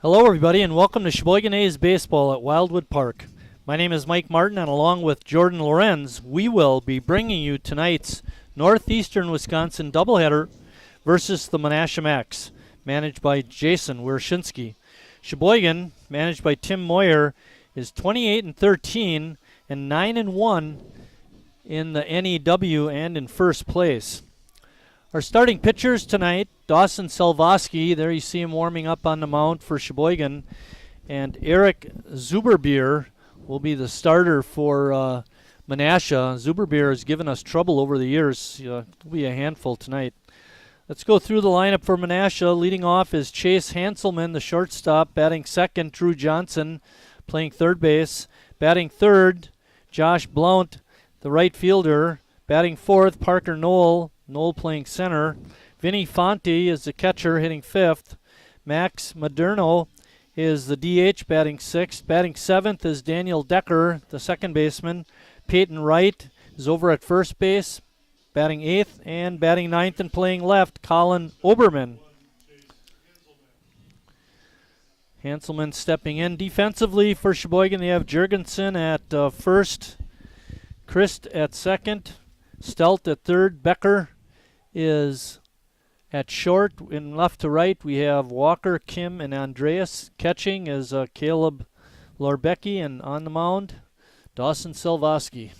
Hello, everybody, and welcome to Sheboygan A's Baseball at Wildwood Park. My name is Mike Martin, and along with Jordan Lorenz, we will be bringing you tonight's Northeastern Wisconsin doubleheader versus the Menasha Max, managed by Jason Wierzynski. Sheboygan, managed by Tim Moyer, is 28-13 and 9-1 in the NEW and in first place. Our starting pitchers tonight, Dawson Selvaski, there you see him warming up on the mound for Sheboygan, and Eric Zuberbier will be the starter for Menasha. Zuberbier has given us trouble over the years. He'll be a handful tonight. Let's go through the lineup for Menasha. Leading off is Chase Hanselman, the shortstop. Batting second, Drew Johnson, playing third base. Batting third, Josh Blount, the right fielder. Batting fourth, Parker Knoll playing center. Vinny Fonte is the catcher, hitting fifth. Max Moderno is the DH, batting sixth. Batting seventh is Daniel Decker, the second baseman. Peyton Wright is over at first base, batting eighth. And batting ninth and playing left, Colin Oberman. Hanselman stepping in. Defensively for Sheboygan, they have Jurgensen at first, Christ at second, Stelt at third. Becker is at short. In left to right, we have Walker, Kim, and Andreas. Catching is Caleb Lorbecki, and on the mound, Dawson Selvaski.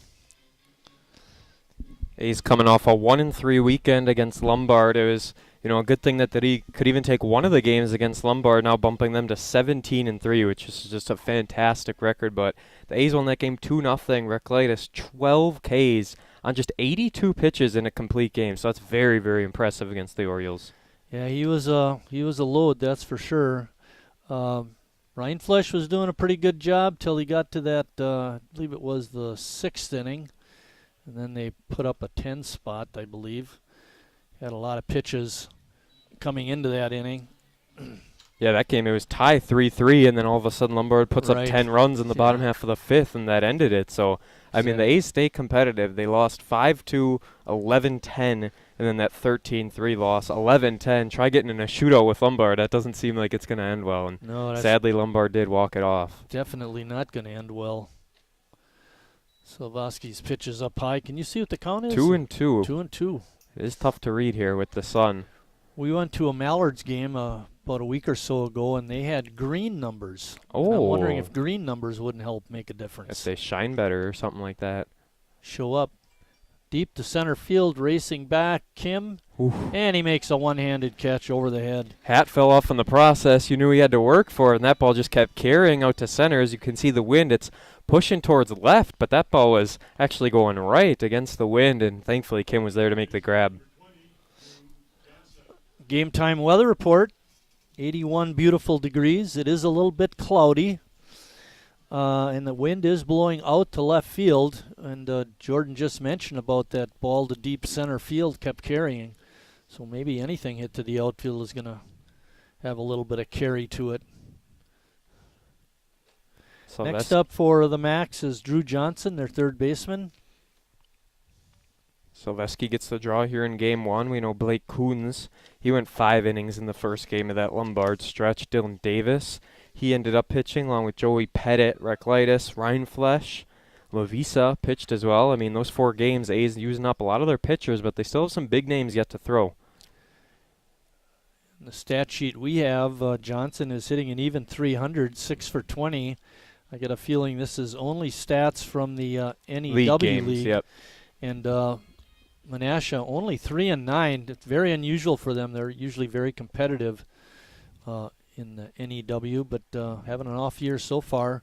He's coming off a 1-3 weekend against Lombard. It was, a good thing that he could even take one of the games against Lombard, now bumping them to 17-3, which is just a fantastic record. But the A's won that game 2-0. Reclitus 12 Ks on just 82 pitches in a complete game. So that's very, very impressive against the Orioles. Yeah, he was a load, that's for sure. Reinflesch was doing a pretty good job till he got to that, I believe it was the sixth inning. And then they put up a 10 spot, I believe. Had a lot of pitches coming into that inning. Yeah, that game, it was tie 3-3, and then all of a sudden Lombard puts up 10 runs in the bottom half of the fifth, and that ended it. So, I mean, the A's stay competitive. They lost 5-2, 11-10, and then that 13-3 loss, 11-10. Try getting in a shootout with Lombard. That doesn't seem like it's going to end well. And no, sadly, Lombard did walk it off. Definitely not going to end well. Selvaski's pitch is up high. Can you see what the count is? 2-2. 2-2. It is tough to read here with the sun. We went to a Mallards game about a week or so ago, and they had green numbers. Oh. And I'm wondering if green numbers wouldn't help make a difference. If they shine better or something like that. Show up deep to center field, racing back, Kim. Oof. And he makes a one-handed catch over the head. Hat fell off in the process. You knew he had to work for it, and that ball just kept carrying out to center. As you can see, the wind, it's pushing towards left, but that ball was actually going right against the wind, and thankfully Kim was there to make the grab. Game time weather report, 81 beautiful degrees. It is a little bit cloudy, and the wind is blowing out to left field, and Jordan just mentioned about that ball to deep center field kept carrying. So maybe anything hit to the outfield is going to have a little bit of carry to it. So next up for the Max is Drew Johnson, their third baseman. Selvaski gets the draw here in game one. We know Blake Coons, he went 5 innings in the first game of that Lombard stretch. Dylan Davis, he ended up pitching along with Joey Pettit, Reclitus, Reinflesch. Lavisa pitched as well. I mean, those 4 games, A's using up a lot of their pitchers, but they still have some big names yet to throw. In the stat sheet we have, Johnson is hitting an even 300, 6 for 20. I get a feeling this is only stats from the NEW League. Yep. And Menasha only 3-9. It's very unusual for them. They're usually very competitive in the NEW, but having an off year so far.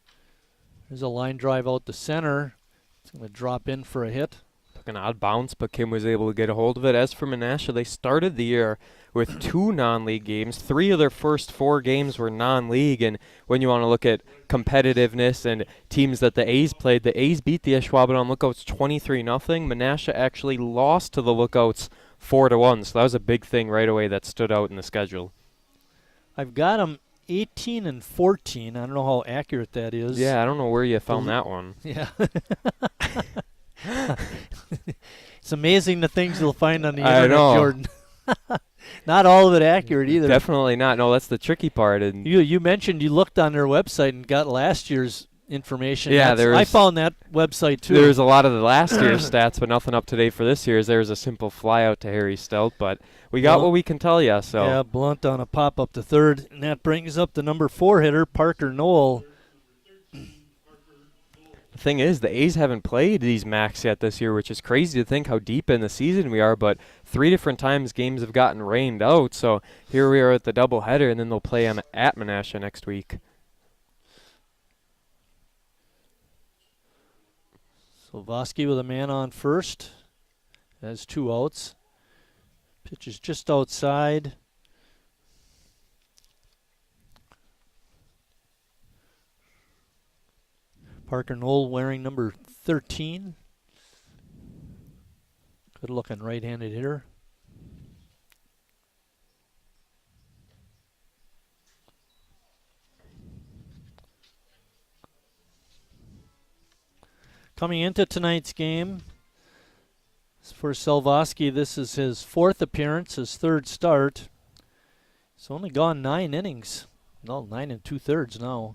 There's a line drive out the center. It's going to drop in for a hit. Took an odd bounce, but Kim was able to get a hold of it. As for Menasha, they started the year with 2 non-league games. 3 of their first 4 games were non-league, and when you want to look at competitiveness and teams that the A's played, the A's beat the Ashwaubenon Lookouts 23-0. Menasha actually lost to the Lookouts 4-1, so that was a big thing right away that stood out in the schedule. I've got them 18-14. I don't know how accurate that is. Yeah, I don't know where you found that one. Yeah. It's amazing the things you'll find on the internet, Jordan. Not all of it accurate either. Definitely not. No, that's the tricky part. And You mentioned you looked on their website and got last year's information. Yeah, I found that website too. There's a lot of the last year's stats, but nothing up to date for this year's. There's a simple fly out to Harry Stout, but we got what we can tell you. So yeah, Blunt on a pop up to third, and that brings up the number 4 hitter, Parker Knoll. The thing is, the A's haven't played these Macs yet this year, which is crazy to think how deep in the season we are, but 3 different times games have gotten rained out, so here we are at the doubleheader, and then they'll play them at Menasha next week. So Vosky with a man on first. Has 2 outs. Pitch is just outside. Parker Knoll wearing number 13. Good looking right-handed hitter. Coming into tonight's game, for Selvosky, this is his 4th appearance, his 3rd start. He's only gone 9 innings. No, 9 2/3 now.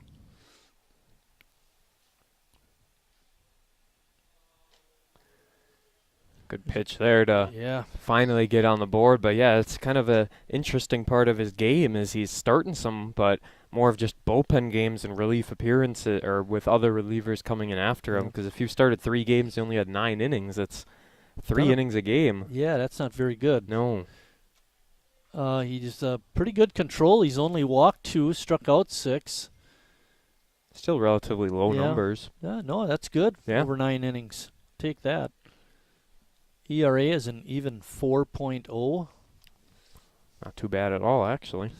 Good pitch there to finally get on the board. But, yeah, it's kind of an interesting part of his game is he's starting some, but more of just bullpen games and relief appearances or with other relievers coming in after him. Because if you started 3 games, you only had 9 innings. It's 3 innings a game. Yeah, that's not very good. No. He's pretty good control. He's only walked 2, struck out 6. Still relatively low numbers. Yeah, no, that's good. Yeah. Over 9 innings. Take that. ERA is an even 4.0. Not too bad at all, actually.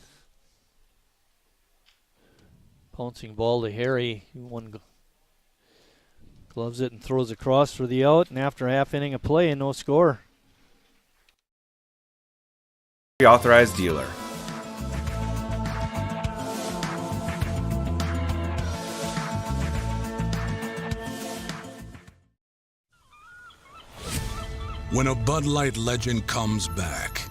Pouncing ball to Harry. Gloves it and throws across for the out. And after a half inning of play, no score. Authorized dealer. When a Bud Light legend comes back,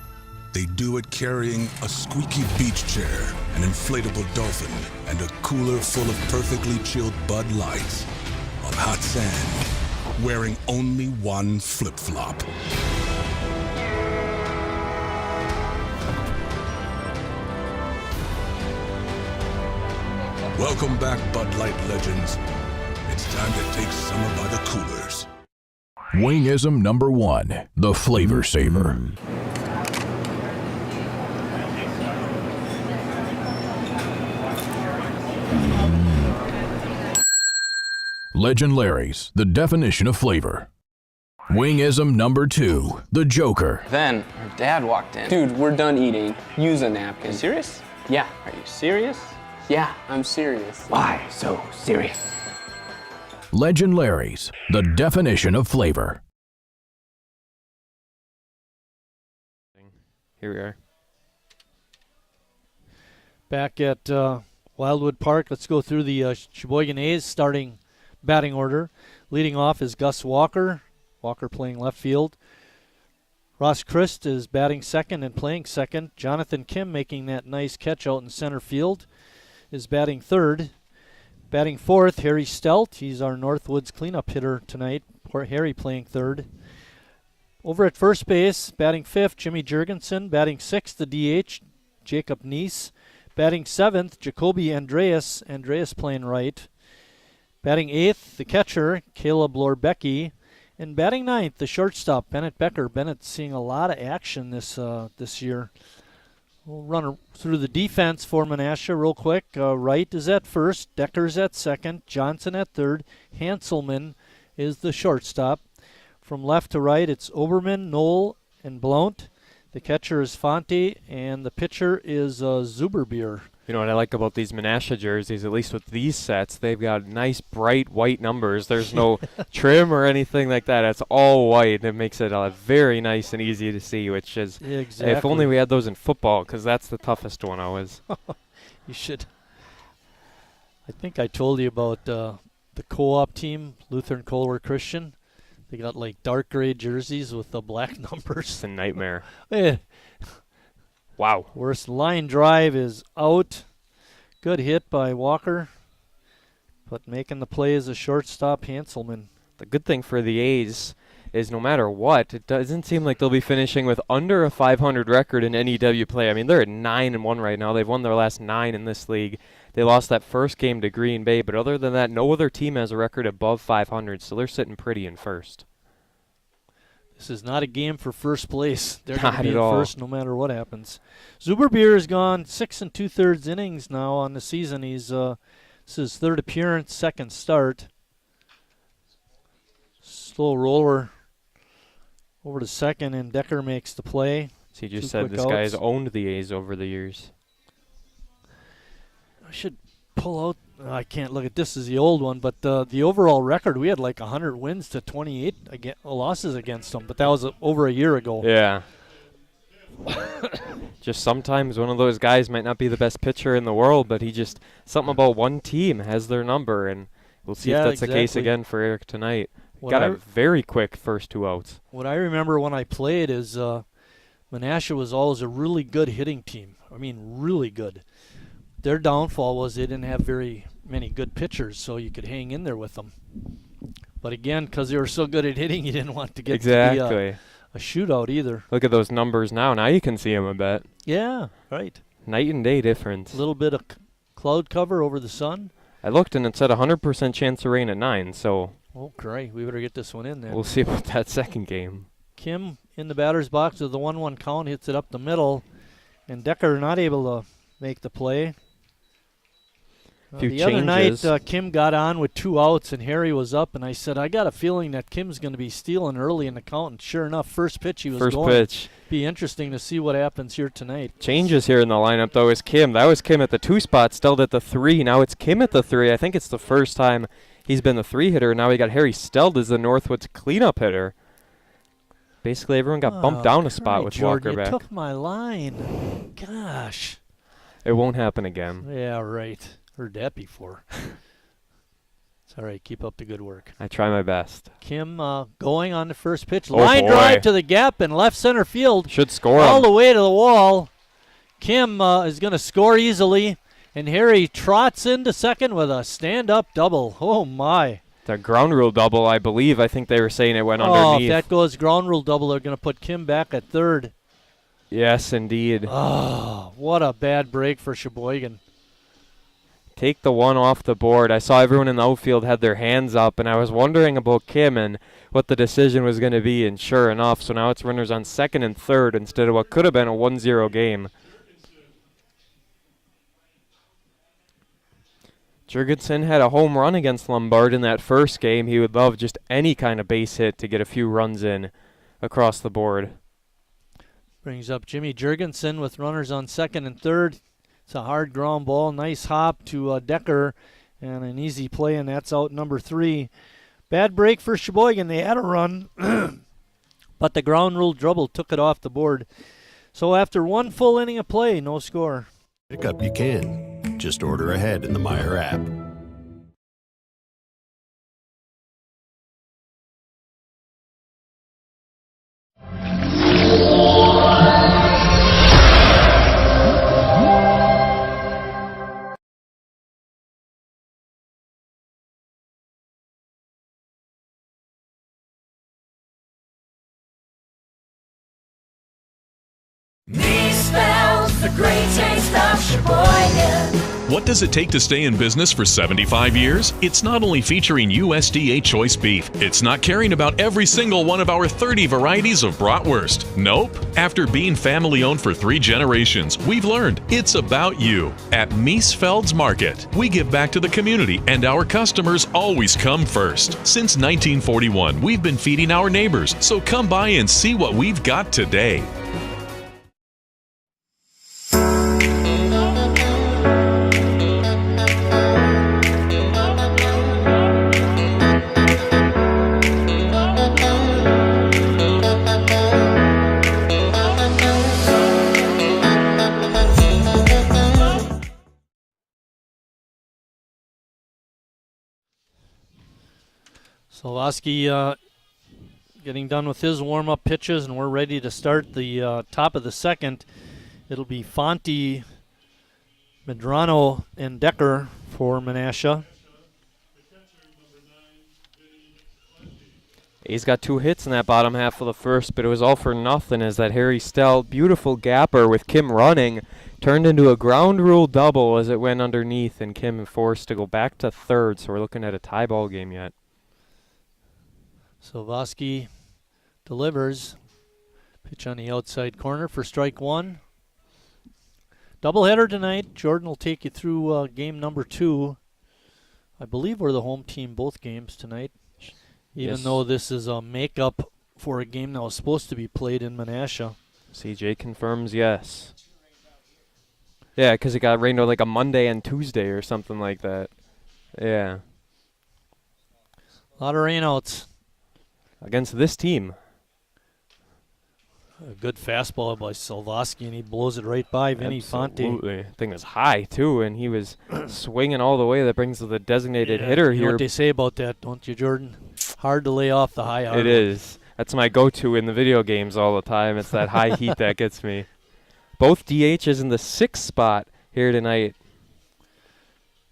they do it carrying a squeaky beach chair, an inflatable dolphin, and a cooler full of perfectly chilled Bud Lights on hot sand, wearing only one flip-flop. Welcome back, Bud Light legends. It's time to take summer by the coolers. Wingism number 1, the Flavor Saver. Legend Larry's, the definition of flavor. Wingism number 2, the Joker. Then her dad walked in. Dude, we're done eating. Use a napkin. You serious? Yeah. Are you serious? Yeah, I'm serious. Why so serious? Legend Larry's, the definition of flavor. Here we are. Back at Wildwood Park, let's go through the Sheboygan A's starting batting order. Leading off is Gus Walker. Walker playing left field. Ross Christ is batting second and playing second. Jonathan Kim making that nice catch out in center field is batting third. Batting fourth, Harry Stout. He's our Northwoods cleanup hitter tonight. Poor Harry playing third. Over at first base, batting fifth, Jimmy Jurgensen. Batting sixth, the DH, Jacob Neese. Batting seventh, Jacoby Andreas. Andreas playing right. Batting eighth, the catcher, Caleb Lorbecki. And batting ninth, the shortstop, Bennett Becker. Bennett seeing a lot of action this year. We'll run through the defense for Menasha real quick. Wright is at first, Decker's at second, Johnson at third, Hanselman is the shortstop. From left to right, it's Oberman, Knoll, and Blount. The catcher is Fonte, and the pitcher is Zuberbier. You know what I like about these Menasha jerseys, at least with these sets, they've got nice bright white numbers. There's no trim or anything like that. It's all white. It makes it very nice and easy to see, which is, exactly. If only we had those in football, because that's the toughest one always. You should. I think I told you about the co-op team, Lutheran Kohler Christian. They got like dark gray jerseys with the black numbers. It's a nightmare. Yeah. Wow. Worst line drive is out. Good hit by Walker. But making the play is a shortstop, Hanselman. The good thing for the A's is no matter what, it doesn't seem like they'll be finishing with under a 500 record in NEW play. I mean, they're at 9-1 right now. They've won their last 9 in this league. They lost that first game to Green Bay, but other than that, no other team has a record above 500, so they're sitting pretty in first. This is not a game for first place. They're going Not to be at in all. first no matter what happens. Zuberbeer has gone 6 2/3 innings now on the season. He's this is his third appearance, second start. Slow roller over to second, and Decker makes the play. So you just 2 said quick this guy has outs. owned the A's over the years. I should pull out. I can't look at this as the old one, but the overall record, we had like 100 wins to 28 losses against them, but that was over a year ago. Yeah. Just sometimes one of those guys might not be the best pitcher in the world, but he just, something about one team has their number, and we'll see if that's the case exactly. again for Eric tonight. What Got I- a very quick first 2 outs. What I remember when I played is Menasha was always a really good hitting team. I mean, really good. Their downfall was they didn't have very many good pitchers, so you could hang in there with them. But again, because they were so good at hitting, you didn't want to get to be Exactly. a shootout either. Look at those numbers now. Now you can see him a bit. Yeah, right. Night and day difference. A little bit of cloud cover over the sun. I looked and it said 100% chance of rain at 9, so Oh, great. We better get this one in then. we'll see about that second game. Kim in the batter's box with the 1-1 count, hits it up the middle, and Decker not able to make the play. Few The other night, changes. Kim got on with 2 outs, and Harry was up, and I said, I got a feeling that Kim's going to be stealing early in the count, and sure enough, first pitch he was First going. pitch. Be interesting to see what happens here tonight. Changes here in the lineup, though, is Kim. That was Kim at the 2 spot, Steld at the 3. Now it's Kim at the 3. I think it's the first time he's been the 3 hitter. Now we got Harry Steld as the Northwoods cleanup hitter. Basically, everyone got bumped down a spot Christ, with Jordan, Walker you back. took my line. Gosh. It won't happen again. Yeah, right. Heard that before. It's all right. Keep up the good work. I try my best. Kim going on the first pitch. Oh, Line boy. drive to the gap in left center field. Should score All him. the way to the wall. Kim is going to score easily. And Harry trots into second with a stand-up double. Oh, my. The ground rule double, I believe. I think they were saying it went Oh, underneath. if that goes ground rule double, they're going to put Kim back at third. Yes, indeed. Oh, what a bad break for Sheboygan. Take the 1 off the board. I saw everyone in the outfield had their hands up, and I was wondering about Kim and what the decision was going to be, and sure enough, so now it's runners on second and third instead of what could have been a 1-0 game. Jurgensen had a home run against Lombard in that first game. He would love just any kind of base hit to get a few runs in across the board. Brings up Jimmy Jurgensen with runners on second and third. It's a hard ground ball. Nice hop to Decker and an easy play, and that's out number 3. Bad break for Sheboygan. They had a run, but the ground rule double took it off the board. So after 1 full inning of play, no score. Pick up you can. Just order ahead in the Meyer app. The great taste of Sheboygan. What does it take to stay in business for 75 years? It's not only featuring USDA choice beef. It's not caring about every single one of our 30 varieties of bratwurst. Nope. After being family owned for 3 generations, we've learned it's about you. At Miesfeld's Market, we give back to the community and our customers always come first. Since 1941, we've been feeding our neighbors, so come by and see what we've got today. Slavoski getting done with his warm-up pitches, and we're ready to start the top of the second. It'll be Fonte, Medrano, and Decker for Menasha. He's got 2 hits in that bottom half of the first, but it was all for nothing as that Harry Stell, beautiful gapper with Kim running, turned into a ground rule double as it went underneath, and Kim forced to go back to third, so we're looking at a tie ball game yet. Silvosky delivers. Pitch on the outside corner for strike 1. Doubleheader tonight. Jordan will take you through game number 2. I believe we're the home team both games tonight, even though this is a makeup for a game that was supposed to be played in Menasha. CJ confirms yes. Yeah, because it got rained on like a Monday and Tuesday or something like that. Yeah. A lot of rainouts. Against this team. A good fastball by Silvosky, and he blows it right by Vinny Fonte. Absolutely. Thing was high, too, and he was swinging all the way. That brings the designated hitter you here. know what they say about that, don't you, Jordan? Hard to lay off the high It is. That's my go-to in the video games all the time. It's that high heat that gets me. Both DHs in the 6th spot here tonight.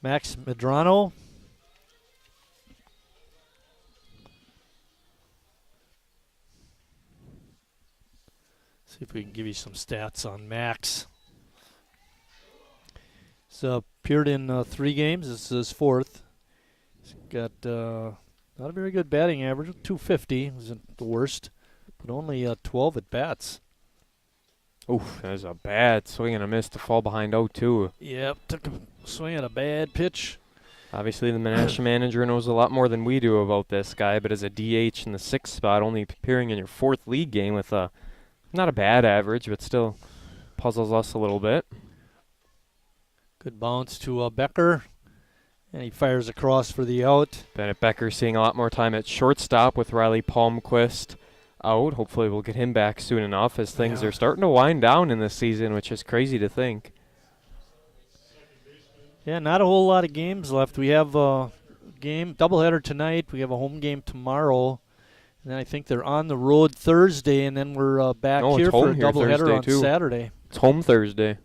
Max Medrano. See if we can give you some stats on Max. He's appeared in 3 games. This is his 4th. He's got not a very good batting average. 250 isn't the worst, but only 12 at bats. Oof, that was a bad swing and a miss to fall behind 0-2. Yep, took a swing at a bad pitch. Obviously, the Menasha manager knows a lot more than we do about this guy, but as a DH in the 6th spot, only appearing in your 4th league game with a not a bad average, but still puzzles us a little bit. Good bounce to Becker, and he fires across for the out. Bennett Becker seeing a lot more time at shortstop with Riley Palmquist out. Hopefully we'll get him back soon enough as things are starting to wind down in this season, which is crazy to think. Yeah, not a whole lot of games left. We have a game, doubleheader tonight. We have a home game tomorrow. And then I think they're on the road Thursday, and then we're back here for a doubleheader on Saturday. It's home Thursday.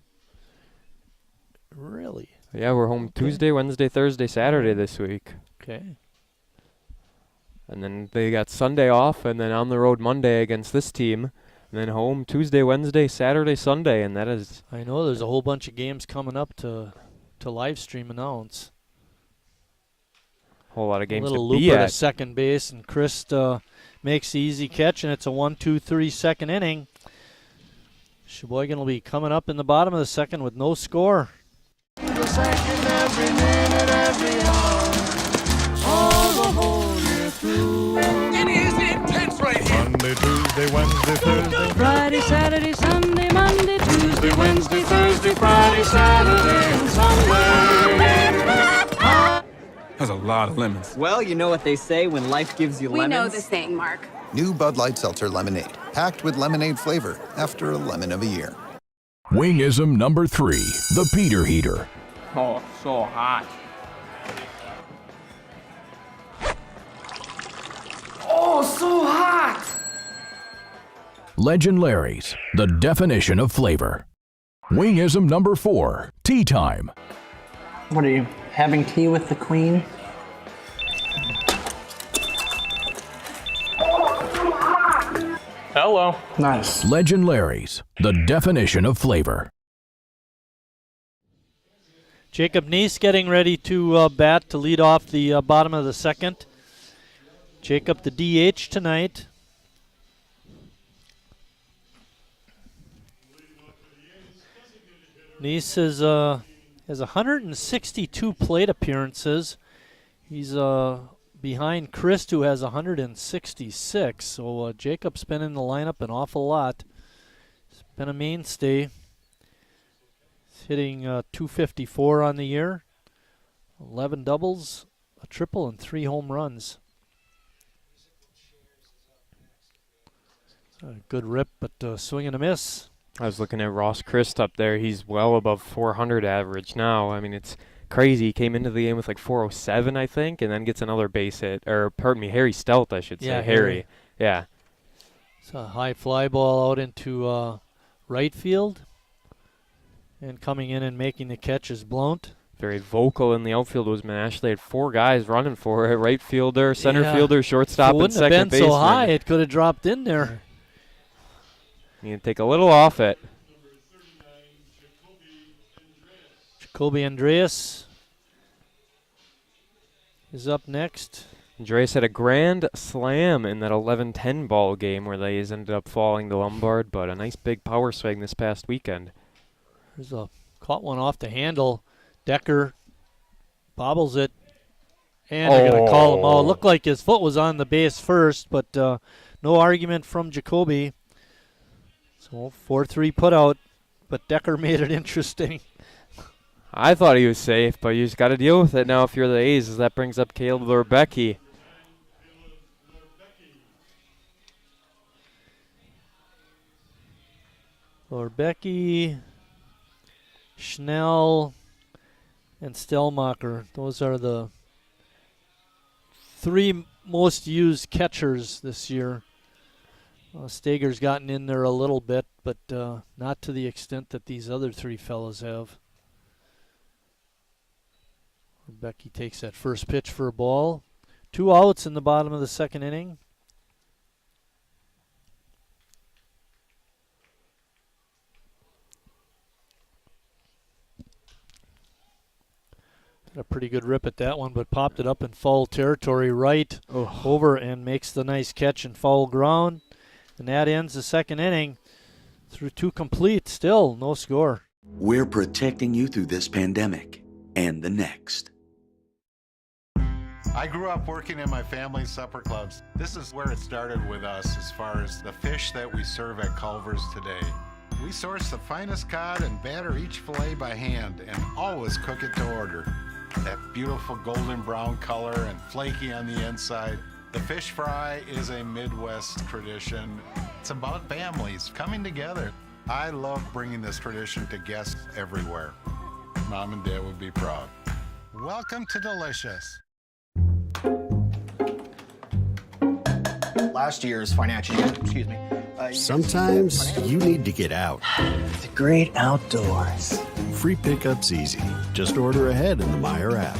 Really? Yeah, we're home Tuesday, Wednesday, Thursday, Saturday this week. Okay. And then they got Sunday off, and then on the road Monday against this team. And then home Tuesday, Wednesday, Saturday, Sunday, and that is... I know there's a whole bunch of games coming up to live stream announce. Whole lot of games to be at. A little looper to second base, and Chris makes the easy catch, and it's a 1-2-3 second inning. Sheboygan will be coming up in the bottom of the second with no score. Every minute, every hour, all the whole year through. It is intense right here. Monday, Tuesday, Wednesday, Thursday, Friday, Saturday, Sunday, Monday, Tuesday, Wednesday, Thursday, Friday, Saturday, and Sunday. That's a lot of lemons. Well, you know what they say when life gives you lemons. We know the saying, Mark. New Bud Light Seltzer Lemonade, packed with lemonade flavor after a lemon of a year. Wingism number 3, the Peter Heater. Oh, so hot. Oh, so hot! Legend Larry's, the definition of flavor. Wingism number 4, tea time. What are you, having tea with the queen? Hello. Nice. Legend Larry's, the definition of flavor. Jacob Neese getting ready to bat to lead off the bottom of the second. Jacob, the DH tonight. Neese has 162 plate appearances. He's behind Chris, who has 166. So Jacob's been in the lineup an awful lot. He's been a mainstay. He's hitting 254 on the year, 11 doubles, a triple, and 3 home runs. A good rip, but swing and a miss. I was looking at Ross Christ up there. He's well above 400 average now. I mean, it's crazy. He came into the game with like 407, I think, and then gets another base hit. Or, pardon me, Harry Stelt, I should say. Yeah, Harry. Yeah. It's a high fly ball out into right field. And coming in and making the catch is Blount. Very vocal in the outfield was Menasha. They had 4 guys running for it. Right fielder, center fielder, shortstop, and second baseman. If it wouldn't have been so high, it could have dropped in there. You can take a little off it. Jacoby Andreas is up next. Andreas had a grand slam in that 11-10 ball game where they ended up falling to Lombard, but a nice big power swing this past weekend. There's a caught one off the handle. Decker bobbles it, and they're going to call him out. Looked like his foot was on the base first, but no argument from Jacoby. So 4-3 put out, but Decker made it interesting. I thought he was safe, but you just got to deal with it now if you're the A's, as that brings up Caleb Lorbecki. Lorbecki, Schnell, and Stellmacher. Those are the 3 most used catchers this year. Stager's gotten in there a little bit, but not to the extent that these other 3 fellas have. Becky takes that first pitch for a ball. 2 outs in the bottom of the second inning. Had a pretty good rip at that one, but popped it up in foul territory right over and makes the nice catch in foul ground. And that ends the second inning through 2 complete. Still no score. We're protecting you through this pandemic and the next. I grew up working in my family's supper clubs. This is where it started with us as far as the fish that we serve at Culver's today. We source the finest cod and batter each fillet by hand and always cook it to order. That beautiful golden brown color and flaky on the inside. The fish fry is a Midwest tradition. It's about families coming together. I love bringing this tradition to guests everywhere. Mom and Dad would be proud. Welcome to Delicious. Last year's financial year, excuse me. Sometimes you need to get out. The great outdoors. Free pickup's easy. Just order ahead in the Meijer app.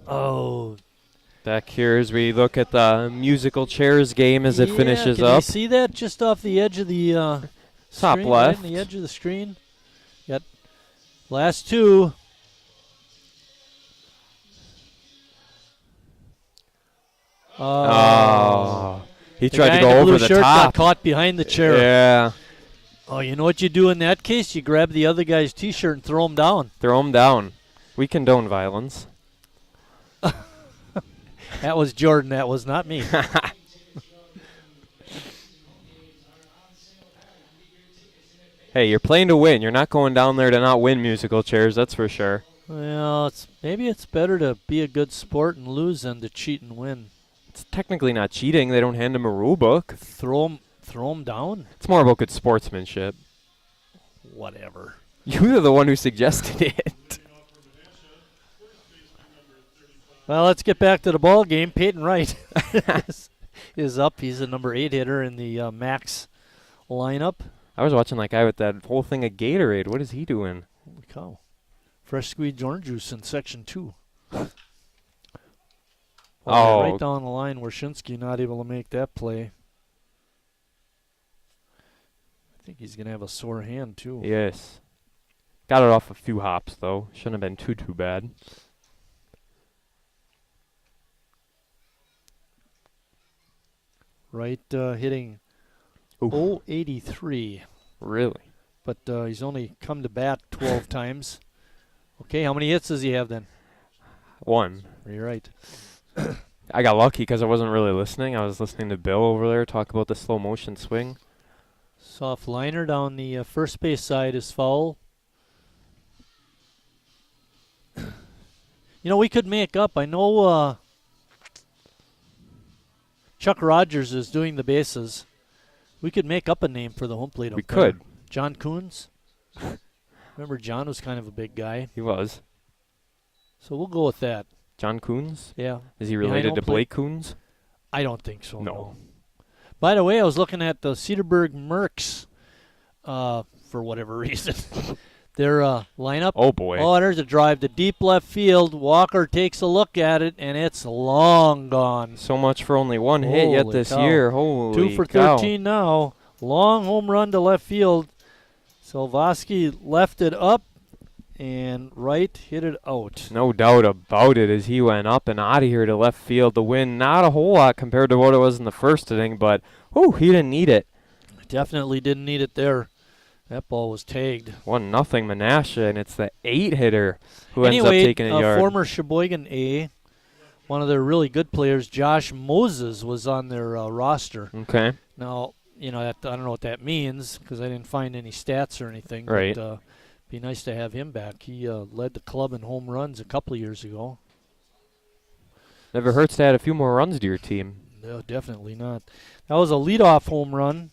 Oh. Back here as we look at the musical chairs game as it finishes can up. You see that just off the edge of the top screen, left? Right in the edge of the screen. Got last 2. He tried to go over the top. Got caught behind the chair. Yeah. Oh, you know what you do in that case? You grab the other guy's T-shirt and throw him down. Throw him down. We condone violence. That was Jordan. That was not me. Hey, you're playing to win. You're not going down there to not win musical chairs, that's for sure. Well, maybe it's better to be a good sport and lose than to cheat and win. It's technically not cheating. They don't hand him a rule book. Throw him down? It's more about good sportsmanship. Whatever. You're the one who suggested it. Well, let's get back to the ball game. Peyton Wright is up. He's a number 8 hitter in the Max lineup. I was watching that guy with that whole thing of Gatorade. What is he doing? Holy cow. Fresh squeezed orange juice in section 2. Right down the line, Wyszynski not able to make that play. I think he's going to have a sore hand, too. Yes. Got it off a few hops, though. Shouldn't have been too bad. Wright hitting .083. Really? But he's only come to bat 12 times. Okay, how many hits does he have then? 1. You're right. I got lucky because I wasn't really listening. I was listening to Bill over there talk about the slow motion swing. Soft liner down the first base side is foul. We could make up. I know Chuck Rogers is doing the bases. We could make up a name for the home plate. We could. John Coons. Remember, John was kind of a big guy. He was. So we'll go with that. John Coons? Yeah. Is he related to Blake Coons? I don't think so. No. By the way, I was looking at the Cedarburg Mercs for whatever reason. Their lineup. Oh, boy. Oh, there's a drive to deep left field. Walker takes a look at it, and it's long gone. So much for only one hit yet Holy this cow. year. Holy 2 for cow. 13 now. Long home run to left field. Salvosky left it up, and Wright hit it out. No doubt about it as he went up and out of here to left field. The win, not a whole lot compared to what it was in the first inning, but he didn't need it. Definitely didn't need it there. That ball was tagged. 1-0 Menasha, and it's the 8-hitter who ends up taking a yard. Former Sheboygan A, one of their really good players, Josh Moses, was on their roster. Okay. Now, I don't know what that means because I didn't find any stats or anything. Right. But be nice to have him back. He led the club in home runs a couple of years ago. Never hurts to add a few more runs to your team. No, definitely not. That was a leadoff home run.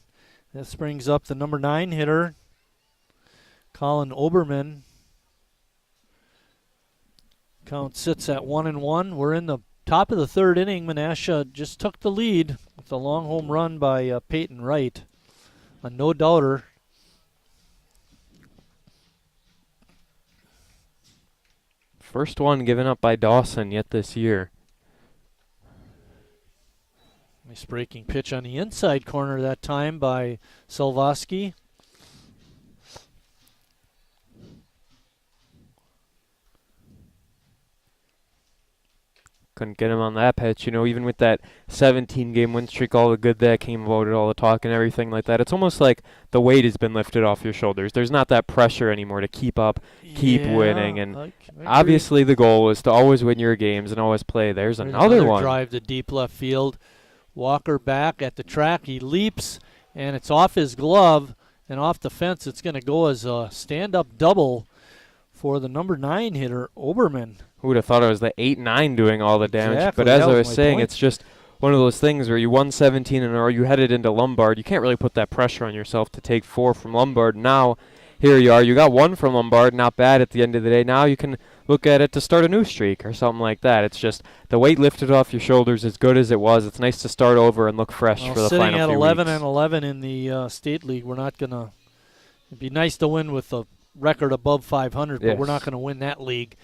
This brings up the number 9 hitter, Colin Oberman. Count sits at 1-1. We're in the top of the third inning. Menasha just took the lead with a long home run by Peyton Wright. A no-doubter. First one given up by Dawson yet this year. Nice breaking pitch on the inside corner that time by Salvosky. Couldn't get him on that pitch. Even with that 17-game win streak, all the good that came about it, all the talk and everything like that, it's almost like the weight has been lifted off your shoulders. There's not that pressure anymore to keep up, keep winning. And I obviously the goal was to always win your games and always play. There's another one. Drive to deep left field. Walker back at the track. He leaps, and it's off his glove and off the fence. It's going to go as a stand-up double for the number 9 hitter, Oberman. Who would have thought it was the 8-9 doing all the damage? Exactly, but as that I was was my saying, point. it's just one of those things where you won 17 in a row, you headed into Lombard. You can't really put that pressure on yourself to take 4 from Lombard. Now, here you are. You got 1 from Lombard, not bad at the end of the day. Now you can look at it to start a new streak or something like that. It's just the weight lifted off your shoulders as good as it was. It's nice to start over and look fresh for the final few weeks. Sitting at 11 and 11 in the State League, we're not going to – it'd be nice to win with a record above 500, but we're not going to win that league.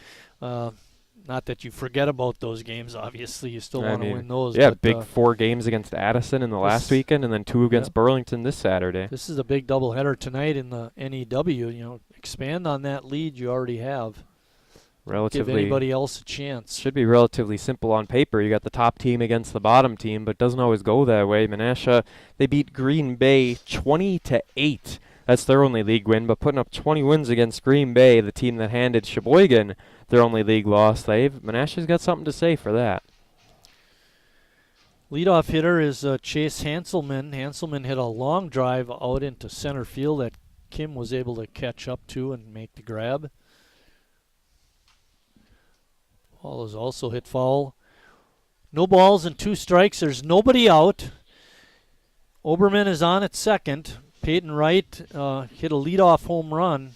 Not that you forget about those games, obviously. You still want to win those. Yeah, but, big 4 games against Addison in the last weekend and then 2 against Burlington this Saturday. This is a big doubleheader tonight in the NEW. Expand on that lead you already have. Give anybody else a chance. Should be relatively simple on paper. You got the top team against the bottom team, but doesn't always go that way. Menasha, they beat Green Bay 20-8. That's their only league win, but putting up 20 wins against Green Bay, the team that handed Sheboygan their only league loss, Menasha's got something to say for that. Leadoff hitter is Chase Hanselman. Hanselman hit a long drive out into center field that Kim was able to catch up to and make the grab. Ball is also hit foul. No balls and 2 strikes. There's nobody out. Oberman is on at second. Peyton Wright hit a leadoff home run.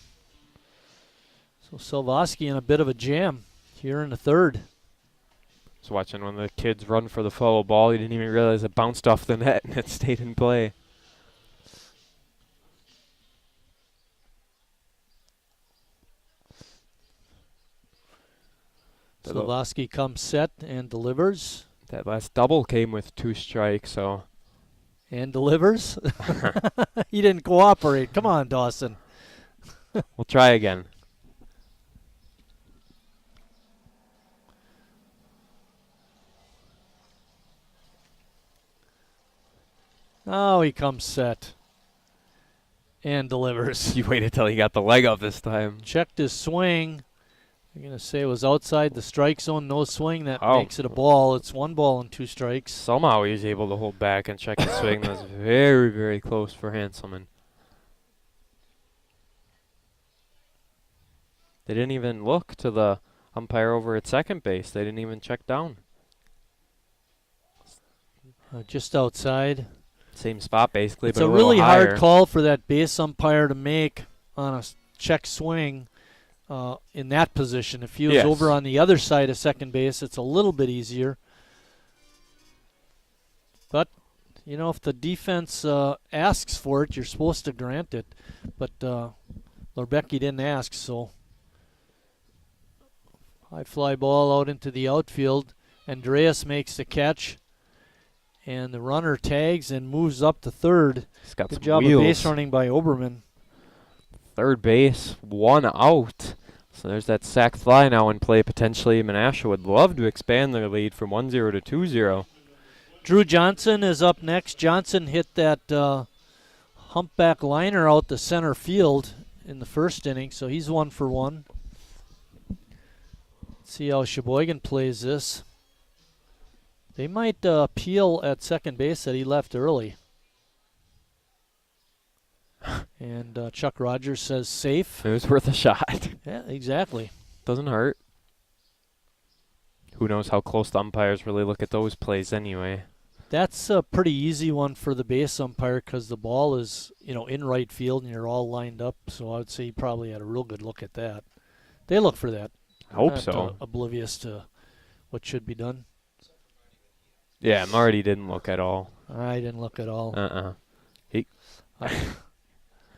So Salvosky in a bit of a jam here in the third. Just watching one of the kids run for the foul ball. He didn't even realize it bounced off the net and it stayed in play. Salvosky comes set and delivers. That last double came with 2 strikes, so. And delivers. He didn't cooperate. Come on, Dawson. We'll try again. Oh, he comes set and delivers. You waited till he got the leg up this time. Checked his swing. I'm going to say it was outside the strike zone, no swing. That makes it a ball. It's 1 ball and 2 strikes. Somehow he was able to hold back and check his swing. That was very, very close for Hanselman. They didn't even look to the umpire over at second base. They didn't even check down. Just outside. Same spot basically, It's but a little really higher. hard call for that base umpire to make on a check swing in that position. If he was over on the other side of second base, it's a little bit easier. But, you know, if the defense asks for it, you're supposed to grant it. But Lorbecki didn't ask, so high fly ball out into the outfield. Andreas makes the catch. And the runner tags and moves up to third. He's got Good some job wheels. of base running by Oberman. Third base, 1 out. So there's that sac fly now in play potentially. Menasha would love to expand their lead from 1-0 to 2-0. Drew Johnson is up next. Johnson hit that humpback liner out the center field in the first inning, so he's 1 for 1. Let's see how Sheboygan plays this. They might appeal at second base that he left early. And Chuck Rogers says safe. It was worth a shot. Yeah, exactly. Doesn't hurt. Who knows how close the umpires really look at those plays anyway. That's a pretty easy one for the base umpire because the ball is, you know, in right field and you're all lined up. So I would say he probably had a real good look at that. They look for that. I hope Not, so. Oblivious to what should be done. Yeah, Marty didn't look at all. I didn't look at all. I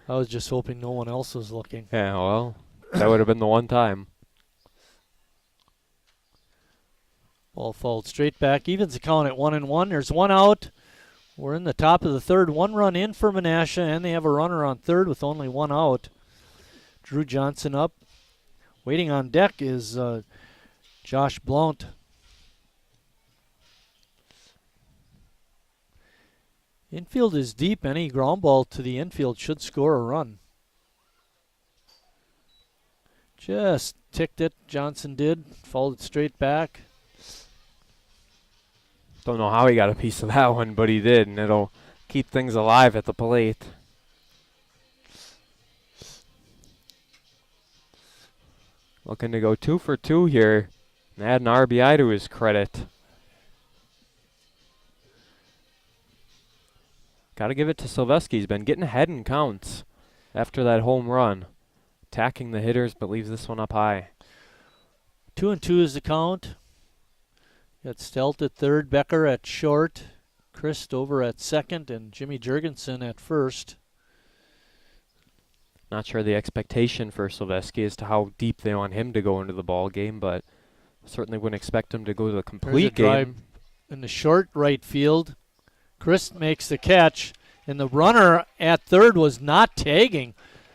was just hoping no one else was looking. Yeah, well, that would have been the one time. Ball fouled straight back. Evens the count at 1-1. There's 1 out. We're in the top of the third. 1 run in for Menasha, and they have a runner on third with only 1 out. Drew Johnson up. Waiting on deck is Josh Blount. Infield is deep. Any ground ball to the infield should score a run. Just ticked it. Johnson did. Fouled it straight back. Don't know how he got a piece of that one, but he did, and it'll keep things alive at the plate. Looking to go 2 for 2 here and add an RBI to his credit. Got to give it to Silveski. He's been getting ahead in counts after that home run. Attacking the hitters, but leaves this one up high. 2-2 is the count. Got Stelt at third, Becker at short, Christ over at second, and Jimmy Jurgensen at first. Not sure the expectation for Silveski as to how deep they want him to go into the ball game, but certainly wouldn't expect him to go to the complete game. In the short right field, Christ makes the catch, and the runner at third was not tagging.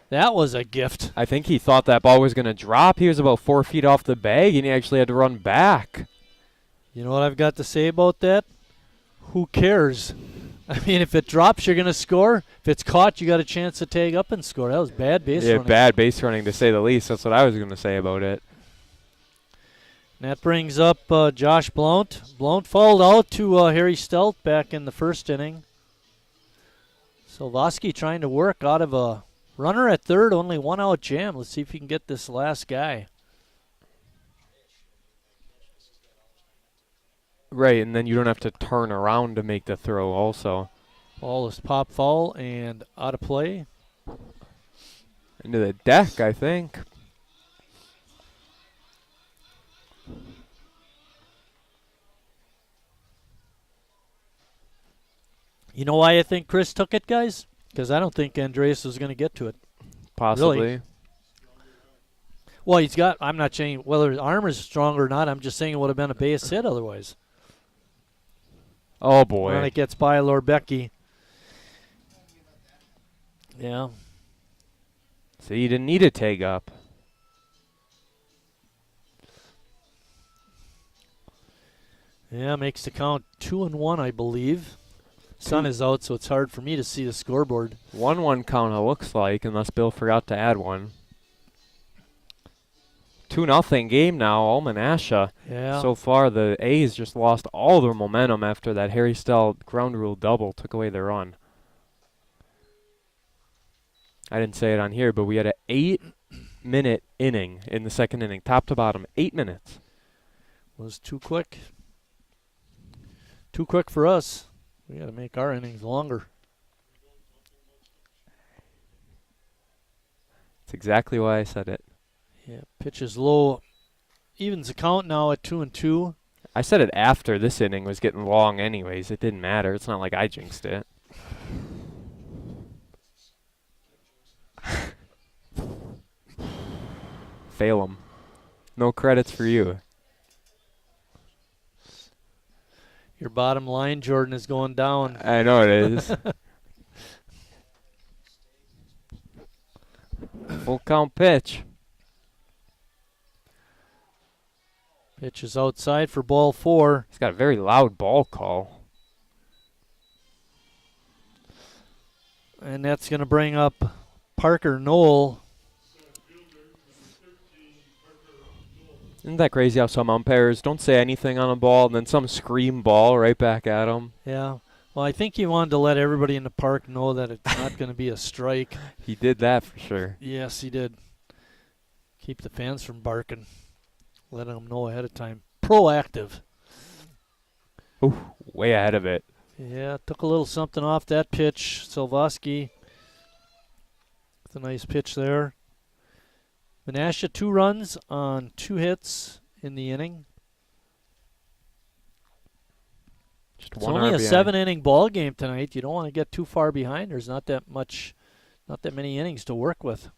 That was a gift. I think he thought that ball was going to drop. He was about 4 feet off the bag, and he actually had to run back. You know what I've got to say about that? Who cares? I mean, if it drops, you're going to score. If it's caught, you got a chance to tag up and score. That was bad base running. Yeah, bad base running to say the least. That's what I was going to say about it. And that brings up Josh Blount. Blount fouled out to Harry Stelt back in the first inning. Silvoski trying to work out of a runner at third, only 1 out jam. Let's see if he can get this last guy. Right, and then you don't have to turn around to make the throw also. Ball is pop foul and out of play. Into the deck, I think. You know why I think Chris took it, guys? Because I don't think Andreas was going to get to it. Possibly. Really. Well, he's got, I'm not saying whether his arm is strong or not. I'm just saying it would have been a base hit otherwise. Oh, boy. When it gets by Lorbecki. Yeah. So you didn't need a tag up. Yeah, makes the count 2-1, I believe. Sun is out, so it's hard for me to see the scoreboard. 1-1 count it looks like, unless Bill forgot to add one. 2-0 game now, all Menasha. Yeah. So far, the A's just lost all their momentum after that Harry Stelt ground rule double took away their run. I didn't say it on here, but we had an 8-minute inning in the second inning, top to bottom, 8 minutes. Was too quick. Too quick for us. We got to make our innings longer. That's exactly why I said it. Yeah, pitch is low. Evens the count now at 2-2. I said it after this inning was getting long anyways. It didn't matter. It's not like I jinxed it. Fail 'em. No credits for you. Your bottom line, Jordan, is going down. I know it is. Full count pitch. Pitch is outside for ball 4. He's got a very loud ball call. And that's going to bring up Parker Knoll. Isn't that crazy how some umpires don't say anything on a ball and then some scream ball right back at them? Yeah. Well, I think he wanted to let everybody in the park know that it's not going to be a strike. He did that for sure. Yes, he did. Keep the fans from barking. Letting them know ahead of time. Proactive. Ooh, way ahead of it. Yeah, took a little something off that pitch. Silvoski with a nice pitch there. Menasha 2 runs on 2 hits in the inning. Just It's one only a RBI. 7-inning ball game tonight. You don't want to get too far behind. There's not that many innings to work with.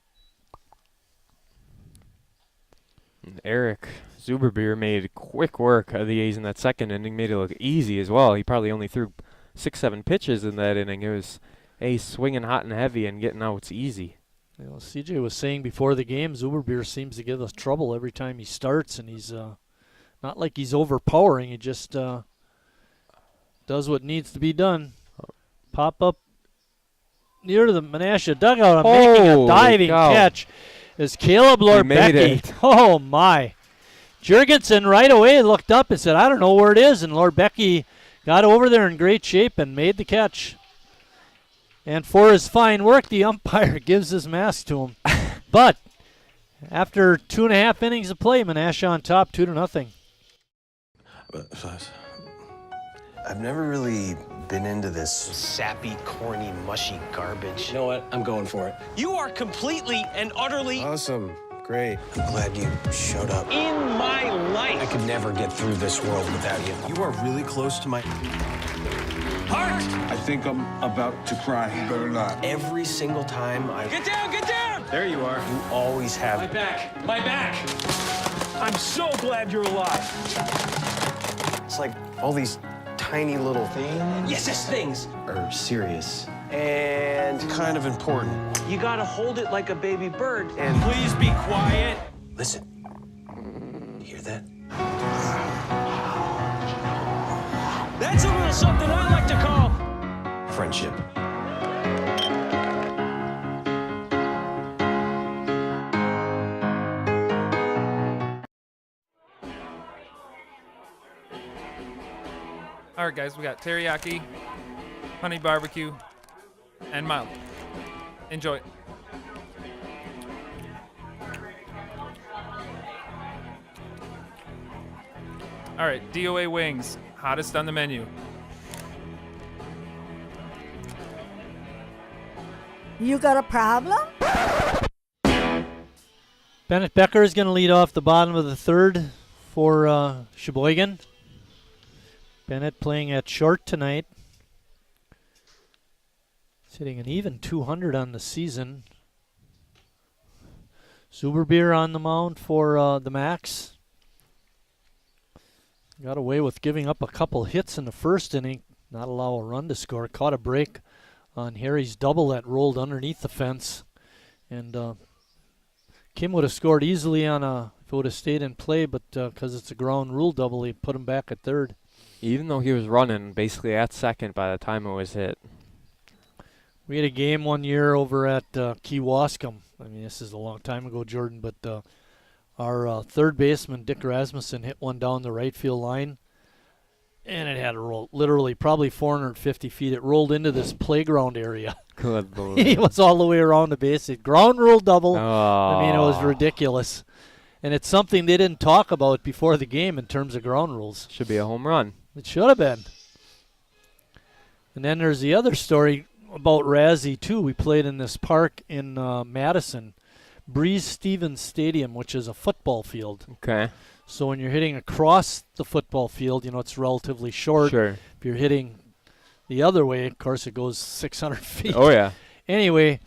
And Eric Zuberbeer made quick work of the A's in that second inning. Made it look easy as well. He probably only threw 6-7 pitches in that inning. It was A's swinging hot and heavy and getting outs easy. You know, CJ was saying before the game, Zuberbeer seems to give us trouble every time he starts, and he's not like he's overpowering. He just does what needs to be done. Pop up near the Menasha dugout. Making a diving catch is Caleb Lorbecki. Oh, my. Jurgensen right away looked up and said, I don't know where it is, and Lorbecki got over there in great shape and made the catch. And for his fine work, the umpire gives his mask to him. But after 2.5 innings of play, Menasha on top 2-0. I've never really been into this sappy, corny, mushy garbage. You know what? I'm going for it. You are completely and utterly Awesome. Great. I'm glad you showed up. In my life. I could never get through this world without you. You are really close to my heart. I think I'm about to cry. You better not. Every single time I Get down, get down! There you are. You always have My back, my back. I'm so glad you're alive. It's like all these tiny little things. Yes, things. Are serious and kind of important. You gotta hold it like a baby bird. And please be quiet. listen. You hear that? That's a little something I like to call Friendship. All right, guys, we got teriyaki, honey barbecue, and mild. Enjoy. All right, DOA wings, hottest on the menu. You got a problem? Bennett Becker is going to lead off the bottom of the third for Sheboygan. Bennett playing at short tonight. He's hitting an even 200 on the season. Zuberbeer on the mound for the Max. Got away with giving up a couple hits in the first inning. Not allow a run to score. Caught a break on Harry's double that rolled underneath the fence. And Kim would have scored easily on if it would have stayed in play, but because it's a ground rule double, he put him back at third. Even though he was running basically at second by the time it was hit. We had a game one year over at Kewaskum. I mean, this is a long time ago, Jordan, but our third baseman, Dick Rasmussen, hit one down the right field line, and it had to roll literally probably 450 feet. It rolled into this playground area. Good Lord. He was all the way around the base. Ground rule double. Oh. I mean, it was ridiculous. And it's something they didn't talk about before the game in terms of ground rules. Should be a home run. It should have been. And then there's the other story about Razzie, too. We played in this park in Madison, Breeze Stevens Stadium, which is a football field. Okay. So when you're hitting across the football field, it's relatively short. Sure. If you're hitting the other way, of course, it goes 600 feet. Oh, yeah. Anyway,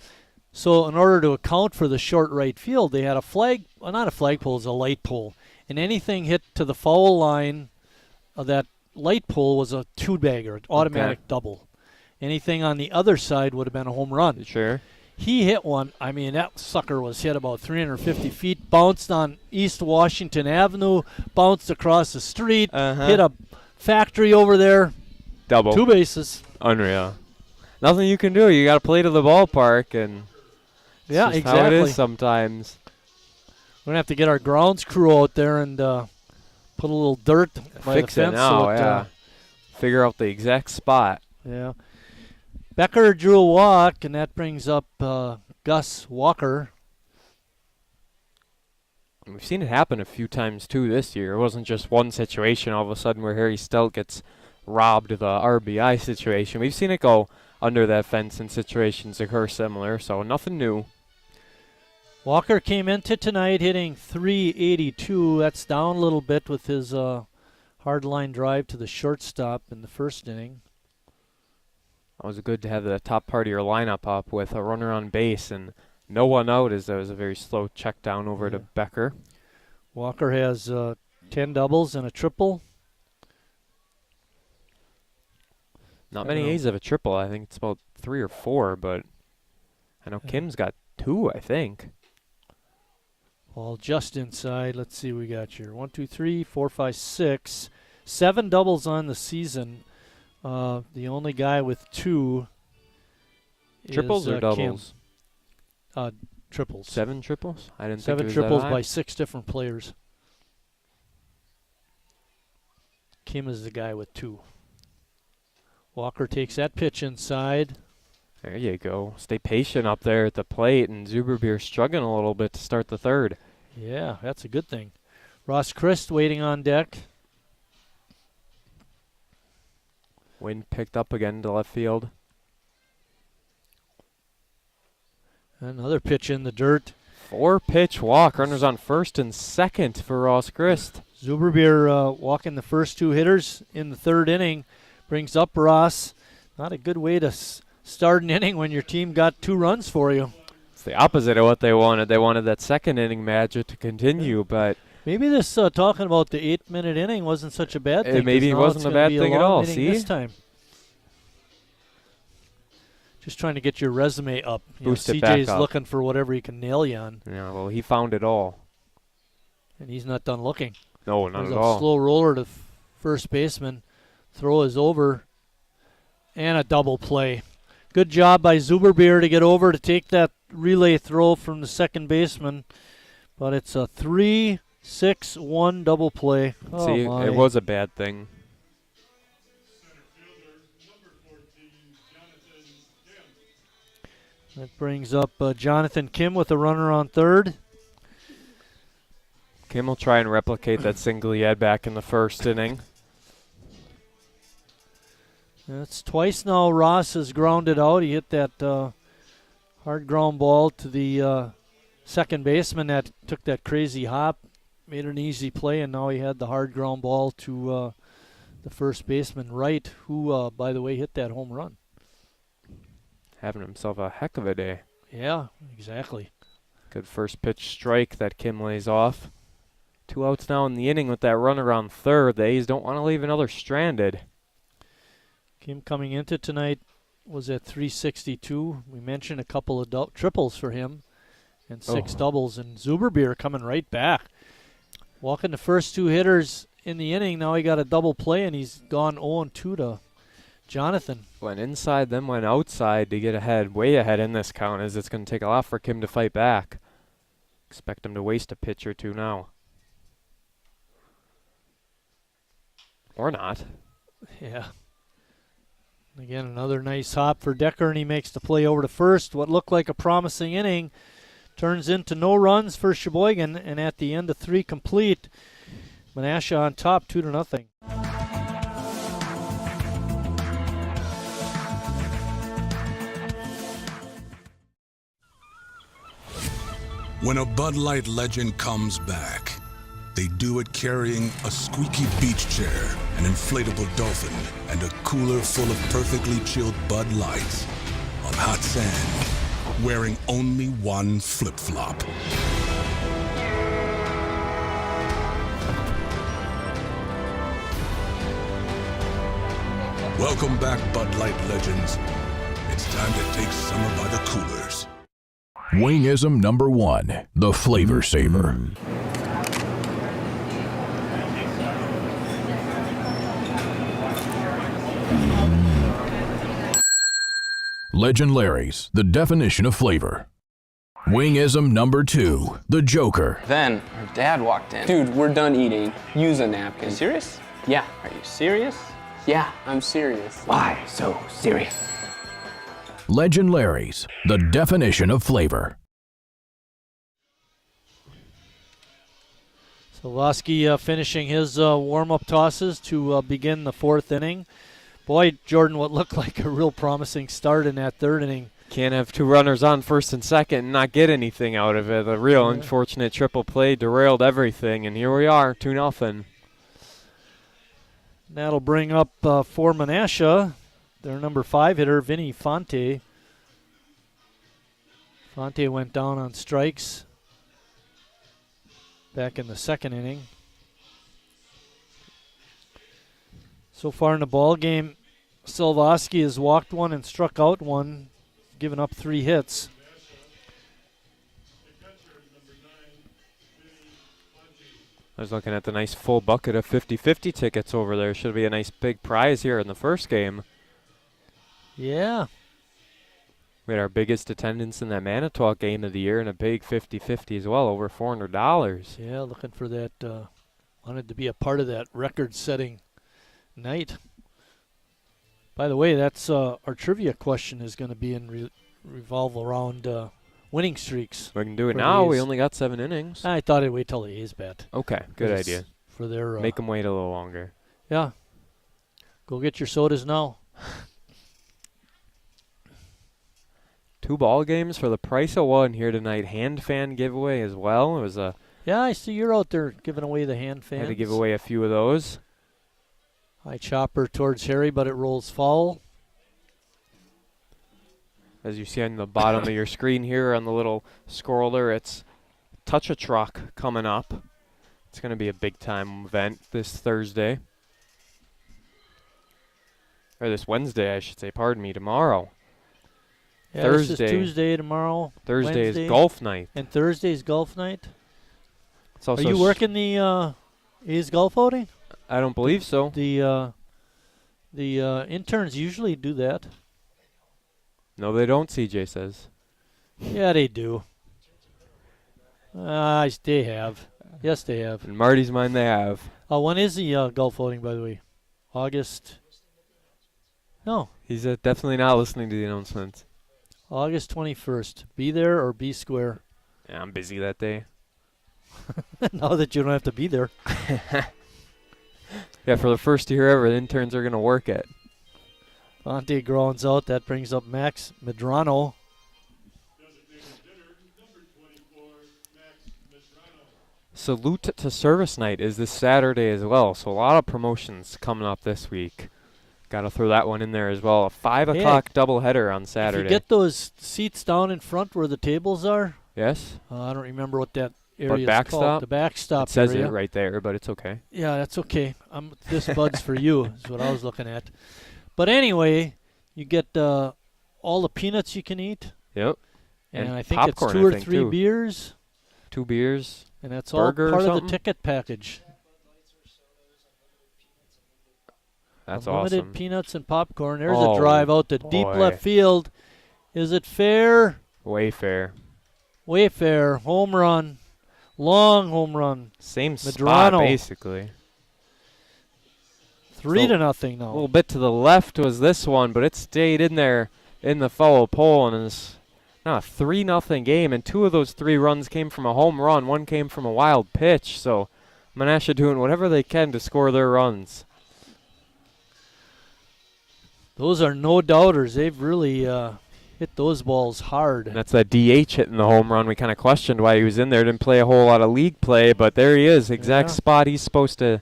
so in order to account for the short right field, they had a flag, well, not a flagpole, it's a light pole. And anything hit to the foul line of that light pole was a two-bagger, an automatic double. Anything on the other side would have been a home run. Sure. He hit one. I mean, that sucker was hit about 350 feet, bounced on East Washington Avenue, bounced across the street, hit a factory over there. Double. 2 bases. Unreal. Nothing you can do. You got to play to the ballpark, and yeah, just exactly. how it is sometimes. We're going to have to get our grounds crew out there and put a little dirt by Fix the fence. it now, so yeah. Figure out the exact spot. Yeah. Becker drew a walk, and that brings up Gus Walker. We've seen it happen a few times, too, this year. It wasn't just one situation all of a sudden where Harry Stout gets robbed of the RBI situation. We've seen it go under that fence and situations occur similar, so nothing new. Walker came into tonight hitting .382. That's down a little bit with his hard line drive to the shortstop in the first inning. It was good to have the top part of your lineup up with a runner on base and no one out, as there was a very slow check down over to Becker. Walker has 10 doubles and a triple. Not many A's have a triple. I think it's about 3 or 4, but I know Kim's got 2, I think. Well, just inside. Let's see what we got here. 1, 2, 3, 4, 5, 6. 7 doubles on the season. The only guy with 2 triples is or doubles? Triples. 7 triples? I didn't 7 think it was triples that high. by 6 different players. Kim is the guy with 2. Walker takes that pitch inside. There you go. Stay patient up there at the plate, and Zuberbeer struggling a little bit to start the third. Yeah, that's a good thing. Ross Christ waiting on deck. Wind picked up again to left field. Another pitch in the dirt. 4-pitch walk. Runners on first and second for Ross Christ. Zuberbeer walking the first 2 hitters in the third inning. Brings up Ross. Not a good way to start an inning when your team got 2 runs for you. It's the opposite of what they wanted. They wanted that second inning magic to continue, but maybe this talking about the 8-minute inning wasn't such a bad thing. Maybe it wasn't a bad thing at all. See, this time. Just trying to get your resume up. Boost it back CJ's up. looking for whatever he can nail you on. Yeah, well, he found it all. And he's not done looking. No, not There's at a all. Slow roller to first baseman. Throw is over. And a double play. Good job by Zuberbeer to get over to take that relay throw from the second baseman. But it's a 3-6-1 double play. Oh See, my. it was a bad thing. That brings up Jonathan Kim with a runner on third. Kim will try and replicate that single he had back in the first inning. That's twice now Ross has grounded out. He hit that hard ground ball to the second baseman that took that crazy hop, made an easy play, and now he had the hard ground ball to the first baseman, Wright, who, by the way, hit that home run. Having himself a heck of a day. Yeah, exactly. Good first pitch strike that Kim lays off. 2 outs now in the inning with that runner on third. The A's don't want to leave another stranded. Kim coming into tonight was at 362. We mentioned a couple of triples for him and 6 doubles. And Zuberbeer coming right back. Walking the first 2 hitters in the inning. Now he got a double play, and he's gone 0-2 to Jonathan. Went inside, then went outside to get ahead, way ahead in this count, as it's going to take a lot for Kim to fight back. Expect him to waste a pitch or 2 now. Or not. Yeah. Again, another nice hop for Decker, and he makes the play over to first. What looked like a promising inning turns into no runs for Sheboygan, and at the end of 3 complete, Menasha on top 2-0. When a Bud Light legend comes back, they do it carrying a squeaky beach chair, an inflatable dolphin, and a cooler full of perfectly chilled Bud Lights on hot sand, wearing only one flip-flop. Welcome back, Bud Light legends. It's time to take summer by the coolers. Wingism number 1, the Flavor Saver. Legend Larry's, the definition of flavor. Wingism number 2, the Joker. Then her dad walked in. Dude, we're done eating. Use a napkin. You serious? Yeah. Are you serious? Yeah, I'm serious. Why so serious? Legend Larry's, the definition of flavor. Slavosky finishing his warm-up tosses to begin the 4th inning. Boy, Jordan, what looked like a real promising start in that 3rd inning. Can't have 2 runners on 1st and 2nd and not get anything out of it. A real unfortunate triple play derailed everything, and here we are, 2-0. That'll bring up for Menasha their number 5 hitter, Vinny Fonte. Fonte went down on strikes back in the 2nd inning. So far in the ball game, Slavosky has walked 1 and struck out 1, given up 3 hits. I was looking at the nice full bucket of 50-50 tickets over there. Should be a nice big prize here in the first game. Yeah. We had our biggest attendance in that Manitowoc game of the year and a big 50-50 as well, over $400. Yeah, looking for that. Wanted to be a part of that record-setting night. By the way, that's our trivia question is going to be in revolve around winning streaks. We can do it now. We only got 7 innings. I thought I'd wait till the A's bat. Okay, good idea. For their make them wait a little longer. Yeah. Go get your sodas now. 2 ball games for the price of 1 here tonight. Hand fan giveaway as well. It was a. Yeah, I see you're out there giving away the hand fans. Had to give away a few of those. High chopper towards Harry, but it rolls foul. As you see on the bottom of your screen here on the little scroller, it's Touch a Truck coming up. It's going to be a big-time event this Thursday. Or this Wednesday, I should say. Pardon me, tomorrow. Yeah, Thursday. This is Tuesday, tomorrow. Thursday Wednesday, is golf night. And Thursday is golf night? It's also Are you working the A's golf outing? I don't believe so. The interns usually do that. No, they don't, CJ says. Yeah, they do. They have. Yes, they have. In Marty's mind, they have. When is the golf outing, by the way? August? No. He's definitely not listening to the announcements. August 21st. Be there or be square. Yeah, I'm busy that day. Now that you don't have to be there. Yeah, for the first year ever, the interns are going to work it. Fonte grounds out. That brings up Max Medrano. Salute to Service Night is this Saturday as well, so a lot of promotions coming up this week. Got to throw that one in there as well. A 5 o'clock doubleheader on Saturday. If you get those seats down in front where the tables are. Yes. I don't remember what that area But is called. The backstop It says area. it right there, but it's okay. Yeah, that's okay. This bud's for you is what I was looking at. But anyway, you get all the peanuts you can eat. Yep. And I think popcorn, it's 2 or 3 too. beers. 2 beers. And that's all part of the ticket package. That's Unlimited awesome. peanuts and popcorn. There's a drive out to deep boy. left field. Is it fair? Way fair. Way fair. Home run. Long home run. Same Medrano. spot, basically. 3-0 now. A little bit to the left was this one, but it stayed in there in the foul pole, and it's now a 3-0 game, and 2 of those 3 runs came from a home run. 1 came from a wild pitch, so Menasha doing whatever they can to score their runs. Those are no doubters. They've really hit those balls hard. And that's that DH hitting the home run. We kind of questioned why he was in there. Didn't play a whole lot of league play, but there he is. Exact spot he's supposed to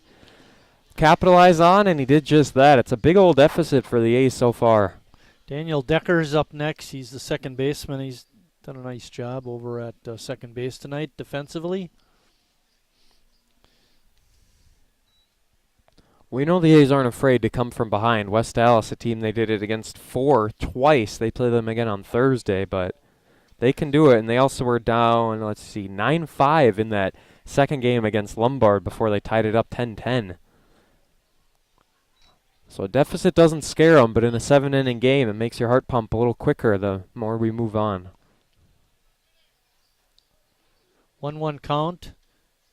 capitalize on, and he did just that. It's a big old deficit for the A's so far. Daniel Decker's up next. He's the second baseman. He's done a nice job over at second base tonight defensively. We know the A's aren't afraid to come from behind. West Dallas, a team they did it against twice. They play them again on Thursday, but they can do it. And they also were down, 9-5 in that second game against Lombard before they tied it up 10-10. So a deficit doesn't scare them, but in a 7-inning game, it makes your heart pump a little quicker the more we move on. 1-1 count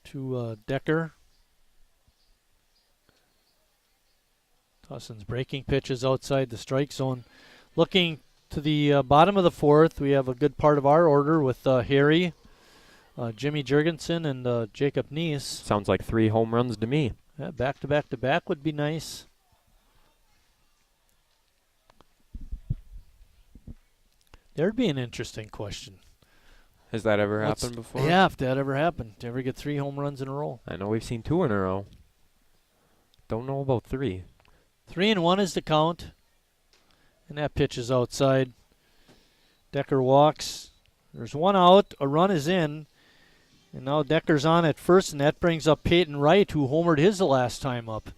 to Decker. Dawson's breaking pitches outside the strike zone. Looking to the bottom of the fourth, we have a good part of our order with Harry, Jimmy Jurgensen, and Jacob Neese. Sounds like 3 home runs to me. Yeah, back to back to back would be nice. There'd be an interesting question. Has that ever happened before? Yeah, if that ever happened. To ever get 3 home runs in a row. I know we've seen 2 in a row. Don't know about 3. 3-1 is the count. And that pitch is outside. Decker walks. There's 1 out. A run is in. And now Decker's on at first, and that brings up Peyton Wright, who homered his the last time up.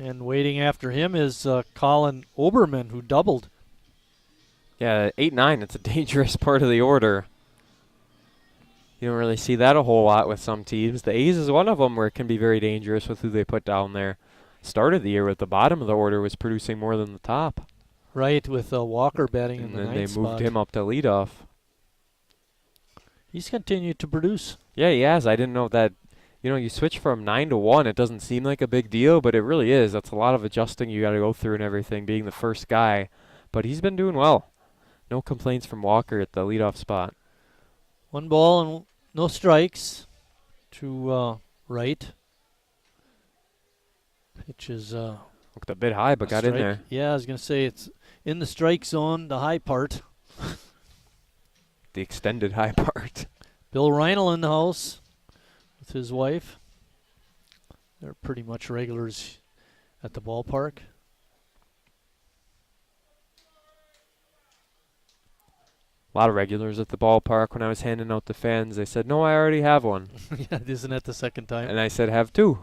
And waiting after him is Colin Oberman, who doubled. Yeah, 8-9, it's a dangerous part of the order. You don't really see that a whole lot with some teams. The A's is one of them where it can be very dangerous with who they put down there. Started the year with the bottom of the order was producing more than the top. Right, with Walker batting in the ninth spot. And then they moved him up to leadoff. He's continued to produce. Yeah, he has. I didn't know that. You know, you switch from 9 to 1. It doesn't seem like a big deal, but it really is. That's a lot of adjusting you got to go through and everything, being the first guy. But he's been doing well. No complaints from Walker at the leadoff spot. 1 ball and no strikes to Wright. Pitch is looked a bit high, but got in there. Yeah, I was going to say it's in the strike zone, the high part. The extended high part. Bill Reinl in the house with his wife. They're pretty much regulars at the ballpark. A lot of regulars at the ballpark. When I was handing out the fans, they said, "No, I already have one." Yeah, isn't that the second time? And I said, "Have 2."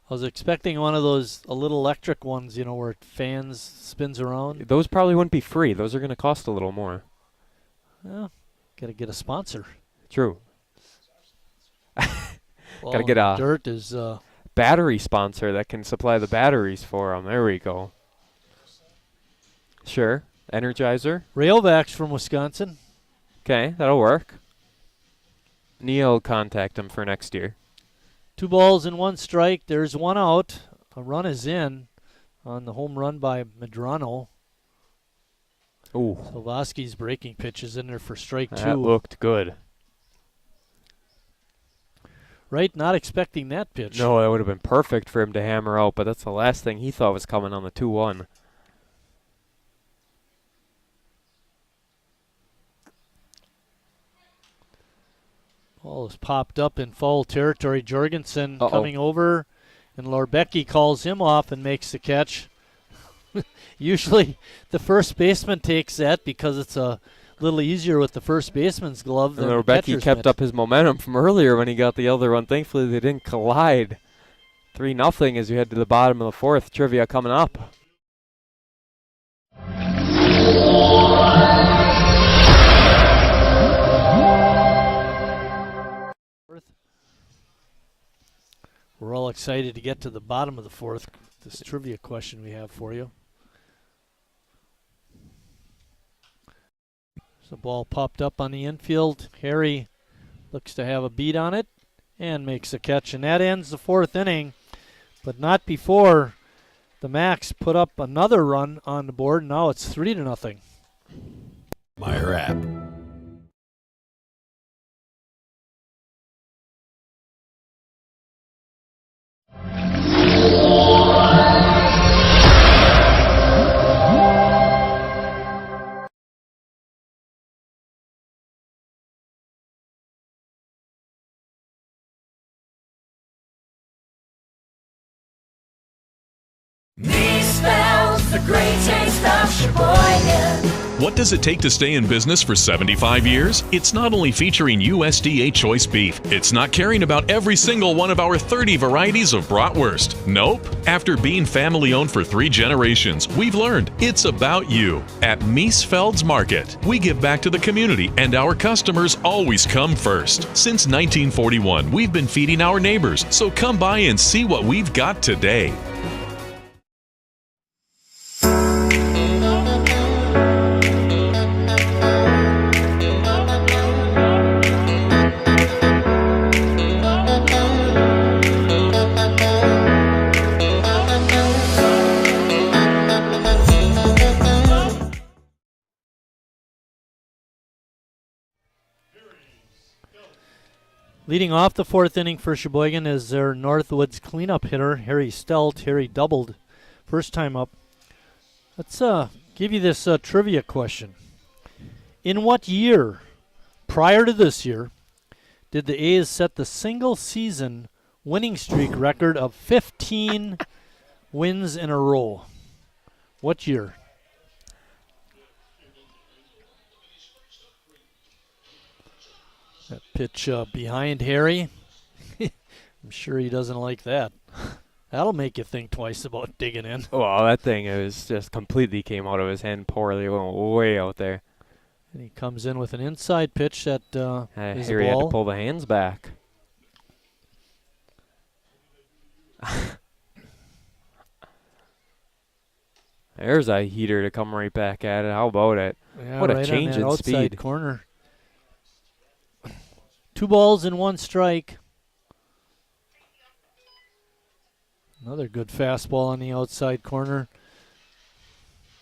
I was expecting one of those, a little electric ones, you know, where it fans, spins around. Those probably wouldn't be free. Those are going to cost a little more. Well, got to get a sponsor. True. Well, got to get a Dirt is battery sponsor that can supply the batteries for them. There we go. Sure. Energizer. Rayovacs from Wisconsin. Okay, that'll work. Neil contact him for next year. 2 balls and 1 strike. There's 1 out. A run is in on the home run by Medrano. Ooh. Silvosky's breaking pitch is in there for strike 2. That looked good. Right, not expecting that pitch. No, that would have been perfect for him to hammer out, but that's the last thing he thought was coming on the 2-1. Ball is popped up in foul territory. Jorgensen coming over, and Lorbecki calls him off and makes the catch. Usually the first baseman takes that because it's a little easier with the first baseman's glove than the Lorbecki catcher's kept mitt. up his momentum from earlier when he got the other one. Thankfully, they didn't collide. 3-0 as we head to the bottom of the fourth. Trivia coming up. We're all excited to get to the bottom of the fourth. This trivia question we have for you. The ball popped up on the infield. Harry looks to have a beat on it and makes a catch. And that ends the 4th inning, but not before the Macs put up another run on the board. Now it's 3-0. Meyer app. the great taste of Sheboygan. What does it take to stay in business for 75 years? It's not only featuring USDA choice beef. It's not caring about every single one of our 30 varieties of bratwurst. Nope. After being family-owned for 3 generations, we've learned it's about you. At Miesfeld's Market, we give back to the community, and our customers always come first. Since 1941, we've been feeding our neighbors, so come by and see what we've got today. Leading off the 4th inning for Sheboygan is their Northwoods cleanup hitter, Harry Stelt. Harry doubled first time up. Let's give you this trivia question. In what year, prior to this year, did the A's set the single season winning streak record of 15 wins in a row? What year? That pitch behind Harry. I'm sure he doesn't like that. That'll make you think twice about digging in. Well, that thing was just completely came out of his hand poorly. It went way out there. And he comes in with an inside pitch that is Harry a ball. had to pull the hands back. There's a heater to come right back at it. How about it? Yeah, what a right change on that in outside speed. Corner. 2 balls and 1 strike. Another good fastball on the outside corner.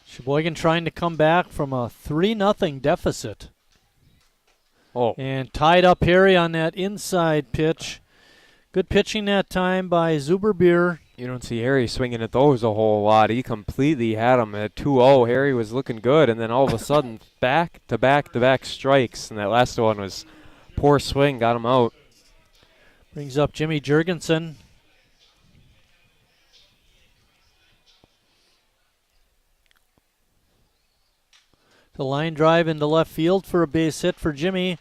Sheboygan trying to come back from a 3-0 deficit. Oh. And tied up Harry on that inside pitch. Good pitching that time by Zuberbeer. You don't see Harry swinging at those a whole lot. He completely had him at 2-0. Harry was looking good, and then all of a sudden, back-to-back strikes, and that last one was poor swing, got him out. Brings up Jimmy Jurgensen. The line drive into left field for a base hit for Jimmy.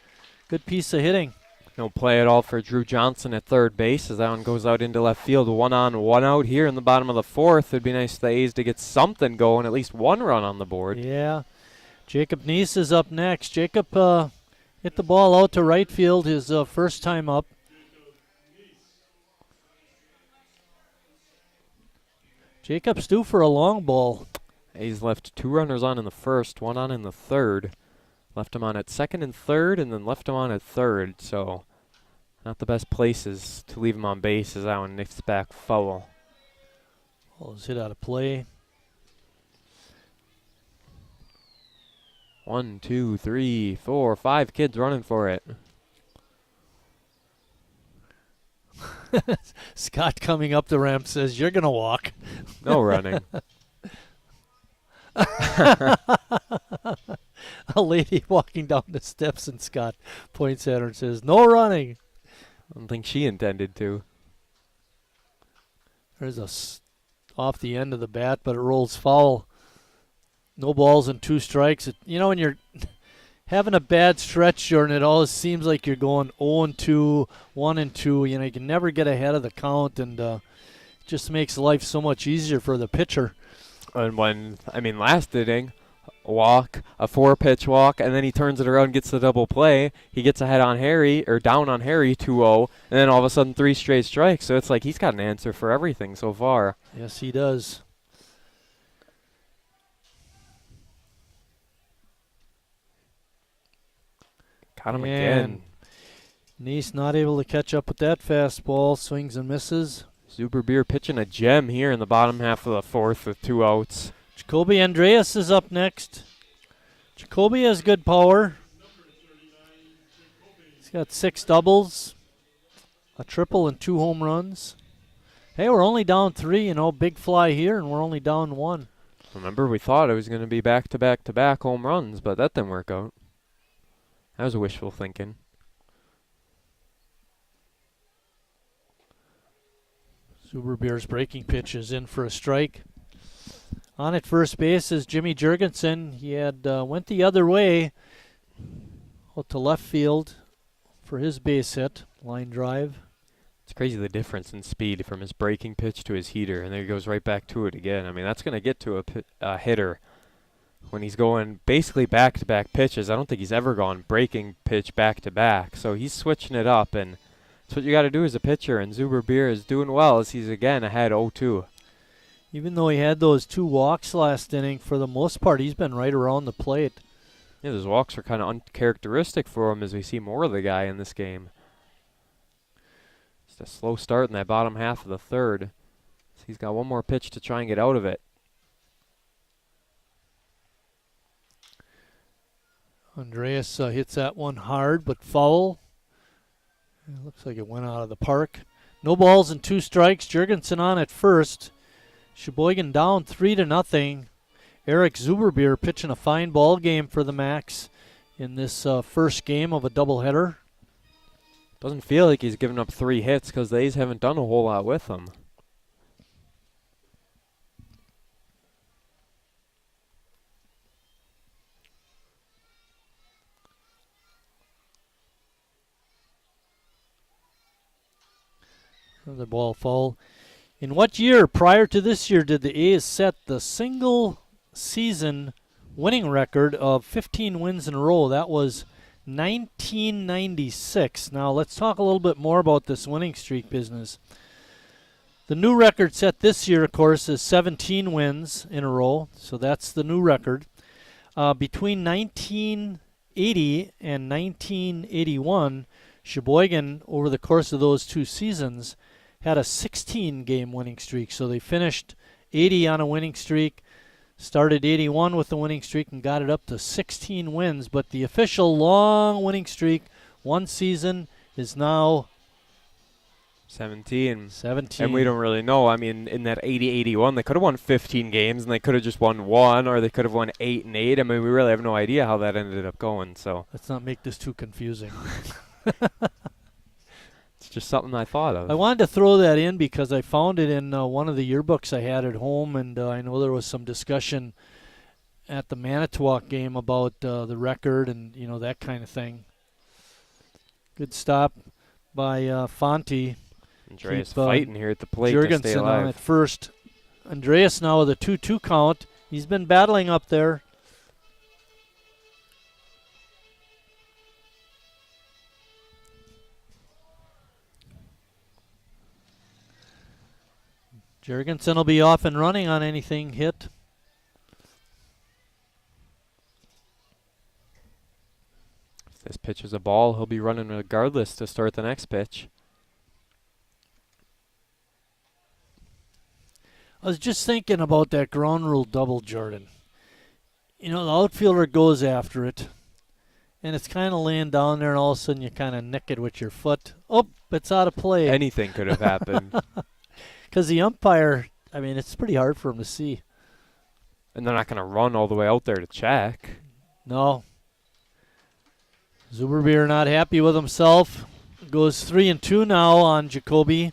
Good piece of hitting. No play at all for Drew Johnson at third base as that one goes out into left field. 1 on, 1 out here in the bottom of the 4th. It'd be nice for the A's to get something going, at least 1 run on the board. Yeah. Jacob Neese is up next. Jacob hit the ball out to right field his first time up. Jacob's due for a long ball. A's left 2 runners on in the 1st, 1 on in the 3rd. Left him on at 2nd and 3rd, and then left him on at 3rd. So not the best places to leave him on base as that one nifts back foul. Ball is hit out of play. 1, 2, 3, 4, 5 kids running for it. Scott coming up the ramp says, "You're going to walk." No running. A lady walking down the steps, and Scott points at her and says, "No running." I don't think she intended to. There's off the end of the bat, but it rolls foul. No balls and 2 strikes. When you're having a bad stretch, Jordan, it always seems like you're going 0-2, 1-2. You can never get ahead of the count, and it just makes life so much easier for the pitcher. And last inning, a walk, a 4-pitch walk, and then he turns it around and gets the double play. He gets ahead on Harry, or down on Harry, 2-0, and then all of a sudden 3 straight strikes. So it's like he's got an answer for everything so far. Yes, he does. Got him again. Neese not able to catch up with that fastball. Swings and misses. Zuberbeer pitching a gem here in the bottom half of the 4th with 2 outs. Jacoby Andreas is up next. Jacoby has good power. He's got 6 doubles, a triple, and 2 home runs. Hey, we're only down 3, big fly here, and we're only down 1. Remember, we thought it was going to be back-to-back-to-back home runs, but that didn't work out. That was wishful thinking. Zuberbeer's breaking pitch is in for a strike. On at first base is Jimmy Jurgensen. He had went the other way out to left field for his base hit, line drive. It's crazy the difference in speed from his breaking pitch to his heater, and then he goes right back to it again. I mean, that's going to get to a hitter when he's going basically back-to-back pitches. I don't think he's ever gone breaking pitch back-to-back, so he's switching it up, and that's what you got to do as a pitcher, and Zuber is doing well as he's again ahead 0-2. Even though he had those 2 walks last inning, for the most part, he's been right around the plate. Yeah, those walks are kind of uncharacteristic for him as we see more of the guy in this game. Just a slow start in that bottom half of the third. So he's got one more pitch to try and get out of it. Andreas hits that one hard but foul. It looks like it went out of the park. No balls and 2 strikes. Jurgensen on at first. Sheboygan down 3-0. Eric Zuberbier pitching a fine ball game for the Macs in this first game of a doubleheader. Doesn't feel like he's given up 3 hits because the A's haven't done a whole lot with him. Another ball foul. In what year prior to this year did the A's set the single season winning record of 15 wins in a row? That was 1996. Now let's talk a little bit more about this winning streak business. The new record set this year, of course, is 17 wins in a row, so that's the new record. Between 1980 and 1981, Sheboygan, over the course of those 2 seasons, had a 16-game winning streak. So they finished 80 on a winning streak, started 81 with the winning streak, and got it up to 16 wins. But the official long winning streak, 1 season, is now 17. 17. And we don't really know. I mean, in that 80-81, they could have won 15 games, and they could have just won 1, or they could have won 8 and 8. I mean, we really have no idea how that ended up going. So let's not make this too confusing. It's just something I thought of. I wanted to throw that in because I found it in one of the yearbooks I had at home, and I know there was some discussion at the Manitowoc game about the record and that kind of thing. Good stop by Fonte. Andreas fighting here at the plate to stay Jurgensen alive. on at first. Andreas now with a 2-2 count. He's been battling up there. Jurgensen will be off and running on anything hit. If this pitch is a ball, he'll be running regardless to start the next pitch. I was just thinking about that ground rule double, Jordan. The outfielder goes after it, and it's kind of laying down there, and all of a sudden you kind of nick it with your foot. Oh, it's out of play. Anything could have happened. Because the umpire, I mean, it's pretty hard for him to see. And they're not going to run all the way out there to check. No. Zuberbier not happy with himself. Goes 3-2 now on Jacoby.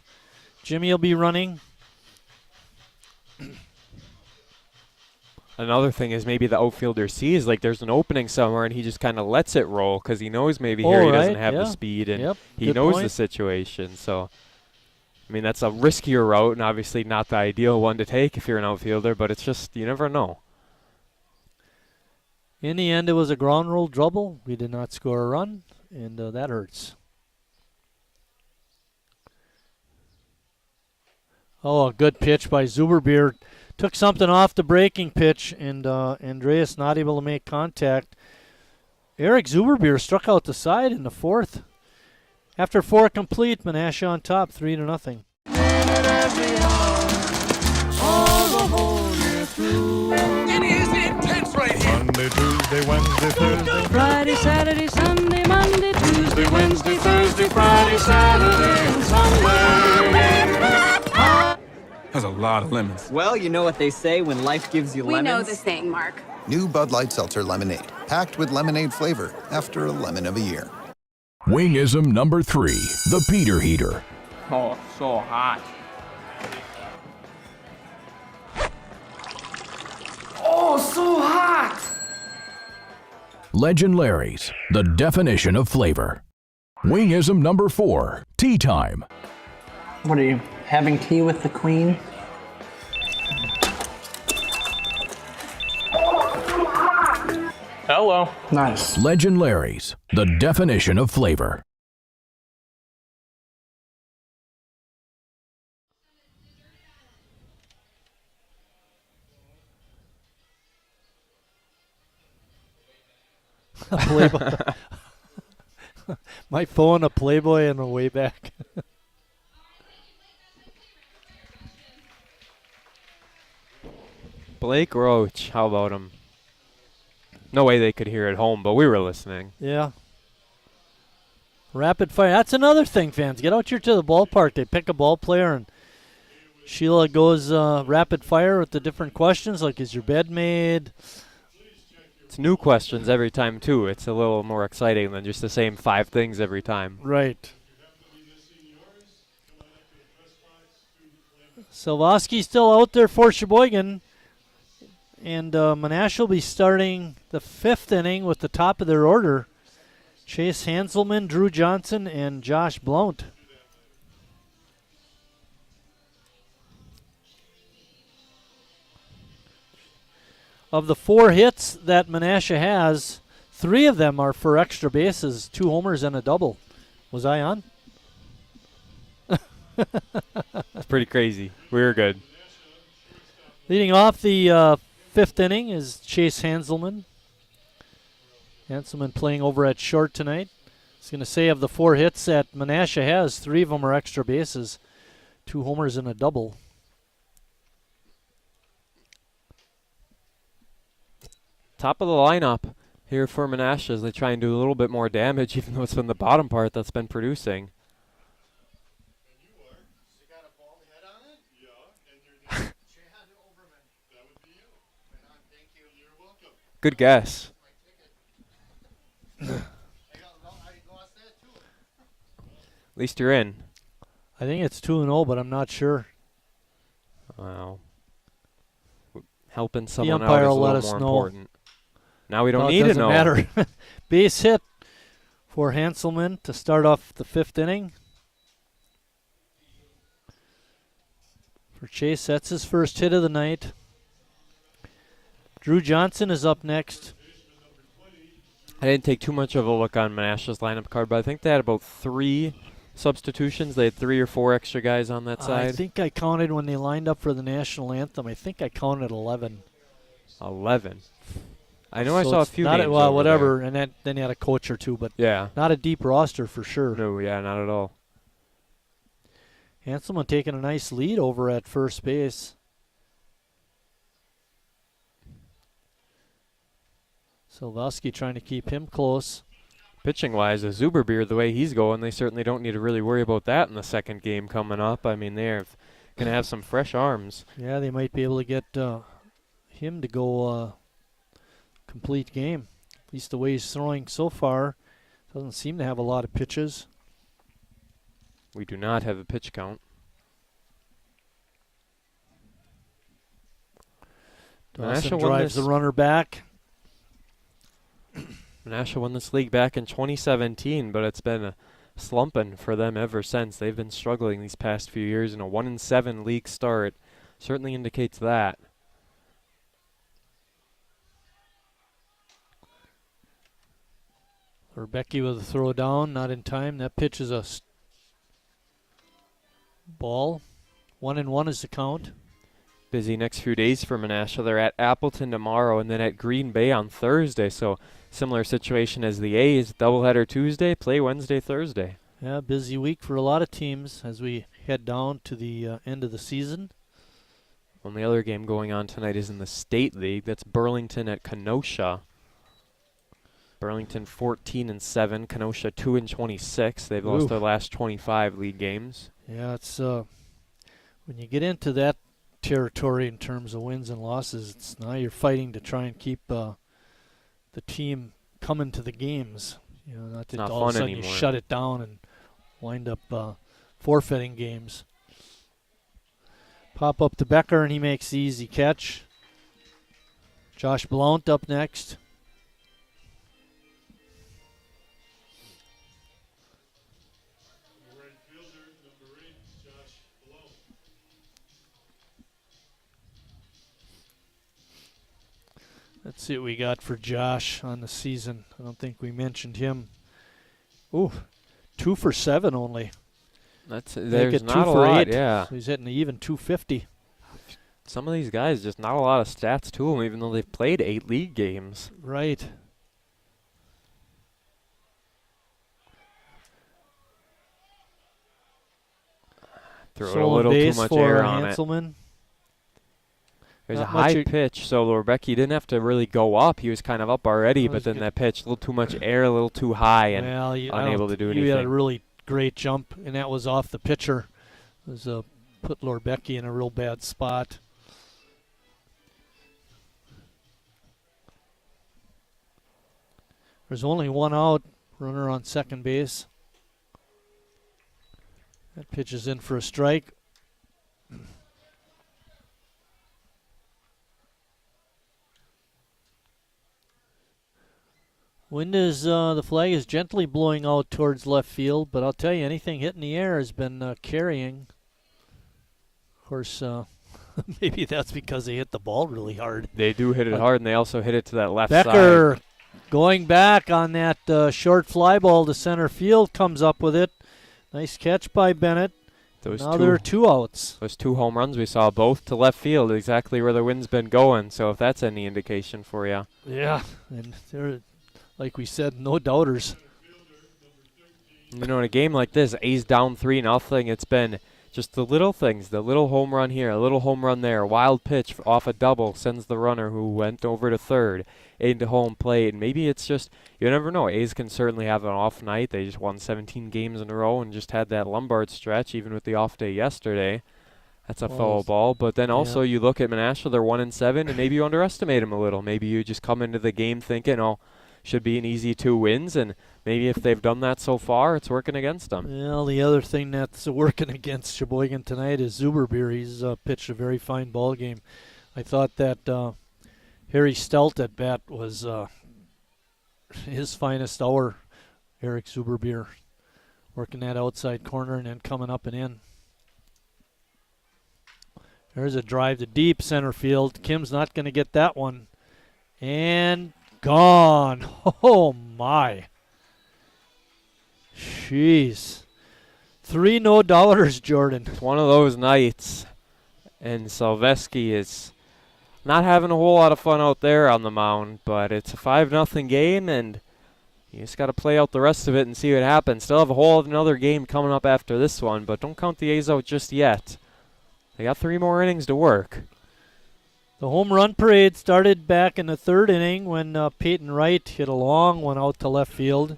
Jimmy will be running. Another thing is maybe the outfielder sees like there's an opening somewhere and he just kind of lets it roll because he knows maybe here he doesn't have the speed and he knows the situation. So, I mean, that's a riskier route and obviously not the ideal one to take if you're an outfielder, but it's just, you never know. In the end, it was a ground rule double. We did not score a run, and that hurts. Oh, a good pitch by Zuberbier. Took something off the breaking pitch, and Andreas not able to make contact. Eric Zuberbier struck out the side in the 4th. After 4 complete, Menasha on top, 3-0. It is intense right here. Monday, Tuesday, Wednesday, Thursday, Friday, Saturday, Sunday, Monday, Tuesday, Wednesday, Thursday, Friday, Saturday, and Sunday. That's a lot of lemons. Well, you know what they say when life gives you lemons. We know the saying, Mark. New Bud Light Seltzer Lemonade, packed with lemonade flavor after a lemon of a year. Wingism number 3, the Peter Heater. Oh, so hot. Legend Larry's, the definition of flavor. Wingism number 4, tea time. What are you, having tea with the queen? Hello. Nice. Legend Larry's, the definition of flavor. A Playboy. My phone, a Playboy, and a way back. Blake Roach, how about him? No way they could hear at home, but we were listening. Yeah. Rapid fire. That's another thing, fans. Get out here to the ballpark. They pick a ball player, and Sheila goes rapid fire with the different questions, like, is your bed made? It's new questions every time, too. It's a little more exciting than just the same 5 things every time. Right. Silvosky's still out there for Sheboygan. And Menasha will be starting the 5th inning with the top of their order. Chase Hanselman, Drew Johnson, and Josh Blount. Of the 4 hits that Menasha has, 3 of them are for extra bases, 2 homers and a double. Was I on? It's pretty crazy. We were good. Leading off the 5th inning is Chase Hanselman. Hanselman playing over at short tonight. I was going to say of the 4 hits that Menasha has, 3 of them are extra bases, 2 homers and a double. Top of the lineup here for Menasha as they try and do a little bit more damage, even though it's been the bottom part that's been producing. Good guess. At least you're in. I think it's 2-0, but I'm not sure. Wow. Helping someone out umpire is a will let little us more know. important. Now we don't Well, need it to know. doesn't matter. Base hit for Hanselman to start off the 5th inning. For Chase, that's his first hit of the night. Drew Johnson is up next. I didn't take too much of a look on Menasha's lineup card, but I think they had about 3 substitutions. They had 3 or 4 extra guys on that side. I think I counted when they lined up for the national anthem. I think I counted 11. 11. I know I So saw a it's few not names well, over whatever, there. and then you had a coach or 2, but Yeah. not a deep roster for sure. No, yeah, not at all. Hanselman taking a nice lead over at first base. Silvosky trying to keep him close. Pitching-wise, a Zuberbeer, the way he's going, they certainly don't need to really worry about that in the second game coming up. I mean, they're going to have some fresh arms. Yeah, they might be able to get him to go complete game. At least the way he's throwing so far. Doesn't seem to have a lot of pitches. We do not have a pitch count. Dawson drives the runner back. Menasha won this league back in 2017, but it's been slumping for them ever since. They've been struggling these past few years, and a 1-7 league start certainly indicates that. Becky with a throw down, not in time. That pitch is a ball. 1-1 is the count. Busy next few days for Menasha. They're at Appleton tomorrow and then at Green Bay on Thursday. So similar situation as the A's. Doubleheader Tuesday, play Wednesday, Thursday. Yeah, busy week for a lot of teams as we head down to the end of the season. Only other game going on tonight is in the State League. That's Burlington at Kenosha. Burlington 14-7, Kenosha 2-26. They've lost their last 25 league games. Yeah, it's when you get into that territory in terms of wins and losses, it's now you're fighting to try and keep the team coming to the games. You know, not that all of a sudden you shut it down and wind up forfeiting games. Pop up to Becker and he makes the easy catch. Josh Blount up next. Let's see what we got for Josh on the season. I don't think we mentioned him. Ooh, 2 for 7 only. There's not a lot, yeah. So he's hitting even 250. Some of these guys, just not a lot of stats to them, even though they've played 8 league games. Right. Threw a little too much air on Hanselman. it. There's a high pitch, so Lorebecki didn't have to really go up. He was kind of up already, but then that pitch, a little too much air, a little too high, and unable to do anything. He had a really great jump, and that was off the pitcher. It was put Lorebecki in a real bad spot. There's only one out, runner on second base. That pitch is in for a strike. Wind is, the flag is gently blowing out towards left field, but I'll tell you, anything hitting the air has been carrying. Of course, maybe that's because they hit the ball really hard. They do hit it hard, and they also hit it to that left Becker side. going back on that short fly ball to center field, comes up with it. Nice catch by Bennett. Now there are 2 outs. Those 2 home runs we saw, both to left field, exactly where the wind's been going. So if that's any indication for you. Yeah, and there, like we said, no doubters. You know, in a game like this, A's down 3-0. It's been just the little things, the little home run here, a little home run there, wild pitch off a double sends the runner who went over to third into home plate. And maybe it's just, you never know. A's can certainly have an off night. They just won 17 games in a row and just had that Lombard stretch, even with the off day yesterday. That's a foul ball. But then also you look at Menasha, they're 1-7, and maybe you underestimate them a little. Maybe you just come into the game thinking, oh, should be an easy 2 wins, and maybe if they've done that so far, it's working against them. Well, the other thing that's working against Sheboygan tonight is Zuberbeer. He's pitched a very fine ball game. I thought that Harry Stelt at bat was his finest hour. Eric Zuberbeer working that outside corner and then coming up and in. There's a drive to deep center field. Kim's not going to get that one. And gone. Oh, my. Jeez. 3 no-doubters, Jordan. It's one of those nights, and Salveski is not having a whole lot of fun out there on the mound, but it's a 5-0 game, and you just got to play out the rest of it and see what happens. Still have a whole another game coming up after this one, but don't count the A's out just yet. They got 3 more innings to work. The home run parade started back in the 3rd inning when Peyton Wright hit a long one out to left field.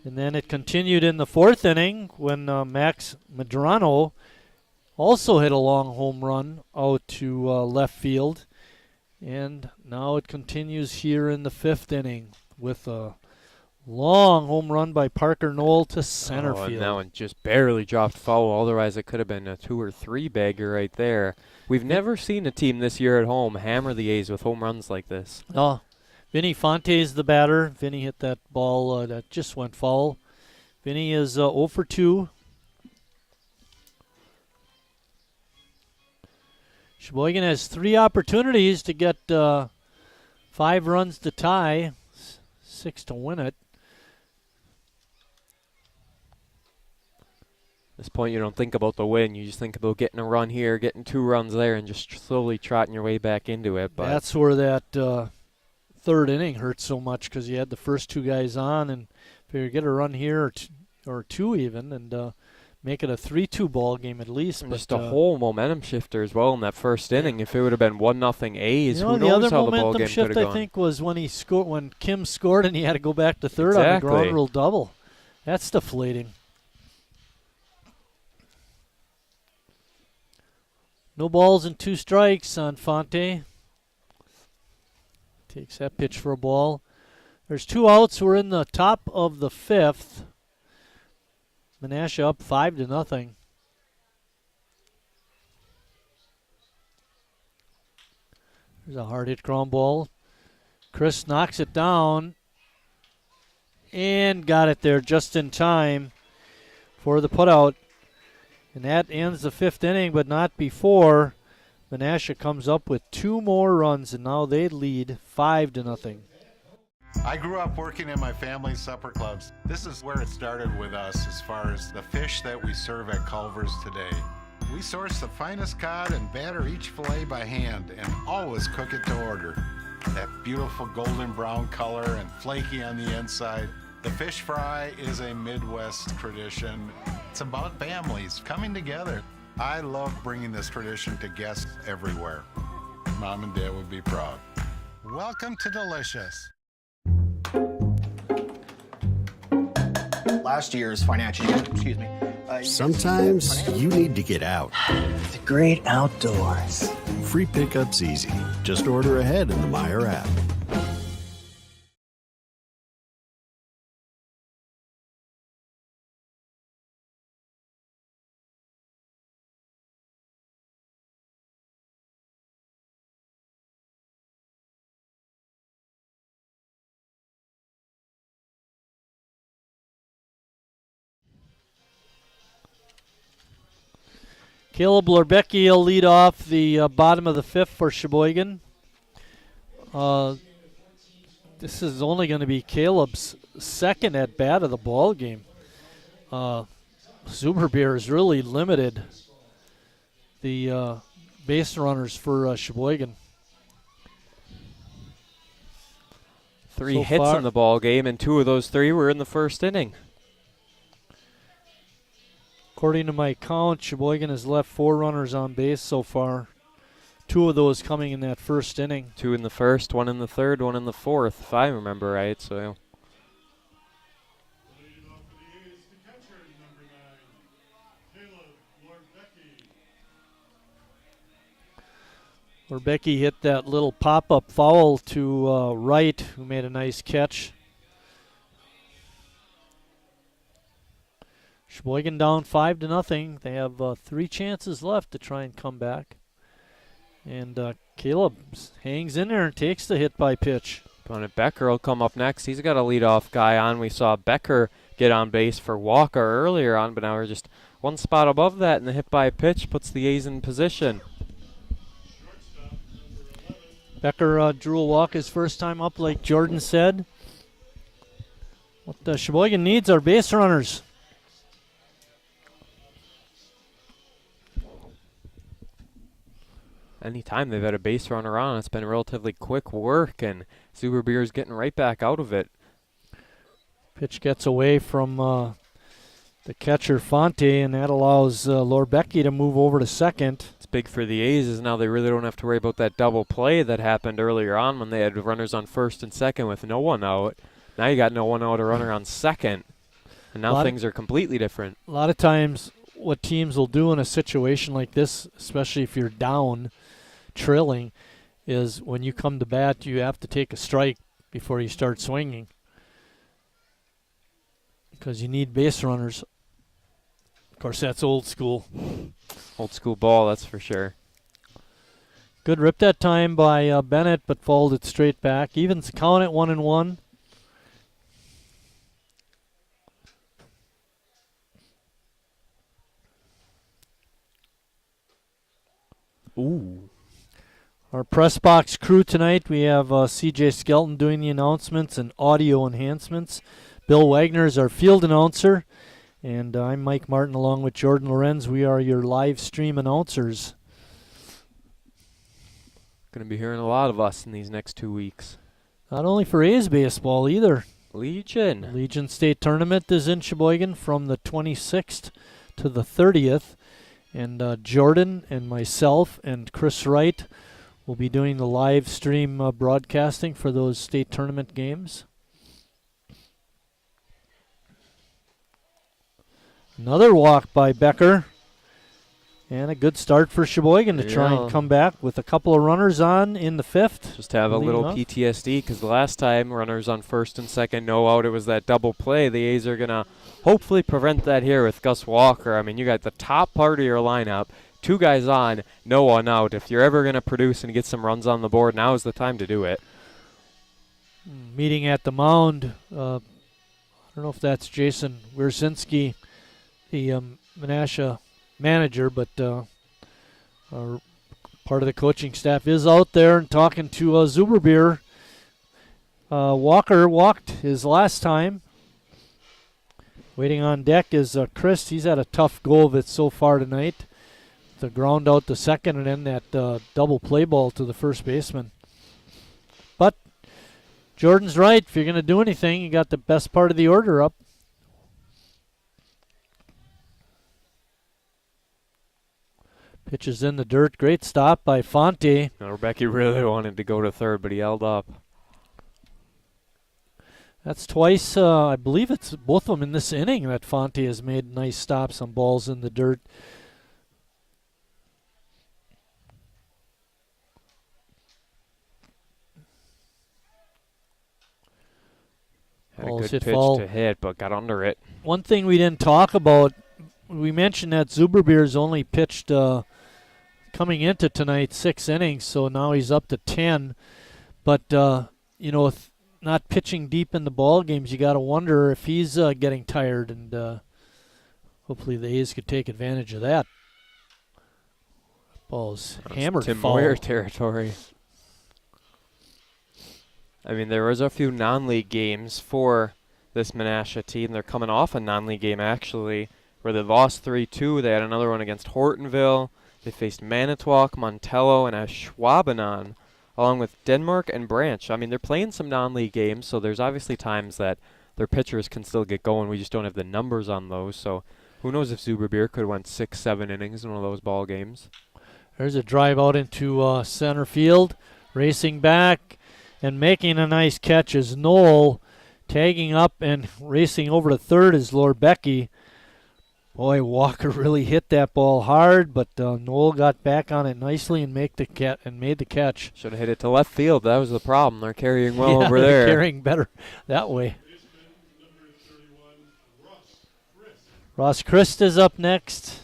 And then it continued in the 4th inning when Max Medrano also hit a long home run out to left field. And now it continues here in the 5th inning with a long home run by Parker Knoll to center field. And that one just barely dropped foul. Otherwise, it could have been a 2 or 3 bagger right there. We've never seen a team this year at home hammer the A's with home runs like this. Oh, Vinny Fonte's the batter. Vinny hit that ball that just went foul. Vinny is 0 for 2. Sheboygan has 3 opportunities to get 5 runs to tie, 6 to win it. At this point, you don't think about the win. You just think about getting a run here, getting 2 runs there, and just slowly trotting your way back into it. But that's where that 3rd inning hurt so much, because you had the first 2 guys on, and if you get a run here or 2 even, and make it a 3-2 ball game at least. And just a whole momentum shifter as well in that first inning. If it would have been 1-0 A's, who knows how the ball game could have gone. I think was when he scored, when Kim scored, and he had to go back to third on the ground rule double. That's deflating. No balls and 2 strikes on Fonte. Takes that pitch for a ball. There's 2 outs. We're in the top of the 5th. Menasha up 5-0. There's a hard hit ground ball. Chris knocks it down and got it there just in time for the putout. And that ends the 5th inning, but not before. Menasha comes up with 2 more runs, and now they lead 5-0. I grew up working in my family's supper clubs. This is where it started with us as far as the fish that we serve at Culver's today. We source the finest cod and batter each fillet by hand and always cook it to order. That beautiful golden brown color and flaky on the inside. The fish fry is a Midwest tradition. It's about families coming together. I love bringing this tradition to guests everywhere. Mom and Dad would be proud. Welcome to Delicious. Last year's financial year, Sometimes you need to get out. The great outdoors. Free pickup's easy. Just order ahead in the Meijer app. Caleb Lorbecki will lead off the bottom of the 5th for Sheboygan. This is only going to be Caleb's second at bat of the ball game. Zuberbeer has really limited the base runners for Sheboygan. 3 hits in the ball game, and 2 of those 3 were in the first inning. According to my count, Sheboygan has left 4 runners on base so far. 2 of those coming in that first inning. 2 in the first, 1 in the third, 1 in the fourth, if I remember right. So Lorbecki hit that little pop-up foul to Wright, who made a nice catch. Sheboygan down 5-0. They have 3 chances left to try and come back. And Caleb hangs in there and takes the hit by pitch. opponent Becker will come up next. He's got a leadoff guy on. We saw Becker get on base for Walker earlier on, but now we're just 1 spot above that, and the hit by pitch puts the A's in position. Becker drew a walk his first time up, like Jordan said. What Sheboygan needs are base runners. Anytime they've had a base runner on, it's been relatively quick work, and Zuberbeer's getting right back out of it. Pitch gets away from the catcher Fonte, and that allows Lorbecki to move over to second. It's big for the A's, is now they really don't have to worry about that double play that happened earlier on when they had runners on first and second with no one out. Now you got no one out, a runner on second, and now things are completely different. A lot of times what teams will do in a situation like this, especially if you're down, trailing, is when you come to bat, you have to take a strike before you start swinging, because you need base runners. Of course, that's old school. Old school ball, that's for sure. Good rip that time by Bennett, but fouled it straight back. Evens the count at 1-1. Ooh. Our press box crew tonight, we have C.J. Skelton doing the announcements and audio enhancements. Bill Wagner is our field announcer. And I'm Mike Martin along with Jordan Lorenz. We are your live stream announcers. Going to be hearing a lot of us in these next 2 weeks. Not only for A's baseball either. Legion State Tournament is in Sheboygan from the 26th to the 30th. And Jordan and myself and Chris Wright will be doing the live stream broadcasting for those state tournament games. Another walk by Becker. And a good start for Sheboygan to try and come back with a couple of runners on in the 5th. Just have a little PTSD, because the last time runners on first and second, no out, it was that double play. The A's are going to hopefully prevent that here with Gus Walker. I mean, you got the top part of your lineup, 2 guys on, no one out. If you're ever going to produce and get some runs on the board, now is the time to do it. Meeting at the mound, I don't know if that's Jason Wierzinski, the Menasha manager, but our Part of the coaching staff is out there and talking to Zuberbeer. Walker walked his last time. Waiting on deck is Chris. He's had a tough go of it so far tonight. To ground out the second and then that double play ball to the first baseman. But Jordan's right. If you're going to do anything, you got the best part of the order up. Pitch is in the dirt. Great stop by Fonte. Now, Rebecca really wanted to go to third, but he held up. That's twice, I believe it's both of them in this inning that Fonte has made nice stops on balls in the dirt. Had a good pitch to hit, but got under it. One thing we didn't talk about, we mentioned that Zuberbeer's only pitched coming into tonight 6 innings, so now he's up to 10. But, not pitching deep in the ball games, you got to wonder if he's getting tired, and hopefully the A's could take advantage of that. Ball's hammered Tim foul. Moyer territory. I mean, there was a few non-league games for this Menasha team. They're coming off a non-league game, actually, where they lost 3-2. They had another one against Hortonville. They faced Manitowoc, Montello, and Ashwaubenon, along with Denmark and Branch. I mean, they're playing some non-league games, so there's obviously times that their pitchers can still get going. We just don't have the numbers on those. So who knows if Zuberbeer could have went 6-7 innings in one of those ball games. There's a drive out into center field. Racing back and making a nice catch is Knoll. Tagging up and racing over to third is Lorbecky. Boy, Walker really hit that ball hard, but Knoll got back on it nicely and made the catch. Should have hit it to left field. That was the problem. They're carrying well over they're there. Carrying better that way. Ross Christ is up next.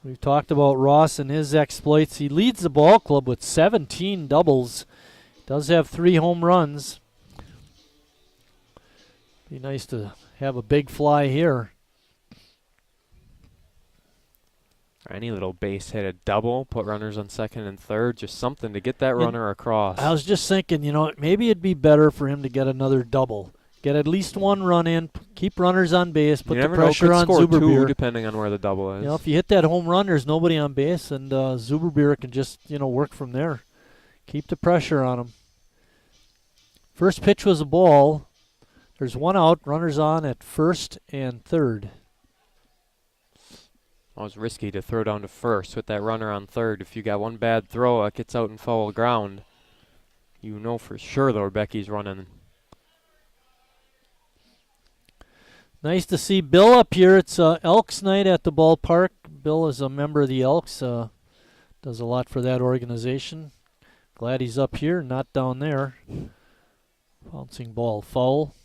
We've talked about Ross and his exploits. He leads the ball club with 17 doubles. Does have 3 home runs. Be nice to have a big fly here. Any little base hit, a double, put runners on second and third, just something to get that runner across. I was just thinking, maybe it'd be better for him to get another double. Get at least 1 run in, keep runners on base, put the pressure on Zuberbeer. 2, depending on where the double is. If you hit that home run, there's nobody on base, and Zuberbeer can just, work from there. Keep the pressure on him. First pitch was a ball. There's 1 out, runners on at first and third. It was risky to throw down to first with that runner on third. If you got one bad throw, it gets out in foul ground. You know for sure, though, Becky's running. Nice to see Bill up here. It's Elks night at the ballpark. Bill is a member of the Elks. Does a lot for that organization. Glad he's up here, not down there. Bouncing ball, foul.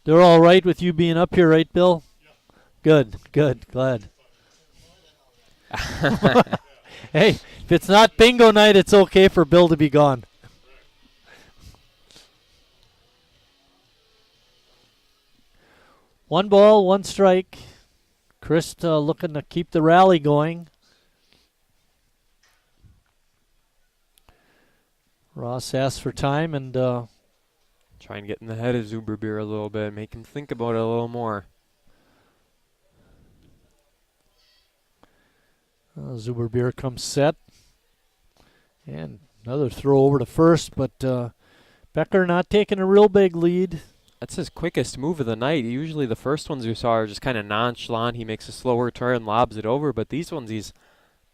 They're all right with you being up here, right, Bill? Yeah. Good, glad. Hey, if it's not bingo night, it's okay for Bill to be gone. One ball, 1 strike. Chris looking to keep the rally going. Ross asks for time and try and get in the head of Zuberbeer a little bit, make him think about it a little more. Zuberbeer comes set. And another throw over to first, but Becker not taking a real big lead. That's his quickest move of the night. Usually the first ones you saw are just kind of nonchalant. He makes a slower turn, lobs it over, but these ones he's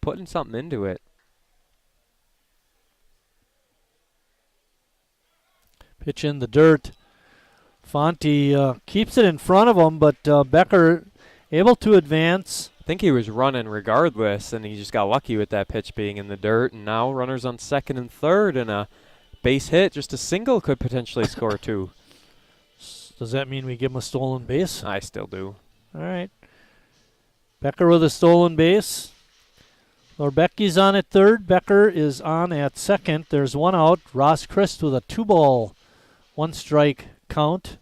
putting something into it. Pitch in the dirt. Fonte keeps it in front of him, but Becker able to advance. I think he was running regardless, and he just got lucky with that pitch being in the dirt. And now runners on second and third, and a base hit. Just a single could potentially score 2. Does that mean we give him a stolen base? I still do. All right. Becker with a stolen base. Lorbecki's on at third. Becker is on at second. There's 1 out. Ross Christ with a 2-ball, 1 strike count.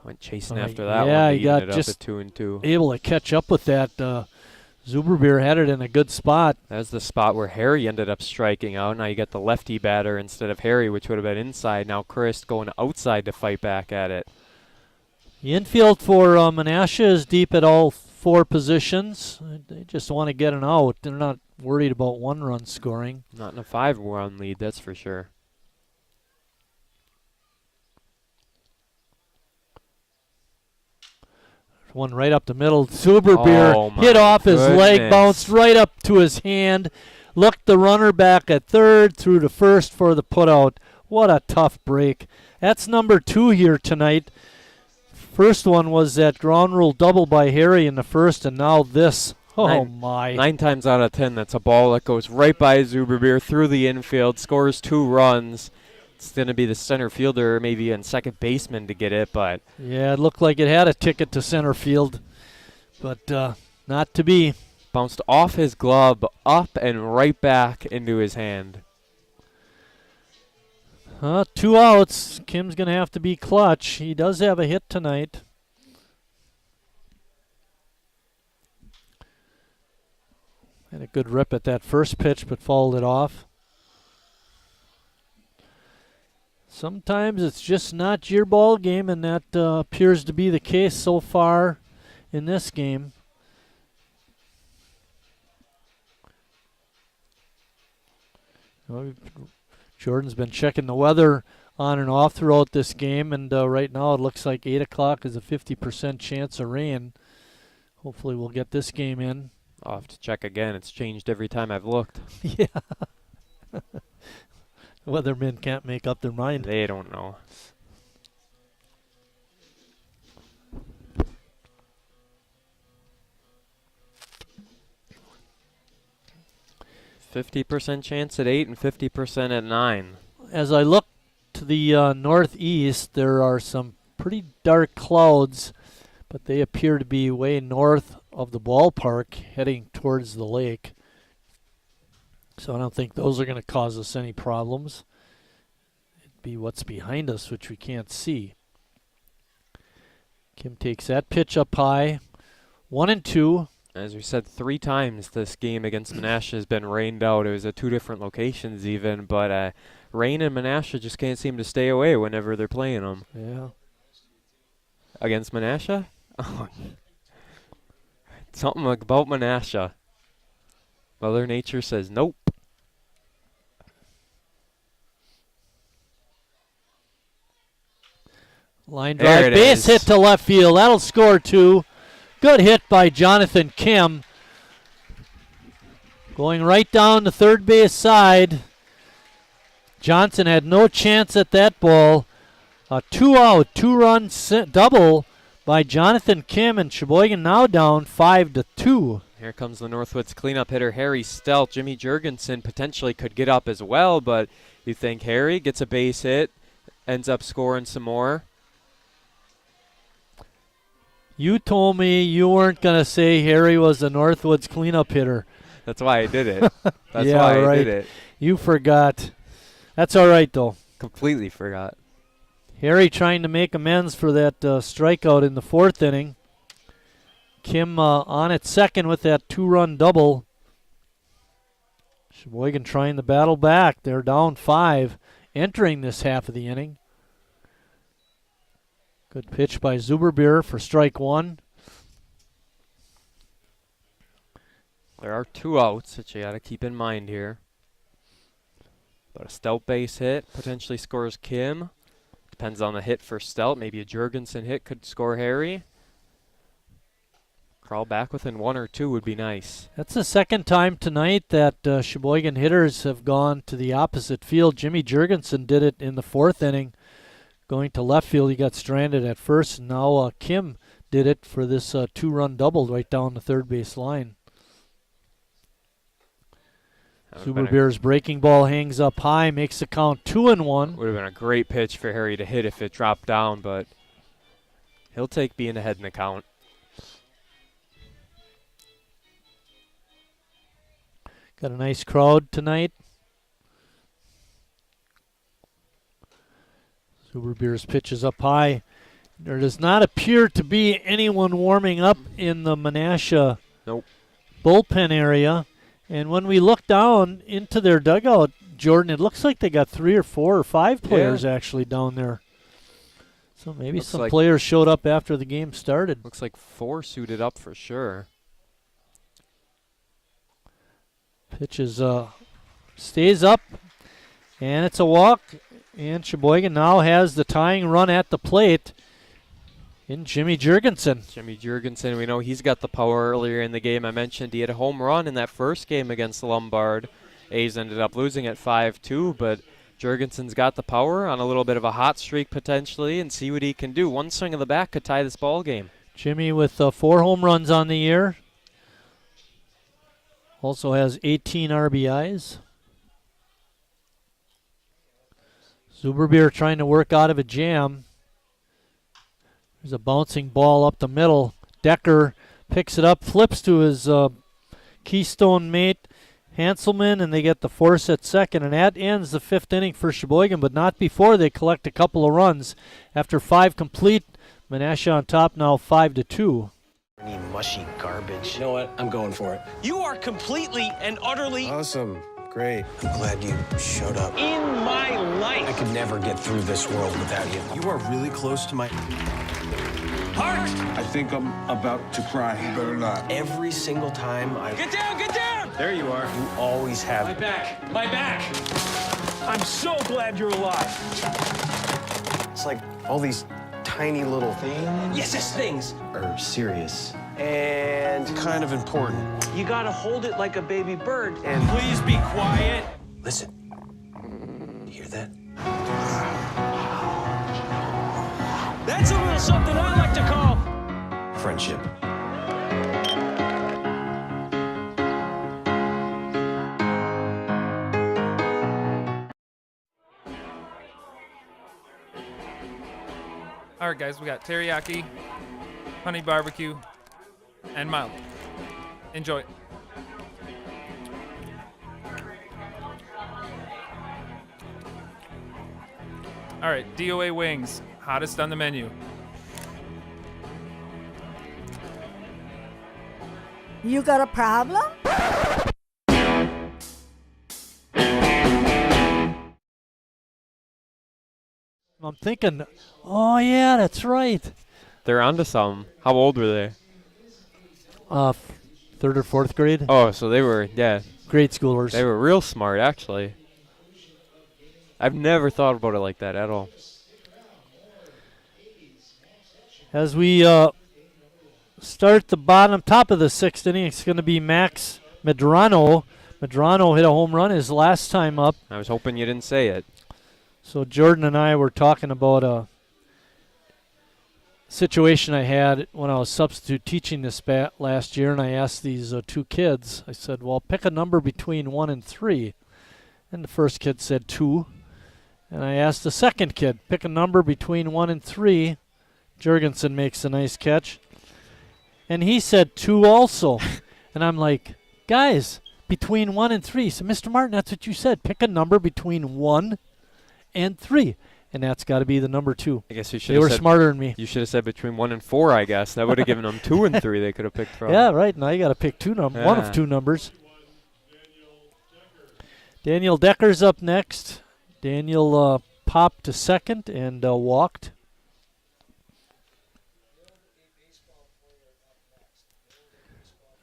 Went chasing after that one. Yeah, he got it up just at 2-2. able to catch up with that. Zuberbeer had it in a good spot. That's the spot where Harry ended up striking out. Now you got the lefty batter instead of Harry, which would have been inside. Now Chris going outside to fight back at it. The infield for Menasha is deep at all 4 positions. They just want to get an out. They're not worried about 1-run scoring. Not in a 5-run lead, that's for sure. One right up the middle. Zuberbeer hit off his leg, bounced right up to his hand. Looked the runner back at third, through to first for the putout. What a tough break. That's number 2 here tonight. First one was that ground rule double by Harry in the first, and now this. Oh, my. 9 times out of 10, that's a ball that goes right by Zuberbeer through the infield, scores 2 runs. It's going to be the center fielder, maybe in second baseman to get it, but... Yeah, it looked like it had a ticket to center field, but not to be. Bounced off his glove, up and right back into his hand. 2 outs. Kim's going to have to be clutch. He does have a hit tonight. Had a good rip at that first pitch, but fouled it off. Sometimes it's just not your ball game, and that appears to be the case so far in this game. Well, Jordan's been checking the weather on and off throughout this game, and right now it looks like 8 o'clock is a 50% chance of rain. Hopefully we'll get this game in. I'll have to check again. It's changed every time I've looked. Yeah. Weathermen can't make up their mind. They don't know. %50 chance at 8 and 50% at 9. As I look to the northeast, there are some pretty dark clouds, but they appear to be way north of the ballpark, heading towards the lake. So I don't think those are going to cause us any problems. It'd be what's behind us, which we can't see. Kim takes that pitch up high. 1-2. As we said 3 times, this game against Menasha has been rained out. It was at 2 different locations even, but rain and Menasha just can't seem to stay away whenever they're playing them. Yeah. Against Menasha? Something about Menasha. Mother Nature says nope. Line drive, base hit to left field. That'll score 2. Good hit by Jonathan Kim. Going right down the third base side. Johnson had no chance at that ball. A 2-out, 2-run double by Jonathan Kim, and Sheboygan now down 5-2. Here comes the Northwoods cleanup hitter, Harry Stelk. Jimmy Jurgensen potentially could get up as well, but you think Harry gets a base hit, ends up scoring some more. You told me you weren't going to say Harry was the Northwoods cleanup hitter. That's why I did it. That's yeah, why right. I did it. You forgot. That's all right, though. Completely forgot. Harry trying to make amends for that strikeout in the 4th inning. Kim on at second with that 2-run double. Sheboygan trying to battle back. They're down 5 entering this half of the inning. Good pitch by Zuberbeer for strike 1. There are 2 outs that you got to keep in mind here. But a Stelp base hit potentially scores Kim. Depends on the hit for Stelp. Maybe a Jurgensen hit could score Harry. Crawl back within 1 or 2 would be nice. That's the second time tonight that Sheboygan hitters have gone to the opposite field. Jimmy Jurgensen did it in the 4th inning. Going to left field, he got stranded at first. And now Kim did it for this 2-run double right down the third base line. Zuberbeer's breaking ball hangs up high, makes the count 2-1. Would have been a great pitch for Harry to hit if it dropped down, but he'll take being ahead in the count. Got a nice crowd tonight. Zuberbeer's pitch is up high. There does not appear to be anyone warming up in the Menasha bullpen area. And when we look down into their dugout, Jordan, it looks like they got 3 or 4 or 5 players actually down there. So maybe Looks some like players showed up after the game started. Looks like 4 suited up for sure. Pitch is stays up, and it's a walk. And Sheboygan now has the tying run at the plate in Jimmy Jurgensen. Jimmy Jurgensen, we know he's got the power earlier in the game. I mentioned he had a home run in that first game against Lombard. A's ended up losing at 5-2, but Jurgensen's got the power on a little bit of a hot streak potentially, and see what he can do. One swing of the bat could tie this ball game. Jimmy with 4 home runs on the year. Also has 18 RBIs. Zuberbeer trying to work out of a jam. There's a bouncing ball up the middle. Decker picks it up, flips to his Keystone mate, Hanselman, and they get the force at second. And that ends the 5th inning for Sheboygan, but not before they collect a couple of runs. After 5 complete, Menasha on top now 5-2. Any mushy garbage. You know what? I'm going for it. You are completely and utterly Awesome. Great. I'm glad you showed up. in my life. I could never get through this world without you. You are really close to my... Heart! I think I'm about to cry. You better not. Every single time I... Get down, get down! There you are. You always have... My back, my back. I'm so glad you're alive. It's like all these tiny little things... Yes, things. ...are serious and kind of important. You gotta hold it like a baby bird. And please be quiet. listen. You hear that? That's a little something I like to call Friendship. All right, guys, we got teriyaki, honey barbecue, and mild. Enjoy. All right, DOA wings, hottest on the menu. You got a problem? I'm thinking, oh yeah, that's right. They're onto some. How old were they? 3rd or 4th grade. Oh, so they were, Grade schoolers. They were real smart, actually. I've never thought about it like that at all. As we start the top of the 6th inning, it's going to be Max Medrano. Medrano hit a home run his last time up. I was hoping you didn't say it. So Jordan and I were talking about a situation I had when I was substitute teaching this last year, and I asked these 2 kids, I said, well, pick a number between 1 and 3. And the first kid said 2. And I asked the second kid, pick a number between 1 and 3. Jurgensen makes a nice catch. And he said 2 also. And I'm like, guys, between 1 and 3. So, Mr. Martin, that's what you said. Pick a number between 1 and 3. And that's got to be the number 2. I guess you should. They were smarter than me. You should have said between 1 and 4. I guess that would have given them 2 and 3. They could have picked from. Yeah, right. Now you got to pick one of 2 numbers. Daniel Decker's up next. Daniel popped to second and walked.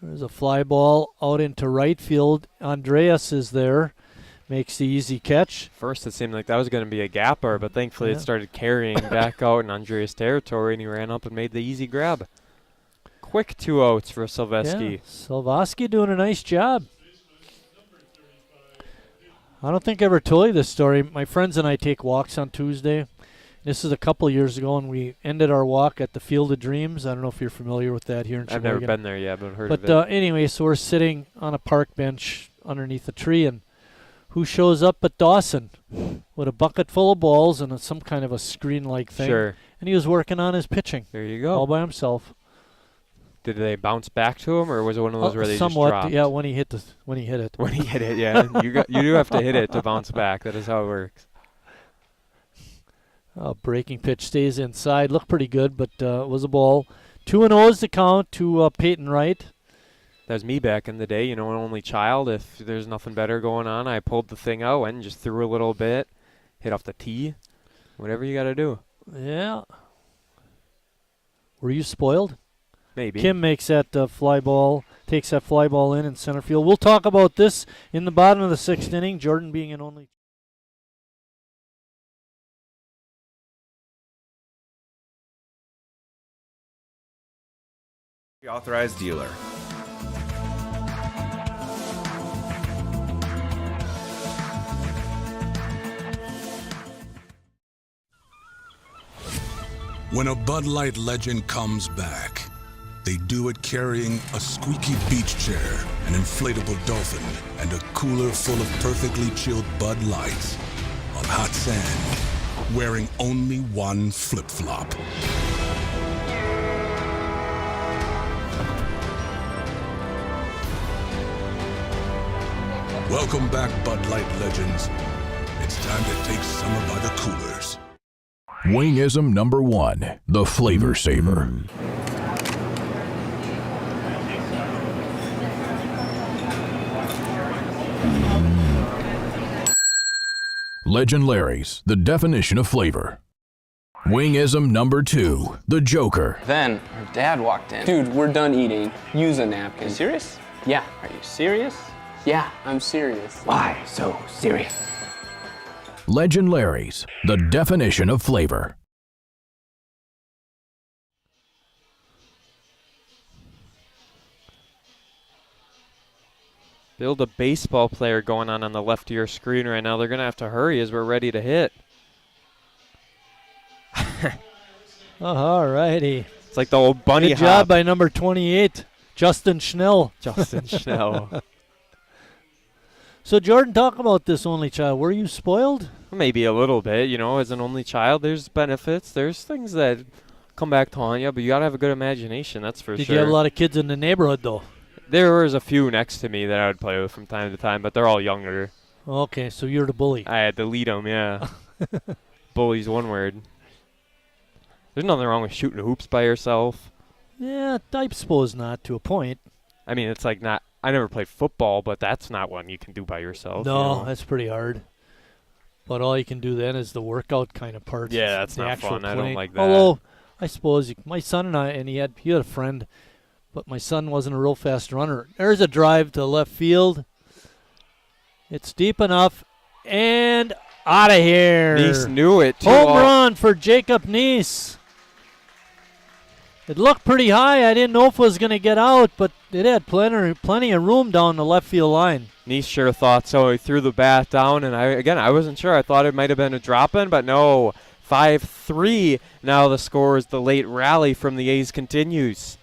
There's a fly ball out into right field. Andreas is there. Makes the easy catch. First, it seemed like that was going to be a gapper, but thankfully it started carrying back out in Andreas' territory, and he ran up and made the easy grab. Quick 2 outs for Silveski. Yeah, Silveski doing a nice job. I don't think I ever told you this story. My friends and I take walks on Tuesday. This is a couple years ago, and we ended our walk at the Field of Dreams. I don't know if you're familiar with that here in Sheboygan. I've never been there yet, but heard of it. But anyway, so we're sitting on a park bench underneath a tree, and who shows up but Dawson with a bucket full of balls and some kind of a screen-like thing. Sure. And he was working on his pitching. There you go. All by himself. Did they bounce back to him, or was it one of those where they somewhat, just dropped? Yeah, when he hit it. When he hit it, yeah. You do have to hit it to bounce back. That is how it works. Breaking pitch stays inside. Looked pretty good, but it was a ball. 2-0 is the count to Peyton Wright. That was me back in the day, an only child. If there's nothing better going on, I pulled the thing out and just threw a little bit, hit off the tee, whatever you got to do. Yeah. Were you spoiled? Maybe. Kim makes that fly ball, takes that fly ball in center field. We'll talk about this in the bottom of the 6th inning, Jordan being an only. Authorized dealer. When a Bud Light legend comes back, they do it carrying a squeaky beach chair, an inflatable dolphin, and a cooler full of perfectly chilled Bud Lights on hot sand, wearing only one flip-flop. Welcome back, Bud Light legends. It's time to take summer by the coolers. Wingism number 1, the Flavor Saver. Legend Larry's, the definition of flavor. Wingism number 2, the Joker. Then her dad walked in. Dude, we're done eating. Use a napkin. You serious? Yeah. Are you serious? Yeah, I'm serious. Why so serious? Legend Larry's, the definition of flavor. Build a baseball player going on the left of your screen right now. They're going to have to hurry as we're ready to hit. All righty. It's like the old bunny Good hop. job by number 28, Justin Schnell. Justin Schnell. So, Jordan, talk about this only child. Were you spoiled? Maybe a little bit. As an only child, there's benefits. There's things that come back to haunt you, but you got to have a good imagination, that's for sure. Did you have a lot of kids in the neighborhood, though? There was a few next to me that I would play with from time to time, but they're all younger. Okay, so you're the bully. I had to lead them, yeah. Bully's one word. There's nothing wrong with shooting hoops by yourself. Yeah, I suppose not, to a point. I mean, it's like not. I never played football, but that's not one you can do by yourself. No, that's pretty hard. But all you can do then is the workout kind of part. Yeah, that's not fun. I don't like that. Although, I suppose my son and he had a friend, but my son wasn't a real fast runner. There's a drive to left field. It's deep enough, and out of here. Neese knew it, too. Home run for Jacob Neese. It looked pretty high. I didn't know if it was going to get out, but it had plenty of room down the left field line. Neese sure thought so. He threw the bat down, and I wasn't sure. I thought it might have been a drop-in, but no. 5-3. Now the score is the late rally from the A's continues.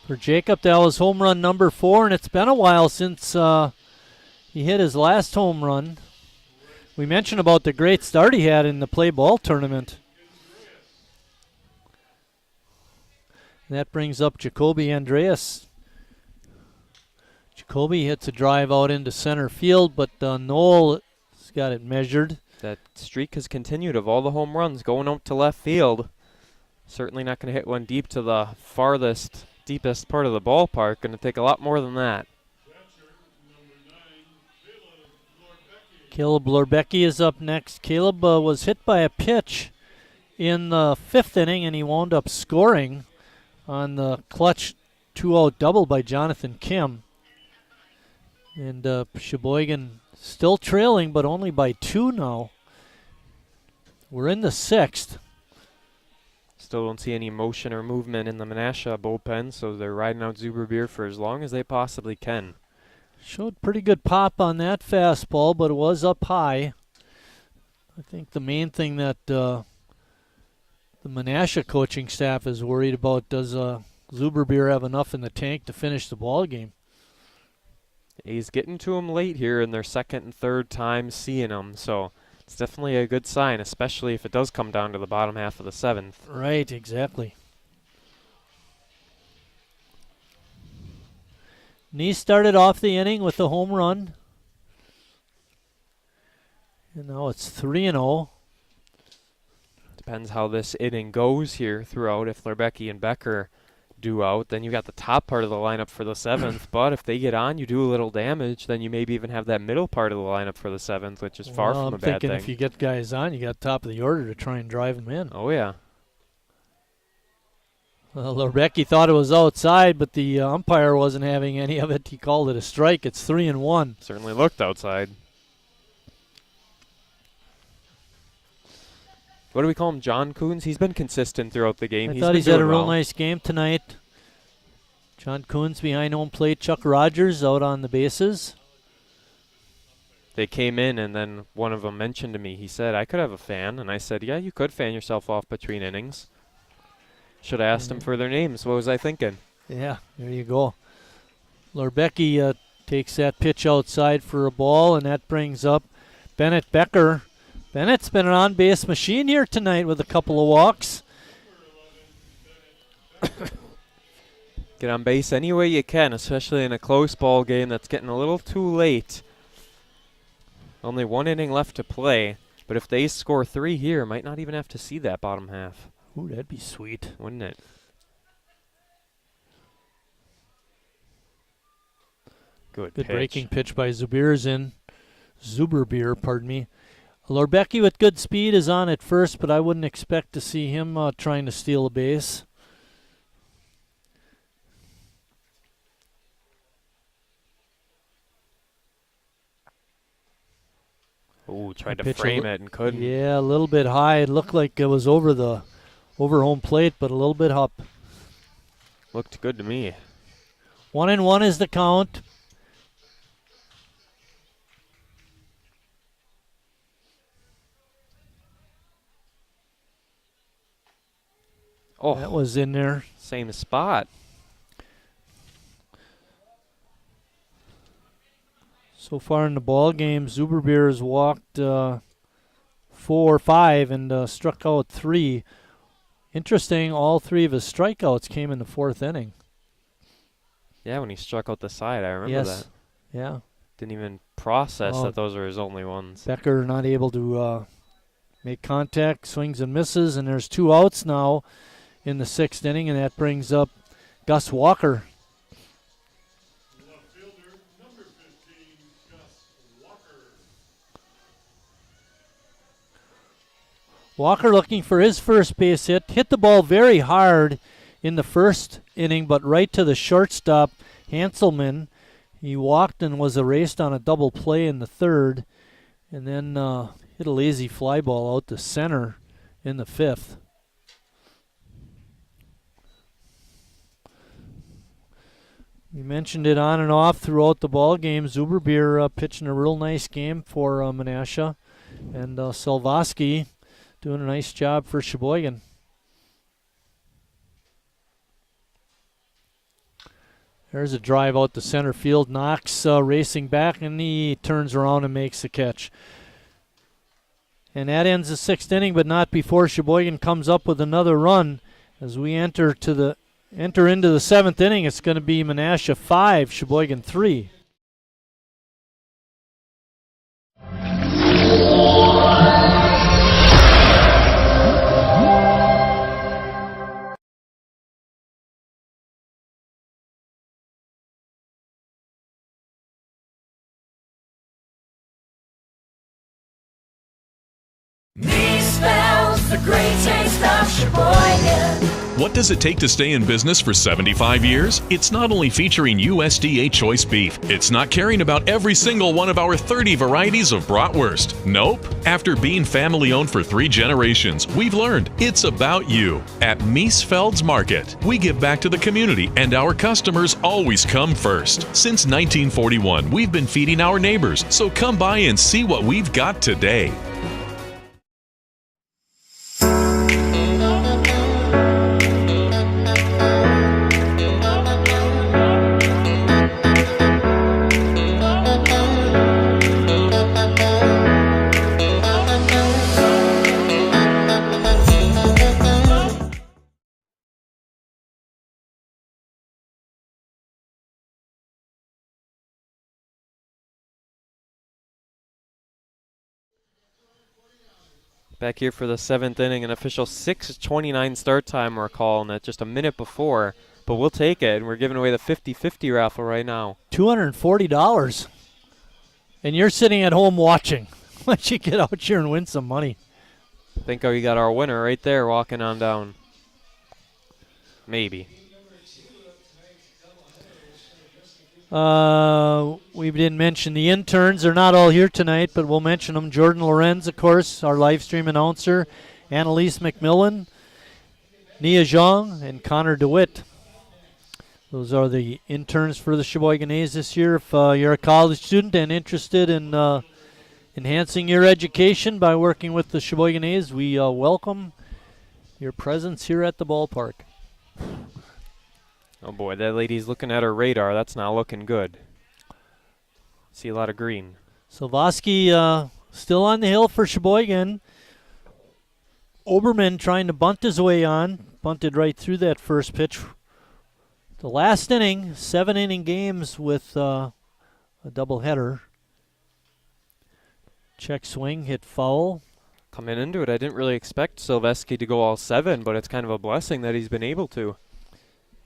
For Jacob, that was home run number 4, and it's been a while since he hit his last home run. We mentioned about the great start he had in the play ball tournament. And that brings up Jacoby Andreas. Jacoby hits a drive out into center field, but Noel has got it measured. That streak has continued of all the home runs going out to left field. Certainly not going to hit one deep to the farthest, deepest part of the ballpark. Going to take a lot more than that. Caleb Lorbecki is up next. Caleb was hit by a pitch in the 5th inning, and he wound up scoring on the clutch 2-out double by Jonathan Kim. And Sheboygan still trailing, but only by 2 now. We're in the 6th. Still don't see any motion or movement in the Menasha bullpen, so they're riding out Zuberbeer for as long as they possibly can. Showed pretty good pop on that fastball, but it was up high. I think the main thing that the Menasha coaching staff is worried about, does Zuberbeer have enough in the tank to finish the ball game? He's getting to him late here in their second and third time seeing him, so it's definitely a good sign, especially if it does come down to the bottom half of the 7th. Right, exactly. Neese started off the inning with a home run. And now it's 3-0. Depends how this inning goes here throughout. If Lerbecki and Becker do out, then you got the top part of the lineup for the 7th. But if they get on, you do a little damage, then you maybe even have that middle part of the lineup for the 7th, which is far from a bad thing. I'm thinking if you get guys on, you got top of the order to try and drive them in. Oh, yeah. Well, Lerbecki thought it was outside, but the umpire wasn't having any of it. He called it a strike. It's 3-1. Certainly looked outside. What do we call him, John Coons? He's been consistent throughout the game. I thought he's had a real nice game tonight. John Coons behind home plate. Chuck Rogers out on the bases. They came in, and then one of them mentioned to me, he said, I could have a fan. And I said, yeah, you could fan yourself off between innings. Should have asked them for their names. What was I thinking? Yeah, there you go. Lerbecki takes that pitch outside for a ball, and that brings up Bennett Becker. Bennett's been an on-base machine here tonight with a couple of walks. Get on base any way you can, especially in a close ball game that's getting a little too late. Only one inning left to play, but if they score 3 here, might not even have to see that bottom half. Ooh, that'd be sweet. Wouldn't it? Good pitch. Breaking pitch by Zuberbeer, pardon me. Lerbecki with good speed is on at first, but I wouldn't expect to see him trying to steal a base. Ooh, tried to frame it and couldn't. Yeah, a little bit high. It looked like it was over home plate, but a little bit up. Looked good to me. 1-1 is the count. Oh, that was in there. Same spot. So far in the ball game, Zuberbeer has walked 4 or 5 and struck out 3. Interesting, all 3 of his strikeouts came in the 4th inning. Yeah, when he struck out the side, I remember that. Yeah. Didn't even process that those were his only ones. Becker not able to make contact, swings and misses, and there's 2 outs now in the 6th inning, and that brings up Gus Walker. Walker looking for his first base hit the ball very hard in the 1st inning, but right to the shortstop, Hanselman. He walked and was erased on a double play in the 3rd, and then hit a lazy fly ball out to center in the 5th. We mentioned it on and off throughout the ball game. Zuberbeer pitching a real nice game for Menasha, and Salvoski doing a nice job for Sheboygan. There's a drive out to center field. Knox racing back, and he turns around and makes the catch. And that ends the 6th inning, but not before Sheboygan comes up with another run. As we enter into the 7th inning, it's going to be Menasha 5, Sheboygan 3. Spells the great taste of Sheboygan. What does it take to stay in business for 75 years? It's not only featuring USDA choice beef. It's not caring about every single one of our 30 varieties of bratwurst. Nope. After being family owned for 3 generations, we've learned it's about you. At Miesfeld's Market, we give back to the community, and our customers always come first. Since 1941, we've been feeding our neighbors, so come by and see what we've got today. Back here for the 7th inning, an official 6:29 start time we're calling it, just a minute before. But we'll take it, and we're giving away the 50-50 raffle right now. $240. And you're sitting at home watching. Why don't you get out here and win some money? Think we got our winner right there walking on down. Maybe. We didn't mention the interns. They're not all here tonight, but we'll mention them. Jordan Lorenz, of course, our live stream announcer. Annalise McMillan, Nia Zhang, and Connor DeWitt. Those are the interns for the Sheboygan A's this year. If you're a college student and interested in enhancing your education by working with the Sheboygan A's, we welcome your presence here at the ballpark. Oh boy, that lady's looking at her radar. That's not looking good. See a lot of green. Silvosky still on the hill for Sheboygan. Oberman trying to bunt his way on. Bunted right through that first pitch. The last inning, 7-inning games with a doubleheader. Check swing, hit foul. Coming into it, I didn't really expect Silvesky to go all 7, but it's kind of a blessing that he's been able to.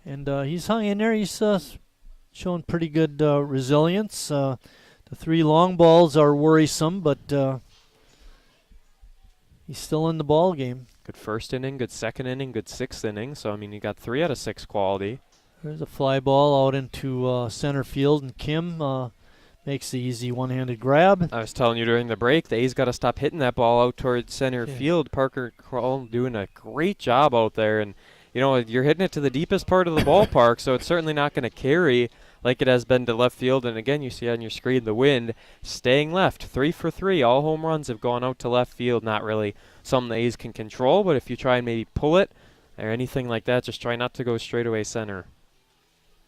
And he's hung in there. He's shown pretty good resilience. The 3 long balls are worrisome, but he's still in the ball game. Good first inning, good second inning, good 6th inning. So, I mean, you got 3 out of 6 quality. There's a fly ball out into center field, and Kim makes the easy one-handed grab. I was telling you during the break, the A's got to stop hitting that ball out towards center field. Parker Kroll doing a great job out there, and you know, you're hitting it to the deepest part of the ballpark, so it's certainly not going to carry like it has been to left field. And again, you see on your screen the wind staying left. 3 for 3. All home runs have gone out to left field. Not really something the A's can control, but if you try and maybe pull it or anything like that, just try not to go straight away center.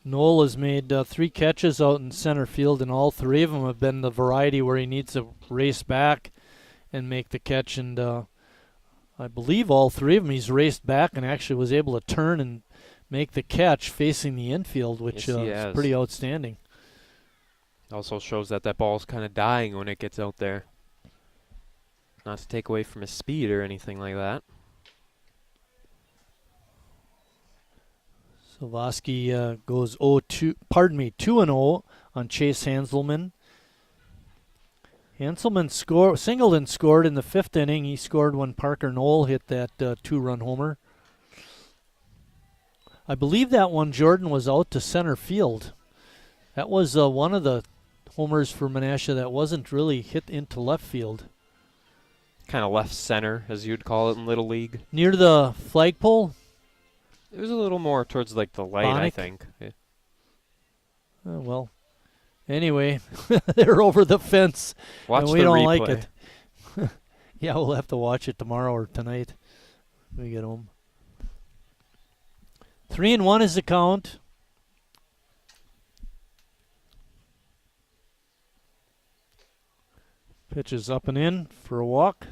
Noel has made 3 catches out in center field, and all 3 of them have been the variety where he needs to race back and make the catch. And I believe all 3 of them he's raced back and actually was able to turn and make the catch facing the infield, which is pretty outstanding. Also shows that that ball's kind of dying when it gets out there. Not to take away from his speed or anything like that. Silvosky goes 2-0 on Chase Hanselman. Hanselman singled and scored in the 5th inning. He scored when Parker Knoll hit that 2-run homer. I believe that one, Jordan, was out to center field. That was one of the homers for Menasha that wasn't really hit into left field. Kind of left center, as you'd call it in Little League. Near the flagpole? It was a little more towards like the light, I think. Yeah. Well, anyway, they're over the fence, watch and we the don't replay. like it. Yeah, we'll have to watch it tomorrow or tonight when we get home. 3-1 is the count. Pitch is up and in for a walk.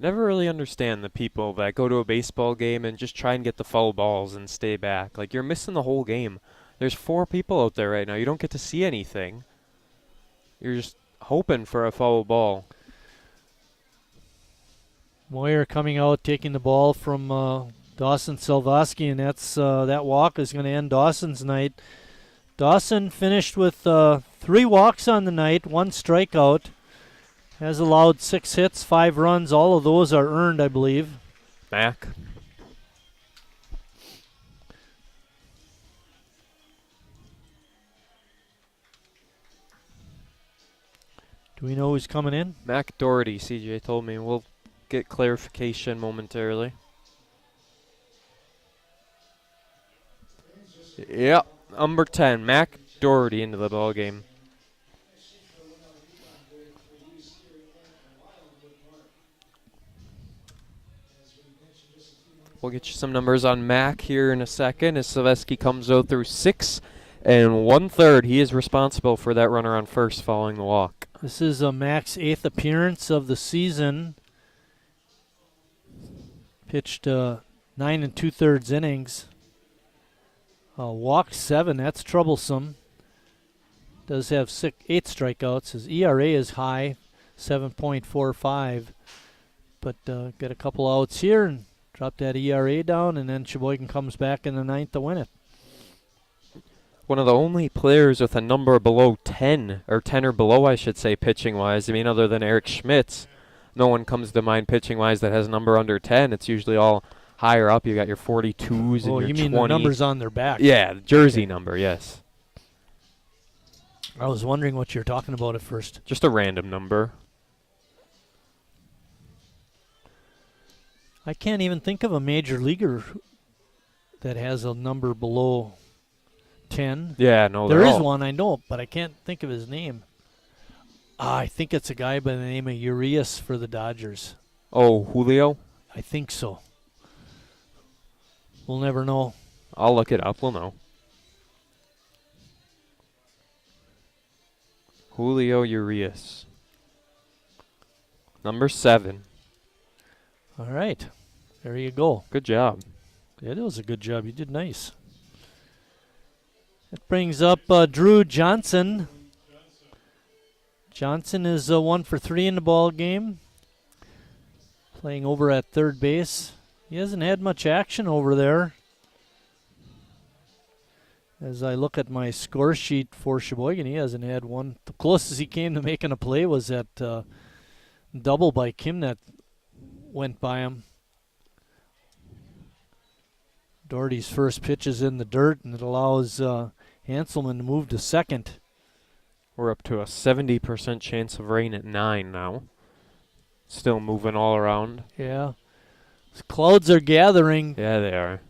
Never really understand the people that go to a baseball game and just try and get the foul balls and stay back. Like, you're missing the whole game. There's 4 people out there right now. You don't get to see anything. You're just hoping for a foul ball. Moyer coming out, taking the ball from Dawson Silvosky, and that walk is going to end Dawson's night. Dawson finished with 3 walks on the night, 1 strikeout. Has allowed 6 hits, 5 runs. All of those are earned, I believe. Mac. Do we know who's coming in? Mac Doherty, CJ told me. We'll get clarification momentarily. Yep, number 10, Mac Doherty into the ball game. We'll get you some numbers on Mac here in a second as Silvesky comes out through 6 1/3. He is responsible for that runner on first following the walk. This is Mac's 8th appearance of the season. Pitched 9 2/3 innings. Walked 7, that's troublesome. Does have 8 strikeouts. His ERA is high, 7.45. But get a couple outs here and drop that ERA down, and then Sheboygan comes back in the ninth to win it. One of the only players with a number below 10, or 10 or below, I should say, pitching-wise. I mean, other than Eric Schmitz, no one comes to mind pitching-wise that has a number under 10. It's usually all higher up. You got your 42s and your 20. Oh, you mean the numbers on their back? Yeah, the jersey number, yes. I was wondering what you're talking about at first. Just a random number. I can't even think of a major leaguer that has a number below 10. Yeah, no, there is all. one, I know, but I can't think of his name. I think it's a guy by the name of Urias for the Dodgers. Oh, Julio? I think so. We'll never know. I'll look it up. We'll know. Julio Urias. Number 7. All right. There you go. Good job. It was a good job. You did nice. That brings up Drew Johnson. Johnson is 1 for 3 in the ball game. Playing over at third base. He hasn't had much action over there. As I look at my score sheet for Sheboygan, he hasn't had one. The closest he came to making a play was that double by Kim that went by him. Doherty's first pitch is in the dirt, and it allows Hanselman to move to second. We're up to a 70% chance of rain at 9 now. Still moving all around. Yeah. Clouds are gathering. Yeah, they are.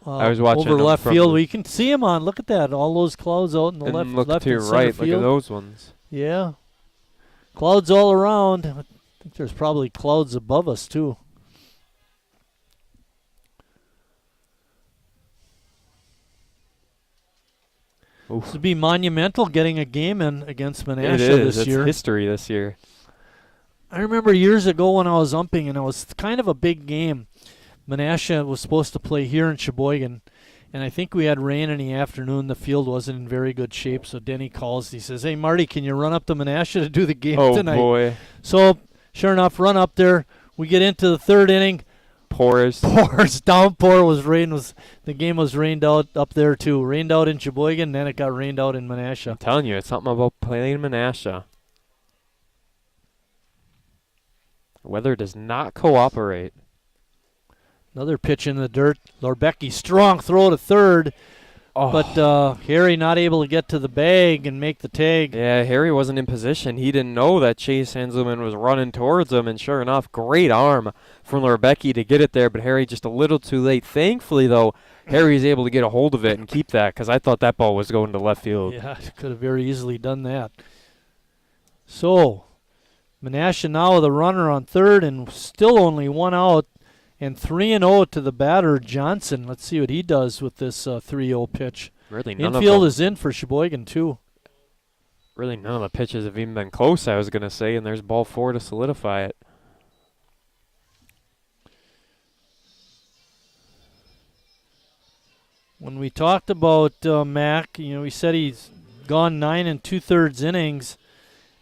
I was watching over left field. We can see them on. Look at that. All those clouds out in the and left look to your and right. center Look field. at those ones. Yeah. Clouds all around. I think there's probably clouds above us, too. Oof. This would be monumental getting a game in against Menasha it is. this year. It's history this year. I remember years ago when I was umping, and it was kind of a big game. Menasha was supposed to play here in Sheboygan, and I think we had rain in the afternoon. The field wasn't in very good shape, so Denny calls. He says, "Hey, Marty, can you run up to Menasha to do the game tonight?" Oh, boy. So, sure enough, run up there. We get into the third inning. Pours. Downpour was rain. The game was rained out up there, too. Rained out in Sheboygan, then it got rained out in Menasha. I'm telling you, it's something about playing Menasha. Weather does not cooperate. Another pitch in the dirt. Lorbecki, strong throw to third. Oh. But Harry not able to get to the bag and make the tag. Yeah, Harry wasn't in position. He didn't know that Chase Hanselman was running towards him, and sure enough, great arm from Lorbecki to get it there, but Harry just a little too late. Thankfully, though, Harry's able to get a hold of it and keep that, because I thought that ball was going to left field. Yeah, could have very easily done that. So, Menasha now with a runner on third and still only one out. And 3-0 to the batter, Johnson. Let's see what he does with this 3-0 pitch. Really, none Infield of them, is in for Sheboygan, too. Really, none of the pitches have even been close, I was going to say, and there's ball 4 to solidify it. When we talked about Mac, we said he's gone 9 2/3 innings.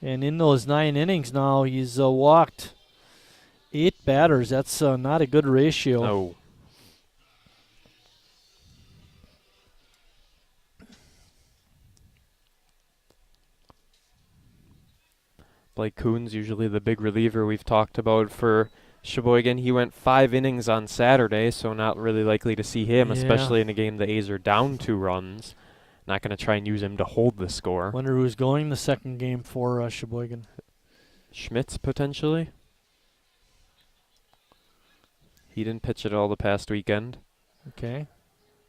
And in those 9 innings now, he's walked 8 batters. That's not a good ratio. No. Blake Kuhn's usually the big reliever we've talked about for Sheboygan. He went 5 innings on Saturday, so not really likely to see him, especially in a game the A's are down 2 runs. Not going to try and use him to hold the score. Wonder who's going the second game for Sheboygan. Schmitz, potentially. He didn't pitch at all the past weekend. Okay.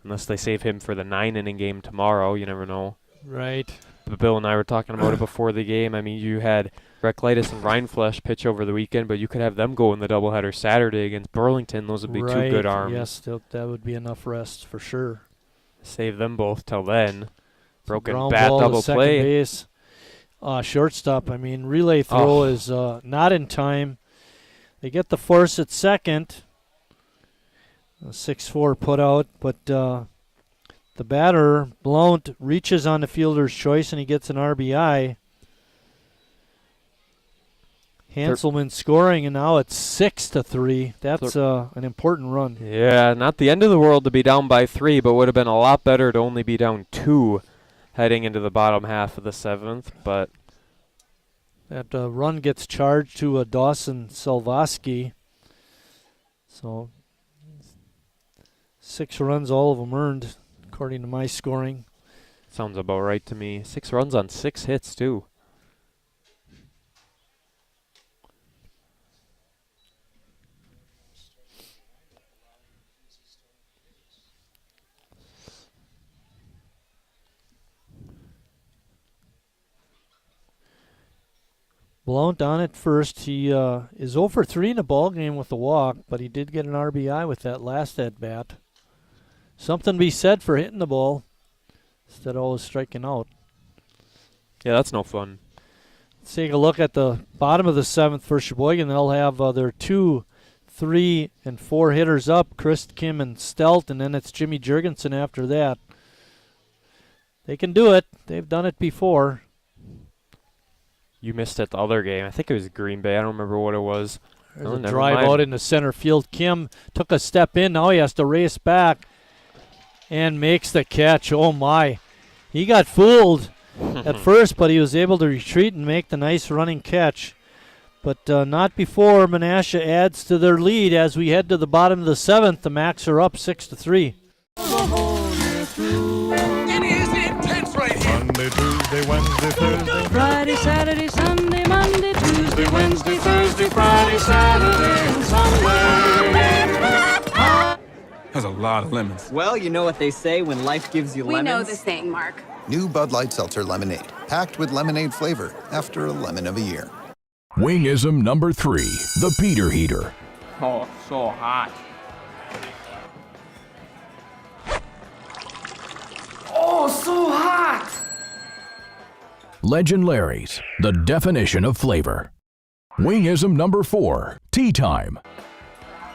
Unless they save him for the 9-inning game tomorrow. You never know. Right. But Bill and I were talking about it before the game. I mean, you had Reklitis and Reinflesch pitch over the weekend, but you could have them go in the doubleheader Saturday against Burlington. Those would be 2 good arms. Yes, that would be enough rest for sure. Save them both till then. Broken Ground bat ball to double second play. Base. Shortstop, relay throw is not in time. They get the force at second. A 6-4 put out, but the batter, Blount, reaches on the fielder's choice and he gets an RBI. Hanselman scoring, and now it's 6-3. That's an important run. Yeah, not the end of the world to be down by 3, but would have been a lot better to only be down 2 heading into the bottom half of the 7th. But that run gets charged to Dawson Salvoski. So 6 runs, all of them earned, according to my scoring. Sounds about right to me. 6 runs on 6 hits, too. Blount on at first. He is 0 for 3 in the ball game with a walk, but he did get an RBI with that last at bat. Something to be said for hitting the ball instead of always striking out. Yeah, that's no fun. Let's take a look at the bottom of the 7th for Sheboygan. They'll have their 2, 3, and 4 hitters up, Chris, Kim, and Stelt, and then it's Jimmy Jurgensen after that. They can do it. They've done it before. You missed it the other game. I think it was Green Bay. I don't remember what it was. There's a drive out into center field. Kim took a step in. Now he has to race back and makes the catch. Oh, my. He got fooled at first, but he was able to retreat and make the nice running catch. But not before Menasha adds to their lead as we head to the bottom of the 7th. The Macs are up 6-3. Monday, Tuesday, Wednesday, Thursday, Friday, Saturday, Sunday, Monday, Tuesday, Wednesday, Thursday, Friday, Saturday, and Sunday. That's a lot of lemons. Well, you know what they say when life gives you lemons. We know the saying, Mark. New Bud Light Seltzer Lemonade, packed with lemonade flavor after a lemon of a year. Wingism number 3, the Peter Heater. Oh, so hot. Oh, so hot! Legend Larry's, the definition of flavor. Wingism number 4, tea time.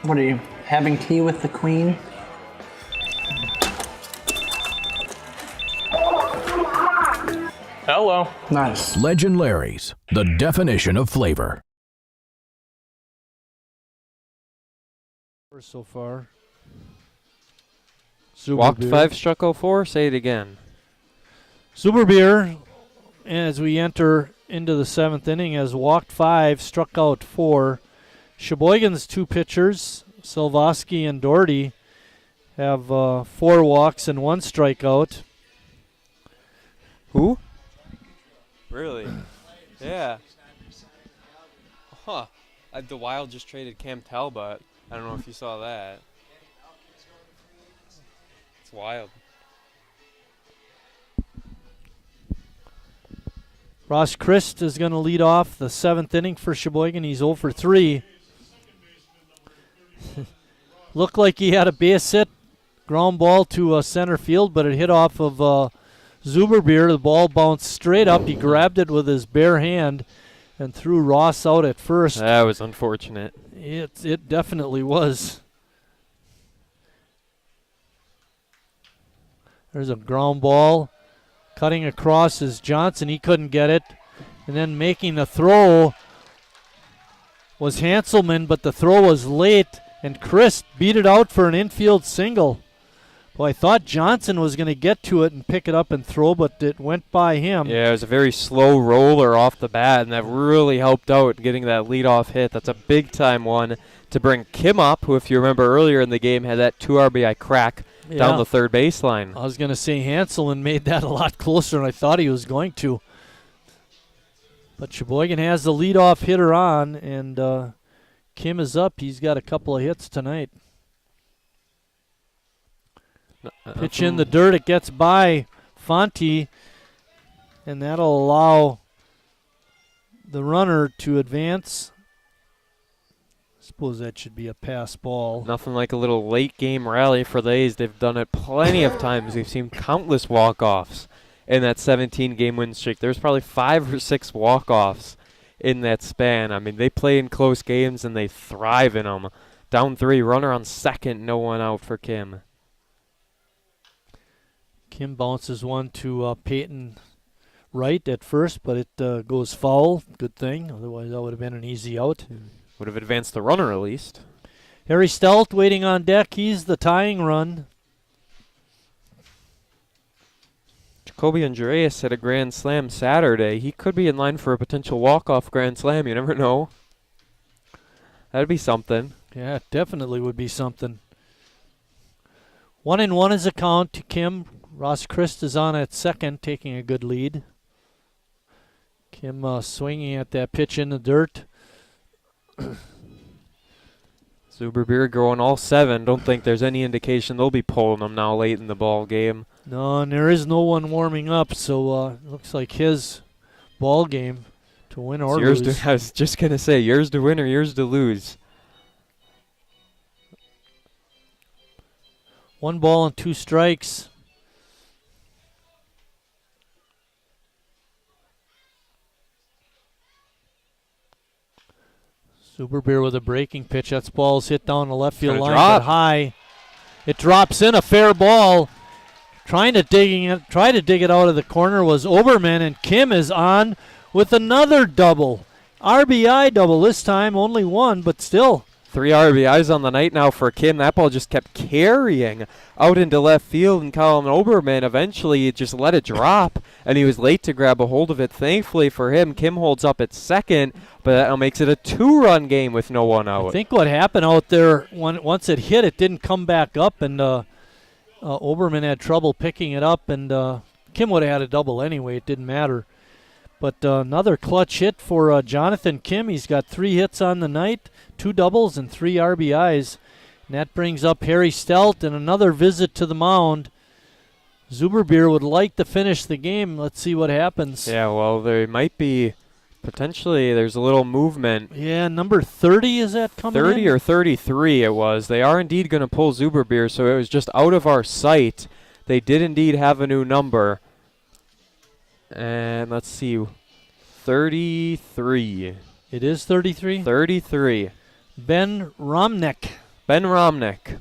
What are you, having tea with the Queen? Hello. Nice. Legend Larry's, the definition of flavor. So far. Walked 5, struck 4. Say it again. Zuberbeer, as we enter into the 7th inning, has walked 5, struck out 4. Sheboygan's 2 pitchers, Salvoski and Doherty, have 4 walks and 1 strikeout. Who? Really? Yeah. Huh. The Wild just traded Cam Talbot. I don't know if you saw that. It's wild. Ross Christ is going to lead off the 7th inning for Sheboygan. He's 0 for 3. Looked like he had a base hit, ground ball to center field, but it hit off of Zuberbeer. The ball bounced straight up. He grabbed it with his bare hand and threw Ross out at first. That was unfortunate. It definitely was. There's a ground ball. Cutting across is Johnson. He couldn't get it. And then making the throw was Hanselman, but the throw was late, and Chris beat it out for an infield single. Well, I thought Johnson was going to get to it and pick it up and throw, but it went by him. Yeah, it was a very slow roller off the bat, and that really helped out getting that leadoff hit. That's a big-time one to bring Kim up, who, if you remember earlier in the game, had that 2 RBI crack down the third baseline. I was going to say Hanselman made that a lot closer than I thought he was going to. But Sheboygan has the leadoff hitter on, and Kim is up. He's got a couple of hits tonight. Pitch in the dirt. It gets by Fonte, and that'll allow the runner to advance. I suppose that should be a pass ball. Nothing like a little late game rally for the A's. They've done it plenty of times. We've seen countless walk-offs in that 17-game win streak. There's probably 5 or 6 walk-offs in that span. I mean, they play in close games and they thrive in them. Down 3, runner on second, no one out for Kim. Kim bounces one to Peyton right at first, but it goes foul. Good thing. Otherwise, that would have been an easy out. Would have advanced the runner at least. Harry Stout waiting on deck. He's the tying run. Jacoby Andreas had a grand slam Saturday. He could be in line for a potential walk-off grand slam. You never know. That'd be something. Yeah, it definitely would be something. 1-1 is a count to Kim. Ross Christ is on at second, taking a good lead. Kim swinging at that pitch in the dirt. Zuberbeer going all 7. Don't think there's any indication they'll be pulling him now late in the ball game. No, and there is no one warming up, so looks like his ball game to win or lose. I was just going to say, yours to win or yours to lose. 1 ball and 2 strikes. Zuberbeer with a breaking pitch. That's ball's hit down the left field line, but high. It drops in, a fair ball. Try to dig it out of the corner was Oberman, and Kim is on with another double. RBI double this time, only 1, but still. 3 RBIs on the night now for Kim. That ball just kept carrying out into left field, and Colin Oberman eventually just let it drop, and he was late to grab a hold of it. Thankfully for him, Kim holds up at second, but that now makes it a 2-run game with no one out. I think what happened out there, once it hit, it didn't come back up, and Oberman had trouble picking it up, and Kim would have had a double anyway. It didn't matter. But another clutch hit for Jonathan Kim. He's got 3 hits on the night, 2 doubles and 3 RBIs. And that brings up Harry Stout and another visit to the mound. Zuberbeer would like to finish the game. Let's see what happens. Yeah, well, there might be potentially, there's a little movement. Yeah, number 30, is that coming 30 in? or 33 it was. They are indeed going to pull Zuberbeer, so it was just out of our sight. They did indeed have a new number. And let's see, 33. It is 33? 33. Ben Romnick. Ben Romnick.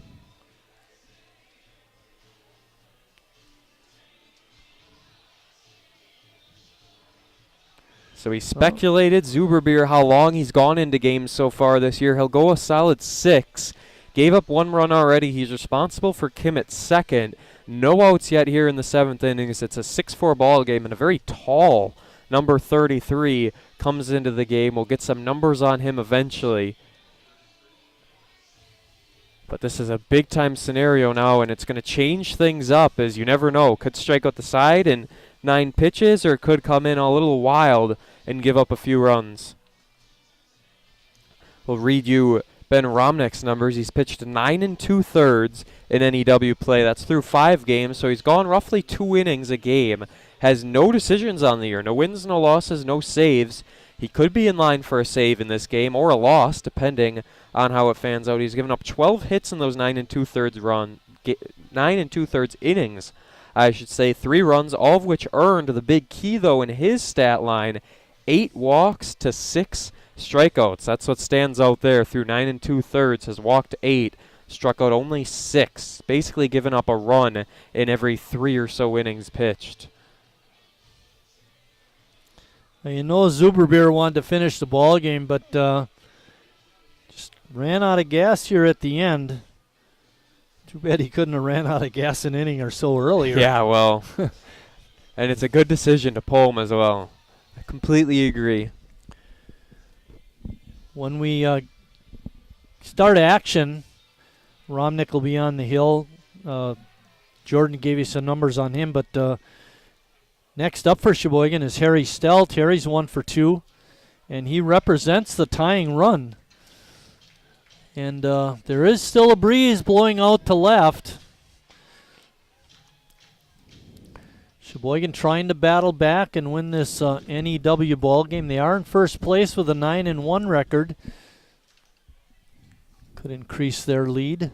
So he speculated Zuberbeer how long he's gone into games so far this year. He'll go a solid 6. Gave up 1 run already. He's responsible for Kim at second. No outs yet here in the 7th innings. It's a 6-4 ball game, and a very tall number 33 comes into the game. We'll get some numbers on him eventually. But this is a big-time scenario now, and it's going to change things up, as you never know. Could strike out the side in 9 pitches, or could come in a little wild and give up a few runs. We'll read you Ben Romnick's numbers. He's pitched 9 2/3 in NEW play. That's through 5 games, so he's gone roughly 2 innings a game. Has no decisions on the year. No wins, no losses, no saves. He could be in line for a save in this game, or a loss, depending on how it fans out. He's given up 12 hits in those 9 2/3 innings. I should say 3 runs, all of which earned. The big key, though, in his stat line, 8 walks to 6 strikeouts. That's what stands out there. Through 9 2/3, has walked 8, struck out only 6, basically given up a run in every 3 or so innings pitched. Well, you know Zuberbeer wanted to finish the ball game, but just ran out of gas here at the end. Too bad he couldn't have ran out of gas an inning or so earlier. Yeah, well, and it's a good decision to pull him as well. I completely agree. When we start action, Romnick will be on the hill. Jordan gave you some numbers on him, but next up for Sheboygan is Harry Stout. Harry's 1 for 2, and he represents the tying run. And there is still a breeze blowing out to left. Sheboygan trying to battle back and win this NEW ball game. They are in first place with a 9-1 record. Could increase their lead.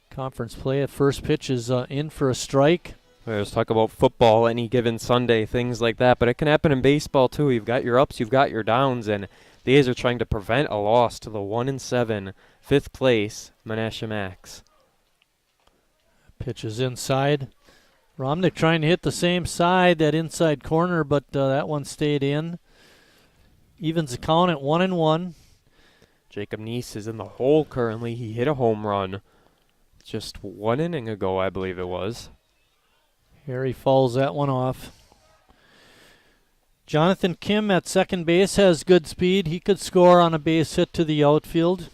Conference play at first pitch is in for a strike. Let's talk about football any given Sunday, things like that. But it can happen in baseball too. You've got your ups, you've got your downs, and the A's are trying to prevent a loss to the 1-7, 5th place Menasha Max. Pitch is inside. Romnick trying to hit the same side, that inside corner, but that one stayed in. Evens the count at 1-1. Jacob Neese is in the hole currently. He hit a home run just 1 inning ago, I believe it was. Harry fouls that one off. Jonathan Kim at second base has good speed. He could score on a base hit to the outfield.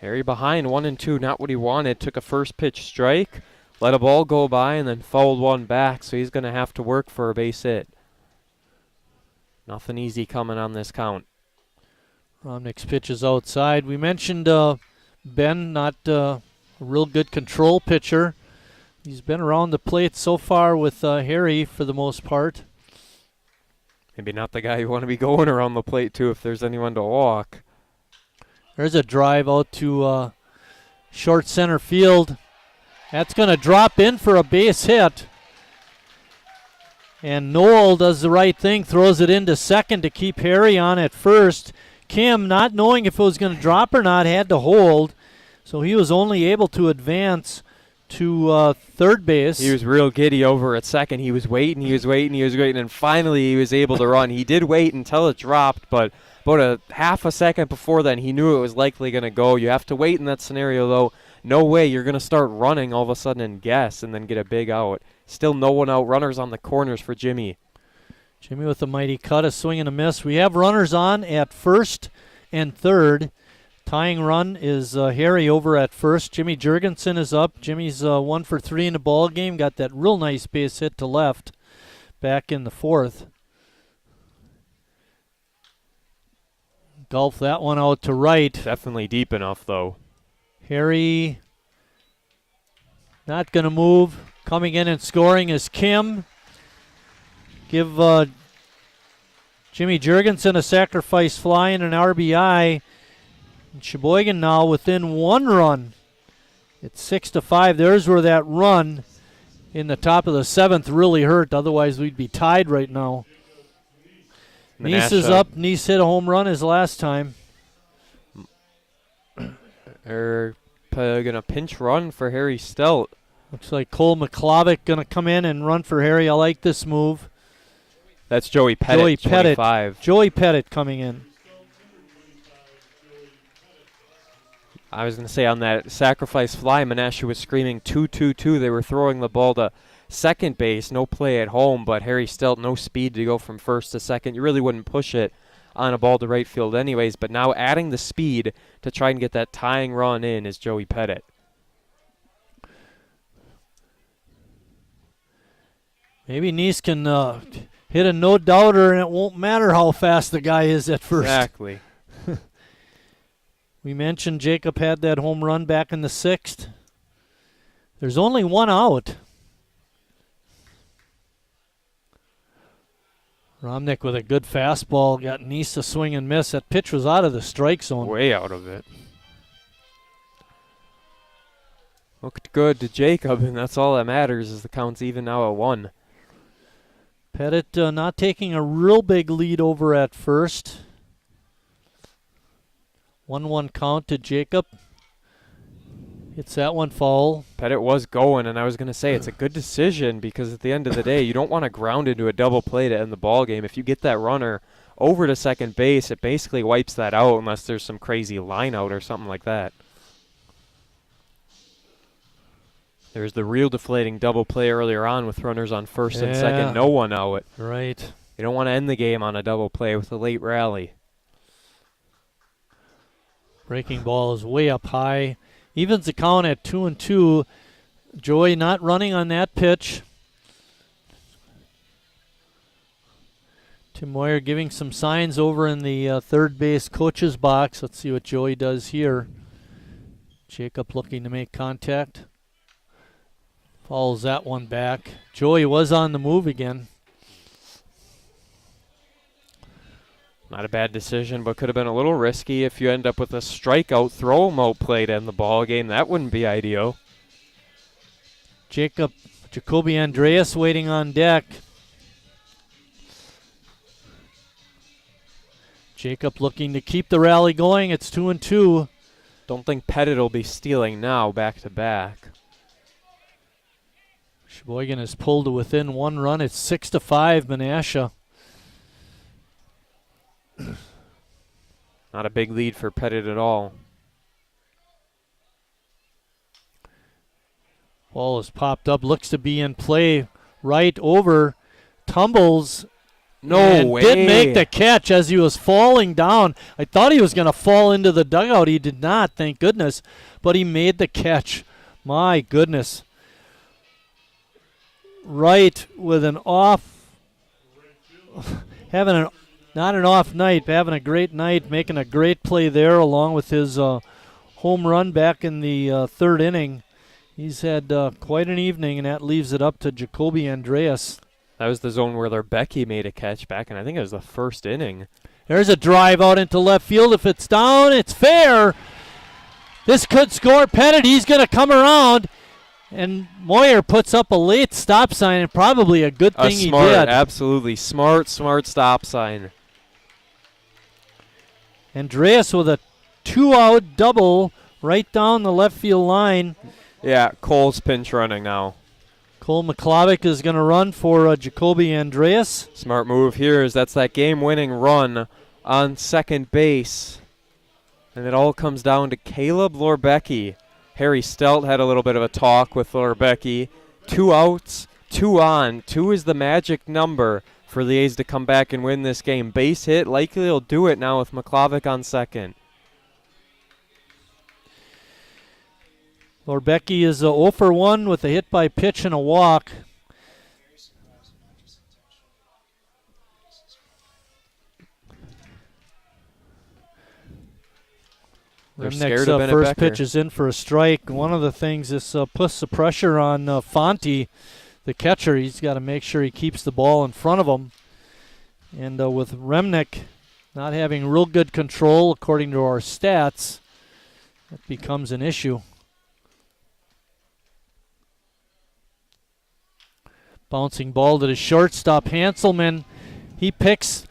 Harry behind 1-2, not what he wanted. Took a first pitch strike, let a ball go by, and then fouled one back, so he's going to have to work for a base hit. Nothing easy coming on this count. Romnick's pitch is outside. We mentioned Ben, not a real good control pitcher. He's been around the plate so far with Harry for the most part. Maybe not the guy you want to be going around the plate to if there's anyone to walk. There's a drive out to short center field. That's going to drop in for a base hit. And Noel does the right thing, throws it into second to keep Harry on at first. Kim, not knowing if it was going to drop or not, had to hold. So he was only able to advance to third base. He was real giddy over at second. He was waiting, and finally he was able to run. He did wait until it dropped, but about a half a second before then, he knew it was likely going to go. You have to wait in that scenario, though. No way you're going to start running all of a sudden and guess and then get a big out. Still no one out. Runners on the corners for Jimmy. Jimmy with a mighty cut, a swing and a miss. We have runners on at first and third. Tying run is Harry over at first. Jimmy Jurgensen is up. Jimmy's 1 for 3 in the ball game. Got that real nice base hit to left back in the fourth. Golf that one out to right. Definitely deep enough, though. Harry not going to move. Coming in and scoring is Kim. Give Jimmy Jurgensen a sacrifice fly and an RBI. And Sheboygan now within 1 run. It's 6-5. There's where that run in the top of the 7th really hurt. Otherwise, we'd be tied right now. Menasha. Neese is up. Neese hit a home run his last time. They're going to pinch run for Harry Stelt. Looks like Cole McClovick going to come in and run for Harry. I like this move. That's Joey Pettit, 25. Joey Pettit coming in. I was going to say on that sacrifice fly, Menasha was screaming 2-2-2. They were throwing the ball to second base, no play at home, but Harry Stelt, no speed to go from first to second. You really wouldn't push it on a ball to right field anyways, but now adding the speed to try and get that tying run in is Joey Pettit. Maybe Neese can hit a no-doubter, and it won't matter how fast the guy is at first. Exactly. We mentioned Jacob had that home run back in the 6th. There's only 1 out. Romnick with a good fastball. Got Neese to swing and miss. That pitch was out of the strike zone. Way out of it. Looked good to Jacob, and that's all that matters is the count's even now at 1. Pettit not taking a real big lead over at first. 1-1 count to Jacob. Hits that one foul. Pettit was going, and I was going to say it's a good decision because at the end of the day, you don't want to ground into a double play to end the ball game. If you get that runner over to second base, it basically wipes that out unless there's some crazy line out or something like that. There's the real deflating double play earlier on with runners on first and second, no one out. Right. You don't want to end the game on a double play with a late rally. Breaking ball is way up high. Evens the count at 2-2. Joey not running on that pitch. Tim Moyer giving some signs over in the third base coach's box. Let's see what Joey does here. Jacob looking to make contact. Fouls that one back. Joey was on the move again. Not a bad decision, but could have been a little risky if you end up with a strikeout, throw him out play to end the ball game. That wouldn't be ideal. Jacoby Andreas waiting on deck. Jacob looking to keep the rally going. It's 2-2. Don't think Pettit will be stealing now back to back. Sheboygan has pulled to within 1 run. It's 6-5 Menasha. Not a big lead for Pettit at all. Ball has popped up, looks to be in play, right over, tumbles. No way. Did make the catch as he was falling down. I thought he was going to fall into the dugout. He did not, thank goodness. But he made the catch. My goodness. Right with an off, having not an off night, but having a great night, making a great play there along with his home run back in the third inning. He's had quite an evening, and that leaves it up to Jacoby Andreas. That was the zone where Lerbecki made a catch back, and I think it was the first inning. There's a drive out into left field. If it's down, it's fair. This could score Pettit. He's going to come around, and Moyer puts up a late stop sign, and probably a good thing he did. Absolutely smart stop sign. Andreas with a 2-out double right down the left field line. Yeah, Cole's pinch running now. Cole McClavick is going to run for Jacoby Andreas. Smart move here is that's that game-winning run on second base. And it all comes down to Caleb Lerbecki. Harry Stelt had a little bit of a talk with Lerbecki. 2 outs, 2 on. 2 is the magic number for the A's to come back and win this game. Base hit, likely he'll do it now with McClavick on second. Lerbecki is 0 for 1 with a hit by pitch and a walk. Remnick's first pitch is in for a strike. One of the things this puts the pressure on Fonte, the catcher. He's got to make sure he keeps the ball in front of him. And with Remnick not having real good control, according to our stats, that becomes an issue. Bouncing ball to the shortstop, Hanselman. He picks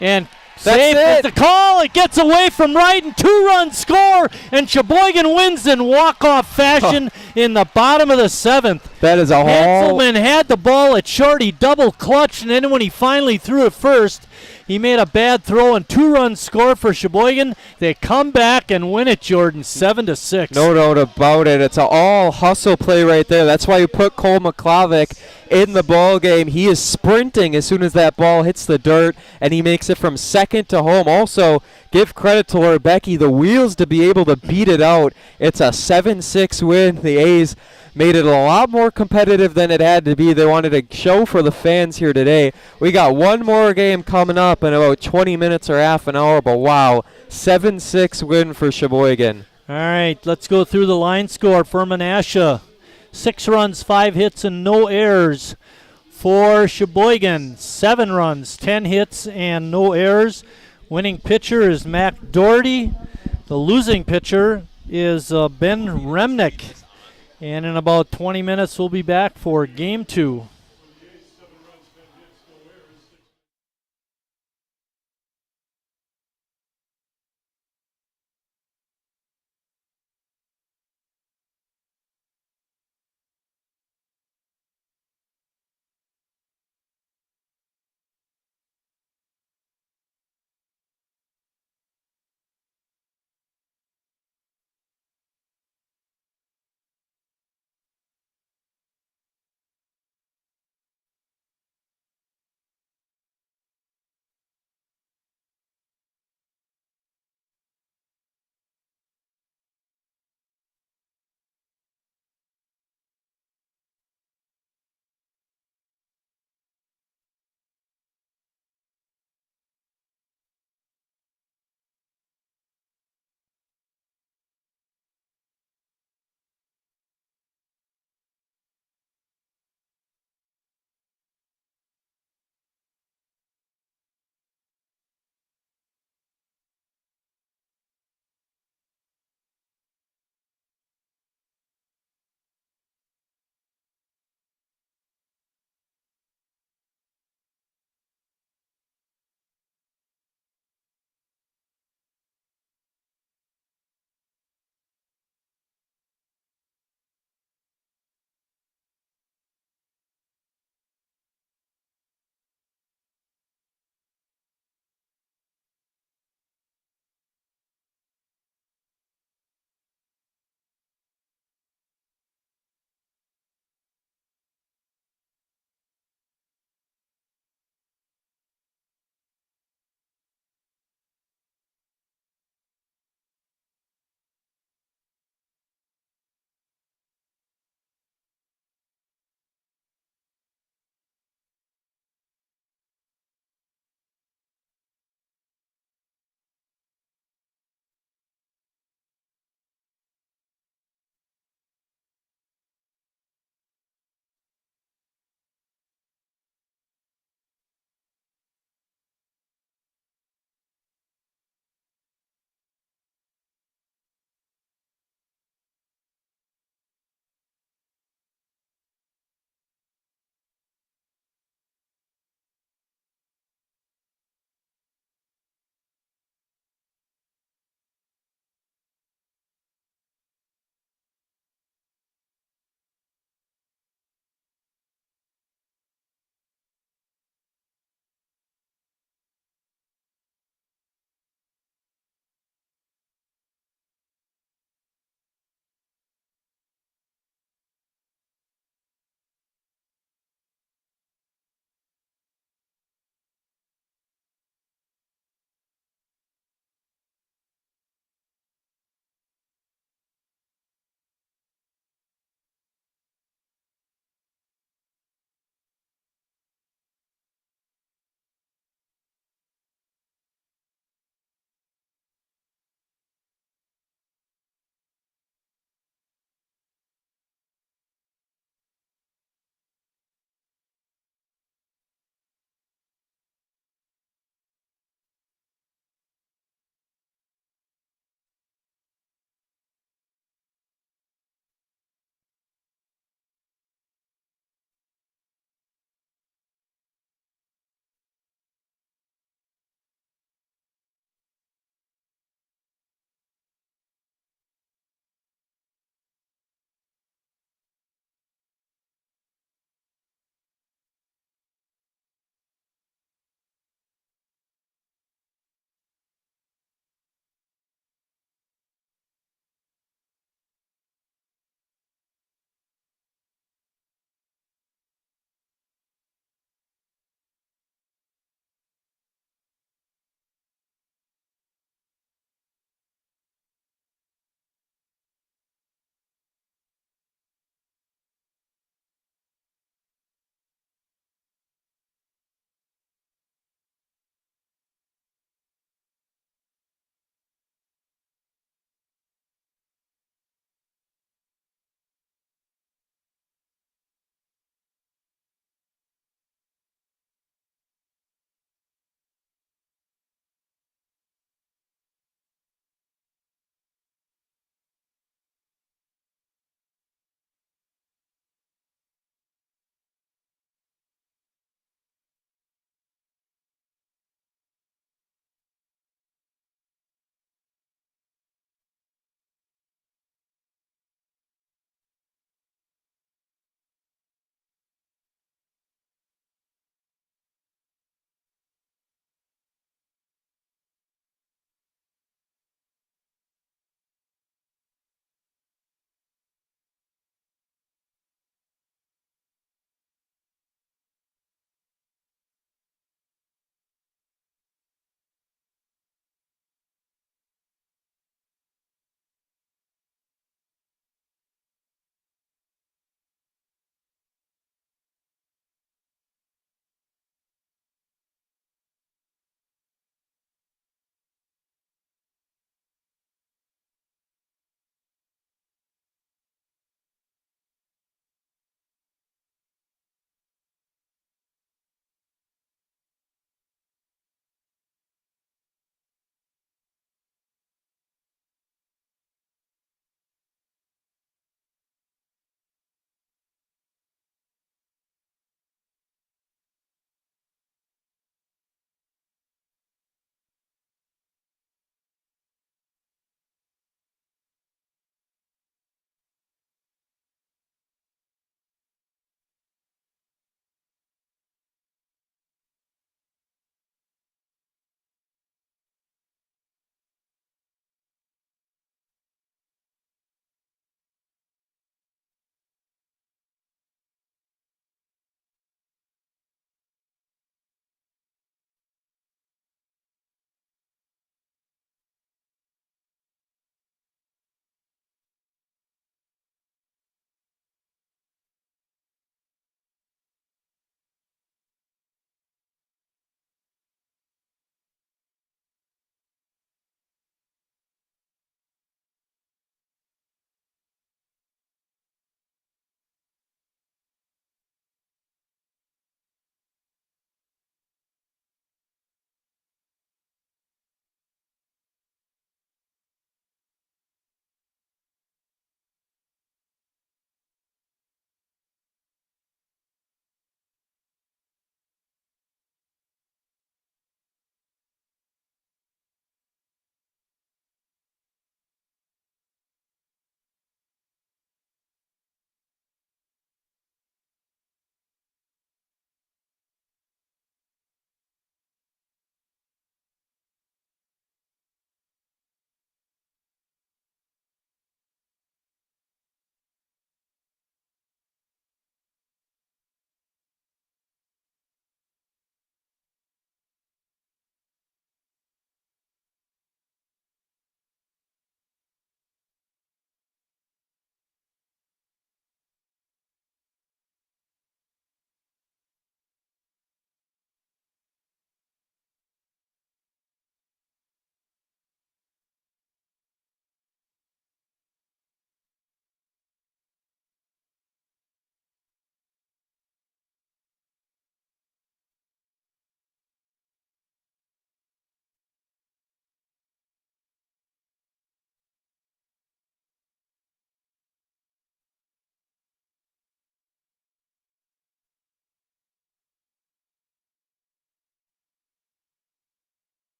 and safe at the call. It gets away from right and 2-run score, and Sheboygan wins in walk-off fashion in the bottom of the 7th. That is a haul. Hanselman had the ball at short. He double clutched, and then when he finally threw it first, he made a bad throw and 2-run score for Sheboygan. They come back and win it, Jordan, 7-6. No doubt about it. It's an all hustle play right there. That's why you put Cole McClavick in the ball game. He is sprinting as soon as that ball hits the dirt, and he makes it from second to home. Also, give credit to Lerbecki, the wheels to be able to beat it out. It's a 7-6 win. The A's made it a lot more competitive than it had to be. They wanted to show for the fans here today. We got one more game coming up in about 20 minutes or half an hour, but wow, 7-6 win for Sheboygan. All right, let's go through the line score for Menasha. 6 runs, 5 hits, and no errors. For Sheboygan, 7 runs, 10 hits, and no errors. Winning pitcher is Mac Doherty. The losing pitcher is Ben Remnick. And in about 20 minutes, we'll be back for Game 2.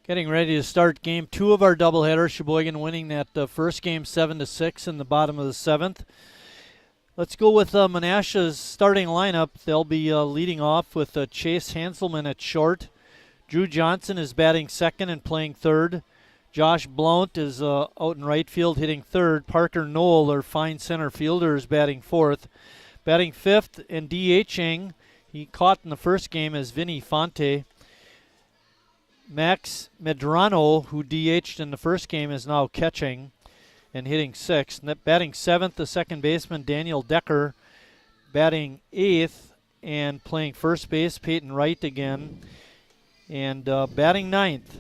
Getting ready to start game 2 of our doubleheader. Sheboygan winning that first game 7-6 in the bottom of the 7th. Let's go with Menasha's starting lineup. They'll be leading off with Chase Hanselman at short. Drew Johnson is batting second and playing third. Josh Blount is out in right field hitting third. Parker Knoll, their fine center fielder, is batting fourth. Batting fifth and DHing, he caught in the first game, as Vinny Fonte. Max Medrano, who DH'd in the first game, is now catching and hitting sixth. Batting seventh, the second baseman, Daniel Decker. Batting eighth and playing first base, Peyton Wright again. And batting ninth,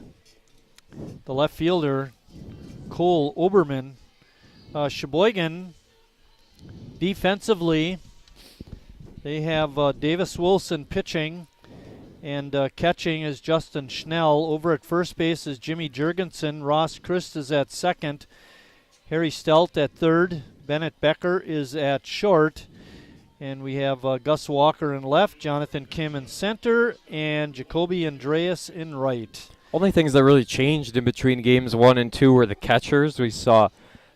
the left fielder, Cole Oberman. Sheboygan, defensively, they have Davis Wilson pitching. And catching is Justin Schnell. Over at first base is Jimmy Jurgensen. Ross Christ is at second. Harry Stelt at third. Bennett Becker is at short. And we have Gus Walker in left, Jonathan Kim in center, and Jacoby Andreas in right. Only things that really changed in between games 1 and 2 were the catchers. We saw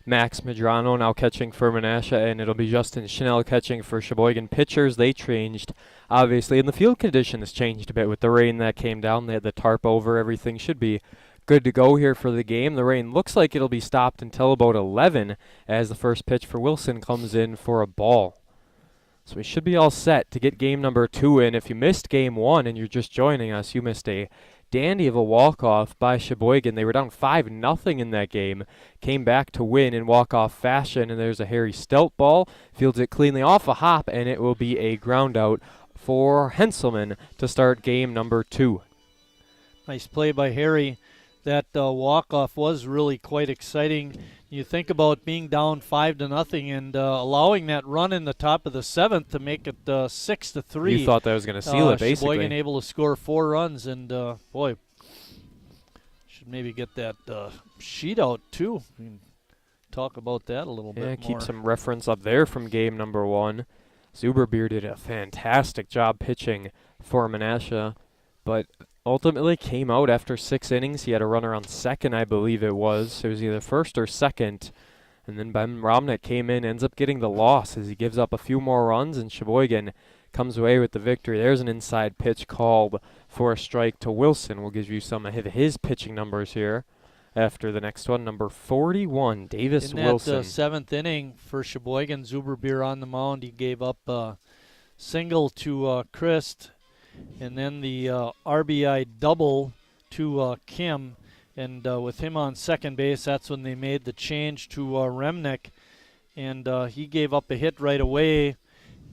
Max Medrano now catching for Menasha, and it'll be Justin Schnell catching for Sheboygan. Pitchers, they changed, obviously, and the field conditions changed a bit with the rain that came down. They had the tarp over. Everything should be good to go here for the game. The rain looks like it'll be stopped until about 11 as the first pitch for Wilson comes in for a ball. So we should be all set to get game number 2 in. If you missed game 1 and you're just joining us, you missed a dandy of a walk-off by Sheboygan. They were down 5-0 in that game, came back to win in walk-off fashion, and there's a Harry Stelt ball, fields it cleanly off a hop, and it will be a ground out for Henselman to start game number 2. Nice play by Harry. That walk-off was really quite exciting. You think about being down 5-0 and allowing that run in the top of the 7th to make it 6-3. You thought that was going to seal it, basically. Sheboygan able to score 4 runs, and boy, should maybe get that sheet out too. We can talk about that a little bit more. Yeah, keep some reference up there from game number 1. Zuberbeer did a fantastic job pitching for Menasha, but ultimately came out after 6 innings. He had a runner on second, I believe it was. It was either first or second. And then Ben Romnick came in, ends up getting the loss as he gives up a few more runs, and Sheboygan comes away with the victory. There's an inside pitch called for a strike to Wilson. We'll give you some of his pitching numbers here after the next one. Number 41, Davis Wilson. In that 7th inning for Sheboygan, Zuberbeer on the mound. He gave up a single to Christ, and then the RBI double to Kim. And with him on second base, that's when they made the change to Remnick. And he gave up a hit right away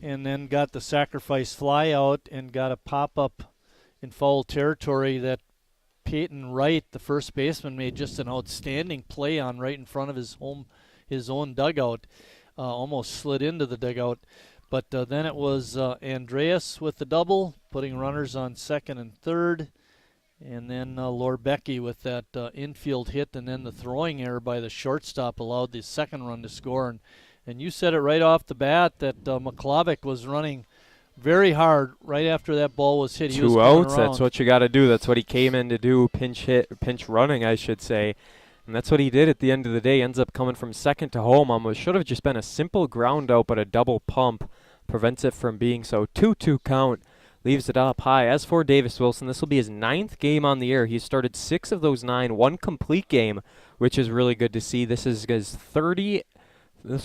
and then got the sacrifice fly out and got a pop-up in foul territory that Peyton Wright, the first baseman, made just an outstanding play on right in front of his own dugout. Almost slid into the dugout. But then it was Andreas with the double, putting runners on second and third. And then Lorbecky with that infield hit, and then the throwing error by the shortstop allowed the second run to score. And you said it right off the bat that McClavic was running very hard right after that ball was hit. He was 2 outs, that's what you got to do. That's what he came in to do, pinch running, I should say. And that's what he did at the end of the day. Ends up coming from second to home on what should have just been a simple ground out, but a double pump prevents it from being so. 2-2 count, leaves it up high. As for Davis Wilson, this will be his 9th game on the air. He started 6 of those 9, 1 complete game, which is really good to see. This will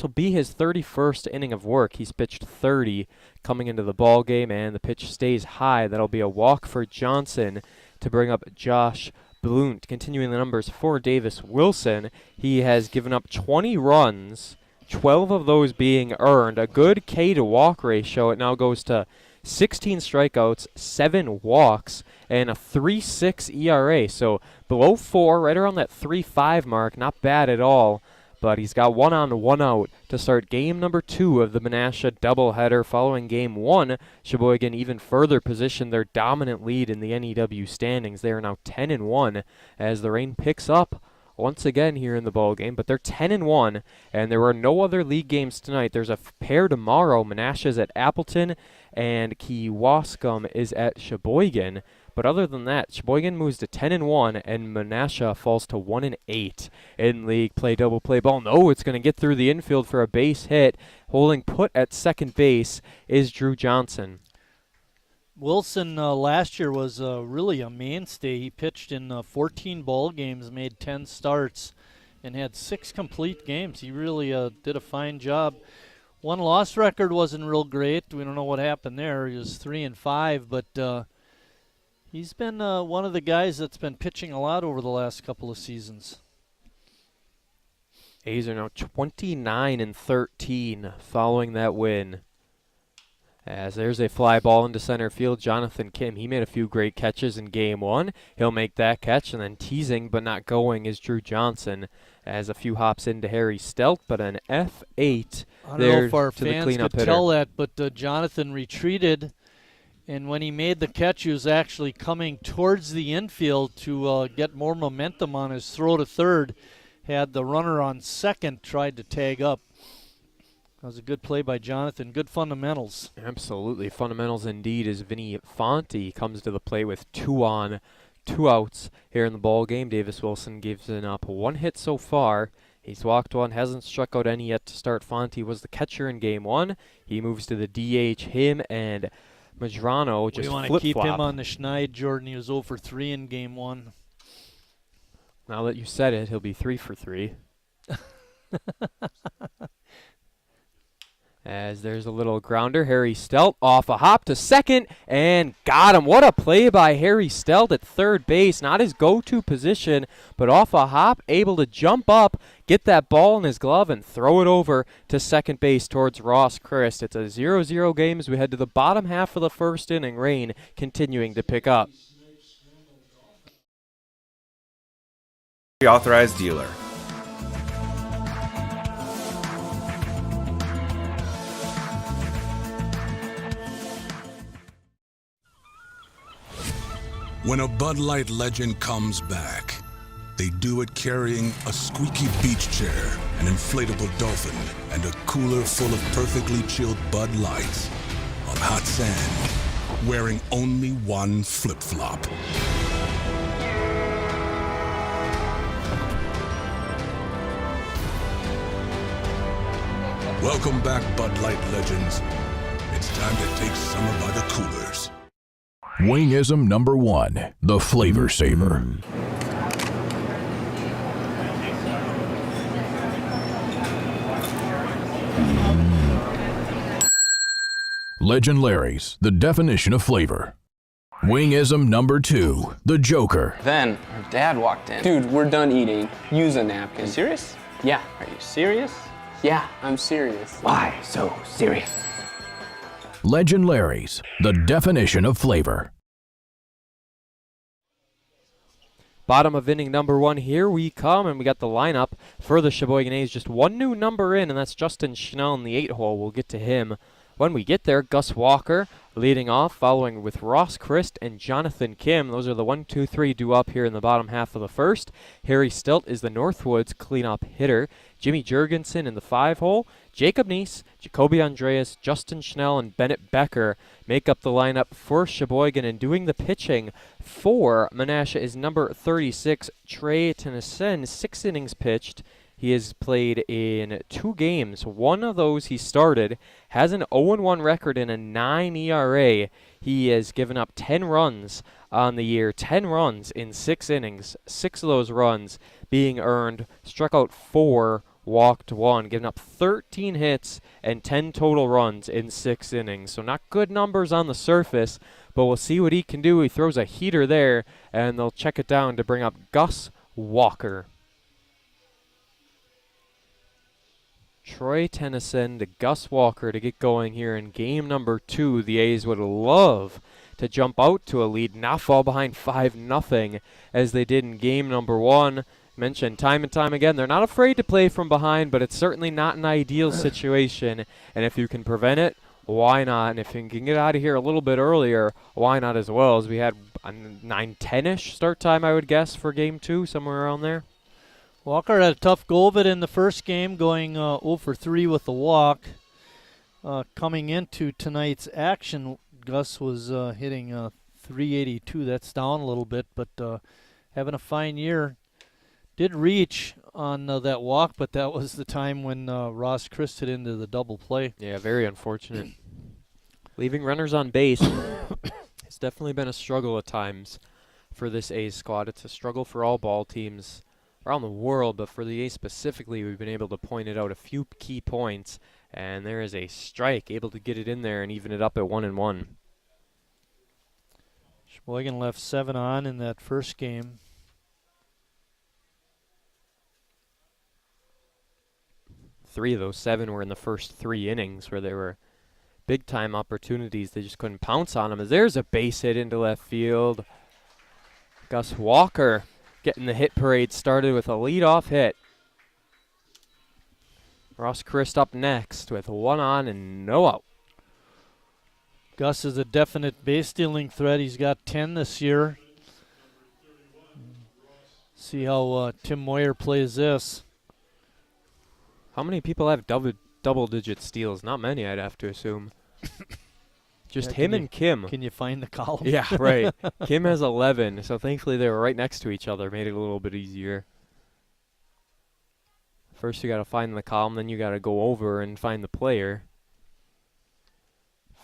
be his 31st inning of work. He's pitched 30 coming into the ball game, and the pitch stays high. That'll be a walk for Johnson to bring up Josh Blount. Continuing the numbers for Davis Wilson, he has given up 20 runs, 12 of those being earned. A good K to walk ratio. It now goes to 16 strikeouts, 7 walks, and a 3.6 ERA. So below 4, right around that 3.5 mark. Not bad at all. But he's got 1 on, 1 out to start game number 2 of the Menasha doubleheader. Following game 1, Sheboygan even further positioned their dominant lead in the NEW standings. They are now 10-1 as the rain picks up once again here in the ball game. But they're 10-1, and there are no other league games tonight. There's a pair tomorrow. Menasha's at Appleton, and Kewaskum is at Sheboygan. But other than that, Sheboygan moves to 10-1, and Menasha falls to 1-8 in league play. Double play ball. No, it's going to get through the infield for a base hit. Holding put at second base is Drew Johnson. Wilson last year was really a mainstay. He pitched in 14 ball games, made 10 starts, and had 6 complete games. He really did a fine job. One loss record wasn't real great. We don't know what happened there. He was 3-5, but he's been one of the guys that's been pitching a lot over the last couple of seasons. A's are now 29-13 following that win. As there's a fly ball into center field, Jonathan Kim, he made a few great catches in game 1. He'll make that catch, and then teasing but not going is Drew Johnson as a few hops into Harry Stelt, but an F8 I don't there know if our to the fans cleanup could hitter. tell that, but Jonathan retreated, and when he made the catch, he was actually coming towards the infield to get more momentum on his throw to third. Had the runner on second tried to tag up. That was a good play by Jonathan. Good fundamentals. Absolutely. Fundamentals indeed as Vinny Fonte comes to the plate with 2 on, 2 outs here in the ball game. Davis Wilson gives up 1 hit so far. He's walked 1, hasn't struck out any yet to start. Fonte was the catcher in game 1. He moves to the DH. Him and Madrano just we want to flip-flop. keep him on the schneid, Jordan. He was 0 for 3 in game 1. Now that you said it, he'll be 3 for 3. As there's a little grounder, Harry Stelt off a hop to second and got him. What a play by Harry Stelt at third base. Not his go-to position, but off a hop, able to jump up, get that ball in his glove, and throw it over to second base towards Ross Christ. It's a 0-0 game as we head to the bottom half of the first inning. Rain continuing to pick up. Authorized dealer. When a Bud Light legend comes back, they do it carrying a squeaky beach chair, an inflatable dolphin, and a cooler full of perfectly chilled Bud Lights on hot sand, wearing only one flip-flop. Welcome back, Bud Light legends. It's time to take summer by the coolers. Wingism number 1, the Flavor Saver. Legend Larry's, the definition of flavor. Wingism number 2, the Joker. Then her dad walked in. Dude, we're done eating. Use a napkin. You serious? Yeah. Are you serious? Yeah, I'm serious. Why so serious? Legend Larry's, the definition of flavor. Bottom of inning number 1, here we come, and we got the lineup for the Sheboygan A's. Just one new number in, and that's Justin Schnell in the 8-hole. We'll get to him when we get there. Gus Walker leading off, following with Ross Christ and Jonathan Kim. Those are the 1, 2, 3 due up here in the bottom half of the first. Harry Stilt is the Northwoods cleanup hitter. Jimmy Jurgensen in the 5-hole. Jacob Neese, Jacoby Andreas, Justin Schnell, and Bennett Becker make up the lineup for Sheboygan. And doing the pitching for Menasha is number 36, Trey Tennyson. 6 innings pitched. He has played in 2 games. One of those he started, has an 0-1 record and a 9 ERA. He has given up 10 runs on the year, 10 runs in 6 innings, 6 of those runs being earned, struck out 4, walked 1, giving up 13 hits and 10 total runs in 6 innings. So not good numbers on the surface, but we'll see what he can do. He throws a heater there, and they'll check it down to bring up Gus Walker. Troy Tennyson to Gus Walker to get going here in game number 2. The A's would love to jump out to a lead, not fall behind 5-0 as they did in game number 1. Mentioned time and time again, they're not afraid to play from behind, but it's certainly not an ideal situation. And if you can prevent it, why not? And if you can get out of here a little bit earlier, why not as well? As we had a 9:10-ish start time, I would guess, for game 2, somewhere around there. Walker had a tough go of it in the first game, going 0 for 3 with the walk. Coming into tonight's action, Gus was hitting 382. That's down a little bit, but having a fine year. Did reach on that walk, but that was the time when Ross Christ hit into the double play. Yeah, very unfortunate. Leaving runners on base, it's definitely been a struggle at times for this A's squad. It's a struggle for all ball teams around the world, but for the A's specifically, we've been able to point it out a few key points, and there is a strike, able to get it in there and even it up at 1-1. Sheboygan left 7 on in that first game. Three of those 7 were in the first 3 innings where there were big-time opportunities. They just couldn't pounce on them. As there's a base hit into left field. Gus Walker getting the hit parade started with a leadoff hit. Ross Christ up next with 1 on and no out. Gus is a definite base-stealing threat. He's got 10 this year. See how Tim Moyer plays this. How many people have double-digit steals? Not many, I'd have to assume. Just him and Kim. Can you find the column? Yeah, right. Kim has 11, so thankfully they were right next to each other. Made it a little bit easier. First you got to find the column, then you got to go over and find the player.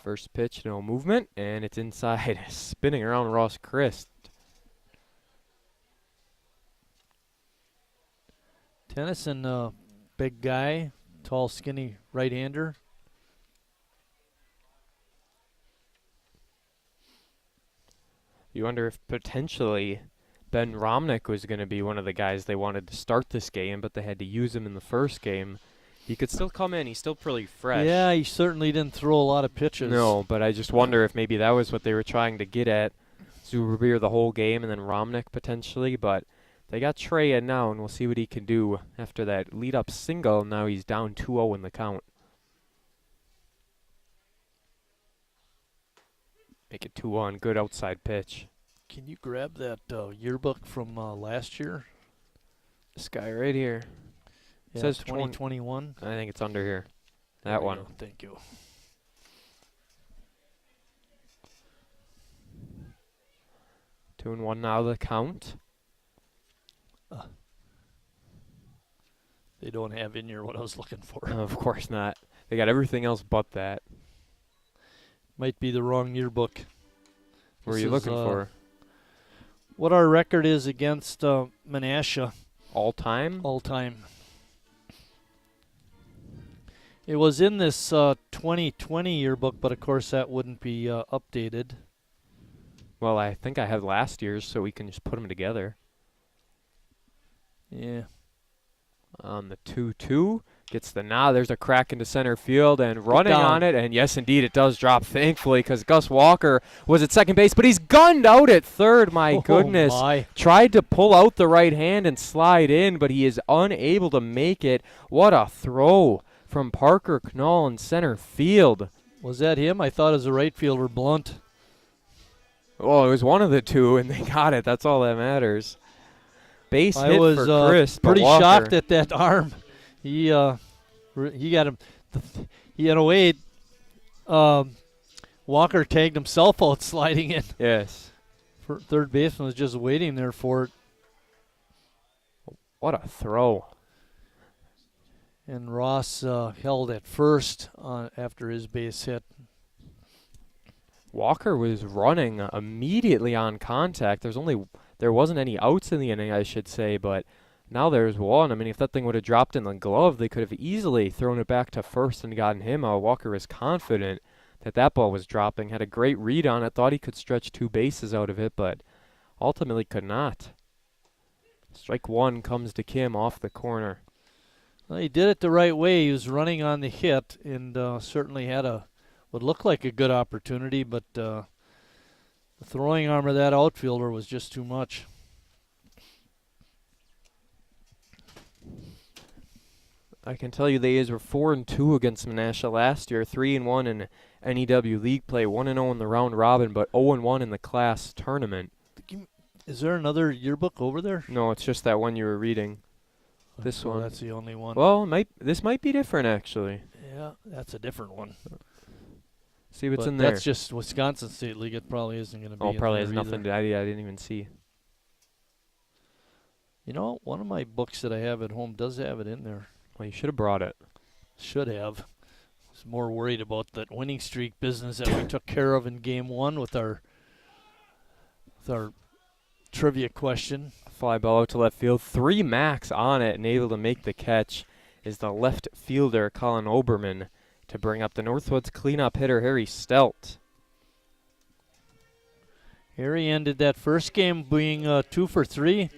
First pitch, no movement, and it's inside, spinning around Ross Christ. Tennyson, big guy, tall, skinny right-hander. You wonder if potentially Ben Romnick was going to be one of the guys they wanted to start this game, but they had to use him in the first game. He could still come in. He's still pretty fresh. Yeah, he certainly didn't throw a lot of pitches. No, but I just wonder if maybe that was what they were trying to get at. Zuberbeer the whole game and then Romnick potentially, but they got Trey in now, and we'll see what he can do after that lead-up single. Now he's down 2-0 in the count. Make it 2-1. Good outside pitch. Can you grab that yearbook from last year? This guy right here. Yeah, It says 2021. I think it's under here. That one. Thank you. 2-1 now the count. They don't have in here what I was looking for. Of course not. They got everything else but that. Might be the wrong yearbook. What are you looking for? What our record is against Menasha. All time? All time. It was in this 2020 yearbook, but of course that wouldn't be updated. Well, I think I have last year's, so we can just put them together. Yeah. On the 2-2, gets the nod. There's a crack into center field and running on it. And yes, indeed, it does drop, thankfully, because Gus Walker was at second base, but he's gunned out at third. My goodness. Tried to pull out the right hand and slide in, but he is unable to make it. What a throw from Parker Knoll in center field. Was that him? I thought it was a right fielder, Blunt. Oh, it was one of the two, and they got it. That's all that matters. Base hit for Chris. Pretty shocked at that arm. He got him. In a way, Walker tagged himself out sliding in. Yes. Third baseman was just waiting there for it. What a throw. And Ross held at first after his base hit. Walker was running immediately on contact. There wasn't any outs in the inning, I should say, but now there's one. I mean, if that thing would have dropped in the glove, they could have easily thrown it back to first and gotten him out. Walker was confident that that ball was dropping, had a great read on it, thought he could stretch 2 bases out of it, but ultimately could not. Strike one comes to Kim off the corner. Well, he did it the right way. He was running on the hit and certainly had what looked like a good opportunity, but the throwing arm of that outfielder was just too much. I can tell you the A's were 4-2 against Menasha last year, 3-1 in NEW League play, 1-0 in the round robin, but 0-1 in the class tournament. Is there another yearbook over there? No, it's just that one you were reading. This one. That's the only one. Well, this might be different, actually. Yeah, that's a different one. See what's But in there. that's just Wisconsin State League. It probably isn't going to be. Oh, in probably there has nothing. either. I didn't even see. You know, one of my books that I have at home does have it in there. Well, you should have brought it. Should have. I was more worried about that winning streak business that we took care of in game 1 with our trivia question. Fly ball out to left field. 3 max on it and able to make the catch is the left fielder, Colin Oberman, to bring up the Northwoods cleanup hitter, Harry Stelt. Harry ended that first game being 2 for 3.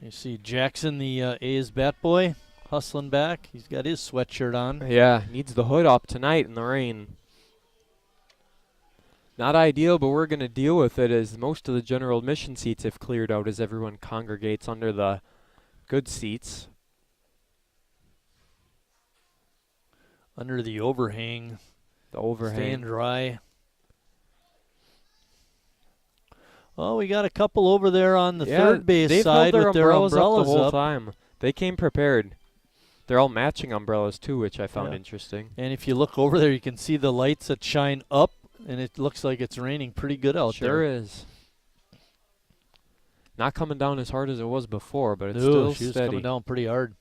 You see Jackson, the A's bat boy, hustling back. He's got his sweatshirt on. Yeah, needs the hood up tonight in the rain. Not ideal, but we're going to deal with it as most of the general admission seats have cleared out as everyone congregates under the good seats. Under the overhang. The overhang. Staying dry. Oh, we got a couple over there on the third base side with their umbrellas up the whole up. time. They came prepared. They're all matching umbrellas too, which I found interesting. And if you look over there, you can see the lights that shine up, and it looks like it's raining pretty good out there. Sure is. Not coming down as hard as it was before, but it's still still was steady. coming down pretty hard.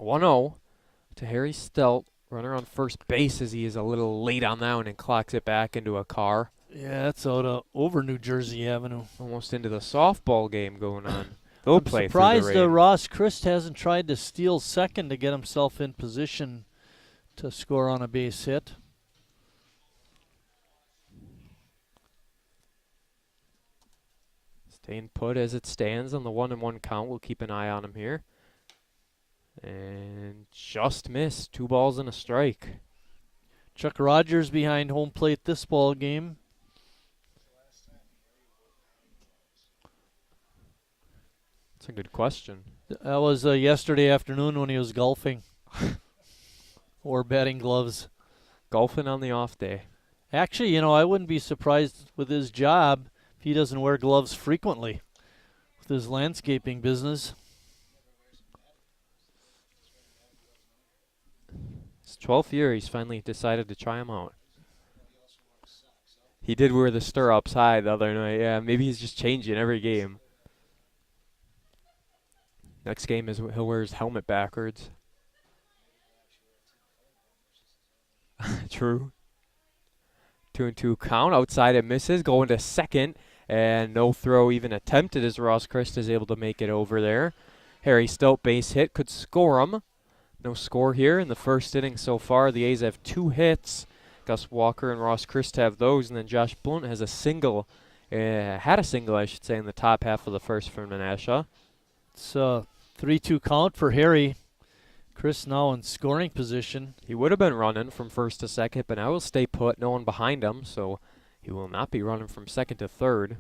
1-0 to Harry Stelt. Runner on first base as he is a little late on that one and clocks it back into a car. Yeah, that's out over New Jersey Avenue. Almost into the softball game going on. They'll play through surprised the rain. Ross Christ hasn't tried to steal second to get himself in position to score on a base hit. Staying put as it stands on the 1-1 count. We'll keep an eye on him here. And just missed. 2 balls and a strike. Chuck Rogers behind home plate this ball game. That's a good question. That was yesterday afternoon when he was golfing. Or batting gloves. Golfing on the off day. Actually, you know, I wouldn't be surprised with his job if he doesn't wear gloves frequently with his landscaping business. His 12th year, he's finally decided to try him out. He did wear the stirrups high the other night. Yeah, maybe he's just changing every game. Next game is he'll wear his helmet backwards. True. 2-2 count. Outside it misses. Going to second. And no throw even attempted as Ross Christ is able to make it over there. Harry Stelt base hit. Could score him. No score here in the first inning so far. The A's have 2 hits. Gus Walker and Ross Christ have those. And then Josh Blunt has a single. Had a single, I should say, in the top half of the first for Menasha. It's a 3-2 count for Harry. Chris now in scoring position. He would have been running from first to second, but now he'll stay put. No one behind him, so he will not be running from second to third.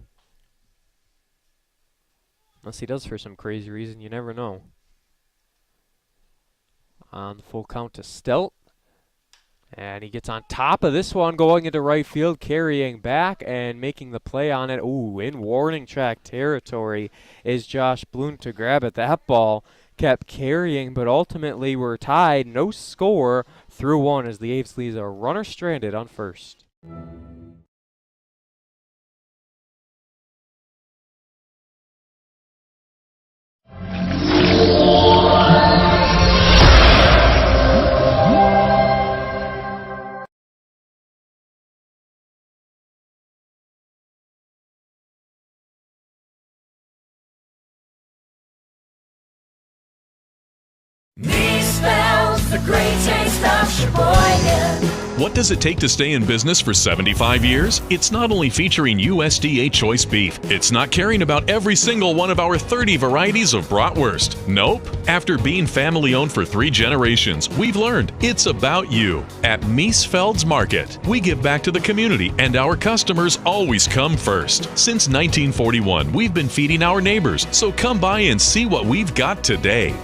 Unless he does for some crazy reason, you never know. On the full count to Stelt. And he gets on top of this one, going into right field, carrying back and making the play on it. Ooh, in warning track territory is Josh Blunt to grab it. That ball kept carrying, but ultimately we're tied. No score through 1 as the A's leaves a runner stranded on first. Me spells the great taste of Sheboygan. What does it take to stay in business for 75 years? It's not only featuring USDA choice beef. It's not caring about every single one of our 30 varieties of bratwurst. Nope. After being family owned for 3 generations, we've learned it's about you. At Miesfeld's Market, we give back to the community and our customers always come first. Since 1941, we've been feeding our neighbors, so come by and see what we've got today.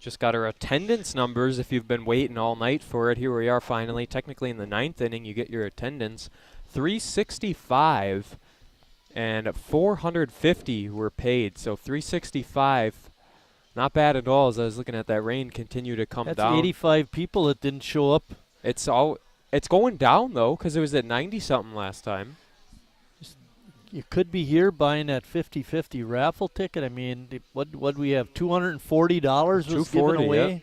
just got our attendance numbers if you've been waiting all night for it. Here we are finally. Technically in the 9th inning, you get your attendance. 365 and 450 were paid. So 365, not bad at all as I was looking at that rain continue to come That's down. 85 people that didn't show up. It's going down, though, because it was at 90-something last time. You could be here buying that 50-50 raffle ticket. I mean, what we have, $240 was given away? Yep.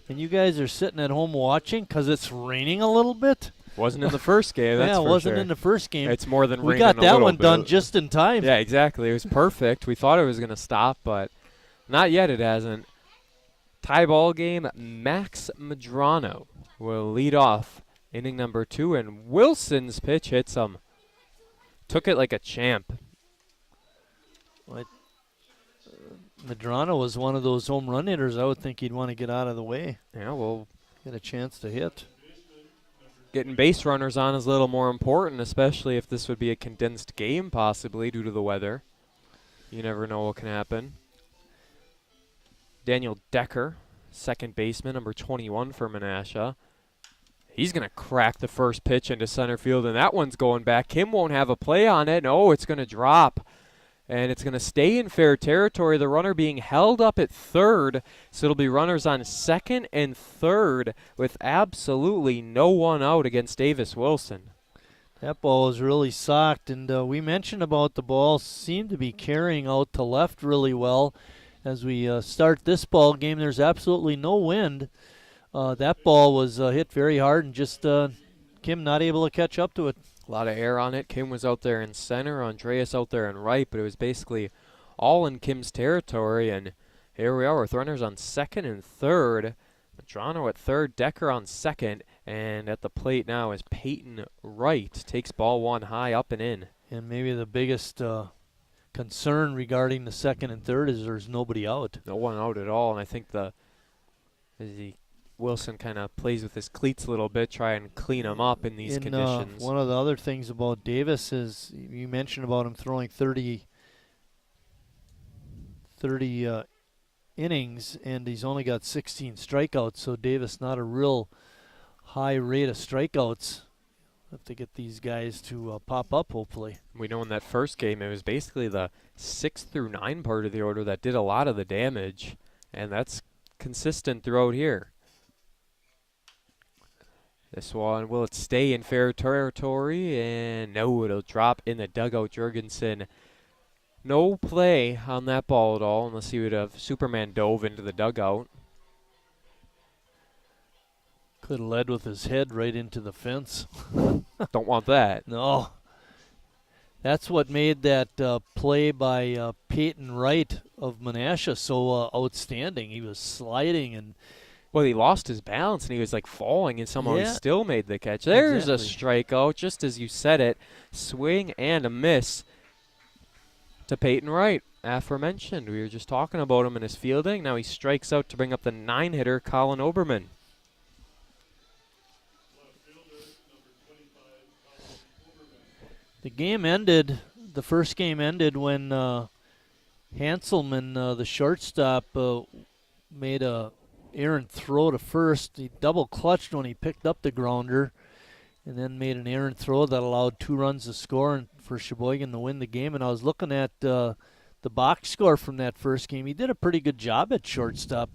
And you guys are sitting at home watching because it's raining a little bit? Wasn't in the first game, that's yeah, it for wasn't sure. in the first game. It's more than we raining got a that little one bit. done just in time. Yeah, exactly. It was perfect. We thought it was going to stop, but not yet. It hasn't. Tie ball game. Max Medrano will lead off inning number 2, and Wilson's pitch hits him. Took it like a champ. Medrano was one of those home run hitters. I would think he'd want to get out of the way. Yeah, well, get a chance to hit. Getting base runners on is a little more important, especially if this would be a condensed game possibly due to the weather. You never know what can happen. Daniel Decker, second baseman, number 21 for Menasha. He's going to crack the first pitch into center field, and that one's going back. Kim won't have a play on it. No, it's going to drop, and it's going to stay in fair territory. The runner being held up at third, so it'll be runners on second and third with absolutely no one out against Davis Wilson. That ball was really socked, and we mentioned about the ball seemed to be carrying out to left really well. As we start this ball game, there's absolutely no wind. That ball was hit very hard, and just Kim not able to catch up to it. A lot of air on it. Kim was out there in center, Andreas out there in right, but it was basically all in Kim's territory. And here we are with runners on second and third. Medrano at third, Decker on second, and at the plate now is Peyton Wright. Takes ball one high, up and in. And maybe the biggest concern regarding the second and third is there's nobody out. No one out at all, and I think Wilson kind of plays with his cleats a little bit, try and clean him up in these conditions. One of the other things about Davis is you mentioned about him throwing 30 innings, and he's only got 16 strikeouts, so Davis not a real high rate of strikeouts. Have to get these guys to pop up, hopefully. We know in that first game it was basically the 6 through 9 part of the order that did a lot of the damage, and that's consistent throughout here. This one, will it stay in fair territory? And no, it'll drop in the dugout. Jurgensen, no play on that ball at all, unless he would have Superman dove into the dugout. Could have led with his head right into the fence. Don't want that. No. That's what made that play by Peyton Wright of Menasha so outstanding. He was sliding and... Well, he lost his balance, and he was like falling, and somehow he still made the catch. There's a strikeout, just as you said it. Swing and a miss to Peyton Wright. Aforementioned, we were just talking about him in his fielding. Now he strikes out to bring up the 9-hitter, Colin Oberman. The game ended, the first game ended when Hanselman, the shortstop, made a errant throw to first. He double clutched when he picked up the grounder and then made an errant throw that allowed 2 runs to score and for Sheboygan to win the game. And I was looking at the box score from that first game. He did a pretty good job at shortstop.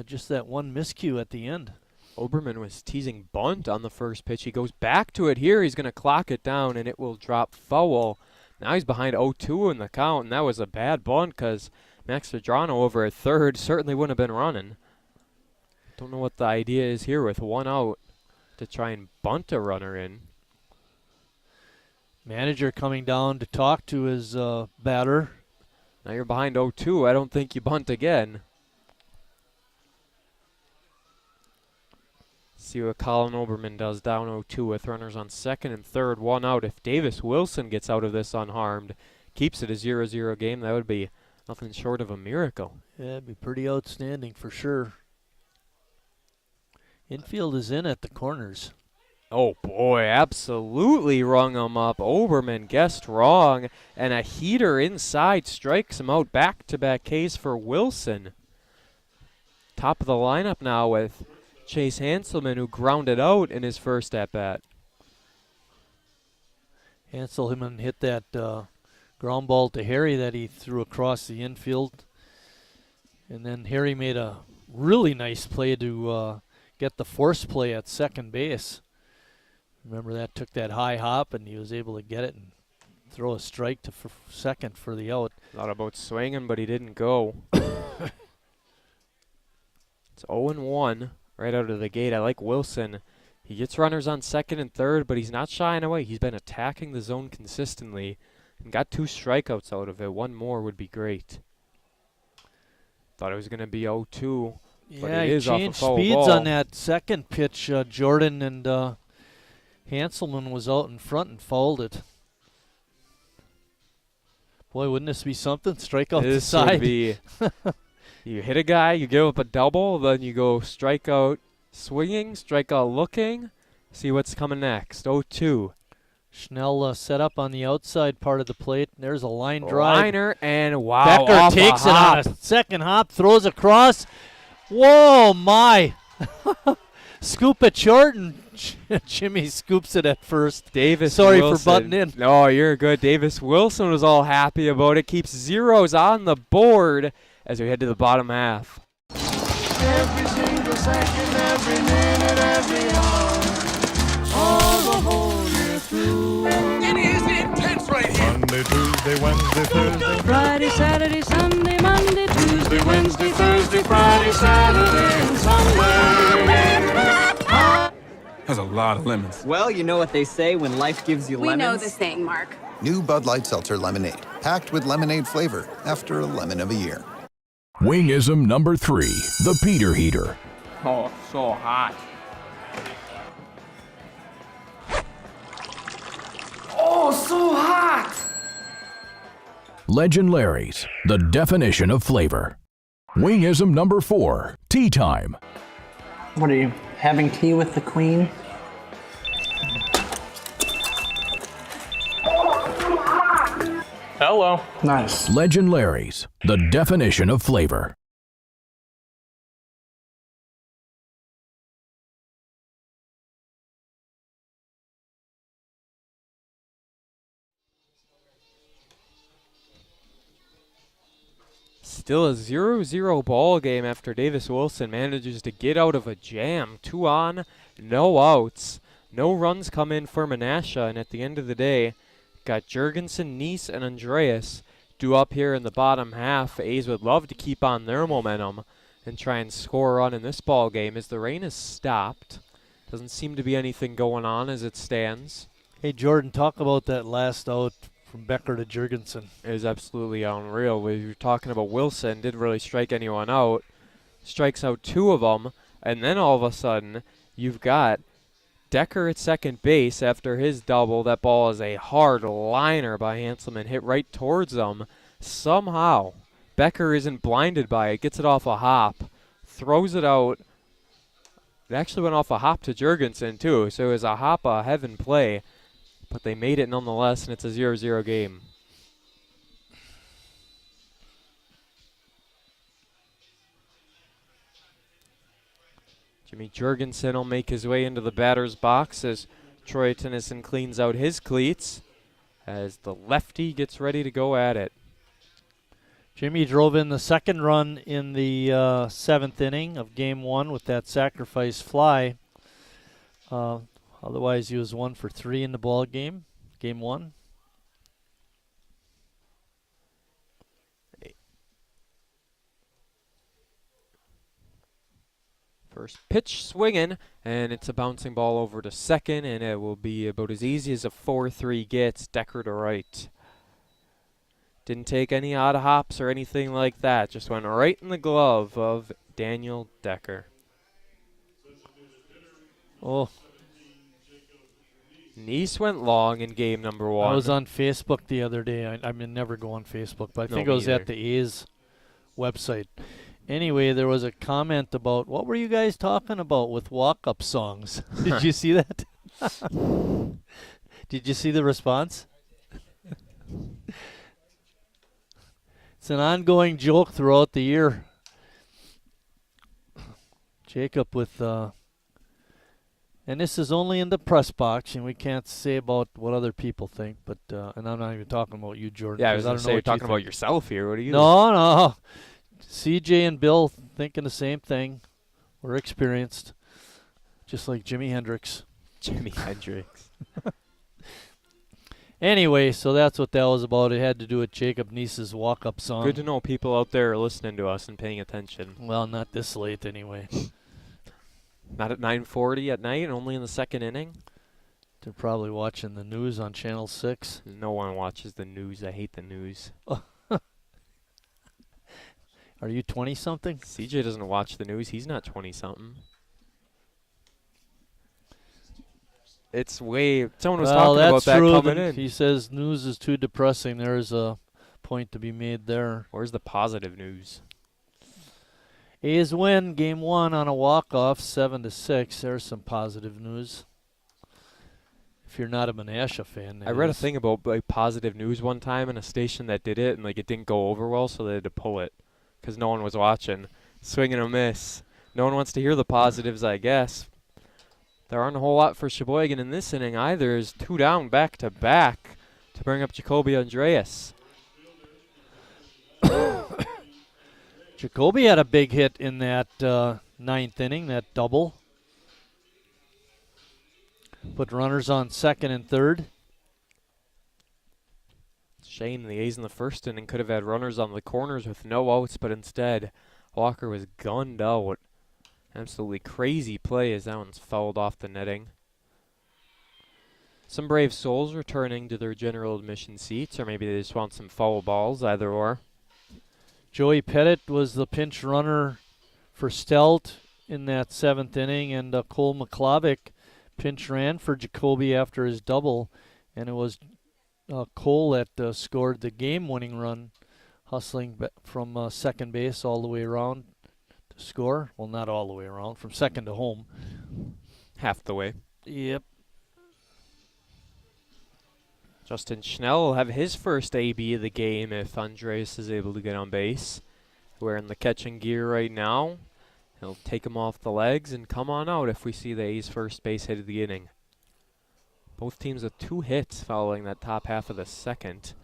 Just that one miscue at the end. Oberman was teasing bunt on the first pitch. He goes back to it here. He's going to clock it down, and it will drop foul. Now he's behind 0-2 in the count, and that was a bad bunt because Max Medrano over at third certainly wouldn't have been running. Don't know what the idea is here with 1 out to try and bunt a runner in. Manager coming down to talk to his batter. Now you're behind 0-2. I don't think you bunt again. See what Colin Oberman does down 0-2 with runners on second and third, 1 out. If Davis Wilson gets out of this unharmed, keeps it a 0-0 game, that would be nothing short of a miracle. Yeah, it'd be pretty outstanding for sure. Infield is in at the corners. Oh boy, absolutely rung him up. Oberman guessed wrong, and a heater inside strikes him out. Back-to-back Ks for Wilson. top of the lineup now with Chase Hanselman, who grounded out in his first at-bat. Hanselman hit that ground ball to Harry that he threw across the infield. And then Harry made a really nice play to get the force play at second base. Remember that took that high hop, and he was able to get it and throw a strike to second for the out. Thought about swinging, but he didn't go. It's 0-1 right out of the gate. I like Wilson. He gets runners on second and third, but he's not shying away. He's been attacking the zone consistently and got 2 strikeouts out of it. 1 more would be great. Thought it was going to be 0-2, but yeah, it he is off a changed foul speeds ball. on that second pitch, Jordan, and Hanselman was out in front and fouled it. Boy, wouldn't this be something? Strike out the side. Would be, you hit a guy, you give up a double, then you go strikeout swinging, strikeout looking, see what's coming next. 0-2. Schnell set up on the outside part of the plate. There's a line drive. Liner, and wow, Becker takes it on a second hop, throws across. Whoa, my. Scoop it short, and Jimmy scoops it at first. Davis Sorry Wilson. for butting in. No, you're good. Davis Wilson was all happy about it. Keeps zeros on the board as we head to the bottom half. Every single second, every minute, every hour, all the whole year through. It is intense right here. Monday, Tuesday, Wednesday, Thursday. Friday, Saturday, Sunday, Monday, Tuesday, Wednesday, Thursday, Friday, Saturday, and Sunday. That's a lot of lemons. Well, you know what they say when life gives you lemons. We know the saying, Mark. New Bud Light Seltzer Lemonade, packed with lemonade flavor after a lemon of a year. Wingism number 3, the Peter Heater. Oh, so hot. Oh, so hot! Legend Larry's, the definition of flavor. Wingism number 4, Tea Time. What are you, having tea with the Queen? Hello. Nice. Legend Larry's, the definition of flavor. Still a 0-0 ball game after Davis Wilson manages to get out of a jam. 2 on, no outs. No runs come in for Menasha, and at the end of the day, got Jurgensen, Neese, and Andreas due up here in the bottom half. A's would love to keep on their momentum and try and score a run in this ball game as the rain has stopped. Doesn't seem to be anything going on as it stands. Hey, Jordan, talk about that last out from Becker to Jurgensen. It was absolutely unreal. We were talking about Wilson, didn't really strike anyone out. Strikes out 2 of them, and then all of a sudden, you've got Decker at second base after his double. That ball is a hard liner by Hanselman, hit right towards them. Somehow, Becker isn't blinded by it, gets it off a hop, throws it out. It actually went off a hop to Jurgensen, too, so it was a hop a heaven play. But they made it nonetheless, and it's a 0-0 game. Jimmy Jurgensen will make his way into the batter's box as Troy Tennyson cleans out his cleats as the lefty gets ready to go at it. Jimmy drove in the second run in the 7th inning of Game 1 with that sacrifice fly. Otherwise, he was 1 for 3 in the ball game, Game 1. First pitch swinging, and it's a bouncing ball over to second, and it will be about as easy as a 4-3 gets. Decker to right. Didn't take any odd hops or anything like that. Just went right in the glove of Daniel Decker. Oh. Neese went long in game number 1. I was on Facebook the other day. I mean, never go on Facebook, but I think No, I was me at either. the A's website. Anyway, there was a comment about, what were you guys talking about with walk-up songs? Did you see that? Did you see the response? It's an ongoing joke throughout the year. Jacob with, and this is only in the press box, and we can't say about what other people think, but, and I'm not even talking about you, Jordan. Yeah, I was going to say, you're talking about think. yourself here. What are you? No. CJ and Bill thinking the same thing. We're experienced, just like Jimi Hendrix. Jimi Hendrix. Anyway, so that's what that was about. It had to do with Jacob Neese's walk-up song. Good to know people out there are listening to us and paying attention. Well, not this late anyway. Not at 9:40 at night, only in the second inning. They're probably watching the news on Channel 6. No one watches the news. I hate the news. Are you 20-something? CJ doesn't watch the news. He's not 20-something. It's way. Someone was talking about that coming in. He says news is too depressing. There's a point to be made there. Where's the positive news? A's win Game 1 on a walk-off, 7-6. There's some positive news. If you're not a Menasha fan, I read a thing about like positive news one time in a station that did it, and like it didn't go over well, so they had to pull it because no one was watching. Swing and a miss. No one wants to hear the positives, I guess. There aren't a whole lot for Sheboygan in this inning either. Is 2 down back-to-back to bring up Jacoby Andreas. Jacoby had a big hit in that ninth inning, that double. Put runners on second and third. Shame the A's in the first inning could have had runners on the corners with no outs, but instead Walker was gunned out. Absolutely crazy play as that one's fouled off the netting. Some brave souls returning to their general admission seats, or maybe they just want some foul balls, either or. Joey Pettit was the pinch runner for Stelt in that seventh inning, and Cole McClavick pinch ran for Jacoby after his double, and it was Cole that scored the game-winning run, hustling from second base all the way around to score. Well, not all the way around, from second to home. Half the way. Yep. Justin Schnell will have his first AB of the game if Andreas is able to get on base. Wearing the catching gear right now. He'll take him off the legs and come on out if we see the A's first base hit of the inning. Both teams with 2 hits following that top half of the second.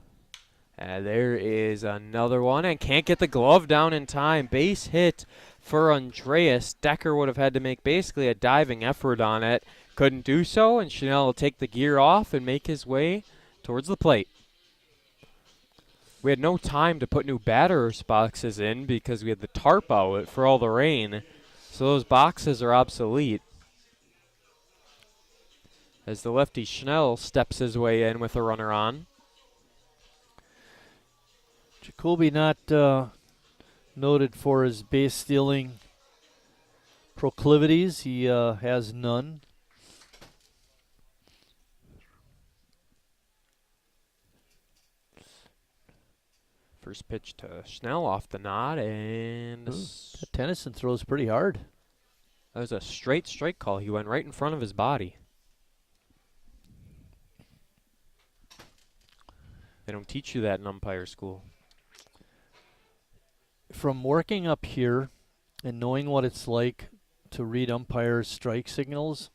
There is another one, and can't get the glove down in time. Base hit for Andreas. Decker would have had to make basically a diving effort on it. Couldn't do so, and Chanel will take the gear off and make his way towards the plate. We had no time to put new batter's boxes in because we had the tarp out for all the rain. So those boxes are obsolete. As the lefty Schnell steps his way in with a runner on. Jacoby not noted for his base stealing proclivities. He has none. First pitch to Schnell off the nod, and Tennyson throws pretty hard. That was a straight strike call. He went right in front of his body. They don't teach you that in umpire school. From working up here and knowing what it's like to read umpires' strike signals,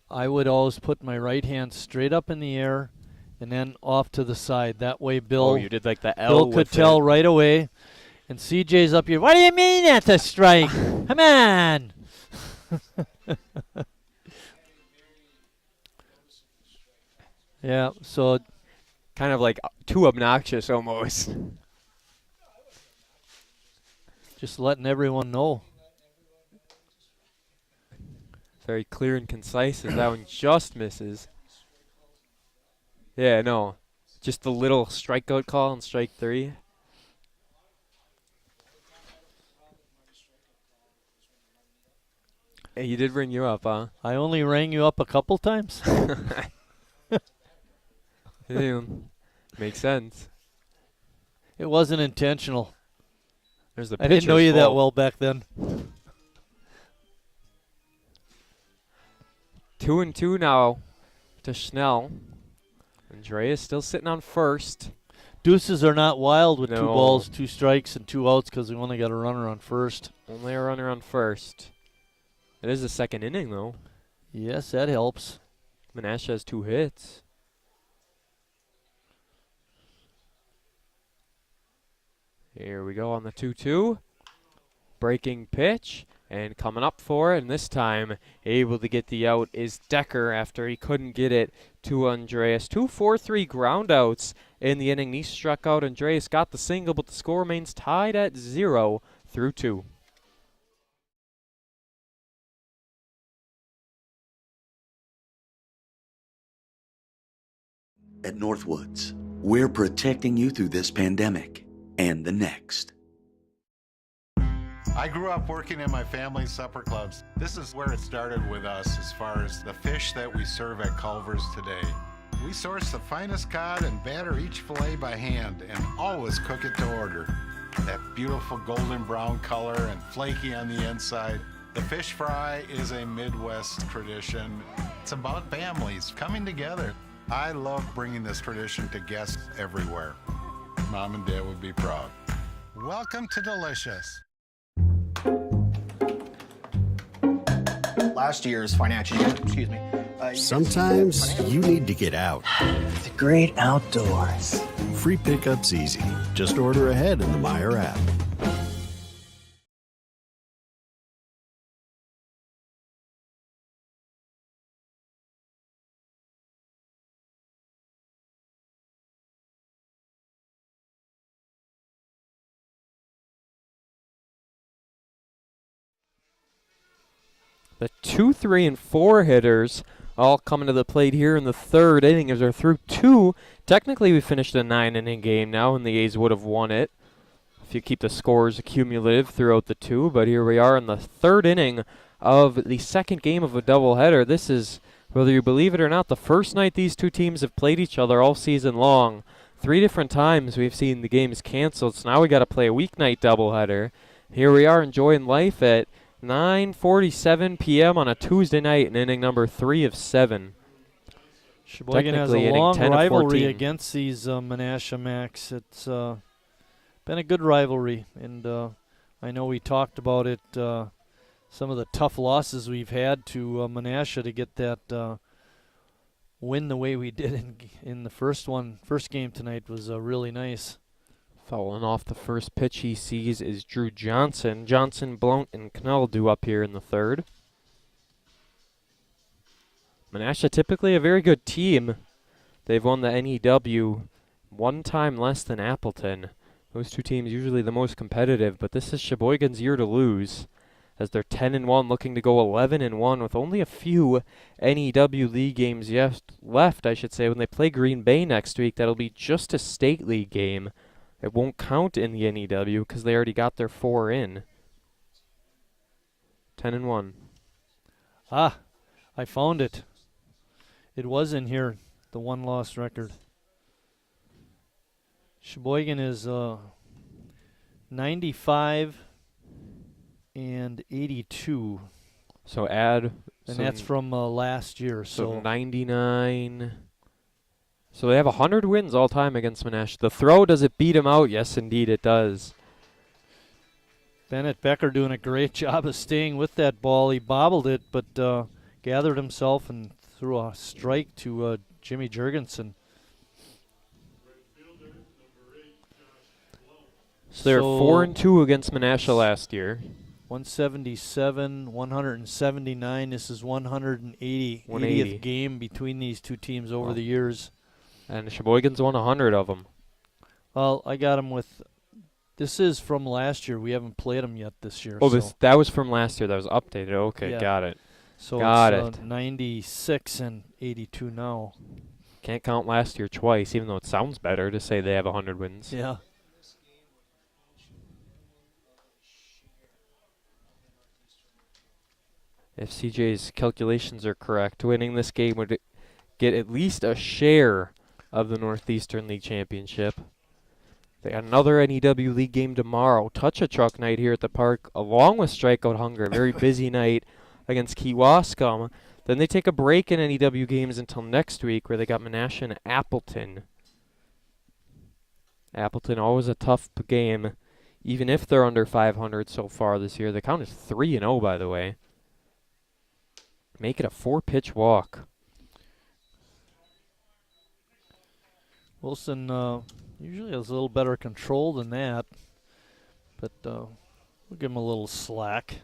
I would always put my right hand straight up in the air and then off to the side. That way Bill, you did like the L Bill could tell right away. And CJ's up here, what do you mean that's a strike? Come on. Yeah, so kind of like too obnoxious almost. Just letting everyone know. Very clear and concise as that one just misses. Yeah, no. Just the little strikeout call on strike 3. Hey, he did ring you up, huh? I only rang you up a couple times. Yeah, makes sense. It wasn't intentional. There's the I didn't know you that well back then. 2-2 now to Schnell. Andreas still sitting on first. Deuces are not wild with 2 No. balls, 2 strikes, and 2 outs because we only got a runner on first. Only a runner on first. It is the second inning, though. Yes, that helps. Menasha has 2 hits. Here we go on the 2-2. Breaking pitch. And coming up for it, and this time able to get the out is Decker after he couldn't get it to Andreas. 2 4-3 ground outs in the inning. He struck out. Andreas got the single, but the score remains tied at 0 through 2. At Northwoods, we're protecting you through this pandemic and the next. I grew up working in my family's supper clubs. This is where it started with us as far as the fish that we serve at Culver's today. We source the finest cod and batter each fillet by hand and always cook it to order. That beautiful golden brown color and flaky on the inside. The fish fry is a Midwest tradition. It's about families coming together. I love bringing this tradition to guests everywhere. Mom and Dad would be proud. Welcome to Delicious. Last year's financial year, excuse me. Sometimes you need to get out. The great outdoors. Free pickup's easy. Just order ahead in the Meijer app. The 2, 3, and 4 hitters all coming to the plate here in the third inning as they're through 2. Technically, we finished a 9-inning game now, and the A's would have won it if you keep the scores cumulative throughout the 2. But here we are in the third inning of the second game of a doubleheader. This is, whether you believe it or not, the first night these 2 teams have played each other all season long. 3 different times we've seen the games canceled, so now we got to play a weeknight doubleheader. Here we are enjoying life at 9:47 p.m. on a Tuesday night in inning number 3 of 7. Sheboygan has a long rivalry against these Menasha Macs. It's been a good rivalry, and I know we talked about it, some of the tough losses we've had to Menasha to get that win the way we did in the first game tonight was really nice. Fouling off the first pitch he sees is Drew Johnson. Johnson, Blount, and Knell due up here in the third. Menasha typically a very good team. They've won the NEW 1 time less than Appleton. Those 2 teams usually the most competitive, but this is Sheboygan's year to lose as they're 10-1, looking to go 11-1 with only a few NEW League games left, I should say. When they play Green Bay next week, that'll be just a state league game. It won't count in the NEW because they already got their 4 in. 10-1. Ah, I found it. It was in here, the 1-loss record. Sheboygan is 95 and 82. So add. And that's from last year. So 99. So they have 100 wins all time against Menasha. The throw, does it beat them out? Yes, indeed it does. Bennett Becker doing a great job of staying with that ball. He bobbled it, but gathered himself and threw a strike to Jimmy Jurgensen. So they're 4-2 against Menasha last year. 177, 179. This is 180th game between these 2 teams over the years. And Sheboygan's won 100 of them. Well, I got them with. This is from last year. We haven't played them yet this year. Oh, that was from last year. That was updated. Okay, yeah. Got it. So got it's 96 and 82 now. Can't count last year twice, even though it sounds better to say they have 100 wins. Yeah. If CJ's calculations are correct, winning this game would get at least a share of the Northeastern League Championship. They got another NEW League game tomorrow. Touch-a-truck night here at the park, along with Strikeout Hunger. A very busy night against Kewaskum. Then they take a break in NEW games until next week, where they got Menasha and Appleton. Appleton, always a tough game, even if they're under 500 so far this year. The count is 3-0, by the way. Make it a 4-pitch walk. Wilson usually has a little better control than that, but we'll give him a little slack.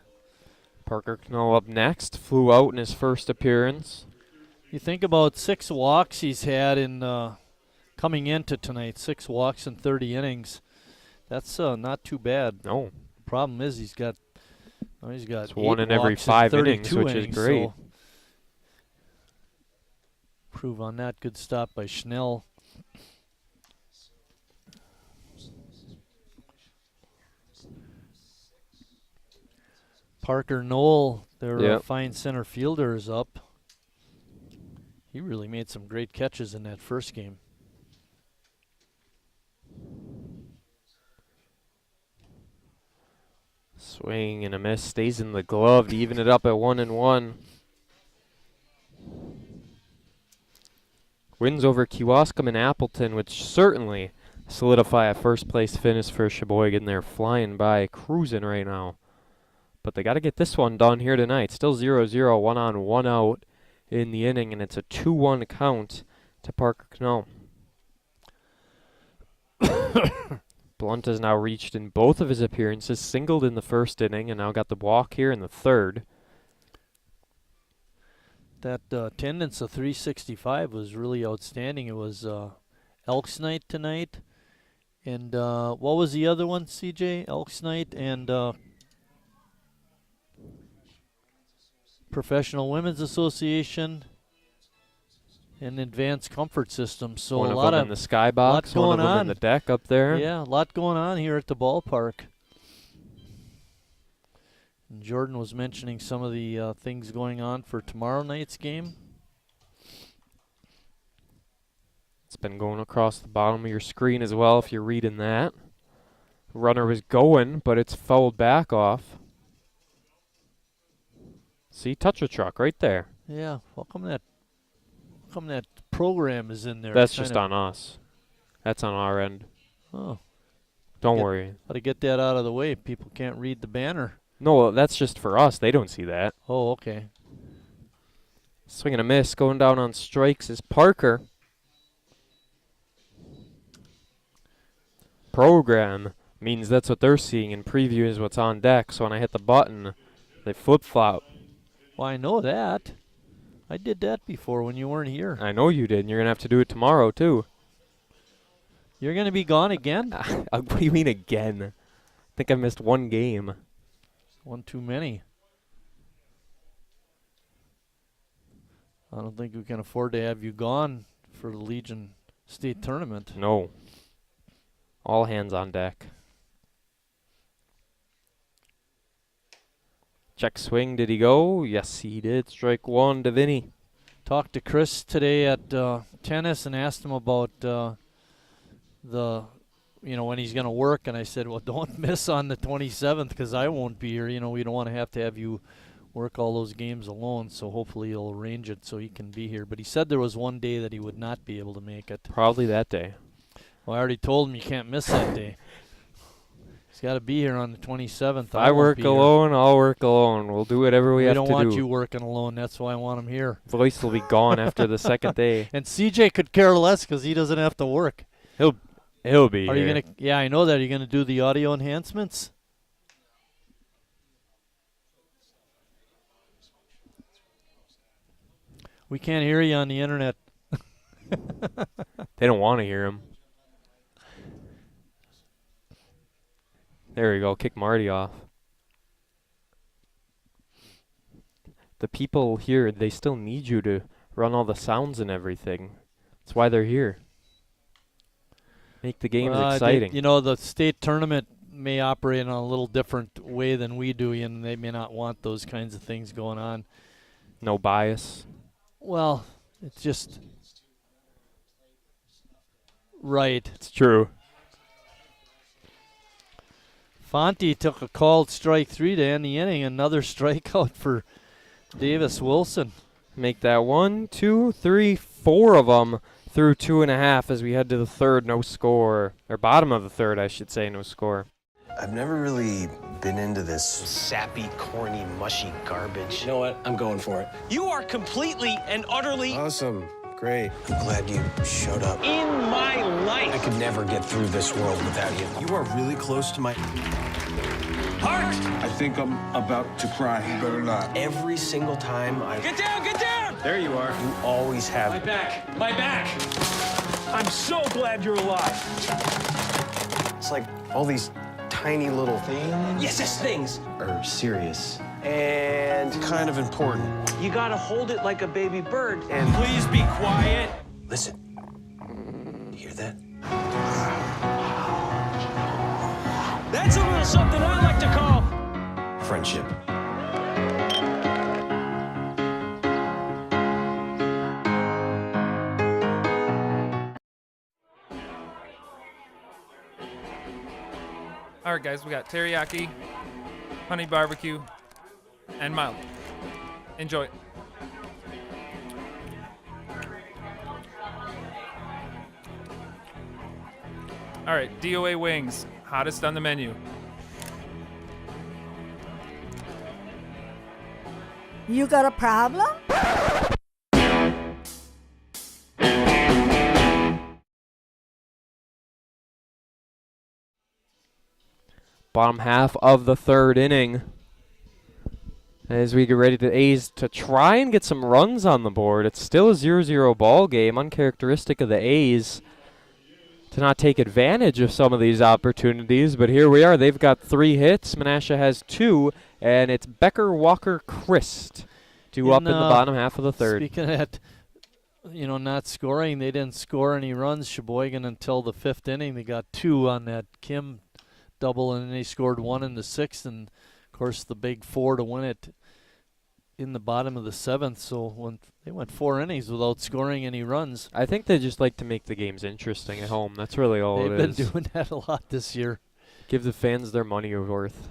Parker Knoll up next. Flew out in his first appearance. You think about 6 walks he's had in coming into tonight, 6 walks in 30 innings. That's not too bad. No. Problem is he's got it's 1 in 8 every walks 5 in innings, 32 which is innings, great. so prove on that. Good stop by Schnell. Parker Knoll, their fine center fielder, is up. He really made some great catches in that first game. Swing and a miss, stays in the glove to even it up at 1-1. Wins over Kewaskum and Appleton, which certainly solidify a first place finish for Sheboygan. They're flying by, cruising right now. But they got to get this one done here tonight. Still 0-0, 1 on, 1 out in the inning, and it's a 2-1 count to Parker Knoll. Blunt has now reached in both of his appearances, singled in the first inning, and now got the walk here in the third. That attendance of 365 was really outstanding. It was Elks Night tonight, and what was the other one, CJ? Elks Night and Professional Women's Association and Advanced Comfort System. So one a of lot them of in the skybox, one of them in the deck up there. Yeah, a lot going on here at the ballpark. And Jordan was mentioning some of the things going on for tomorrow night's game. It's been going across the bottom of your screen as well if you're reading that. Runner was going, but it's fouled back off. See, touch a truck right there. Yeah, how come that program is in there? That's just on us. That's on our end. Oh. Don't worry. Got to get that out of the way. People can't read the banner. No, that's just for us. They don't see that. Oh, okay. Swing and a miss. Going down on strikes is Parker. Program means that's what they're seeing, and preview is what's on deck. So when I hit the button, they flip-flop. Well, I know that. I did that before when you weren't here. I know you did, and you're going to have to do it tomorrow, too. You're going to be gone again? What do you mean again? I think I missed one game. One too many. I don't think we can afford to have you gone for the Legion State Tournament. No. All hands on deck. Check swing, did he go? Yes, he did. Strike one to Vinny. Talked to Chris today at tennis and asked him about when he's going to work, and I said, well, don't miss on the 27th because I won't be here. We don't want to have you work all those games alone, so hopefully he'll arrange it so he can be here. But he said there was one day that he would not be able to make it. Probably that day. Well, I already told him you can't miss that day. He's got to be here on the 27th. If I work alone, I'll work alone. We'll do whatever we have to do. We don't want you working alone. That's why I want him here. Voice will be gone after the second day. And CJ could care less because he doesn't have to work. He'll be Are here. you gonna? Yeah, I know that. Are you gonna do the audio enhancements? We can't hear you on the internet. They don't want to hear him. There we go. Kick Marty off. The people here, they still need you to run all the sounds and everything. That's why they're here. Make the games exciting. The state tournament may operate in a little different way than we do, and they may not want those kinds of things going on. No bias. Well, it's just right. It's true. Fonte took a called strike 3 to end the inning. Another strikeout for Davis Wilson. Make that 1, 2, 3, 4 of them Through 2.5 as we head to the third, no score. Or bottom of the third, I should say, no score. I've never really been into this sappy, corny, mushy garbage. You know what? I'm going for it. You are completely and utterly Awesome. Great. I'm glad you showed up. In my life. I could never get through this world without you. You are really close to my heart. I think I'm about to cry. You better not. Every single time I Get down, get down! There you are. you always have My back, my back. I'm so glad you're alive. it's like all these tiny little things. Yes, things. Are serious and kind of important. You gotta hold it like a baby bird. And Please be quiet. listen, you hear that? That's a little something I like to call Friendship. All right, guys, we got teriyaki, honey barbecue, and mild. Enjoy. All right, DOA wings, hottest on the menu. You got a problem? Bottom half of the third inning. As we get ready to A's to try and get some runs on the board. It's still a 0-0 ball game, uncharacteristic of the A's to not take advantage of some of these opportunities. But here we are. They've got 3 hits. Menasha has 2, and it's Becker, Walker, Christ up in the bottom half of the third. Speaking of that, not scoring, they didn't score any runs, Sheboygan, until the 5th inning. They got 2 on that Kim double, and then they scored 1 in the 6th, and of course the big 4 to win it in the bottom of the 7th. So when they went 4 innings without scoring any runs. I think they just like to make the games interesting at home. That's really all it is. They've been doing that a lot this year. Give the fans their money worth.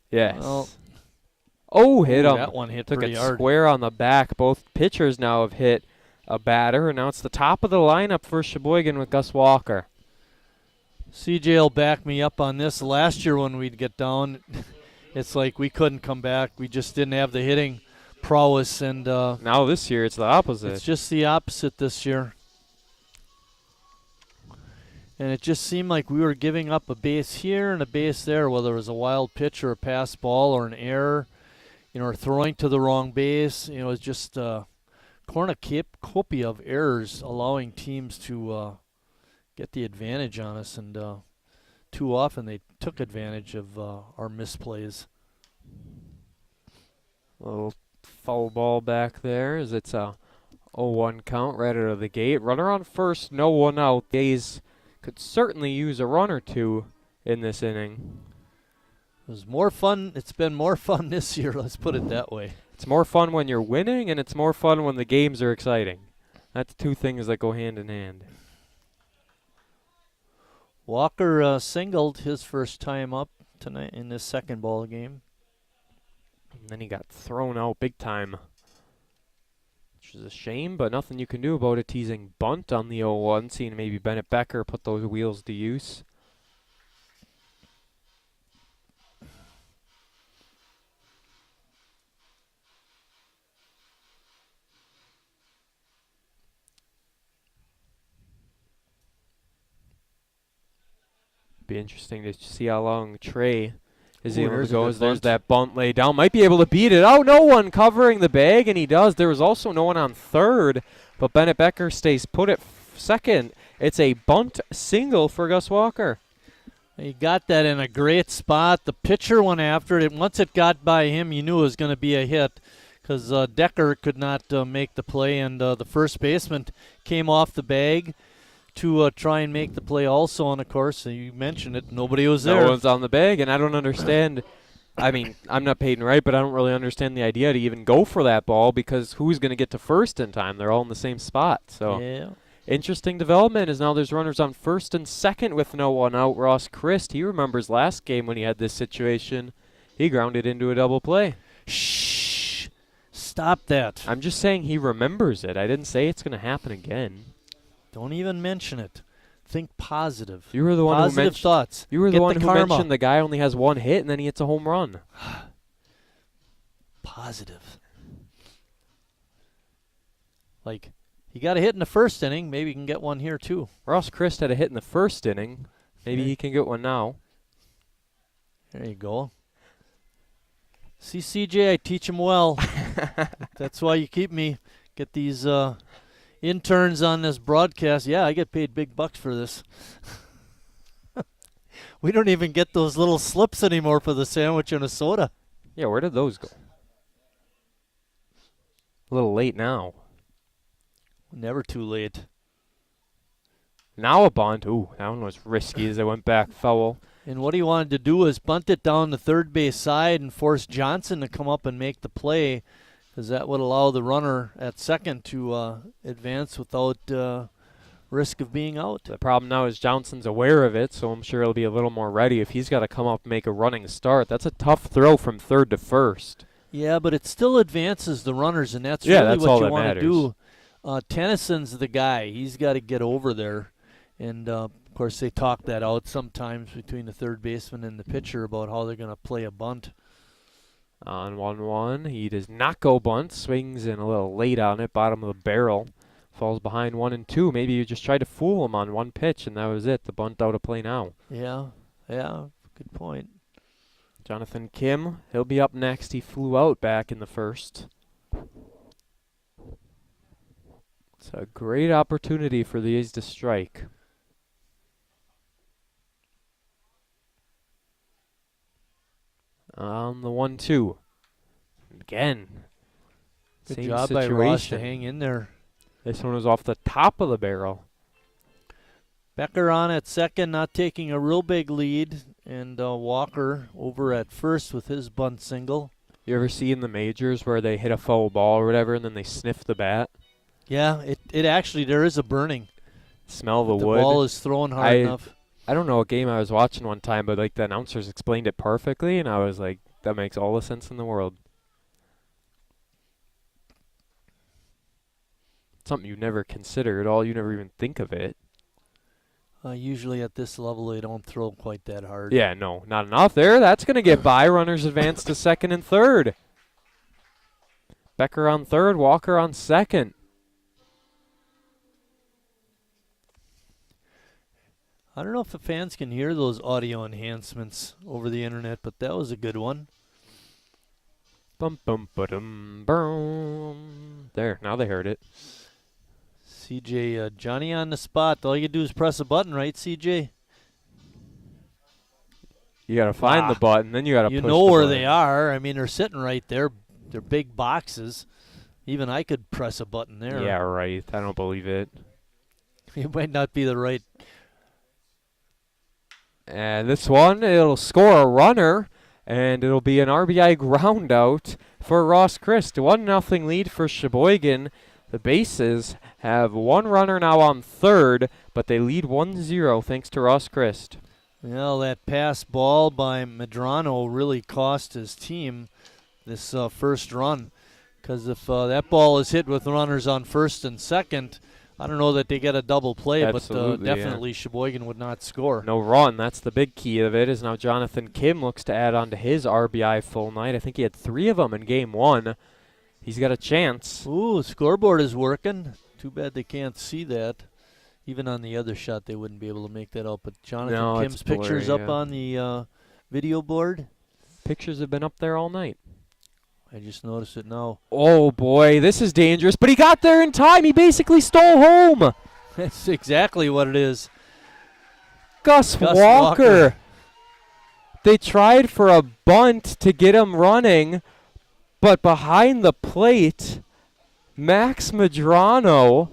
Yes. Well, hit him. That one hit Took pretty it hard. square on the back. Both pitchers now have hit a batter, and now it's the top of the lineup for Sheboygan with Gus Walker. CJ will back me up on this. Last year when we'd get down, it's like we couldn't come back. We just didn't have the hitting prowess. And now this year it's the opposite. It's just the opposite this year. And it just seemed like we were giving up a base here and a base there, whether it was a wild pitch or a pass ball or an error, or throwing to the wrong base. It's just a cornucopia of errors allowing teams to get the advantage on us, and too often they took advantage of our misplays. A little foul ball back there as it's a 0-1 count right out of the gate. Runner on first, no one out. The A's could certainly use a run or two in this inning. It was more fun. It's been more fun this year, let's put it that way. It's more fun when you're winning, and it's more fun when the games are exciting. That's 2 things that go hand in hand. Walker singled his first time up tonight in this second ball game. And then he got thrown out big time, which is a shame, but nothing you can do about it. Teasing bunt on the 0-1, seeing maybe Bennett Becker put those wheels to use. Be interesting to see how long Trey is able to go. As there's that bunt laid down, might be able to beat it. Oh, no one covering the bag, and he does. There was also no one on third, but Bennett Becker stays put at second. It's a bunt single for Gus Walker. He got that in a great spot. The pitcher went after it. Once it got by him, you knew it was going to be a hit because Decker could not make the play, and the first baseman came off the bag to try and make the play also. And, of course, you mentioned it, nobody was there. No one's on the bag, and I don't understand. I mean, I'm not Peyton Wright, but I don't really understand the idea to even go for that ball because who's going to get to first in time? They're all in the same spot. So yeah. Interesting development is now there's runners on first and second with no one out. Ross Christ, he remembers last game when he had this situation. He grounded into a double play. Shh. Stop that. I'm just saying he remembers it. I didn't say it's going to happen again. Don't even mention it. Think positive. You were the one positive who mentioned thoughts. You were Get the one who karma. mentioned the guy only has one hit and then he hits a home run. Positive. Like, he got a hit in the first inning. Maybe he can get one here, too. Ross Christ had a hit in the first inning. Maybe he can get one now. There you go. See, CJ, I teach him well. That's why you keep me. Get these interns on this broadcast. Yeah, I get paid big bucks for this. We don't even get those little slips anymore for the sandwich and a soda. Yeah, where did those go? A little late now. Never too late. Now a bunt. Ooh, that one was risky as it went back foul. And what he wanted to do was bunt it down the third base side and force Johnson to come up and make the play, because that would allow the runner at second to advance without risk of being out. The problem now is Johnson's aware of it, so I'm sure he'll be a little more ready if he's got to come up and make a running start. That's a tough throw from third to first. Yeah, but it still advances the runners, and that's Yeah, really that's what all you that want to matters. do. Tennyson's the guy. He's got to get over there. And, of course, they talk that out sometimes between the third baseman and the pitcher about how they're going to play a bunt. On 1-1, he does not go bunt. Swings in a little late on it, bottom of the barrel. Falls behind 1-2. Maybe you just tried to fool him on one pitch, and that was it. The bunt out of play now. Yeah, good point. Jonathan Kim, he'll be up next. He flew out back in the first. It's a great opportunity for the A's to strike. On the 1-2. Again. Good same job situation. by Ross to hang in there. This one was off the top of the barrel. Becker on at second, not taking a real big lead. And Walker over at first with his bunt single. You ever see in the majors where they hit a foul ball or whatever and then they sniff the bat? Yeah, it actually, there is a burning. Smell the wood. The ball is thrown hard enough. I don't know what game I was watching one time, but like the announcers explained it perfectly, and I was like, that makes all the sense in the world. Something you never consider at all. You never even think of it. Usually at this level, they don't throw quite that hard. Yeah, no, not enough there. That's going to get by. Runners advance to second and third. Becker on third, Walker on second. I don't know if the fans can hear those audio enhancements over the internet, but that was a good one. Bum bum ba-dum boom. There, now they heard it. CJ, Johnny on the spot. All you do is press a button, right, CJ? You got to find the button, then you got to push You the know where button. they are. I mean, they're sitting right there. They're big boxes. Even I could press a button there. Yeah, right. I don't believe it. It might not be the right. And this one, it'll score a runner, and it'll be an RBI ground out for Ross Christ. 1-0 lead for Sheboygan. The Bases have one runner now on third, but they lead 1-0 thanks to Ross Christ. Well, that pass ball by Medrano really cost his team this first run, because if that ball is hit with runners on first and second, I don't know that they get a double play, Absolutely, but definitely Sheboygan would not score. No run. That's the big key of it, is now Jonathan Kim looks to add on to his RBI full night. I think he had 3 of them in game 1. He's got a chance. Ooh, scoreboard is working. Too bad they can't see that. Even on the other shot, they wouldn't be able to make that out. But Jonathan Kim's picture's up on the video board. Pictures have been up there all night. I just noticed it now. Oh, boy, this is dangerous. But he got there in time. He basically stole home. That's exactly what it is. Gus Walker. They tried for a bunt to get him running, but behind the plate, Max Medrano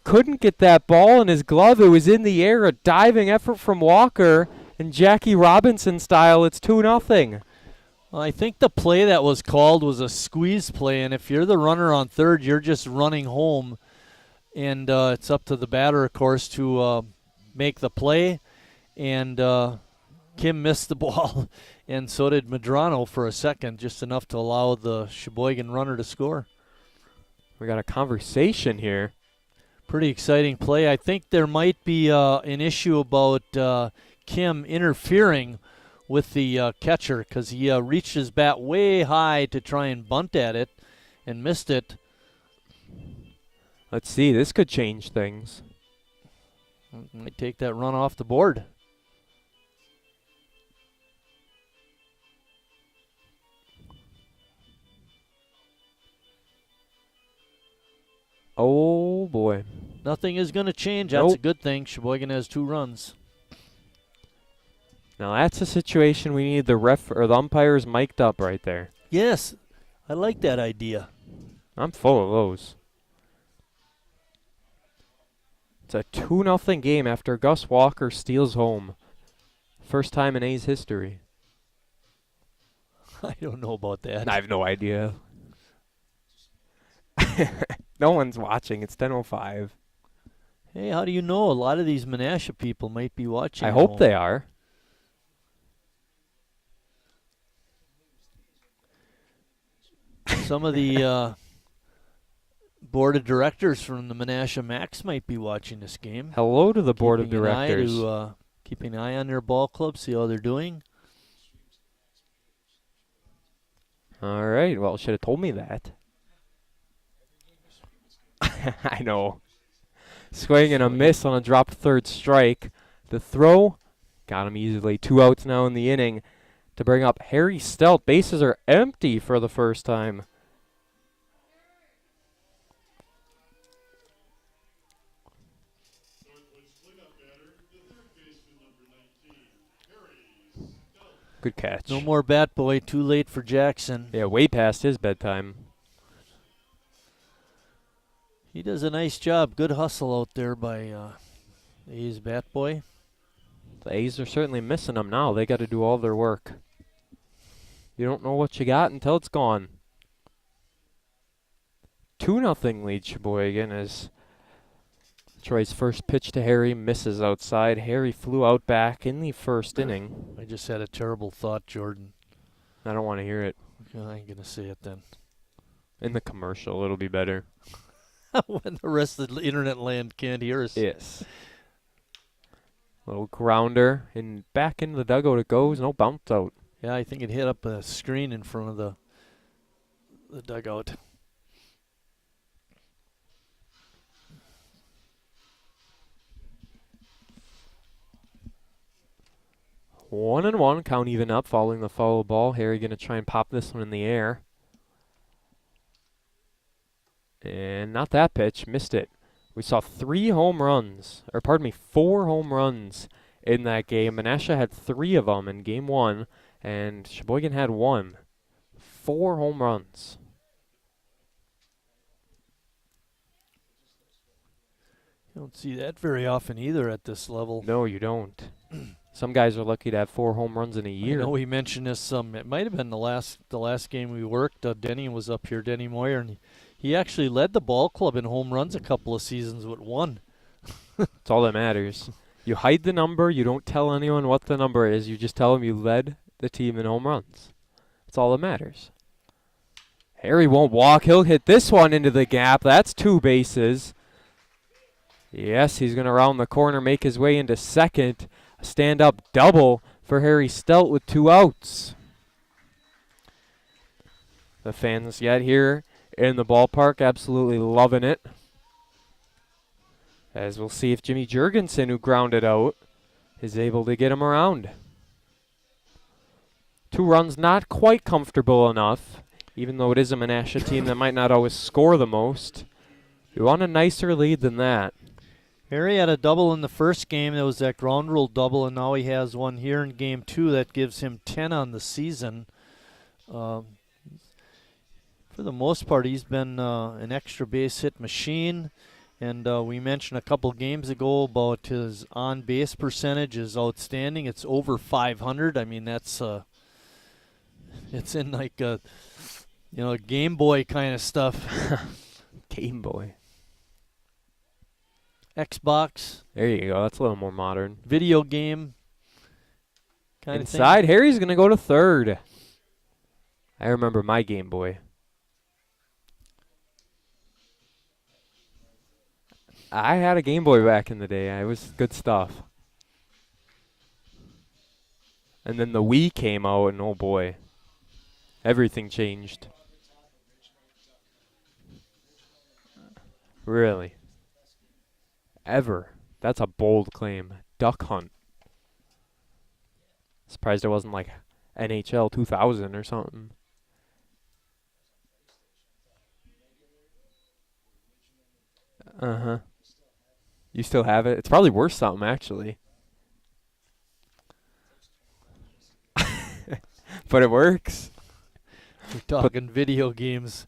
couldn't get that ball in his glove. It was in the air, a diving effort from Walker, and Jackie Robinson style, it's 2-0. Well, I think the play that was called was a squeeze play, and if you're the runner on third, you're just running home, and it's up to the batter, of course, to make the play. And Kim missed the ball, and so did Medrano for a second, just enough to allow the Sheboygan runner to score. We got a conversation here. Pretty exciting play. I think there might be an issue about Kim interfering with the catcher because he reached his bat way high to try and bunt at it and missed it. Let's see. This could change things. Might take that run off the board. Oh, boy. Nothing is going to change. That's a good thing. Sheboygan has 2 runs. Now, that's a situation we need the ref or the umpires mic'd up right there. Yes, I like that idea. I'm full of those. It's a 2-0 game after Gus Walker steals home. First time in A's history. I don't know about that. I have no idea. No one's watching. It's 10:05. Hey, how do you know? A lot of these Menasha people might be watching. I hope they are. Some of the board of directors from the Menasha Max might be watching this game. Hello to the board of directors. Keeping an eye on their ball club, see how they're doing. All right. Well, should have told me that. I know. Swing and a miss on a dropped third strike. The throw got him easily. 2 outs now in the inning to bring up Harry Stout. Bases are empty for the first time. Good catch. No more bat boy. Too late for Jackson. Yeah, way past his bedtime. He does a nice job. Good hustle out there by A's bat boy. The A's are certainly missing him now. They got to do all their work. You don't know what you got until it's gone. 2-0 lead Sheboygan as Troy's first pitch to Harry misses outside. Harry flew out back in the first inning. I just had a terrible thought, Jordan. I don't want to hear it. I ain't going to say it then. In the commercial, it'll be better. When the rest of the internet land can't hear us. Yes. Little grounder, and back into the dugout it goes. No bounce out. Yeah, I think it hit up a screen in front of the dugout. One and one, count even up following the foul ball. Harry going to try and pop this one in the air. And not that pitch, missed it. We saw 4 home runs in that game. Menasha had 3 of them in game 1, and Sheboygan had 1. 4 home runs. You don't see that very often either at this level. No, you don't. Some guys are lucky to have 4 home runs in a year. I know we mentioned this. It might have been the last game we worked. Denny was up here, Denny Moyer, and he actually led the ball club in home runs a couple of seasons with 1. That's all that matters. You hide the number. You don't tell anyone what the number is. You just tell them you led the team in home runs. That's all that matters. Harry won't walk. He'll hit this one into the gap. That's 2 bases. Yes, he's going to round the corner, make his way into second. A stand-up double for Harry Stout with 2 outs. The fans yet here in the ballpark absolutely loving it. As we'll see if Jimmy Jurgensen, who grounded out, is able to get him around. 2 runs, not quite comfortable enough, even though it is a Menasha team that might not always score the most. You want a nicer lead than that. Harry had a double in the first game. That was that ground rule double, and now he has one here in game 2 that gives him 10 on the season. For the most part, he's been an extra base hit machine. And we mentioned a couple games ago about his on-base percentage is outstanding. It's over 500. I mean, that's it's in like a Game Boy kind of stuff. Game Boy. Xbox. There you go. That's a little more modern. Video game kind of thing. Inside, Harry's going to go to third. I remember my Game Boy. I had a Game Boy back in the day. It was good stuff. And then the Wii came out, and oh boy, everything changed. Really? Ever? That's a bold claim. Duck Hunt. Surprised it wasn't like NHL 2000 or something. Uh-huh. You still have it? It's probably worth something, actually. But it works. We're talking video games.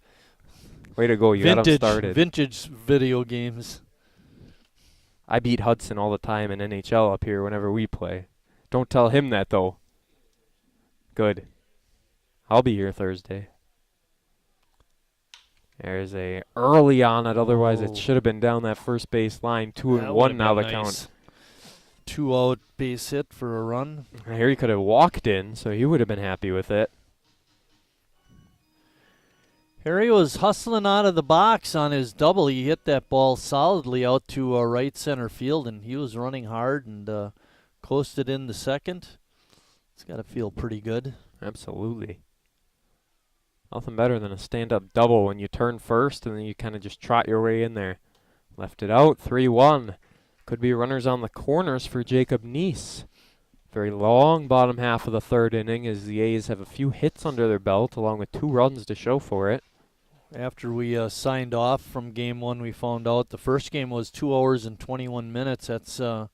Way to go, you got 'em started. Vintage video games. I beat Hudson all the time in NHL up here whenever we play. Don't tell him that, though. Good. I'll be here Thursday. There's a early on it. Otherwise, it should have been down that first base line. 2-1 now the count. 2-out base hit for a run. Harry could have walked in, so he would have been happy with it. Harry was hustling out of the box on his double. He hit that ball solidly out to right center field, and he was running hard and coasted in the second. It's got to feel pretty good. Absolutely. Nothing better than a stand-up double when you turn first and then you kind of just trot your way in there. Left it out, 3-1. Could be runners on the corners for Jacob Neese. Very long bottom half of the third inning as the A's have a few hits under their belt along with 2 runs to show for it. After we signed off from game 1, we found out the first game was 2 hours and 21 minutes. That's not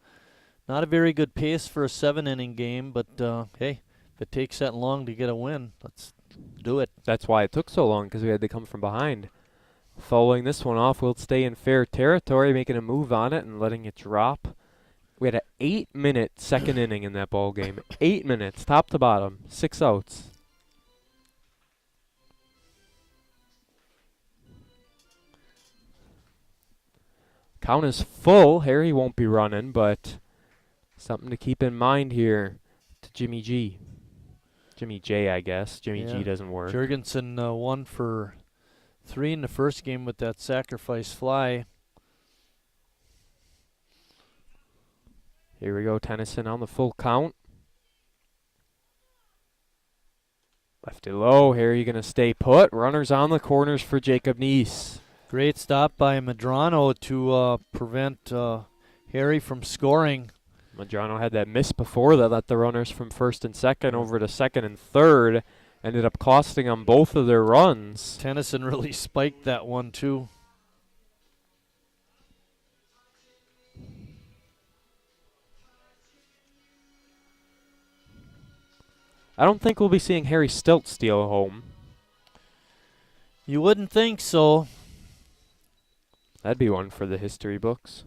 a very good pace for a 7-inning game, but hey, if it takes that long to get a win, let's do it. That's why it took so long, because we had to come from behind. Following this one off, we'll stay in fair territory, making a move on it and letting it drop. We had an 8-minute second inning in that ball game. 8 minutes, top to bottom, 6 outs. Count is full. Harry won't be running, but something to keep in mind here to Jimmy G. Jimmy J, I guess. Jimmy G doesn't work. Jurgensen 1 for 3 in the first game with that sacrifice fly. Here we go, Tennyson on the full count. Left it low. Harry going to stay put. Runners on the corners for Jacob Neese. Great stop by Medrano to prevent Harry from scoring. Medrano had that miss before that let the runners from first and second over to second and third. Ended up costing them both of their runs. Tennyson really spiked that one too. I don't think we'll be seeing Harry Stilt steal a home. You wouldn't think so. That'd be one for the history books.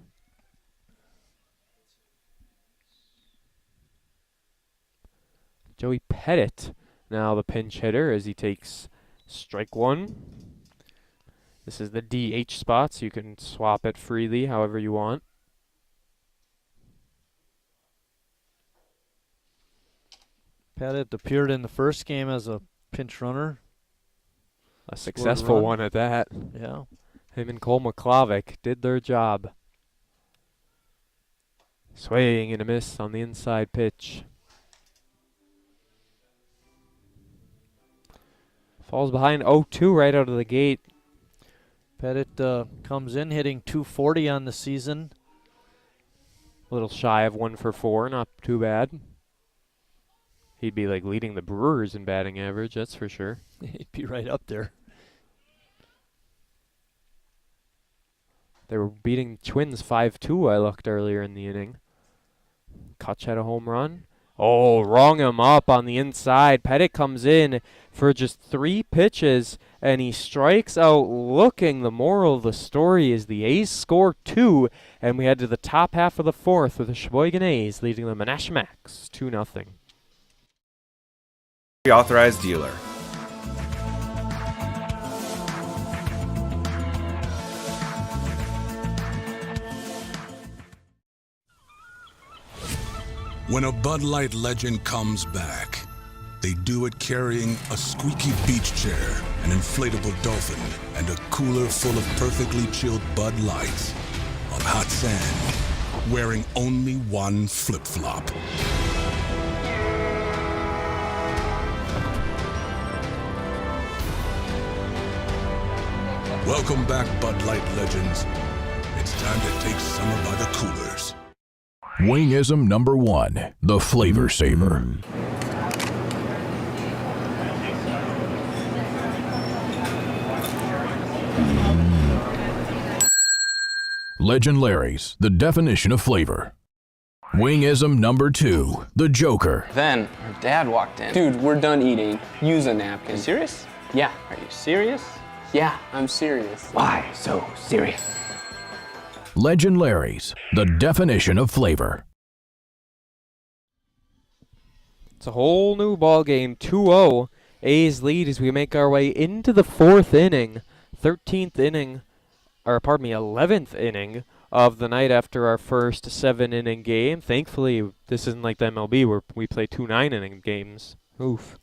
Joey Pettit, now the pinch hitter as he takes strike 1. This is the DH spot, so you can swap it freely however you want. Pettit appeared in the first game as a pinch runner. A successful one at that. Yeah. Him and Cole McClavick did their job. Swaying and a miss on the inside pitch. Falls behind 0-2 right out of the gate. Pettit comes in hitting .240 on the season. A little shy of 1 for 4, not too bad. He'd be like leading the Brewers in batting average, that's for sure. He'd be right up there. They were beating Twins 5-2, I looked earlier in the inning. Kutch had a home run. Oh, rung him up on the inside. Pettit comes in for just 3 pitches, and he strikes out looking. The moral of the story is the A's score 2, and we head to the top half of the 4th with the Sheboygan A's leading the Menasha Max 2-0. Authorized dealer. When a Bud Light legend comes back, they do it carrying a squeaky beach chair, an inflatable dolphin, and a cooler full of perfectly chilled Bud Lights on hot sand, wearing only one flip-flop. Welcome back, Bud Light legends. It's time to take summer by the coolers. Wingism number 1, the Flavor Saver. Legend Larry's, the definition of flavor. Wingism number 2, the Joker. Then her dad walked in. Dude, we're done eating. Use a napkin. You serious? Yeah. Are you serious? Yeah, I'm serious. Why so serious? Legend Larry's, the definition of flavor. It's a whole new ball game. 2-0. A's lead as we make our way into the 4th inning. 13th inning, or pardon me, 11th inning of the night after our first 7-inning game. Thankfully, this isn't like the MLB where we play 2 9-inning games. Oof.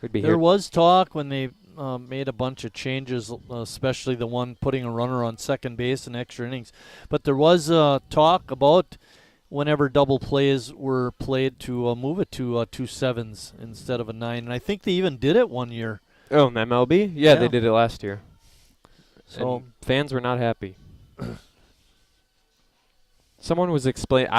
Could be There was talk when they made a bunch of changes, especially the one putting a runner on second base in extra innings. But there was talk about whenever double plays were played to move it to 2 7s instead of a 9. And I think they even did it one year. Oh, in the MLB? Yeah, they did it last year. So and fans were not happy. Someone was explaining.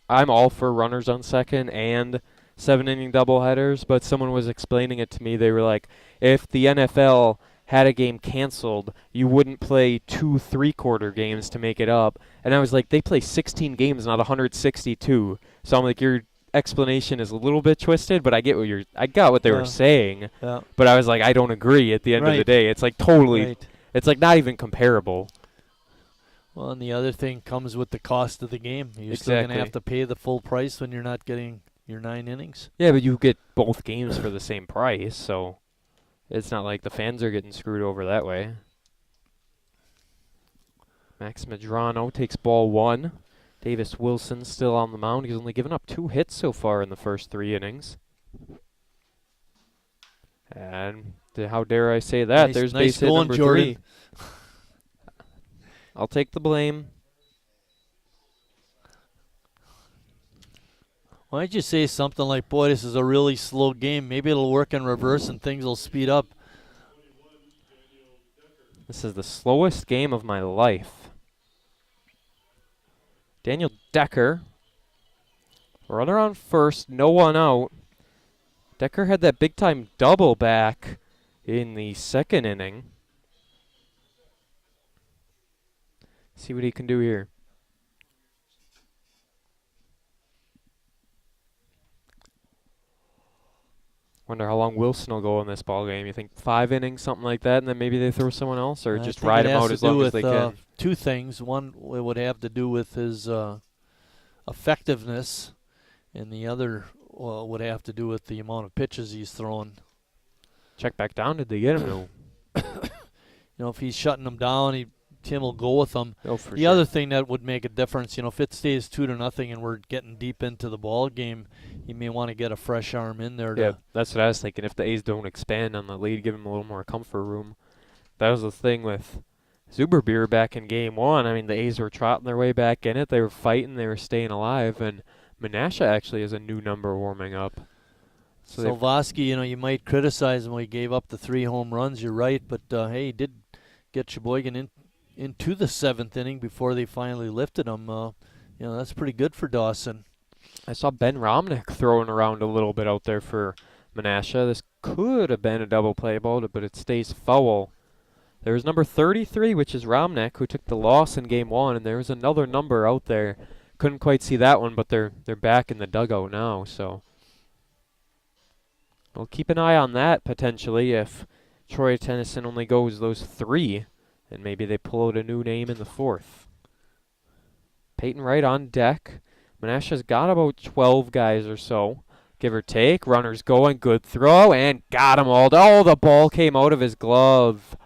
I'm all for runners on second and 7-inning doubleheaders, but someone was explaining it to me. They were like, if the NFL had a game canceled, you wouldn't play 2 3-quarter games to make it up. And I was like, they play 16 games, not 162. So I'm like, your explanation is a little bit twisted, but I got what they were saying. Yeah. But I was like, I don't agree at the end of the day. It's like totally, it's like not even comparable. Well, and the other thing comes with the cost of the game. You're still going to have to pay the full price when you're not getting your 9 innings. Yeah, but you get both games for the same price, so it's not like the fans are getting screwed over that way. Max Medrano takes ball 1. Davis Wilson still on the mound. He's only given up 2 hits so far in the first 3 innings. And how dare I say that? There's base hit number 3. I'll take the blame. Why don't you say something like, boy, this is a really slow game. Maybe it'll work in reverse and things will speed up. This is the slowest game of my life. Daniel Decker. Runner on first, no one out. Decker had that big-time double back in the 2nd inning. See what he can do here. Wonder how long Wilson will go in this ball game. You think 5 innings, something like that, and then maybe they throw someone else, or just ride him out as long as they can? 2 things. One would have to do with his effectiveness, and the other would have to do with the amount of pitches he's throwing. Check back down. Did they get him? No. If he's shutting them down, Tim will go with them. Oh, for the other thing that would make a difference, if it stays 2-0 and we're getting deep into the ball game, you may want to get a fresh arm in there. Yeah, that's what I was thinking. If the A's don't expand on the lead, give him a little more comfort room. That was the thing with Zuberbeer back in Game 1. I mean, the A's were trotting their way back in it. They were fighting. They were staying alive. And Menasha actually has a new number warming up. So Vosky, you might criticize him when he gave up the 3 home runs. You're right, but hey, he did get Sheboygan into the 7th inning before they finally lifted him. That's pretty good for Dawson. I saw Ben Romnick throwing around a little bit out there for Menasha. This could have been a double play ball, but it stays foul. There's number 33, which is Romnick, who took the loss in Game 1, and there was another number out there. Couldn't quite see that one, but they're back in the dugout now, so we'll keep an eye on that potentially if Troy Tennyson only goes those 3. And maybe they pull out a new name in the 4th. Peyton Wright on deck. Menasha's got about 12 guys or so, give or take. Runners going, good throw, and got him all. Oh, the ball came out of his glove.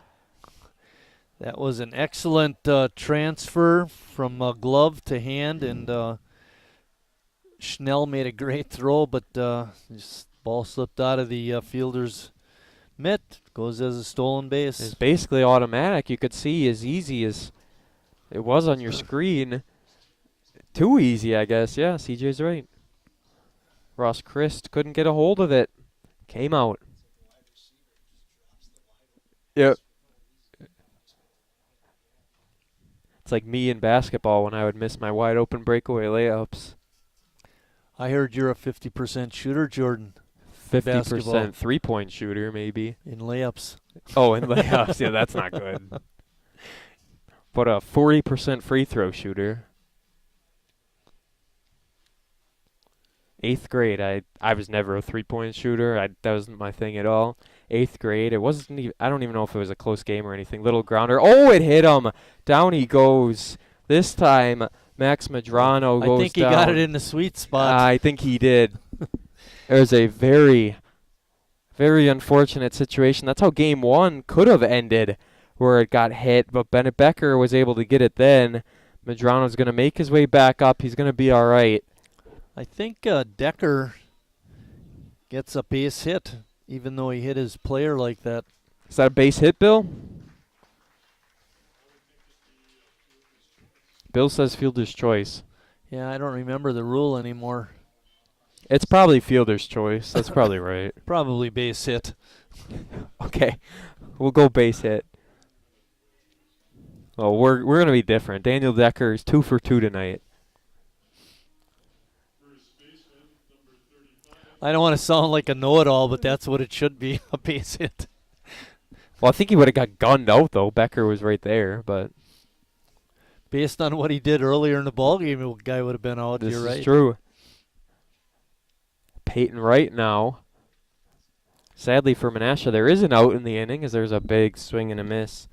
That was an excellent transfer from glove to hand, and Schnell made a great throw, but just ball slipped out of the fielder's mitt. Goes as a stolen base. It's basically automatic. You could see as easy as it was on your screen. Too easy, I guess. Yeah, CJ's right. Ross Christ couldn't get a hold of it. Came out. Yep. It's like me in basketball when I would miss my wide open breakaway layups. I heard you're a 50% shooter, Jordan. 50% three-point shooter, maybe. In layups. Oh, in layups. Yeah, that's not good. But a 40% free throw shooter. 8th grade, I was never a three-point shooter. That wasn't my thing at all. 8th grade, it wasn't even, I don't even know if it was a close game or anything. Little grounder. Oh, it hit him. Down he goes. This time, Max Medrano goes down. I think he got it in the sweet spot. I think he did. It was a very, very unfortunate situation. That's how game 1 could have ended, where it got hit. But Bennett Becker was able to get it then. Medrano's going to make his way back up. He's going to be all right. I think Decker gets a base hit, even though he hit his player like that. Is that a base hit, Bill? Bill says fielder's choice. Yeah, I don't remember the rule anymore. It's probably fielder's choice. That's probably right. Probably base hit. Okay, we'll go base hit. Well, we're gonna be different. Daniel Decker is 2 for 2 tonight. I don't want to sound like a know-it-all, but that's what it should be, a base hit. Well, I think he would have got gunned out, though. Becker was right there, but based on what he did earlier in the ballgame, the guy would have been out. You're right. This is true. Peyton Wright now. Sadly for Menasha, there is an out in the inning as there's a big swing and a miss.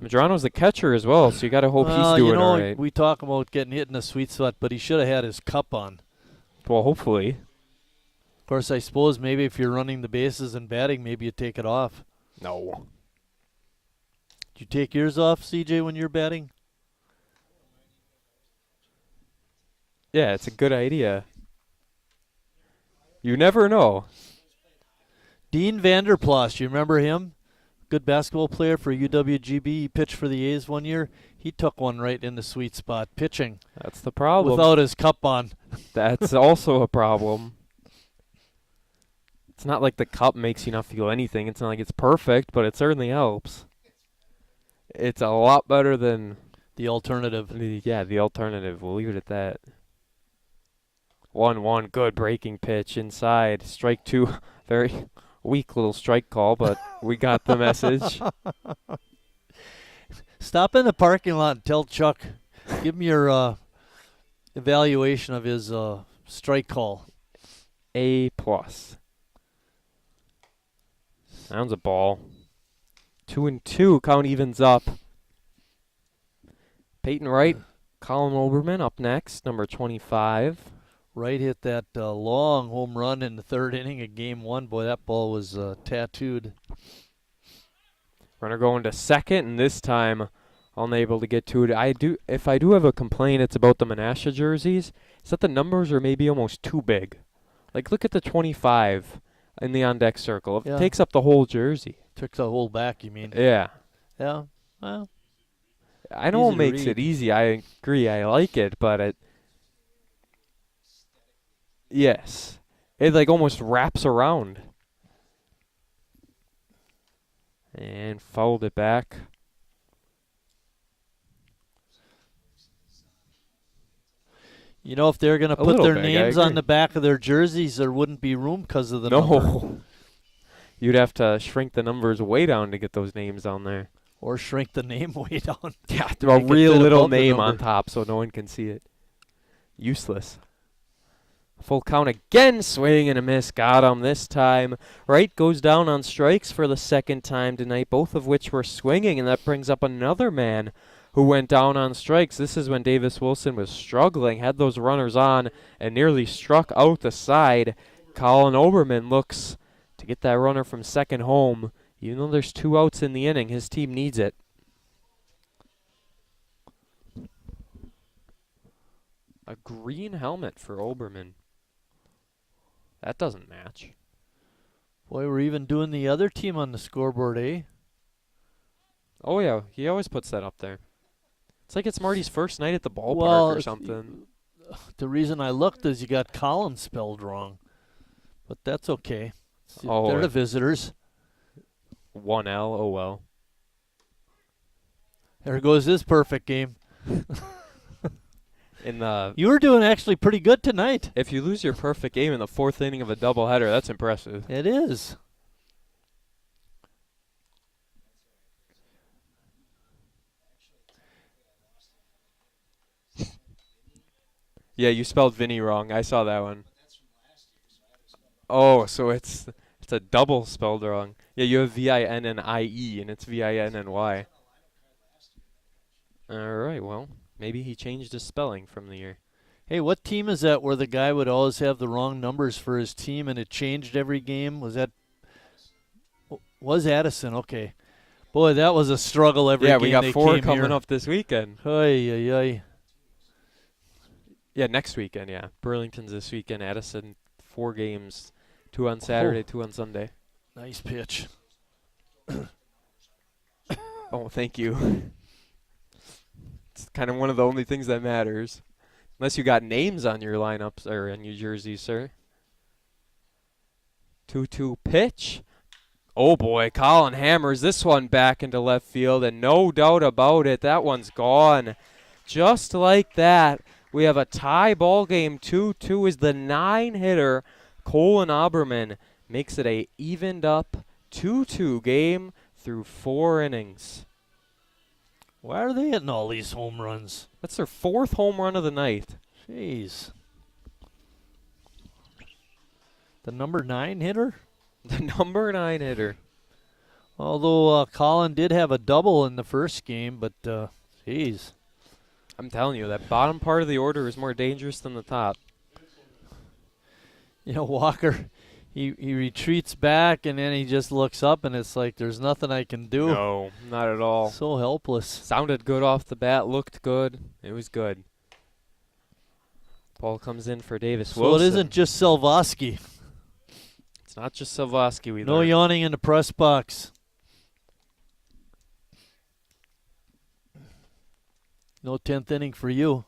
Medrano's the catcher as well, so you got to hope he's doing all right. We talk about getting hit in a sweet spot, but he should have had his cup on. Well, hopefully. Of course, I suppose maybe if you're running the bases and batting, maybe you take it off. No. Do you take yours off, CJ, when you're batting? Yeah, it's a good idea. You never know. Dean Vanderplas, you remember him? Good basketball player for UWGB. He pitched for the A's one year. He took one right in the sweet spot, pitching. That's the problem. Without his cup on. That's also a problem. It's not like the cup makes you not feel anything. It's not like it's perfect, but it certainly helps. It's a lot better than the alternative. Yeah, the alternative. We'll leave it at that. 1-1, good breaking pitch inside. Strike 2, very weak little strike call, but we got the message. Stop in the parking lot and tell Chuck. Give him your evaluation of his strike call. A+. Sounds a ball. 2-2, count evens up. Peyton Wright, Colin Oberman up next, number 25. Wright hit that long home run in the third inning of game 1. Boy, that ball was tattooed. Runner going to second, and this time unable to get to it. If I do have a complaint, it's about the Menasha jerseys. It's that the numbers are maybe almost too big. Like, look at the 25 in the on-deck circle. It takes up the whole jersey. Took the whole back, you mean? Yeah. Yeah, well. I know it makes it easy. I agree. I like it, but it... Yes. It, like, almost wraps around. And fouled it back. You know, if they're going to put their names on the back of their jerseys, there wouldn't be room because of the number. You'd have to shrink the numbers way down to get those names on there. Or shrink the name way down. Yeah, throw a real little name on top so no one can see it. Useless. Full count again, swing and a miss. Got him this time. Wright goes down on strikes for the second time tonight, both of which were swinging, and that brings up another man who went down on strikes. This is when Davis Wilson was struggling, had those runners on, and nearly struck out the side. Colin Oberman looks to get that runner from second home. Even though there's 2 outs in the inning, his team needs it. A green helmet for Oberman. That doesn't match. Boy, we're even doing the other team on the scoreboard, eh? Oh, yeah. He always puts that up there. It's like it's Marty's first night at the ballpark or something. The reason I looked is you got Collins spelled wrong. But that's okay. They're the visitors. 1L, oh well. There goes his perfect game. You were doing actually pretty good tonight. If you lose your perfect game in the 4th inning of a doubleheader, that's impressive. It is. Yeah, you spelled Vinny wrong. I saw that one. Oh, so it's a double spelled wrong. Yeah, you have V-I-N-N-I-E, and it's V-I-N-N-Y. All right, well, maybe he changed his spelling from the year. Hey, what team is that where the guy would always have the wrong numbers for his team and it changed every game? Was Addison? Okay. Boy, that was a struggle every game. Yeah, we got they 4 came coming here. up this weekend. Ay, ay, ay. Yeah, next weekend, yeah. Burlington's this weekend. Addison, 4 games. 2 on Saturday, 2 on Sunday. Nice pitch. Oh, thank you. It's kind of one of the only things that matters. Unless you got names on your lineups or on your jerseys, sir. 2-2 pitch. Oh, boy. Colin hammers this one back into left field, and no doubt about it, that one's gone. Just like that, we have a tie ball game. 2-2 is the 9-hitter. Colin Oberman makes it a evened up 2-2 game through 4 innings. Why are they hitting all these home runs? That's their 4th home run of the night. Jeez. The number 9 hitter? The number 9 hitter. Although Colin did have a double in the first game, but jeez. I'm telling you, that bottom part of the order is more dangerous than the top. You know, Walker, he retreats back, and then he just looks up, and it's like there's nothing I can do. No, not at all. So helpless. Sounded good off the bat, looked good. It was good. Ball comes in for Davis Wilson. So it isn't just Selvosky. It's not just Selvosky. We No learned. yawning in the press box. No 10th inning for you.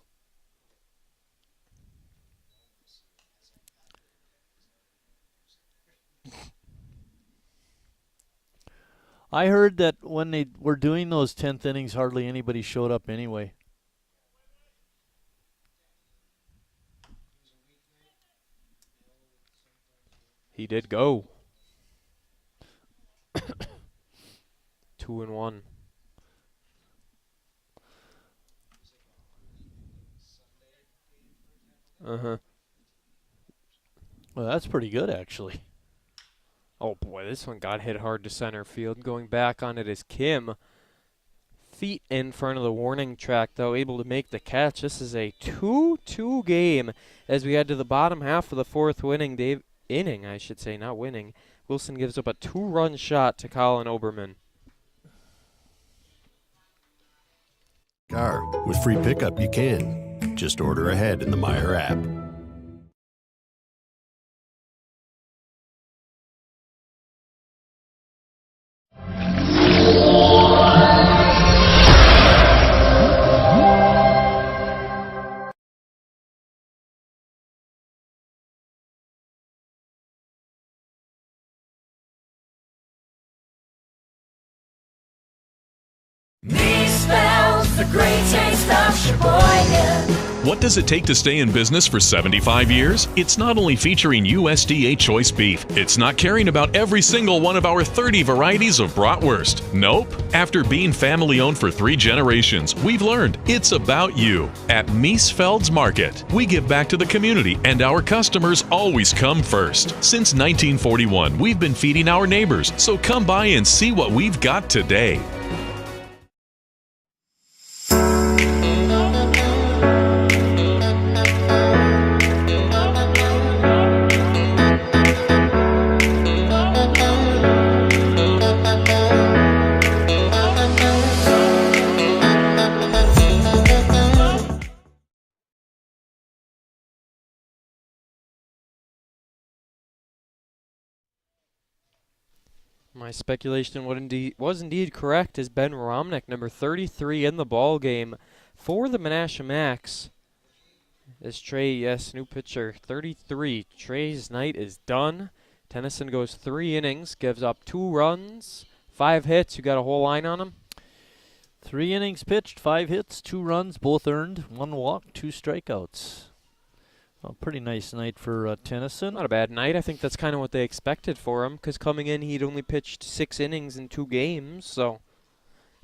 I heard that when they were doing those 10th innings, hardly anybody showed up anyway. He did go. 2-1. Uh-huh. Well, that's pretty good, actually. Oh, boy, this one got hit hard to center field. Going back on it is Kim. Feet in front of the warning track, though, able to make the catch. This is a 2-2 game as we head to the bottom half of the 4th inning, I should say, not winning. Wilson gives up a 2-run shot to Colin Oberman. Car. With free pickup, you can. Just order ahead in the Meyer app. Me spells the great taste of Sheboygan. What does it take to stay in business for 75 years? It's not only featuring USDA choice beef, it's not caring about every single one of our 30 varieties of bratwurst. Nope. After being family owned for 3 generations, we've learned it's about you. At Miesfeld's Market, we give back to the community and our customers always come first. Since 1941, we've been feeding our neighbors, so come by and see what we've got today. My speculation was indeed correct, as Ben Romnick, number 33 in the ball game for the Menasha Max. As Trey, yes, new pitcher, 33. Trey's night is done. Tennyson goes 3 innings, gives up 2 runs, 5 hits. You got a whole line on him? 3 innings pitched, 5 hits, 2 runs, both earned, 1 walk, 2 strikeouts. A pretty nice night for Tennyson. Not a bad night. I think that's kind of what they expected for him, because coming in, he'd only pitched 6 innings in 2 games, so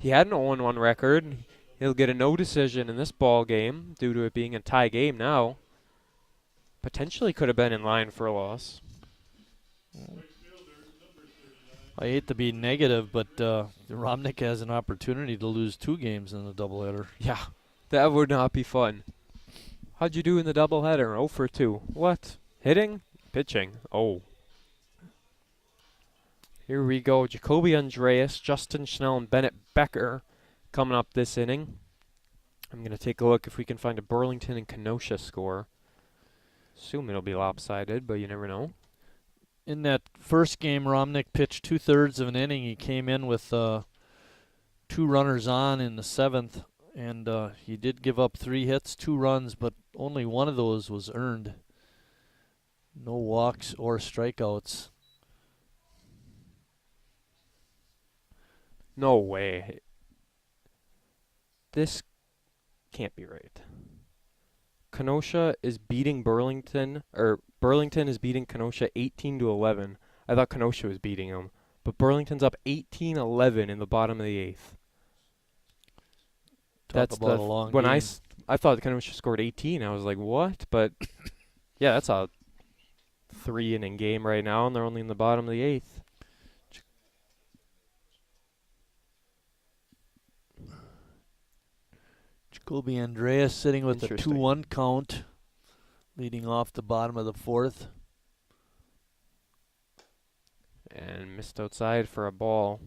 he had an 0-1 record. He'll get a no decision in this ball game due to it being a tie game now. Potentially could have been in line for a loss. I hate to be negative, but Romnick has an opportunity to lose 2 games in the doubleheader. Yeah, that would not be fun. How'd you do in the doubleheader? 0 for 2. What? Hitting? Pitching. Oh. Here we go. Jacoby Andreas, Justin Schnell, and Bennett Becker coming up this inning. I'm going to take a look if we can find a Burlington and Kenosha score. Assume it'll be lopsided, but you never know. In that first game, Romnick pitched 2/3 of an inning. He came in with 2 runners on in the 7th, and he did give up 3 hits, 2 runs, but only one of those was earned. No walks or strikeouts. No way. This can't be right. Kenosha is beating Burlington, or Burlington is beating Kenosha 18-11. I thought Kenosha was beating them, but Burlington's up 18-11 in the bottom of the 8th. Talk about a long when game. I thought Kenosha scored 18. I was like, what? But yeah, that's a 3-inning game right now, and they're only in the bottom of the 8th. Jacoby Andreas sitting with a 2-1 count, leading off the bottom of the 4th. And missed outside for a ball.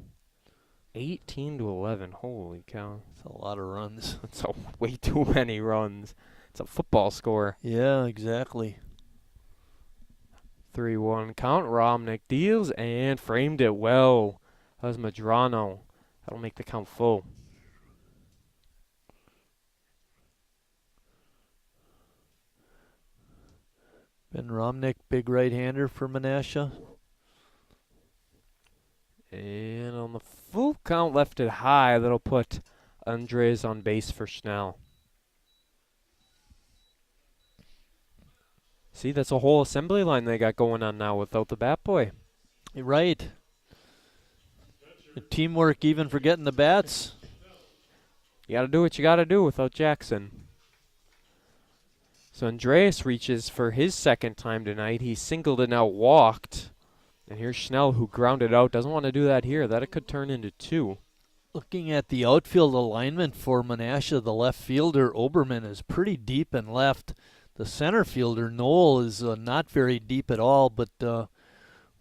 18-11. Holy cow. That's a lot of runs. That's way too many runs. It's a football score. Yeah, exactly. 3-1 count. Romnick deals and framed it well. That was Madrano. That'll make the count full. Ben Romnick, big right-hander for Menasha. And on the full count, left it high. That'll put Andres on base for Schnell. See, that's a whole assembly line they got going on now without the bat boy. You're right. The teamwork even for getting the bats. You got to do what you got to do without Jackson. So Andreas reaches for his 2nd time tonight. He singled and now walked. And here's Schnell, who grounded out. Doesn't want to do that here. That it could turn into 2. Looking at the outfield alignment for Menasha, the left fielder, Oberman, is pretty deep and left. The center fielder, Knoll, is not very deep at all, but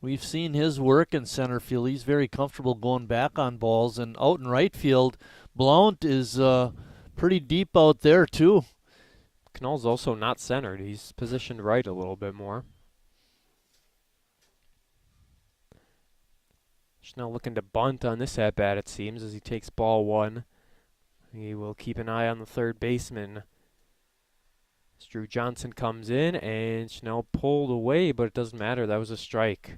we've seen his work in center field. He's very comfortable going back on balls. And out in right field, Blount is pretty deep out there, too. Knoll's also not centered. He's positioned right a little bit more. Schnell looking to bunt on this at-bat, it seems, as he takes ball 1. He will keep an eye on the 3rd baseman. As Drew Johnson comes in, and Schnell pulled away, but it doesn't matter. That was a strike.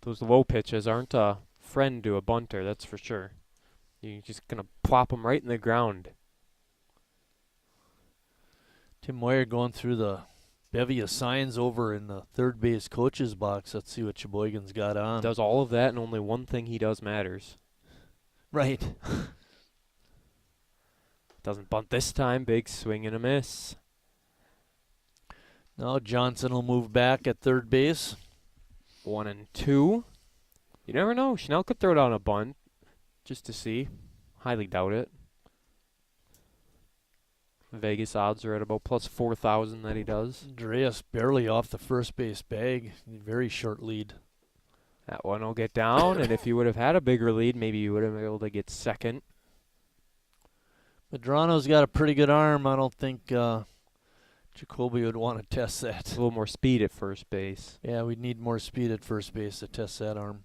Those low pitches aren't a friend to a bunter, that's for sure. You're just going to plop them right in the ground. Tim Moyer going through the bevy of signs over in the 3rd base coach's box. Let's see what Sheboygan's got on. Does all of that, and only one thing he does matters. Right. Doesn't bunt this time. Big swing and a miss. Now Johnson will move back at 3rd base. 1-2. You never know. Schnell could throw down a bunt just to see. Highly doubt it. Vegas odds are at about plus 4,000 that he does. Andreas barely off the 1st base bag. Very short lead. That one will get down, and if you would have had a bigger lead, maybe you would have been able to get 2nd. Madrano's got a pretty good arm. I don't think Jacoby would want to test that. A little more speed at 1st base. Yeah, we'd need more speed at 1st base to test that arm.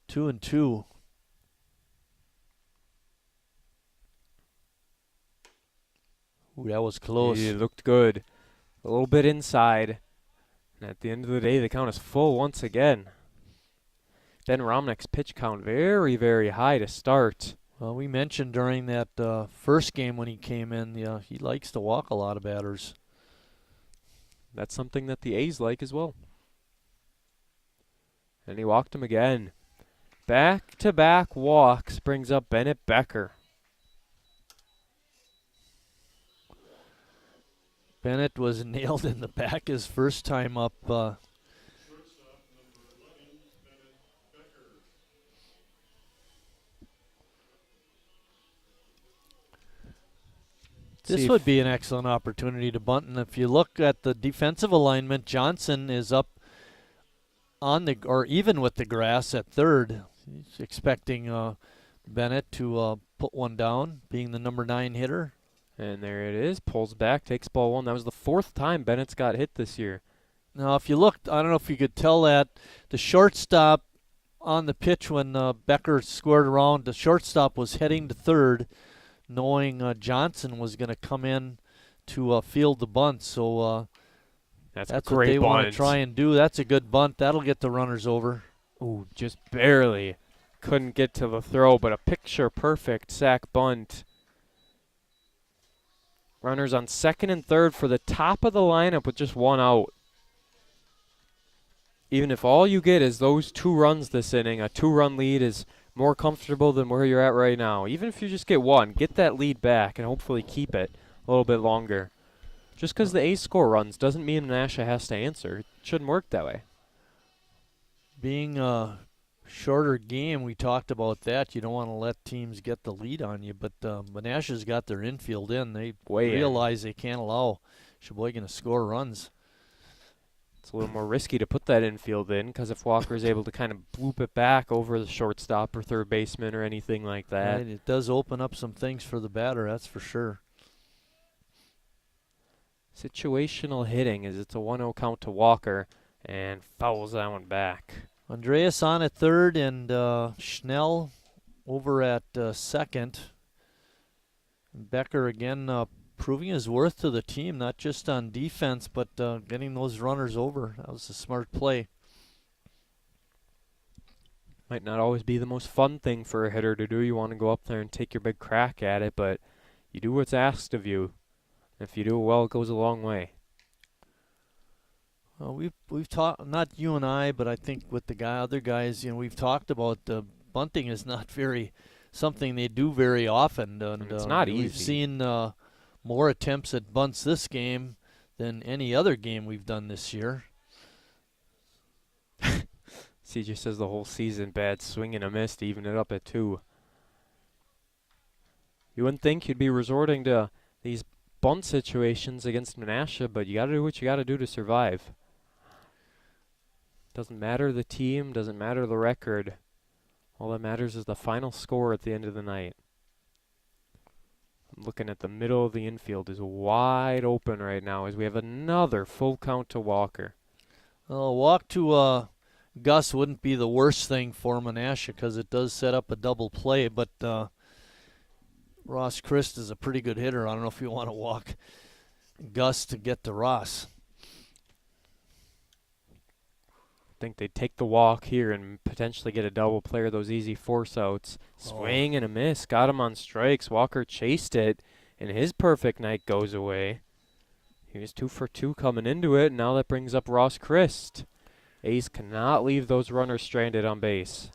2-2. Ooh, that was close. It looked good. A little bit inside. And at the end of the day, the count is full once again. Ben Romnick's pitch count very, very high to start. Well, we mentioned during that first game when he came in, he likes to walk a lot of batters. That's something that the A's like as well. And he walked him again. Back-to-back walks brings up Bennett Becker. Bennett was nailed in the back his first time up. This would be an excellent opportunity to bunt, and if you look at the defensive alignment, Johnson is up on the, or even with the grass at third. He's expecting Bennett to put one down, being the number 9 hitter. And there it is, pulls back, takes ball 1. That was the 4th time Bennett's got hit this year. Now, if you looked, I don't know if you could tell that, the shortstop on the pitch when Becker squared around, the shortstop was heading to third, knowing Johnson was going to come in to field the bunt. So that's a great what they bunt. want to try and do. That's a good bunt. That'll get the runners over. Ooh, just barely. Couldn't get to the throw, but a picture-perfect sac bunt. Runners on second and third for the top of the lineup with just 1 out. Even if all you get is those 2 runs this inning, a 2-run lead is more comfortable than where you're at right now. Even if you just get 1, get that lead back and hopefully keep it a little bit longer. Just because the A's score runs doesn't mean Menasha has to answer. It shouldn't work that way. Being a shorter game, we talked about that. You don't want to let teams get the lead on you, but Menasha's got their infield in. They realize they can't allow Sheboygan to score runs. It's a little more risky to put that infield in because if Walker's able to kind of bloop it back over the shortstop or third baseman or anything like that. Right, it does open up some things for the batter, that's for sure. Situational hitting as it's a 1-0 count to Walker and fouls that one back. Andreas on at third and Schnell over at second. Becker again proving his worth to the team, not just on defense, but getting those runners over. That was a smart play. Might not always be the most fun thing for a hitter to do. You want to go up there and take your big crack at it, but you do what's asked of you. If you do it well, it goes a long way. Well, we've talked, not you and I, but I think with the other guys, we've talked about bunting is not something they do very often. And it's not easy. We've seen more attempts at bunts this game than any other game we've done this year. CJ says the whole season bad swing and a miss to even it up at 2. You wouldn't think you'd be resorting to these bunt situations against Menasha, but you got to do what you got to do to survive. Doesn't matter the team, doesn't matter the record. All that matters is the final score at the end of the night. I'm looking at the middle of the infield is wide open right now as we have another full count to Walker. Well, a walk to Gus wouldn't be the worst thing for Menasha because it does set up a double play, but Ross Christ is a pretty good hitter. I don't know if you want to walk Gus to get to Ross. I think they'd take the walk here and potentially get a double play or those easy force outs. Swing and a miss. Got him on strikes. Walker chased it, and his perfect night goes away. He was 2 for 2 coming into it, and now that brings up Ross Christ. A's cannot leave those runners stranded on base.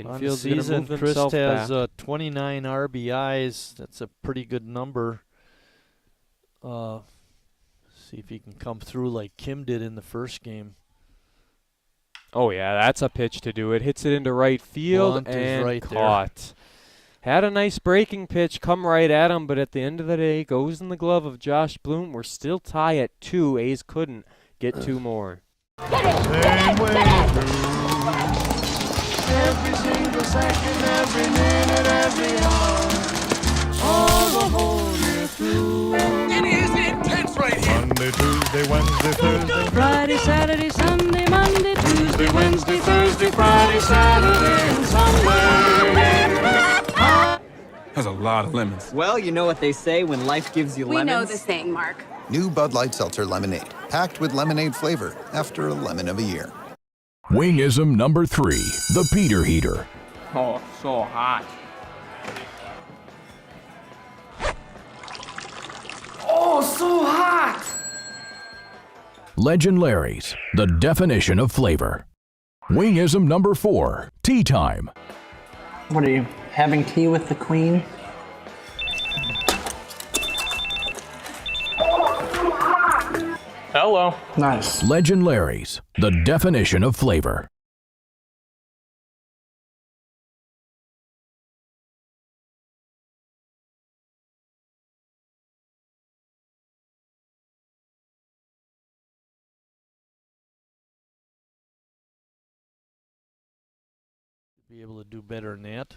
On the season, Christ has 29 RBIs. That's a pretty good number. See if he can come through like Kim did in the first game. Oh, yeah, that's a pitch to do it. Hits it into right field and right caught. There. Had a nice breaking pitch come right at him, but at the end of the day, goes in the glove of Josh Bloom. We're still tied at 2. A's couldn't get 2 more. Same way every single second, every minute, every hour, all the whole year through. It is intense right here. Monday Tuesday, Wednesday, Thursday, Friday, Saturday, Sunday, Monday, Tuesday, Wednesday, Thursday, Friday, Saturday, and Sunday. That's a lot of lemons. Well, you know what they say when life gives you We lemons. know the saying, Mark. New Bud Light Seltzer Lemonade, packed with lemonade flavor after a lemon of a year. Wingism number 3, the Peter Heater. Oh, so hot. Oh, so hot! Legend Larry's, the definition of flavor. Wingism number 4, tea time. What are you, having tea with the queen? Hello. Nice. Legend Larry's, the definition of flavor. Be able to do better than that.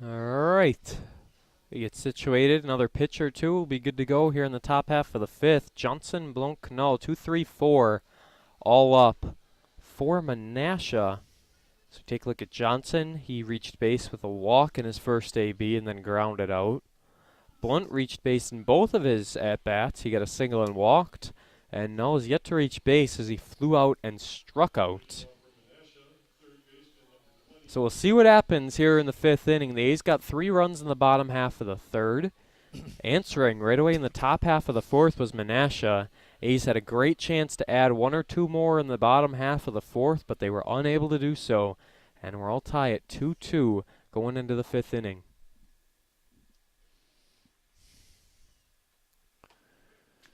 All right. We get situated. Another pitch or two will be good to go here in the top half of the fifth. Johnson, Blunk, no. 2, 3, 4. All up for Menasha. So take a look at Johnson. He reached base with a walk in his first AB and then grounded out. Blunt reached base in both of his at-bats. He got a single and walked. And Null is yet to reach base as he flew out and struck out. So we'll see what happens here in the fifth inning. The A's got 3 runs in the bottom half of the third. Answering right away in the top half of the fourth was Menasha. A's had a great chance to add 1 or 2 more in the bottom half of the fourth, but they were unable to do so. And we're all tied at 2-2 going into the fifth inning.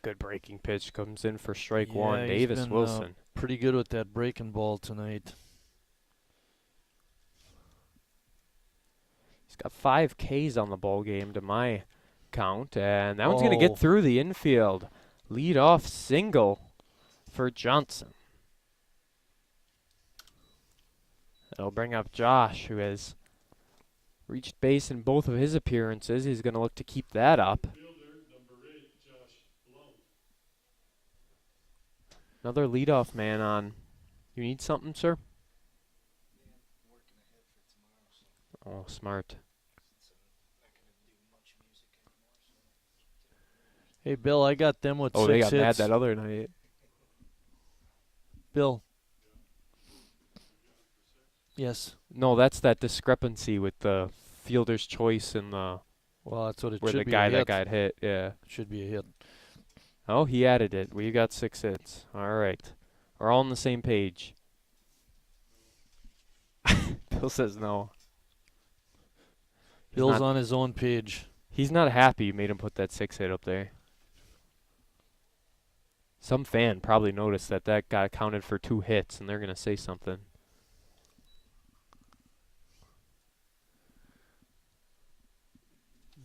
Good breaking pitch comes in for strike one. Davis he's been, Wilson. Pretty good with that breaking ball tonight. He's got 5 Ks on the ball game to my count, and that one's going to get Oh. through the infield. Lead off single for Johnson. That'll bring up Josh, who has reached base in both of his appearances. He's going to look to keep that up. Another leadoff man on. You need something, sir? Oh, smart. Hey, Bill, I got them with 6 they hits. got mad that other night. Bill. Yes. No, that's that discrepancy with the fielder's choice and the Well, that's what it where should the be. guy a that hit. got hit. Yeah. Should be a hit. Oh, he added it. We got 6 hits. All right. We're all on the same page. Bill says no. Bill's on his own page. He's not happy you made him put that 6 hit up there. Some fan probably noticed that that guy counted for 2 hits, and they're going to say something.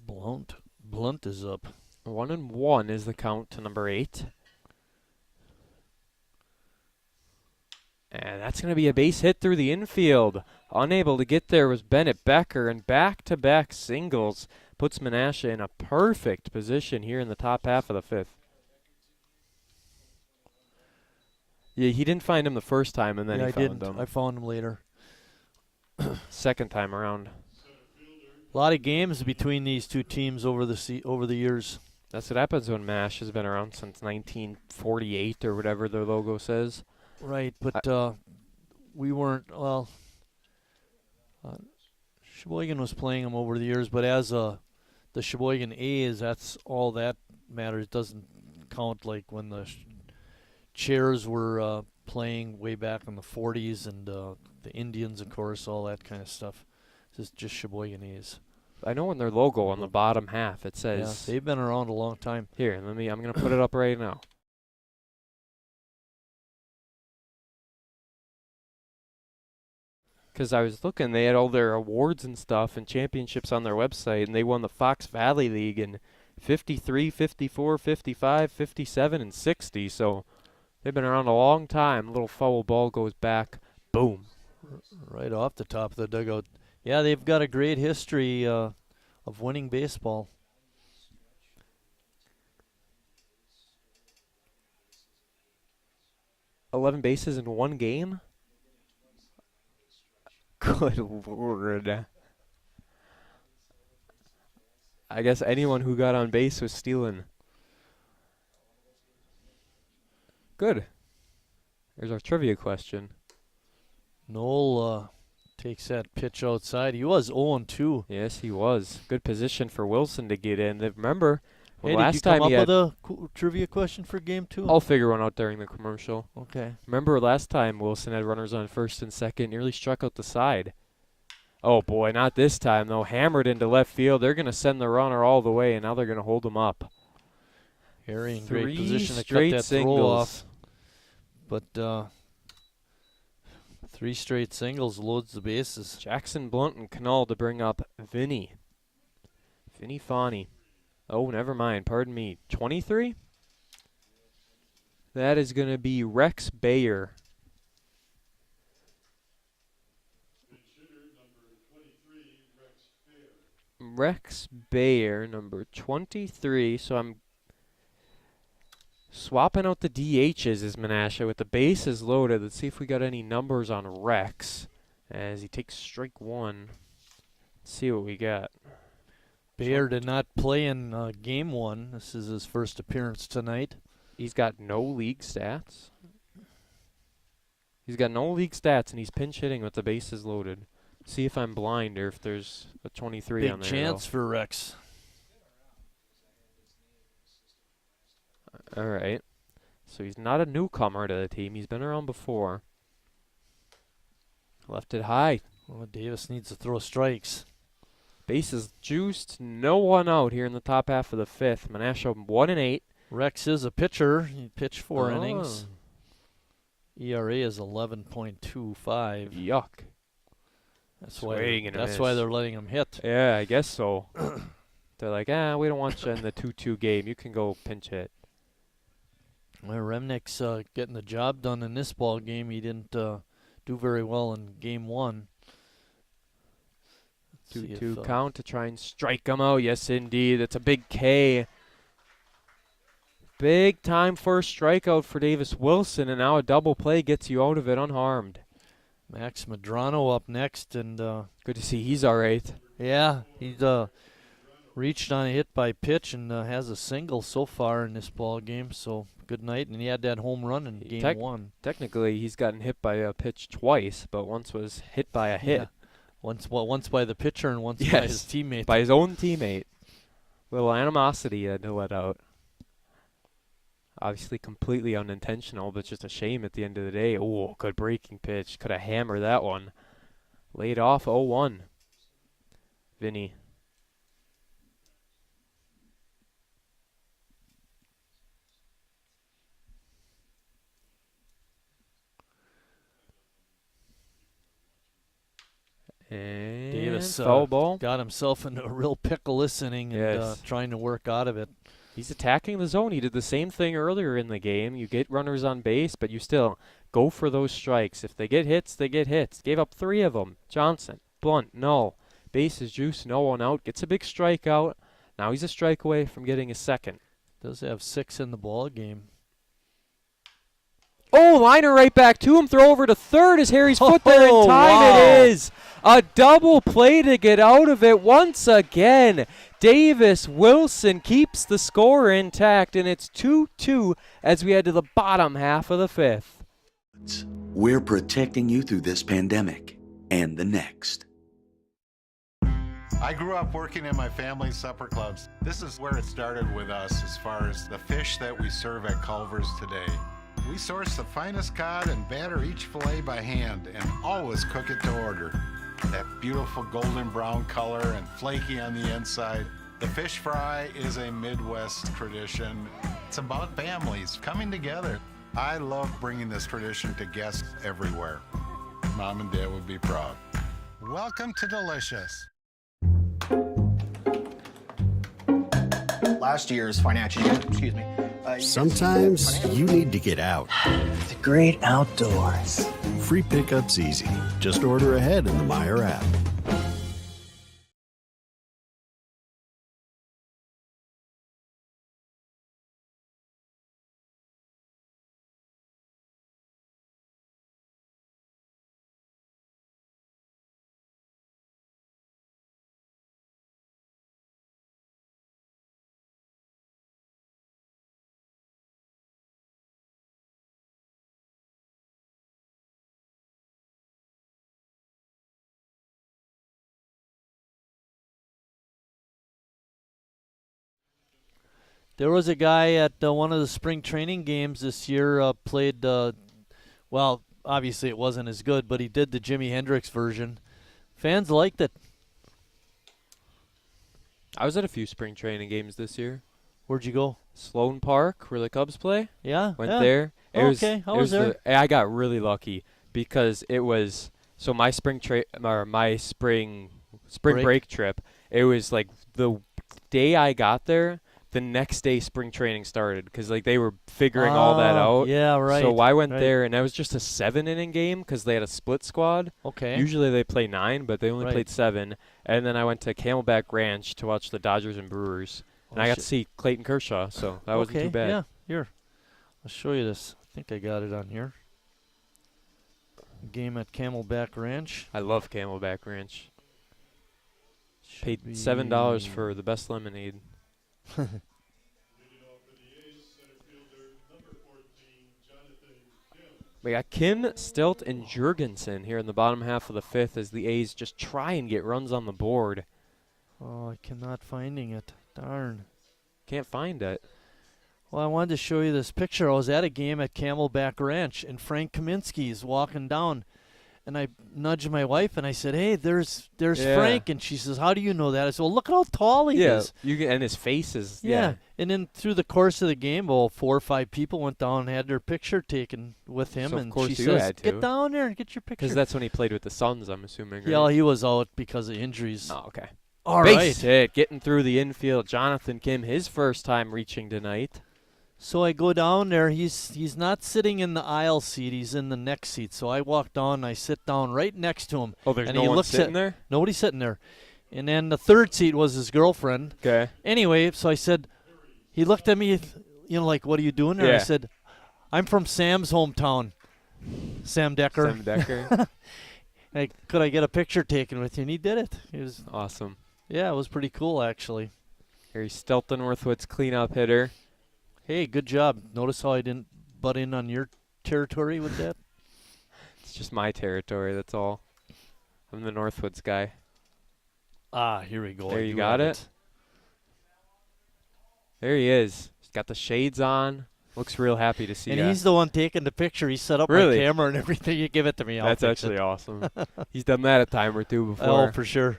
Blunt is up. 1-1 is the count to number 8. And that's going to be a base hit through the infield. Unable to get there was Bennett Becker, and back-to-back singles puts Menasha in a perfect position here in the top half of the fifth. Yeah, he didn't find him the first time, and then he found him. I found him later. Second time around. A lot of games between these two teams over the years. That's what happens when MASH has been around since 1948 or whatever their logo says. Right, but we weren't, well, Sheboygan was playing them over the years, but as the Sheboygan A's, that's all that matters. It doesn't count like when the Chairs were playing way back in the 40s and the Indians, of course, all that kind of stuff. It's just Sheboygan A's. I know in their logo on the bottom half it says. Yeah, they've been around a long time. Here, I'm going to put it up right now. Because I was looking, they had all their awards and stuff and championships on their website, and they won the Fox Valley League in 53, 54, 55, 57, and 60. So they've been around a long time. Little foul ball goes back. Boom. Right off the top of the dugout. Yeah, they've got a great history of winning baseball. 11 bases in one game? Good lord. I guess anyone who got on base was stealing. Good. There's our trivia question. Noel takes that pitch outside. He was 0-2. Yes, he was. Good position for Wilson to get in. Remember, Hey, did last you time come he up had... with a trivia question for game 2? I'll figure one out during the commercial. Okay. Remember last time Wilson had runners on first and second, nearly struck out the side. Oh boy, not this time though. Hammered into left field. They're going to send the runner all the way, and now they're going to hold him up. Harry in great position to cut straight that singles. throw off. But 3 straight singles loads the bases. Jackson Blunt and Canal to bring up Vinny Fani. Oh, never mind. Pardon me. 23? That is going to be Rex Bayer. Rex Bayer, number 23. So I'm swapping out the DHs as Menasha with the bases loaded. Let's see if we got any numbers on Rex as he takes strike 1. Let's see what we got. Bayer did not play in game 1. This is his first appearance tonight. He's got no league stats. And he's pinch hitting with the bases loaded. See if I'm blind or if there's a 23 Big on there. Big chance for Rex. All right. So he's not a newcomer to the team. He's been around before. Left it high. Well, Davis needs to throw strikes. Bases juiced. No one out here in the top half of the 5th. Menasha 1-8. Rex is a pitcher. He pitched 4 innings. ERA is 11.25. Yuck. That's why they're letting him hit. Yeah, I guess so. They're like, we don't want you in the 2-2 game. You can go pinch hit. Well, Remnick's getting the job done in this ball game. He didn't do very well in game 1. 2-2 count to try and strike him out. Yes, indeed. That's a big K. Big time first strikeout for Davis Wilson, and now a double play gets you out of it unharmed. Max Medrano up next, and good to see he's all right. Yeah, he's reached on a hit by pitch and has a single so far in this ball game. So good night, and he had that home run in game 1. Technically, he's gotten hit by a pitch twice, but once was hit by a hit. Yeah. Once by the pitcher and once by his teammate. By his own teammate. Little animosity he had to let out. Obviously completely unintentional, but just a shame at the end of the day. Oh, good breaking pitch. Could have hammered that one. Laid off 0-1. Vinny. And Davis foul ball. Got himself into a real pickle this inning and trying to work out of it. He's attacking the zone. He did the same thing earlier in the game. You get runners on base, but you still go for those strikes. If they get hits, they get hits. Gave up 3 of them. Johnson, Blunt, no. Base is juice, no one out. Gets a big strikeout. Now he's a strike away from getting his second. Does have 6 in the ball game. Oh, liner right back to him. Throw over to third as Harry's foot there in time. Wow. It is a double play to get out of it once again. Davis Wilson keeps the score intact, and it's 2-2 as we head to the bottom half of the 5th. We're protecting you through this pandemic and the next. I grew up working in my family's supper clubs. This is where it started with us as far as the fish that we serve at Culver's today. We source the finest cod and batter each fillet by hand and always cook it to order. That beautiful golden brown color and flaky on the inside. The fish fry is a Midwest tradition. It's about families coming together. I love bringing this tradition to guests everywhere. Mom and Dad would be proud. Welcome to Delicious. Last year's financial year, excuse me. Sometimes you need to get out. The great outdoors. Free pickup's easy. Just order ahead in the Meijer app. There was a guy at one of the spring training games this year played, well, obviously it wasn't as good, but he did the Jimi Hendrix version. Fans liked it. I was at a few spring training games this year. Where'd you go? Sloan Park, where the Cubs play. Yeah, Went yeah. there. Oh, okay, I was there. I got really lucky because it was my spring break trip. It was like the day I got there. The next day spring training started because like they were figuring all that out. Yeah, right. So I went there, and that was just a 7-inning game because they had a split squad. Okay. Usually they play 9, but they only played 7. And then I went to Camelback Ranch to watch the Dodgers and Brewers. And I got to see Clayton Kershaw, so that wasn't too bad. Yeah, here. I'll show you this. I think I got it on here. Game at Camelback Ranch. I love Camelback Ranch. Paid $7 for the best lemonade. We got Kim, Stilt, and Jurgensen here in the bottom half of the 5th as the A's just try and get runs on the board. Oh, I cannot finding it. Darn. Can't find it. Well, I wanted to show you this picture. I was at a game at Camelback Ranch, and Frank Kaminsky is walking down. And I nudged my wife, and I said, "Hey, there's Frank." And she says, "How do you know that?" I said, "Well, look at how tall he is." And his face is, And then through the course of the game, 4 or 5 people went down and had their picture taken with him. So and of course she you says, had to. "Get down there and get your picture." Because that's when he played with the Suns, I'm assuming. Right? Yeah, he was out because of injuries. Oh, okay. All Base right. hit, getting through the infield. Jonathan Kim, his first time reaching tonight. So I go down there. He's not sitting in the aisle seat. He's in the next seat. So I walk down and I sit down right next to him. Oh, there's and no he one looks sitting there? Nobody's sitting there. And then the third seat was his girlfriend. Okay. Anyway, so I said, he looked at me, like, "What are you doing there?" Yeah. I said, "I'm from Sam's hometown, Sam Decker." Sam Decker. Could I get a picture taken with you? And he did it. It was awesome. Yeah, it was pretty cool, actually. Harry Stelton, Northwood's cleanup hitter. Hey, good job. Notice how I didn't butt in on your territory with that? It's just my territory, that's all. I'm the Northwoods guy. Ah, here we go. There, you got it. There he is. He's got the shades on. Looks real happy to see And ya. he's the one taking the picture. He set up my camera and everything. You give it to me. I'll That's fix actually it. awesome. He's done that a time or two before. Oh, for sure.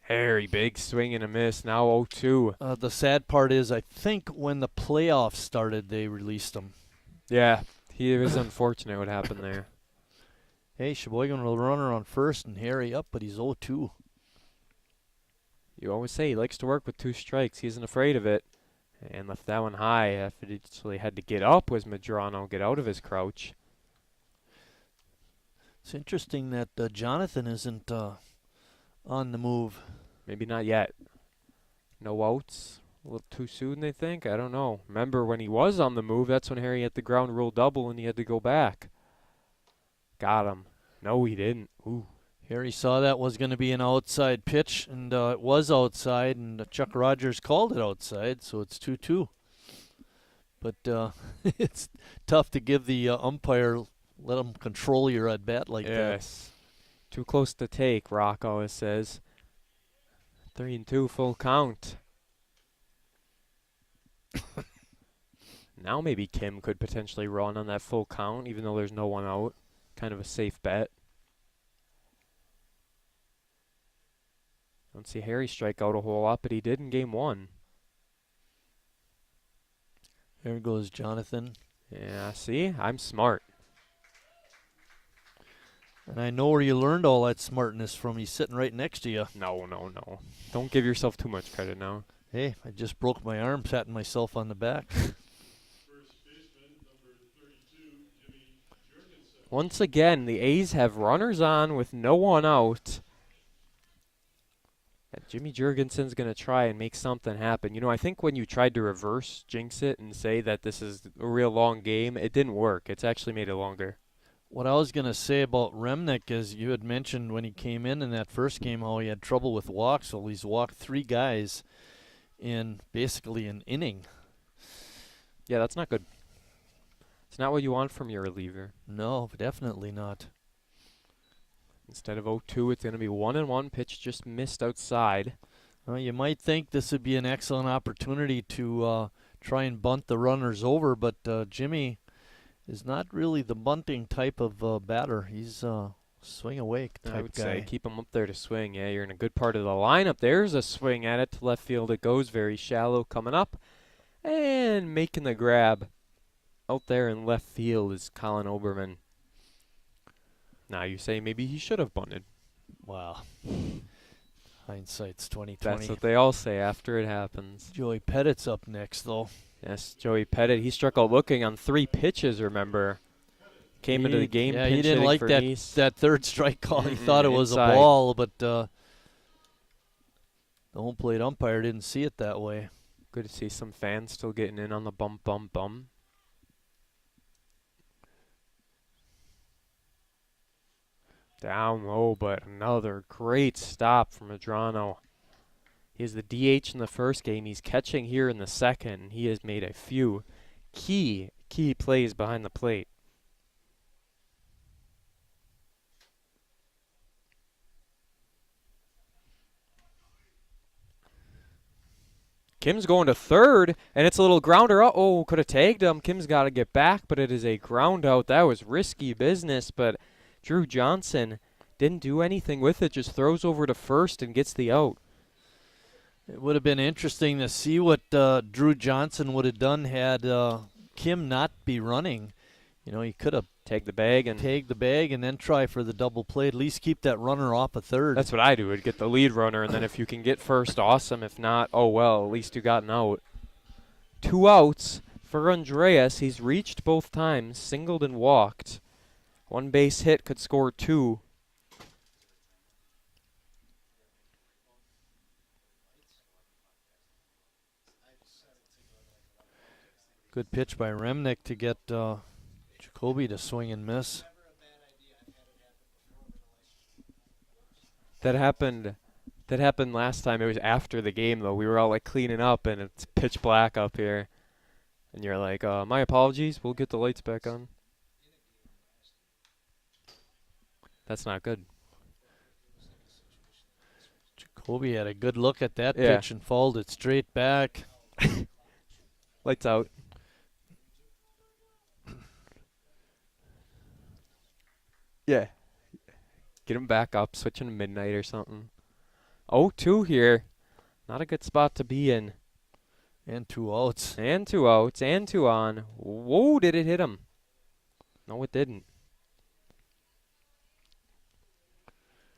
Harry, big swing and a miss. Now 0-2. The sad part is I think when the playoffs started, they released him. Yeah, it was unfortunate what happened there. Hey, Sheboygan will runner on first and Harry up, but he's 0-2. You always say he likes to work with 2 strikes. He isn't afraid of it. And left that one high. Actually had to get up was Medrano, get out of his crouch. It's interesting that Jonathan isn't on the move. Maybe not yet. No outs. A little too soon, they think. I don't know. Remember when he was on the move, that's when Harry had the ground rule double and he had to go back. Got him. No, he didn't. Ooh. Harry saw that was going to be an outside pitch, and it was outside, and Chuck Rogers called it outside, so it's 2-2. But it's tough to give the umpire, let him control your at-bat like that. Yes. Too close to take, Rock always says. 3-2, full count. Now maybe Kim could potentially run on that full count, even though there's no one out. Kind of a safe bet. Don't see Harry strike out a whole lot, but he did in game 1. There goes Jonathan. Yeah, see? I'm smart. And I know where you learned all that smartness from. He's sitting right next to you. No. Don't give yourself too much credit now. Hey, I just broke my arm patting myself on the back. Once again, the A's have runners on with no one out. And Jimmy Jurgensen's going to try and make something happen. You know, I think when you tried to reverse jinx it and say that this is a real long game, it didn't work. It's actually made it longer. What I was going to say about Remnick is you had mentioned when he came in that first game how he had trouble with walks. Well, he's walked 3 guys in basically an inning. Yeah, that's not good. It's not what you want from your reliever. No, definitely not. Instead of 0-2, it's going to be 1-1. Pitch just missed outside. Well, you might think this would be an excellent opportunity to try and bunt the runners over, but Jimmy is not really the bunting type of batter. He's swing away type I would guy. say keep him up there to swing. Yeah, you're in a good part of the lineup. There's a swing at it to left field. It goes very shallow coming up. And making the grab out there in left field is Colin Oberman. Now you say maybe he should have bunted. Wow. Hindsight's 20/20. That's what they all say after it happens. Joey Pettit's up next, though. Yes, Joey Pettit. He struck out looking on 3 pitches, remember. Came into the game. Yeah, he didn't like that third strike call. He thought it was inside. a ball, but the home plate umpire didn't see it that way. Good to see some fans still getting in on the bum, bum, bum. Down low, but another great stop from Medrano. He is the DH in the first game. He's catching here in the second. He has made a few key plays behind the plate. Kim's going to third, and it's a little grounder. Oh, could have tagged him. Kim's got to get back, but it is a ground out. That was risky business, but Drew Johnson didn't do anything with it, just throws over to first and gets the out. It would have been interesting to see what Drew Johnson would have done had Kim not be running. You know, he could have tagged the bag and then try for the double play. At least keep that runner off a third. That's what I do. I'd get the lead runner, and then if you can get first, awesome. If not, oh well, at least you got an out. 2 outs for Andreas. He's reached both times, singled and walked. 1 base hit could score 2. Good pitch by Remnick to get Jacoby to swing and miss. That happened last time. It was after the game, though. We were all like cleaning up, and it's pitch black up here. And you're like, my apologies. We'll get the lights back on. That's not good. Jacoby had a good look at that pitch and fouled it straight back. Lights out. Yeah. Get him back up, switch him to midnight or something. 0-2 here. Not a good spot to be in. And 2 outs. And 2 outs, and 2 on. Whoa, did it hit him? No, it didn't.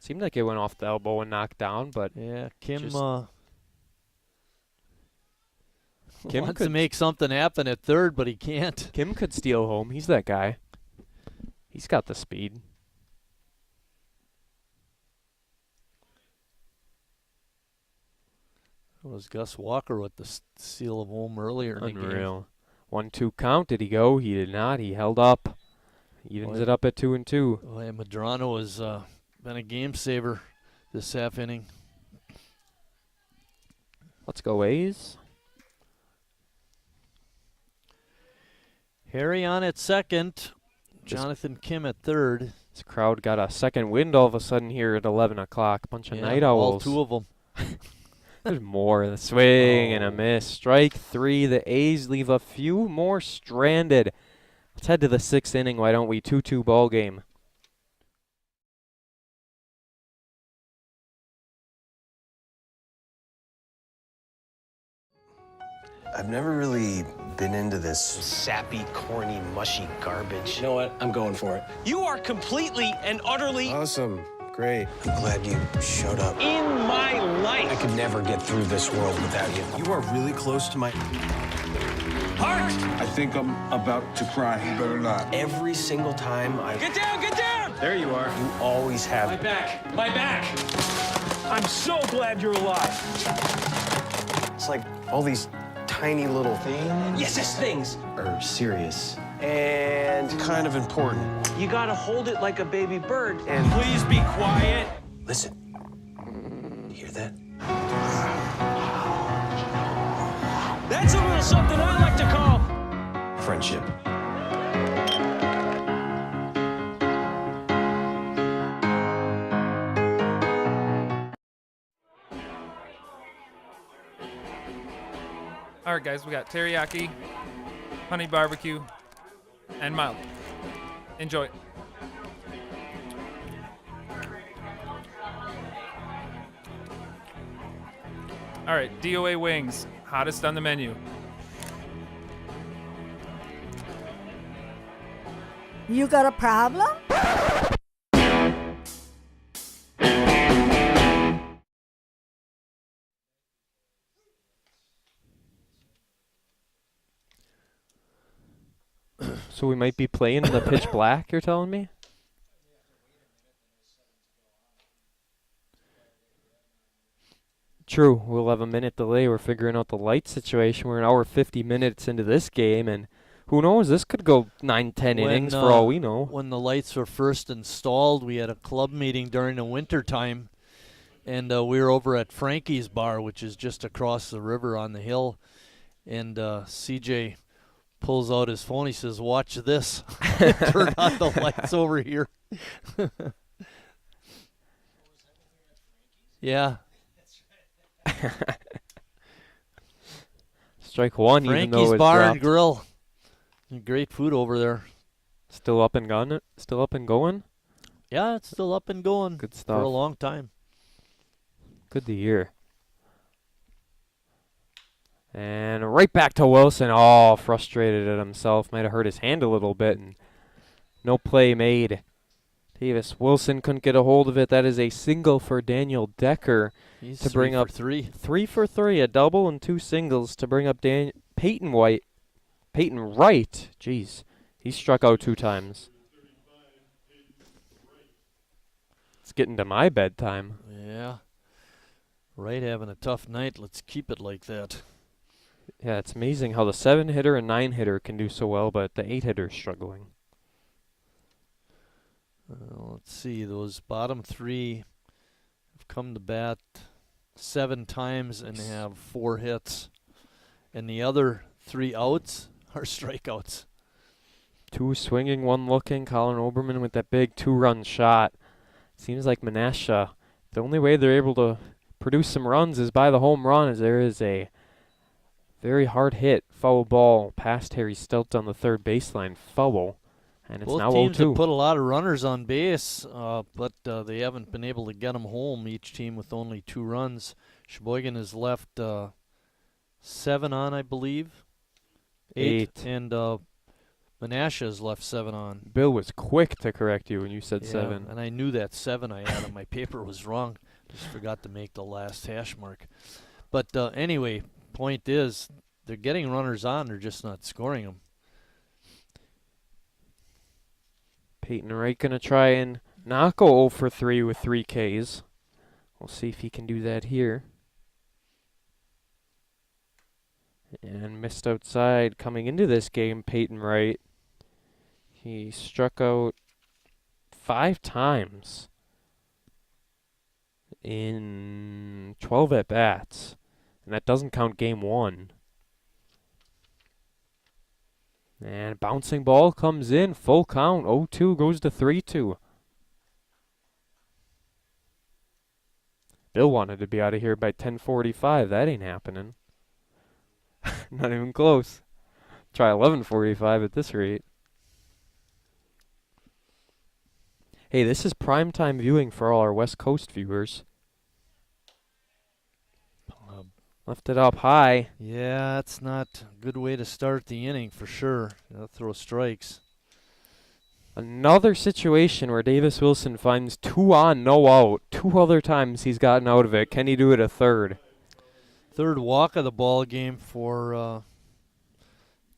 Seemed like it went off the elbow and knocked down, but yeah, Kim Kim wants could to make something happen at third, but he can't. Kim could steal home. He's that guy. He's got the speed. It was Gus Walker with the steal of home earlier in the game. Unreal. 1-2 count. Did he go? He did not. He held up. Evens it up at 2-2. Well, yeah, Medrano has been a game saver this half inning. Let's go A's. Harry on at second. Jonathan Kim at third. This crowd got a second wind all of a sudden here at 11 o'clock. Bunch of night owls. All 2 of them. There's more. The swing and a miss. Strike 3. The A's leave a few more stranded. Let's head to the 6th inning, why don't we? 2-2 ball game. I've never really been into this sappy, corny, mushy garbage. You know what? I'm going for it. You are completely and utterly Awesome. Great. I'm glad you showed up. in my life. I could never get through this world without you. You are really close to my... Heart! I think I'm about to cry. You better not. Every single time I... Get down, get down! There you are. You always have... My back, my back. I'm so glad you're alive. It's like all these tiny little things... Yes, things. ...are serious and kind of important. You gotta hold it like a baby bird. And please be quiet. Listen. You hear that? That's a little something I like to call friendship. All right, guys, we got teriyaki, honey barbecue, and mild. Enjoy. All right, DOA wings, hottest on the menu. You got a problem? So we might be playing in the pitch black, you're telling me? True, we'll have a minute delay. We're figuring out the light situation. We're an hour 50 minutes into this game, and who knows? This could go 9-10 innings for all we know. When the lights were first installed, we had a club meeting during the winter time, and we were over at Frankie's Bar, which is just across the river on the hill, and CJ pulls out his phone. He says, "Watch this." Turn on the lights over here. Yeah. Strike one, even though Frankie's it's Bar dropped. and Grill. Great food over there. Still up and gone? Still up and going? Yeah, it's still up and going. Good For stuff. a long time. Good to hear. And right back to Wilson. Oh, frustrated at himself. Might have hurt his hand a little bit. And no play made. Davis Wilson couldn't get a hold of it. That is a single for Daniel Decker He's to bring up 3 for 3, a double and 2 singles to bring up Peyton Wright. Jeez, he struck out 2 times. It's getting to my bedtime. Yeah. Wright having a tough night. Let's keep it like that. Yeah, it's amazing how the 7-hitter and 9-hitter can do so well, but the 8-hitter is struggling. Let's see. Those bottom 3 have come to bat 7 times and have 4 hits. And the other 3 outs are strikeouts. 2 swinging, 1 looking. Colin Oberman with that big 2-run shot. Seems like Menasha, the only way they're able to produce some runs is by the home run, as there is a very hard hit foul ball past Harry Stelt on the third baseline. Foul. And it's Both now teams 0-2. have put a lot of runners on base, but they haven't been able to get them home, each team with only 2 runs. Sheboygan has left 7 on, I believe. 8. And Menasha has left 7 on. Bill was quick to correct you when you said Yeah, 7. and I knew that 7 I had on my paper was wrong. Just forgot to make the last hash mark. But anyway, point is, they're getting runners on, they're just not scoring them. Peyton Wright going to try and not go 0 for 3 with 3 Ks. We'll see if he can do that here. And missed outside coming into this game, Peyton Wright. He struck out 5 times in 12 at-bats. And that doesn't count game 1. And bouncing ball comes in, full count, 0-2 goes to 3-2. Bill wanted to be out of here by 10:45. That ain't happening. Not even close. Try 11:45 at this rate. Hey, this is primetime viewing for all our West Coast viewers. Left it up high. Yeah, that's not a good way to start the inning for sure. They'll throw strikes. Another situation where Davis Wilson finds 2 on, no out. 2 other times he's gotten out of it. Can he do it a third? Third walk of the ball game for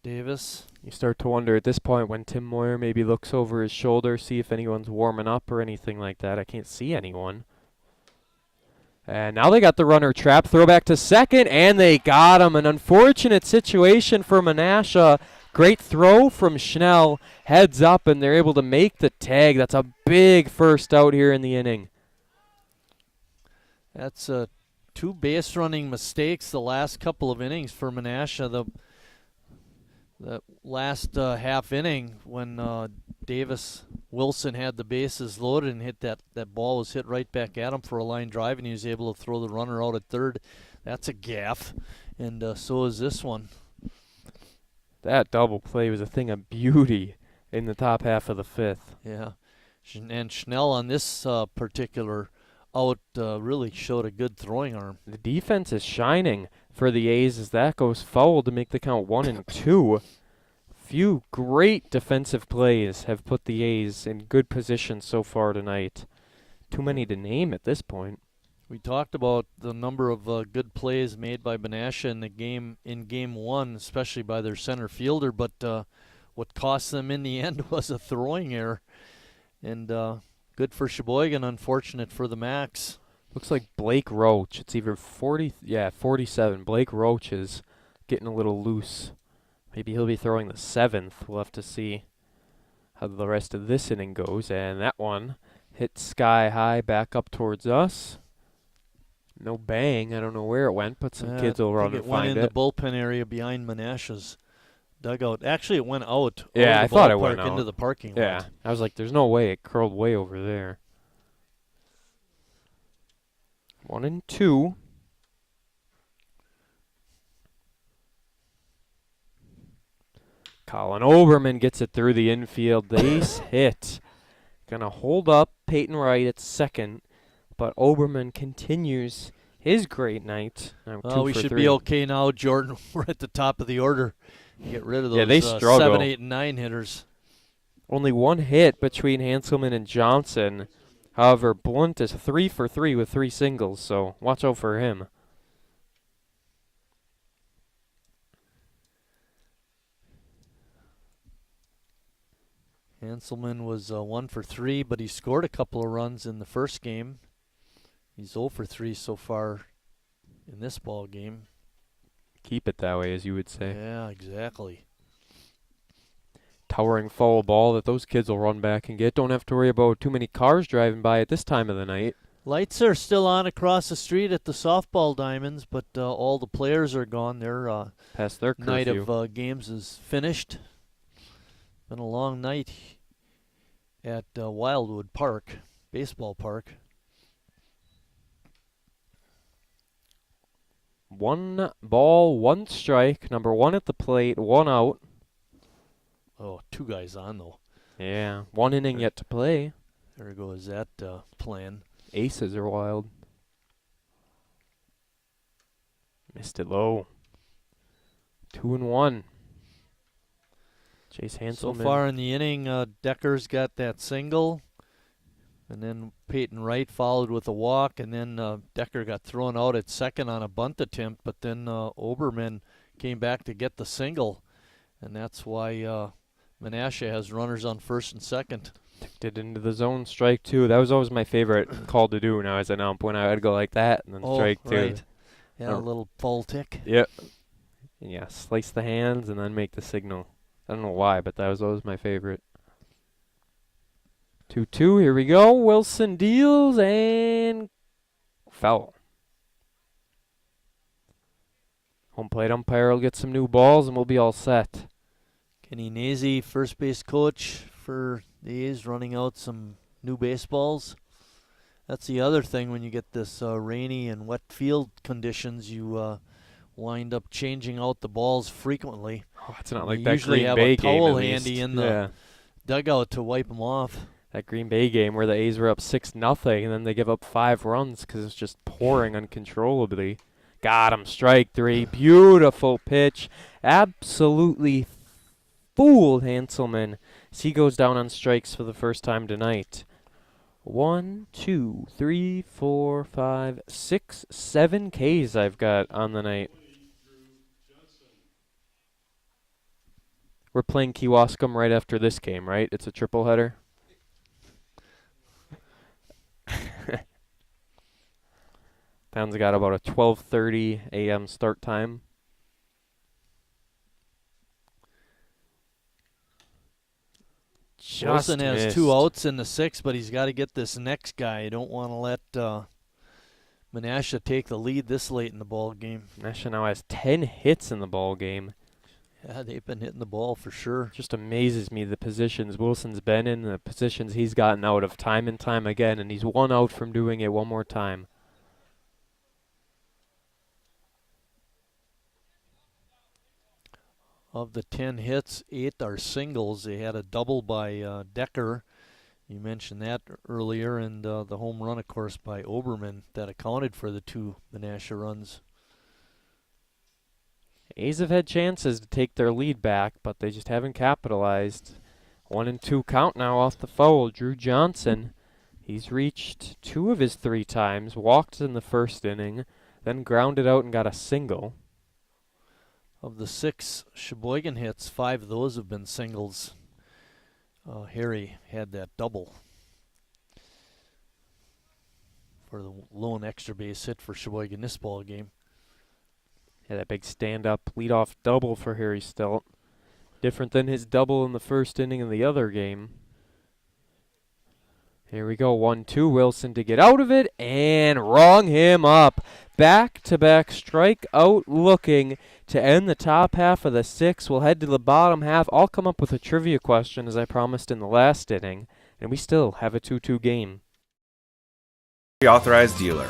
Davis. You start to wonder at this point when Tim Moyer maybe looks over his shoulder, see if anyone's warming up or anything like that. I can't see anyone. And now they got the runner trapped. Throw back to second, and they got him. An unfortunate situation for Menasha. Great throw from Schnell. Heads up, and they're able to make the tag. That's a big first out here in the inning. That's 2 base running mistakes the last couple of innings for Menasha. The last half inning when Davis Wilson had the bases loaded and hit that ball was hit right back at him for a line drive, and he was able to throw the runner out at third. That's a gaff. and so is this one. That double play was a thing of beauty in the top half of the fifth. Yeah, and Schnell on this particular out really showed a good throwing arm. The defense is shining for the A's as that goes foul to make the count 1-2. Few great defensive plays have put the A's in good position so far tonight. Too many to name at this point. We talked about the number of good plays made by Menasha in game one, especially by their center fielder, but what cost them in the end was a throwing error. And good for Sheboygan, unfortunate for the Max. Looks like Blake Roach. It's either 47. Blake Roach is getting a little loose. Maybe he'll be throwing the 7th. We'll have to see how the rest of this inning goes. And that one hit sky high back up towards us. No bang. I don't know where it went, but some kids will run and find it. It went in the bullpen area behind Menasha's dugout. Actually, it went out. Yeah, I thought it went out. Into the parking lot. Yeah, I was like, there's no way. It curled way over there. 1-2. Colin Oberman gets it through the infield. Base hit. Gonna hold up Peyton Wright at second, but Oberman continues his great night. Well, we should be okay now, Jordan. We're at the top of the order. Get rid of those they struggle. 7, 8, and 9 hitters. Only one hit between Hanselman and Johnson. However, Blunt is 3 for 3 with 3 singles, so watch out for him. Hanselman was 1 for 3, but he scored a couple of runs in the first game. He's 0 for 3 so far in this ball game. Keep it that way, as you would say. Yeah, exactly. Towering foul ball that those kids will run back and get. Don't have to worry about too many cars driving by at this time of the night. Lights are still on across the street at the softball diamonds, but all the players are gone. Their past their curfew. Night of games is finished. Been a long night at Wildwood Park, baseball park. 1 ball, 1 strike. Number 1 at the plate, 1 out. Oh, 2 guys on, though. Yeah, 1 inning yet to play. There goes that plan. Aces are wild. Missed it low. 2-1. Chase Hanselman. So far in the inning, Decker's got that single. And then Peyton Wright followed with a walk. And then Decker got thrown out at second on a bunt attempt. But then Oberman came back to get the single. And that's why Menasha has runners on first and second. Ticked it into the zone, strike 2. That was always my favorite call to do now as an ump, when I would go like that and then strike 2. Right. Yeah, a little full tick. Yep. Yeah, slice the hands and then make the signal. I don't know why, but that was always my favorite. 2-2, here we go. Wilson deals and foul. Home plate umpire will get some new balls and we'll be all set. Kenny Nazy, first base coach for the A's, running out some new baseballs. That's the other thing when you get this rainy and wet field conditions, you wind up changing out the balls frequently. Oh, it's not like you that usually Green have Bay a towel game, handy in the dugout to wipe them off. That Green Bay game where the A's were up 6-0 and then they give up 5 runs because it's just pouring uncontrollably. Got him, strike 3. Beautiful pitch. Absolutely fooled Hanselman as he goes down on strikes for the first time tonight. 1, 2, 3, 4, 5, 6, 7 Ks I've got on the night. We're playing Kewaskum right after this game, right? It's a triple header. Town's got about a 12:30 a.m. start time. Wilson has 2 outs in the 6th, but he's got to get this next guy. You don't want to let Menasha take the lead this late in the ball game. Menasha now has 10 hits in the ball game. Yeah, they've been hitting the ball for sure. Just amazes me the positions Wilson's been in, the positions he's gotten out of time and time again, and he's 1 out from doing it one more time. Of the 10 hits, 8 are singles. They had a double by Decker. You mentioned that earlier, and the home run, of course, by Oberman that accounted for the 2 Menasha runs. A's have had chances to take their lead back, but they just haven't capitalized. 1-2 count now off the foul. Drew Johnson, he's reached 2 of his 3 times, walked in the first inning, then grounded out and got a single. Of the 6 Sheboygan hits, 5 of those have been singles. Harry had that double for the lone extra base hit for Sheboygan this ball game. Yeah, that big stand-up leadoff double for Harry Stelt. Different than his double in the first inning in the other game. Here we go, 1-2, Wilson to get out of it and wrong him up. Back-to-back strikeout looking to end the top half of the 6th. We'll head to the bottom half. I'll come up with a trivia question as I promised in the last inning, and we still have a 2-2 game. Authorized dealer.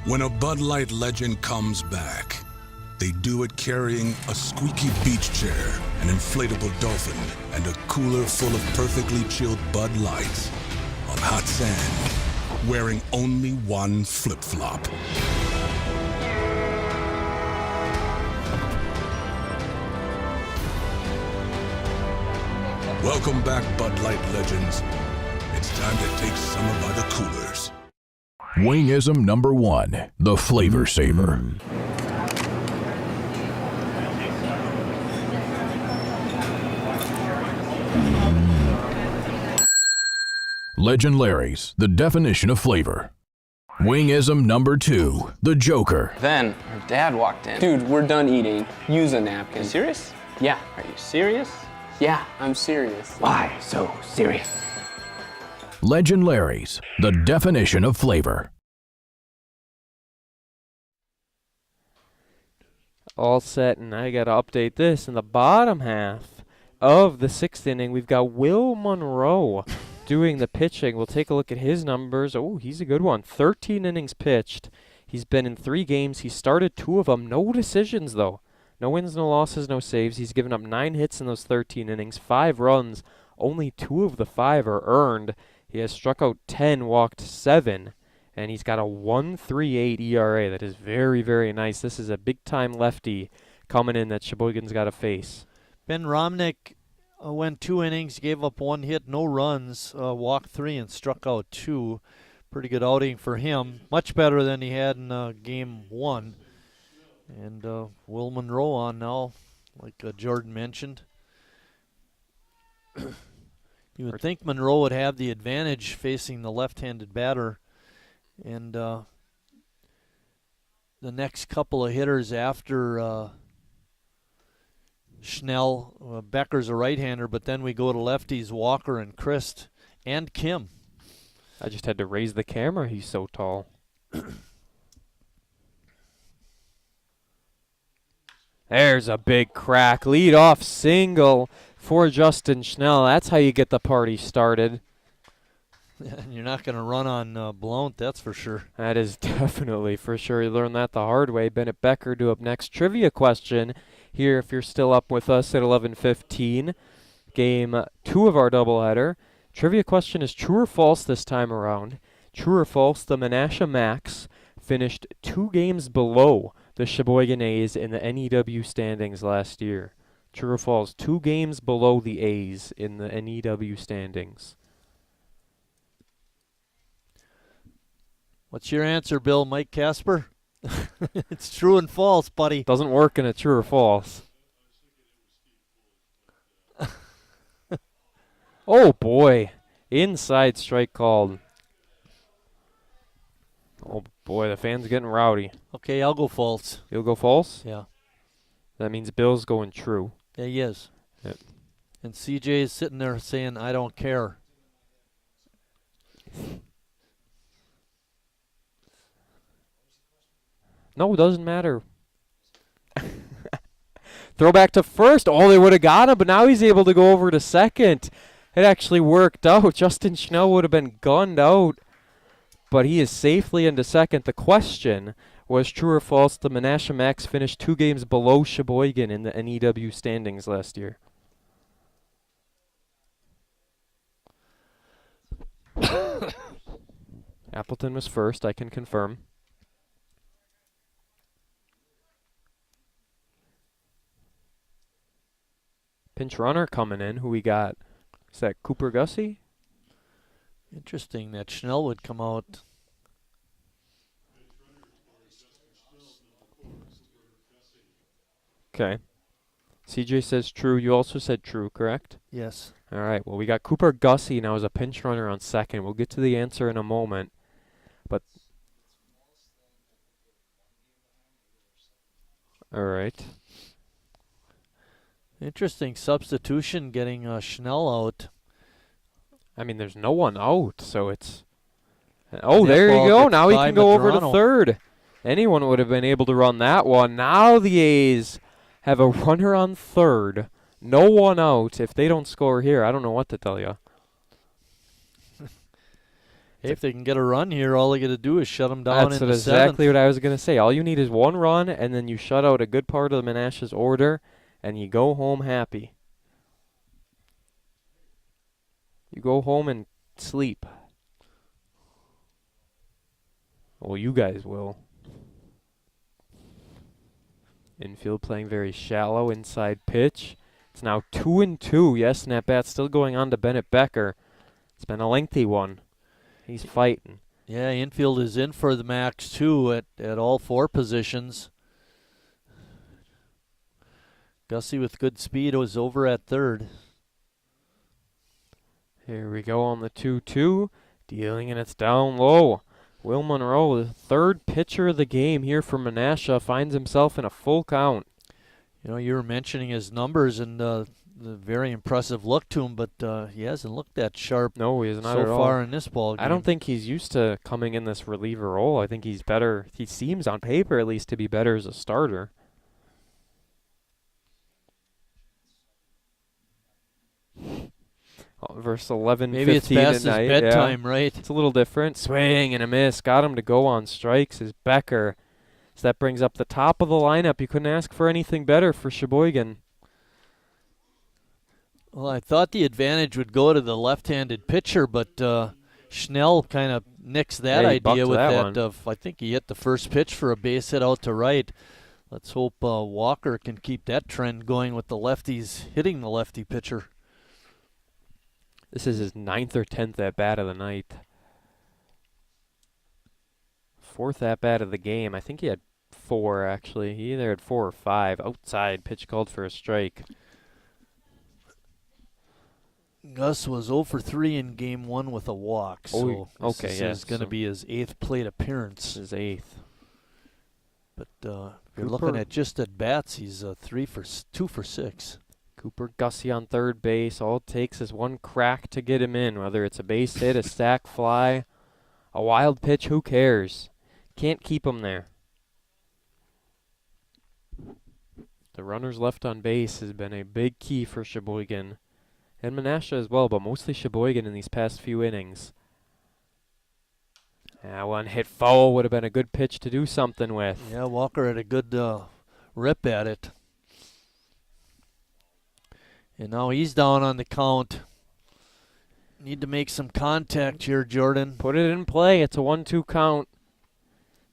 When a Bud Light legend comes back, they do it carrying a squeaky beach chair, an inflatable dolphin, and a cooler full of perfectly chilled Bud Light on hot sand, wearing only one flip-flop. Welcome back, Bud Light legends. It's time to take summer by the coolers. Wingism number 1, the Flavor Saver. Legend Larry's, the definition of flavor. Wingism number 2, the Joker. Then her dad walked in. Dude, we're done eating. Use a napkin. Are you serious? Yeah. Are you serious? Yeah, I'm serious. Why so serious? Legend Larry's, the definition of flavor. All set, and I got to update this. In the bottom half of the 6th inning, we've got Will Monroe doing the pitching. We'll take a look at his numbers. Oh, he's a good one. 13 innings pitched. He's been in 3 games. He started 2 of them. No decisions, though. No wins, no losses, no saves. He's given up 9 hits in those 13 innings, 5 runs. Only 2 of the 5 are earned. He has struck out 10, walked 7, and he's got a 1.38 ERA. That is very, very nice. This is a big-time lefty coming in that Sheboygan's got to face. Ben Romnick went 2 innings, gave up 1 hit, no runs, walked 3 and struck out 2. Pretty good outing for him. Much better than he had in game 1. And Will Monroe on now, like Jordan mentioned. You would think Monroe would have the advantage facing the left-handed batter. And the next couple of hitters after Schnell, Becker's a right-hander, but then we go to lefties, Walker and Christ and Kim. I just had to raise the camera. He's so tall. There's a big crack. Lead off single for Justin Schnell. That's how you get the party started. And you're not going to run on Blount, that's for sure. That is definitely for sure. You learned that the hard way. Bennett Becker due up next. Trivia question here if you're still up with us at 11:15. Game 2 of our doubleheader. Trivia question is true or false this time around. True or false, the Menasha Max finished 2 games below the Sheboygan A's in the NEW standings last year. True or false, 2 games below the A's in the NEW standings. What's your answer, Bill? Mike Casper? It's true and false, buddy. Doesn't work in a true or false. Oh, boy. Inside strike called. Oh, boy, the fans getting rowdy. Okay, I'll go false. You'll go false? Yeah. That means Bill's going true. Yeah, he is. Yep. And CJ is sitting there saying, I don't care. No, it doesn't matter. Throw back to first. Oh, they would have got him, but now he's able to go over to second. It actually worked out. Justin Schnell would have been gunned out, but he is safely into second. The question was true or false. The Menasha Max finished 2 games below Sheboygan in the NEW standings last year. Appleton was first, I can confirm. Pinch runner coming in. Who we got? Is that Cooper Gussie? Interesting that Schnell would come out. Okay. CJ says true. You also said true, correct? Yes. All right. Well, we got Cooper Gussie now as a pinch runner on second. We'll get to the answer in a moment. But all right. Interesting substitution getting Schnell out. I mean, there's no one out, so it's... Oh, That there you ball go. gets Now he by can go over to Medrano. third. Anyone would have been able to run that one. Now the A's have a runner on third. No one out. If they don't score here, I don't know what to tell you. Hey, if they can get a run here, all they got to do is shut them down That's in the exactly seventh. what I was going to say. All you need is one run, and then you shut out a good part of the Menasha's order, and you go home happy. You go home and sleep. Well, you guys will. Infield playing very shallow, inside pitch. It's now 2-2. Yes, and that bat's still going on to Bennett Becker. It's been a lengthy one. He's fighting. Yeah, infield is in for the max too at all 4 positions. Gussie with good speed was over at third. Here we go on the 2-2. Dealing, and it's down low. Will Monroe, the third pitcher of the game here for Menasha, finds himself in a full count. You know, you were mentioning his numbers and the very impressive look to him, but he hasn't looked that sharp. No, he is not so at all. far in this ball game. I don't think he's used to coming in this reliever role. I think he's better. He seems on paper at least to be better as a starter. Versus 11:15 Maybe it's past at night. his bedtime, yeah. right? It's a little different. Swing and a miss. Got him to go on strikes is Becker. So that brings up the top of the lineup. You couldn't ask for anything better for Sheboygan. Well, I thought the advantage would go to the left-handed pitcher, but Schnell kind of nixed that Yeah, he bucked idea with that one. I think he hit the first pitch for a base hit out to right. Let's hope Walker can keep that trend going with the lefties hitting the lefty pitcher. This is his 9th or 10th at-bat of the night. 4th at-bat of the game. I think he had 4, actually. He either had 4 or 5. Outside, pitch called for a strike. Gus was 0 for 3 in game 1 with a walk, so okay, this yeah, is going to so be his 8th plate appearance. His 8th. But if you're looking at just at bats, he's 2 for 6. Cooper Gussie on third base. All it takes is one crack to get him in, whether it's a base hit, a sac fly, a wild pitch, who cares? Can't keep him there. The runners left on base has been a big key for Sheboygan. And Menasha as well, but mostly Sheboygan in these past few innings. That one hit foul would have been a good pitch to do something with. Yeah, Walker had a good rip at it. And now he's down on the count. Need to make some contact here, Jordan. Put it in play. It's a 1-2 count.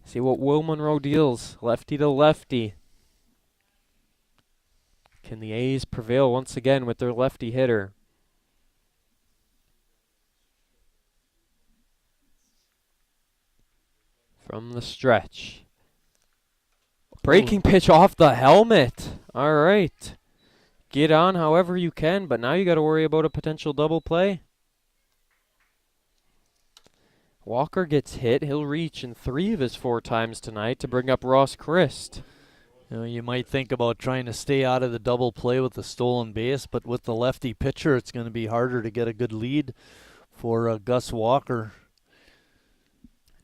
See what Will Monroe deals. Lefty to lefty. Can the A's prevail once again with their lefty hitter? From the stretch. Breaking pitch off the helmet. All right. Get on however you can, but now you got to worry about a potential double play. Walker gets hit. He'll reach in 3 of his 4 times tonight to bring up Ross Christ. You know, you might think about trying to stay out of the double play with the stolen base, but with the lefty pitcher, it's going to be harder to get a good lead for Gus Walker.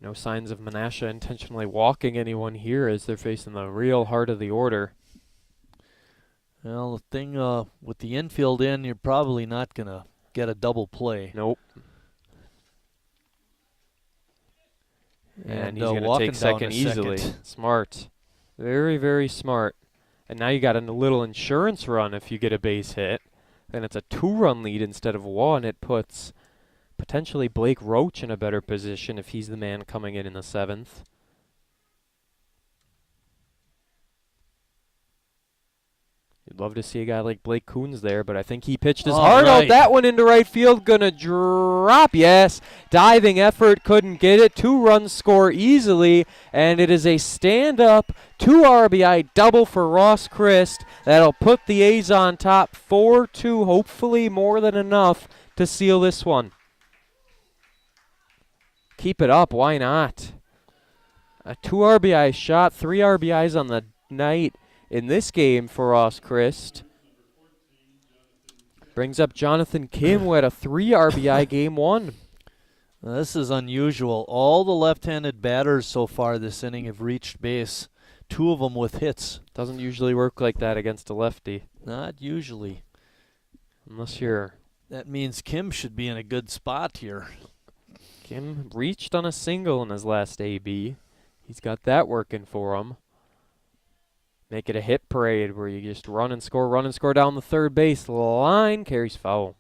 No signs of Menasha intentionally walking anyone here as they're facing the real heart of the order. Well, the thing with the infield in, you're probably not going to get a double play. Nope. And he's walking going to take down second to easily. second. Smart. Very, very smart. And now you got a little insurance run if you get a base hit. Then it's a 2-run lead instead of 1. It puts potentially Blake Roach in a better position if he's the man coming in the 7th. You'd love to see a guy like Blake Coons there, but I think he pitched his heart out. That one into right field, gonna drop. Yes, diving effort, couldn't get it. 2-run score easily, and it is a stand-up 2 RBI double for Ross Christ. That'll put the A's on top 4-2, hopefully more than enough to seal this one. Keep it up, why not? A 2 RBI shot, 3 RBIs on the night in this game for Ross Christ. Brings up Jonathan Kim, who had a 3 RBI game 1. This is unusual. All the left-handed batters so far this inning have reached base. 2 of them with hits. Doesn't usually work like that against a lefty. Not usually. Unless you're... That means Kim should be in a good spot here. Kim reached on a single in his last AB. He's got that working for him. Make it a hit parade where you just run and score down the third base line. Carries foul.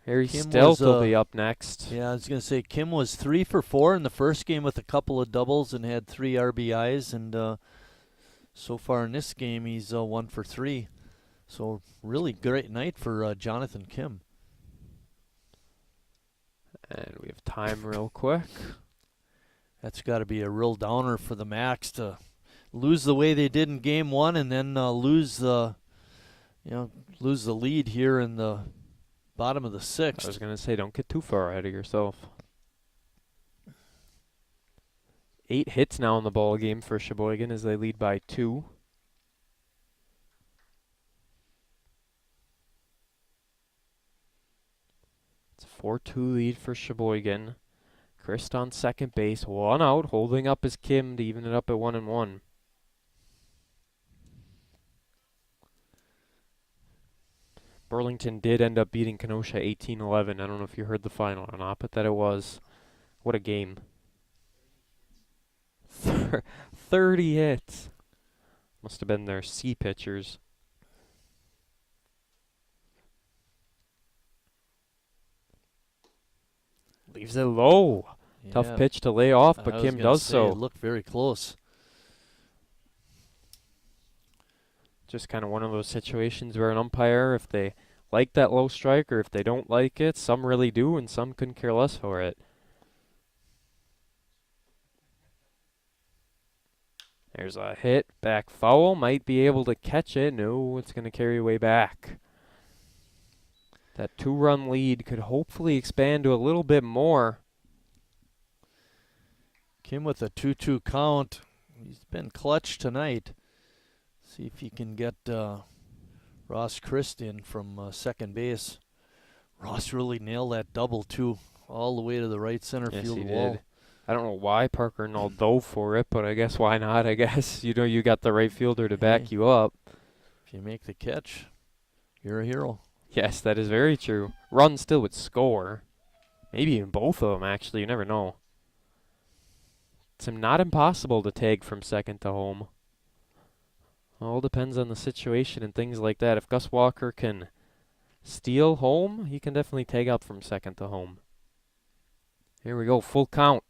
Harry Stelt will be up next. Yeah, I was going to say Kim was 3 for 4 in the first game with a couple of doubles and had 3 RBIs. And so far in this game, he's 1 for 3. So really great night for Jonathan Kim. And we have time real quick. That's got to be a real downer for the Macs to lose the way they did in Game 1 and then lose the lead here in the bottom of the 6th. I was going to say, don't get too far ahead of yourself. 8 hits now in the ball game for Sheboygan as they lead by 2. It's a 4-2 lead for Sheboygan. Christ on second base, 1 out, holding up as Kim to even it up at 1-1. Burlington did end up beating Kenosha 18-11. I don't know if you heard the final or not, but that it was. What a game. 30 hits. Must have been their C pitchers. Leaves it low. Yeah. Tough pitch to lay off, but Kim does so. It looked very close. Just kind of one of those situations where an umpire, if they like that low strike or if they don't like it, some really do and some couldn't care less for it. There's a hit, back foul, might be able to catch it. No, it's going to carry away back. That 2-run lead could hopefully expand to a little bit more. Kim with a 2-2 count. He's been clutch tonight. See if he can get Ross Christ in from second base. Ross really nailed that double, too, all the way to the right center field wall. Did. I don't know why Parker Null dove for it, but I guess why not? I guess, you got the right fielder to back you up. If you make the catch, you're a hero. Yes, that is very true. Run still would score. Maybe even both of them, actually. You never know. It's not impossible to tag from second to home. All depends on the situation and things like that. If Gus Walker can steal home, he can definitely tag up from second to home. Here we go, full count.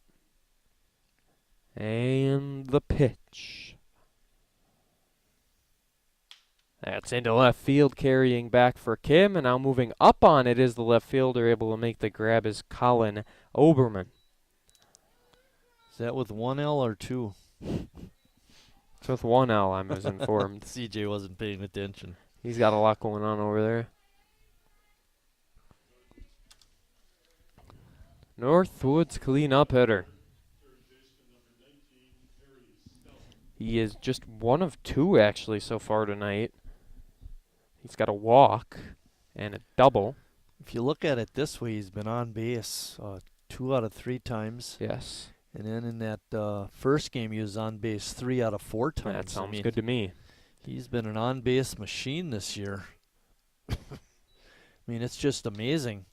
And the pitch. That's into left field, carrying back for Kim, and now moving up on it is the left fielder. Able to make the grab is Colin Oberman. Is that with 1 L or 2? It's with 1 L, I was informed. CJ wasn't paying attention. He's got a lot going on over there. Northwood's clean-up hitter. He is just 1 of 2, actually, so far tonight. He's got a walk and a double. If you look at it this way, he's been on base 2 out of 3 times. Yes. And then in that first game, he was on base 3 out of 4 times. That sounds good to me. He's been an on-base machine this year. I mean, it's just amazing.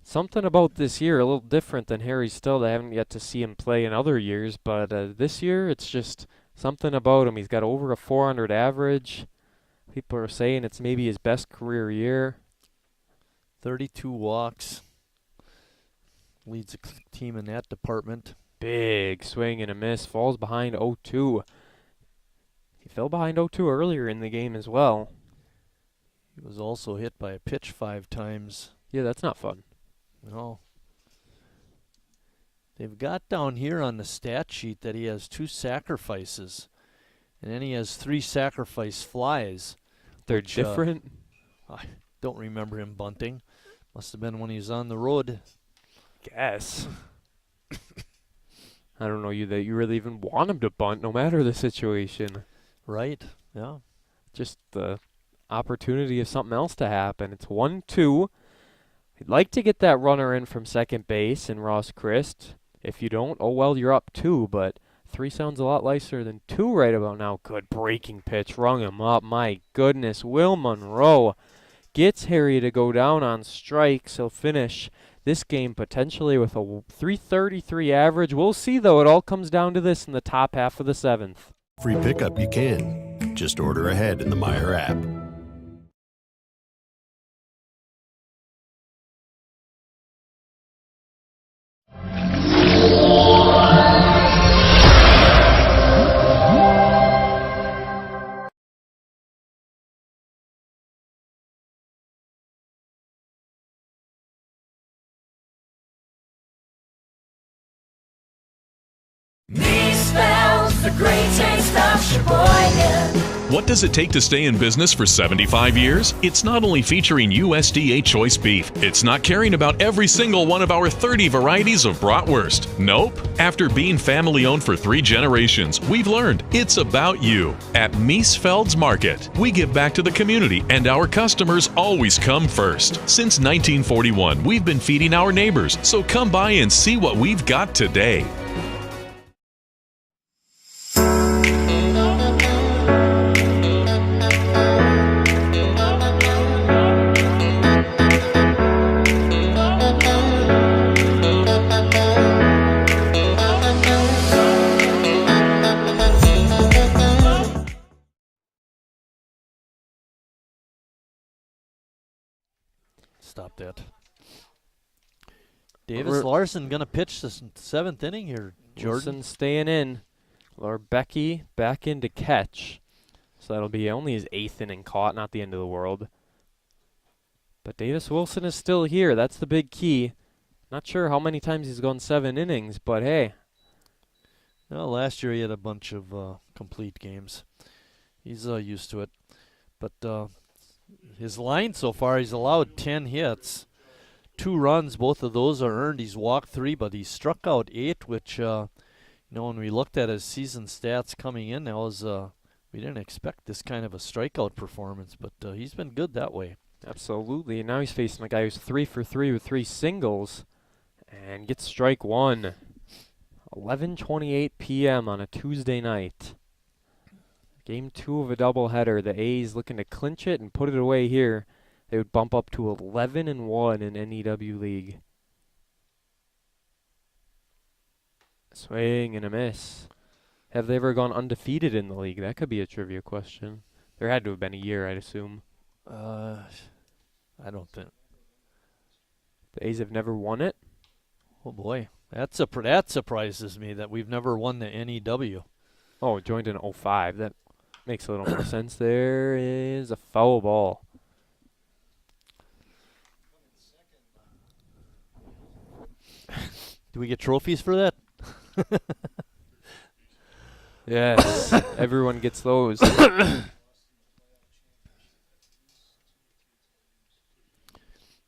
Something about this year a little different than Harry Still. I haven't yet to see him play in other years, but this year it's just something about him. He's got over a 400 average. People are saying it's maybe his best career year. 32 walks. Leads the team in that department. Big swing and a miss. Falls behind 0-2. He fell behind 0-2 earlier in the game as well. He was also hit by a pitch 5 times. Yeah, that's not fun. No. They've got down here on the stat sheet that he has 2 sacrifices. And then he has 3 sacrifice flies. They're different? I don't remember him bunting. Must have been when he was on the road. Guess. I don't know that you really even want him to bunt, no matter the situation. Right, yeah. Just the opportunity of something else to happen. It's 1-2. He'd like to get that runner in from second base in Ross Christ. If you don't, oh well, you're up 2, but 3 sounds a lot nicer than 2 right about now. Good breaking pitch, rung him up. My goodness, Will Monroe gets Harry to go down on strikes. He'll finish this game potentially with a 333 average. We'll see, though. It all comes down to this in the top half of the 7th. Free pickup you can. Just order ahead in the Meijer app. Me spells the great taste of Sheboygan. What does it take to stay in business for 75 years? It's not only featuring USDA choice beef. It's not caring about every single one of our 30 varieties of bratwurst. Nope. After being family owned for 3 generations, we've learned it's about you. At Miesfeld's Market, we give back to the community and our customers always come first. Since 1941, we've been feeding our neighbors, so come by and see what we've got today. Stop that. Davis Larson going to pitch this 7th inning here, Jordan. Wilson staying in. Becky back in to catch. So that'll be only his 8th inning caught, not the end of the world. But Davis Wilson is still here. That's the big key. Not sure how many times he's gone 7 innings, but hey. Well, last year he had a bunch of complete games. He's used to it. But his line so far, he's allowed 10 hits. 2 runs, both of those are earned. He's walked 3, but he struck out 8, which, when we looked at his season stats coming in, that was, we didn't expect this kind of a strikeout performance, but he's been good that way. Absolutely. And now he's facing a guy who's 3 for 3 with 3 singles and gets strike 1. 11:28 p.m. on a Tuesday night. Game 2 of a doubleheader. The A's looking to clinch it and put it away here. They would bump up to 11-1 in NEW League. Swing and a miss. Have they ever gone undefeated in the league? That could be a trivia question. There had to have been a year, I'd assume. I don't think. The A's have never won it? Oh boy, that surprises me that we've never won the NEW. Oh, joined in 05. That makes a little more sense. There is a foul ball. Do we get trophies for that? Yes, everyone gets those.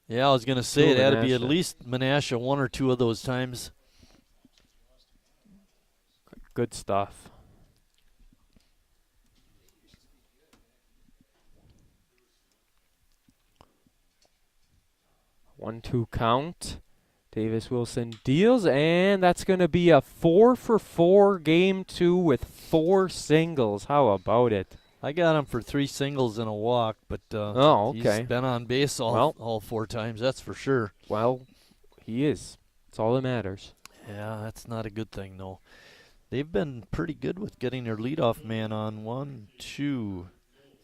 Yeah, I was going to say it had to be at Menasha. least Menasha 1 or 2 of those times. Good stuff. 1-2 count. Davis Wilson deals, and that's going to be a 4 for 4 game 2 with 4 singles. How about it? I got him for 3 singles and a walk, but okay. He's been on base all 4 times, that's for sure. Well, he is. That's all that matters. Yeah, that's not a good thing, though. They've been pretty good with getting their leadoff man on 1, 2,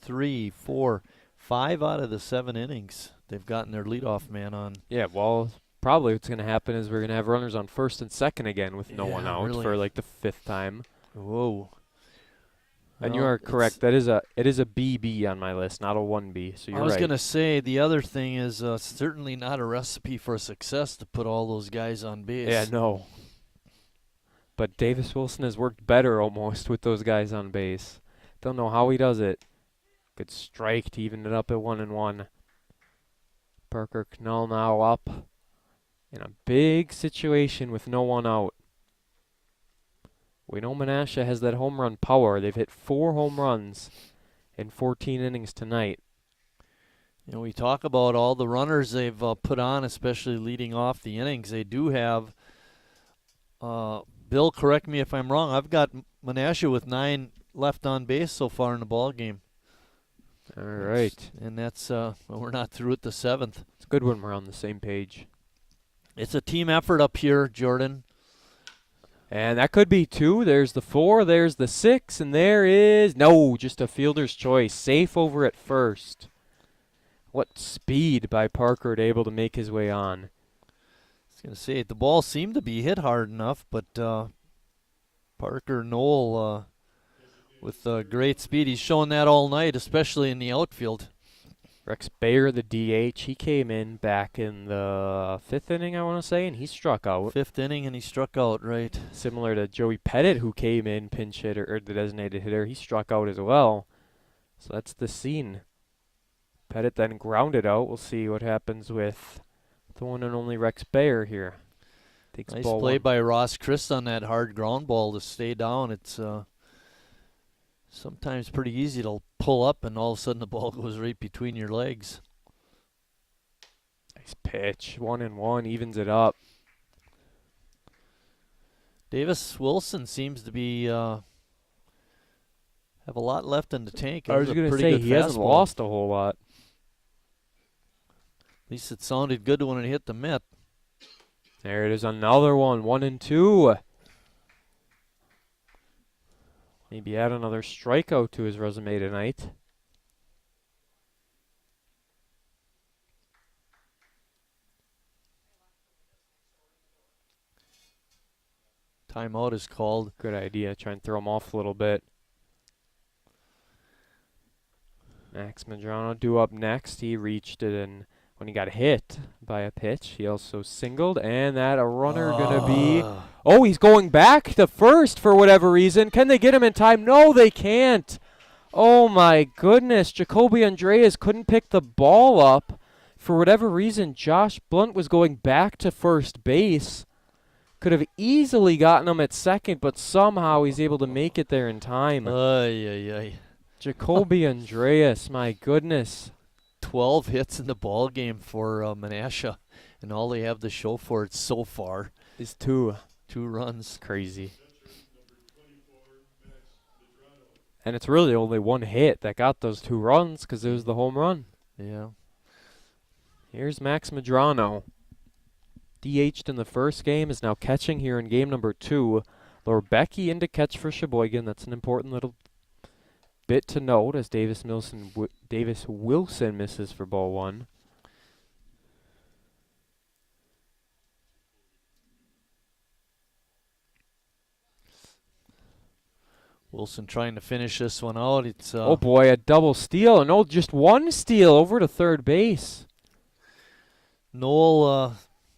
3, 4, 5 out of the 7 innings. They've gotten their leadoff man on. Yeah, well, probably what's going to happen is we're going to have runners on first and second again with no one out for like the 5th time. Whoa. And you are correct. It is a BB on my list, not a 1B. So you're right. I was going to say the other thing is certainly not a recipe for success to put all those guys on base. Yeah, no. But Davis Wilson has worked better almost with those guys on base. Don't know how he does it. Good strike to even it up at 1-1. Parker Knoll now up in a big situation with no one out. We know Menasha has that home run power. They've hit 4 home runs in 14 innings tonight. You know, we talk about all the runners they've put on, especially leading off the innings. They do have, Bill, correct me if I'm wrong, I've got Menasha with 9 left on base so far in the ball game. All right. And that's, we're not through at the 7th. It's good when we're on the same page. It's a team effort up here, Jordan. And that could be 2. There's the 4, there's the 6, and there is, no, just a fielder's choice. Safe over at first. What speed by Parker able to make his way on. I was going to say, the ball seemed to be hit hard enough, but Parker Knoll with great speed. He's shown that all night, especially in the outfield. Rex Bayer, the DH, he came in back in the 5th inning, I want to say, and he struck out. 5th inning, and he struck out, right. Similar to Joey Pettit, who came in pinch hitter, or the designated hitter. He struck out as well. So that's the scene. Pettit then grounded out. We'll see what happens with the one and only Rex Bayer here. Takes nice ball play 1. by Ross Christ on that hard ground ball to stay down. It's sometimes pretty easy to pull up, and all of a sudden the ball goes right between your legs. Nice pitch. 1-1, evens it up. Davis Wilson seems to be have a lot left in the tank. I was going to say, he hasn't lost a whole lot. At least it sounded good when it hit the mitt. There it is, another one. 1-2. Maybe add another strikeout to his resume tonight. Timeout is called. Good idea. Try and throw him off a little bit. Max Medrano due up next. He reached it, and when he got hit by a pitch, he also singled, and that a runner going to be... Oh, he's going back to first for whatever reason. Can they get him in time? No, they can't. Oh, my goodness. Jacoby Andreas couldn't pick the ball up. For whatever reason, Josh Blunt was going back to first base. Could have easily gotten him at second, but somehow he's able to make it there in time. Jacoby Andreas, my goodness. 12 hits in the ball game for Menasha, and all they have to show for it so far is 2 runs. Crazy. And it's really only 1 hit that got those 2 runs because it was the home run. Yeah. Here's Max Medrano. DH'd in the first game, is now catching here in game number 2. Lorbecki in to catch for Sheboygan. That's an important little bit to note as Davis Wilson misses for ball 1. Wilson trying to finish this one out. It's oh boy, a double steal. No, just 1 steal over to third base. Noel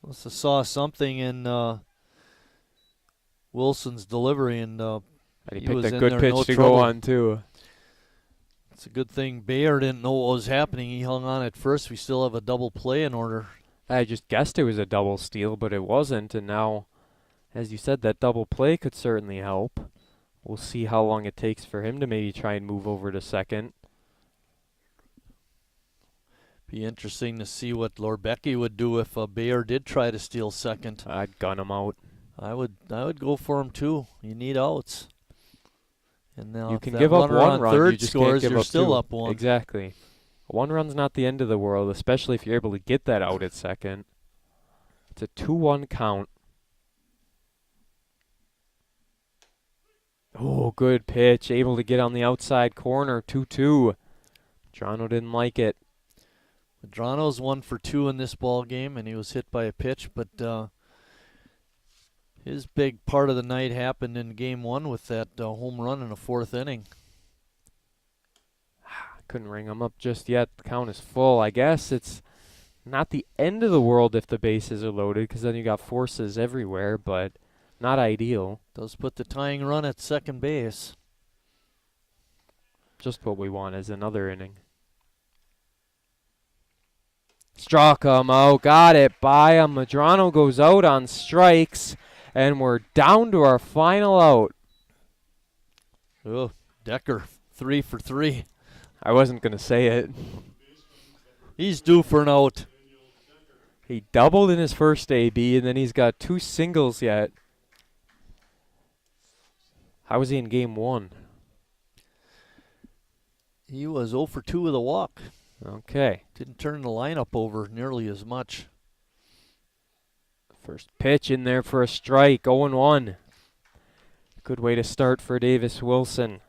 must have saw something in Wilson's delivery, and he picked a good pitch to go on too. It's a good thing Bayer didn't know what was happening. He hung on at first. We still have a double play in order. I just guessed it was a double steal, but it wasn't. And now, as you said, that double play could certainly help. We'll see how long it takes for him to maybe try and move over to second. Be interesting to see what Lorbecki would do if Bayer did try to steal second. I'd gun him out. I would go for him too. You need outs. And now You if can that give up runner one on run, third you just scores, can't give you're up still two. up one. Exactly. One run's not the end of the world, especially if you're able to get that out at second. It's a 2-1 count. Oh, good pitch. Able to get on the outside corner. 2-2. Toronto didn't like it. Medrano's 1 for 2 in this ball game, and he was hit by a pitch, but his big part of the night happened in game 1 with that home run in the 4th inning. Couldn't ring him up just yet. The count is full. I guess it's not the end of the world if the bases are loaded, because then you got forces everywhere, but not ideal. Does put the tying run at second base. Just what we want is another inning. Struck him out. Got it by him. Medrano goes out on strikes, and we're down to our final out. Oh, Decker, 3 for 3. I wasn't going to say it. He's due for an out. He doubled in his first AB, and then he's got 2 singles yet. How was he in game 1? He was 0 for 2 with a walk. Okay. Didn't turn the lineup over nearly as much. First pitch in there for a strike, 0-1. Good way to start for Davis Wilson.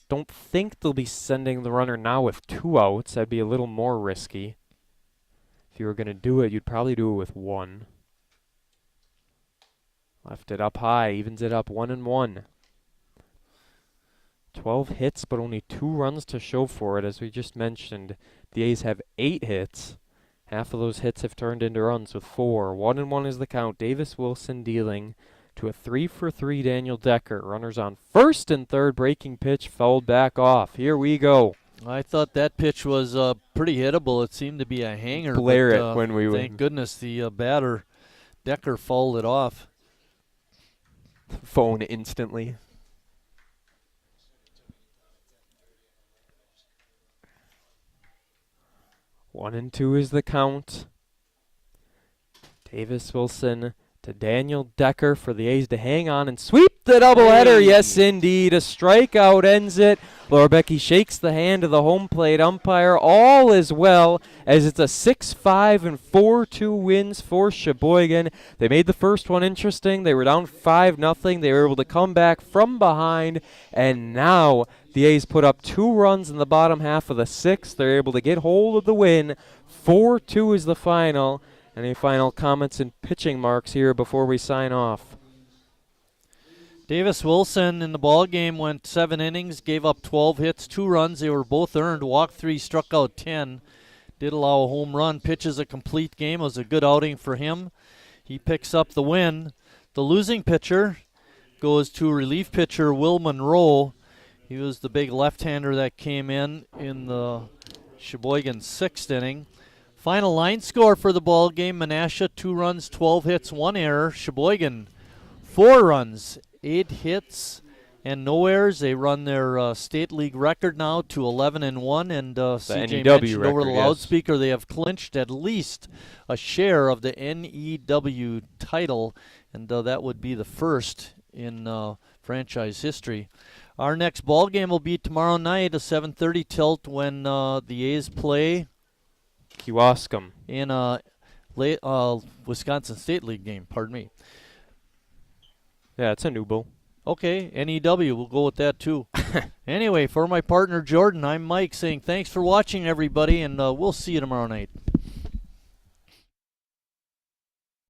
Don't think they'll be sending the runner now with 2 outs. That'd be a little more risky. If you were going to do it, you'd probably do it with 1. Left it up high, evens it up 1-1. 12 hits, but only 2 runs to show for it. As we just mentioned, the A's have 8 hits. Half of those hits have turned into runs with 4. 1-1 is the count. Davis Wilson dealing to a 3 for 3 Daniel Decker. Runners on first and third. Breaking pitch fouled back off. Here we go. I thought that pitch was pretty hittable. It seemed to be a hanger. Blare but, it when we thank goodness the batter, Decker, fouled it off. Phone instantly. One and 2 is the count. Davis Wilson to Daniel Decker for the A's to hang on and sweep the doubleheader. Hey. Yes, indeed. A strikeout ends it. Laura Becky shakes the hand of the home plate umpire. All is well, as it's a 6-5 and 4-2 wins for Sheboygan. They made the first one interesting. They were down 5-0. They were able to come back from behind, and now the A's put up 2 runs in the bottom half of the 6th. They're able to get hold of the win. 4-2 is the final. Any final comments and pitching marks here before we sign off? Davis Wilson in the ball game went 7 innings, gave up 12 hits, 2 runs. They were both earned. Walked 3, struck out 10. Did allow a home run. Pitches a complete game. It was a good outing for him. He picks up the win. The losing pitcher goes to relief pitcher Will Monroe. He was the big left-hander that came in the Sheboygan 6th inning. Final line score for the ball game: Menasha 2 runs, 12 hits, 1 error. Sheboygan 4 runs, 8 hits, and no errors. They run their state league record now to 11-1, and CJ mentioned over the loudspeaker they have clinched at least a share of the NEW title, and that would be the first in franchise history. Our next ball game will be tomorrow night, a 7:30 tilt, when the A's play Kewaskum in a Wisconsin State League game, pardon me. Yeah, it's a new bowl. Okay, NEW, we'll go with that too. Anyway, for my partner Jordan, I'm Mike saying thanks for watching, everybody, and we'll see you tomorrow night.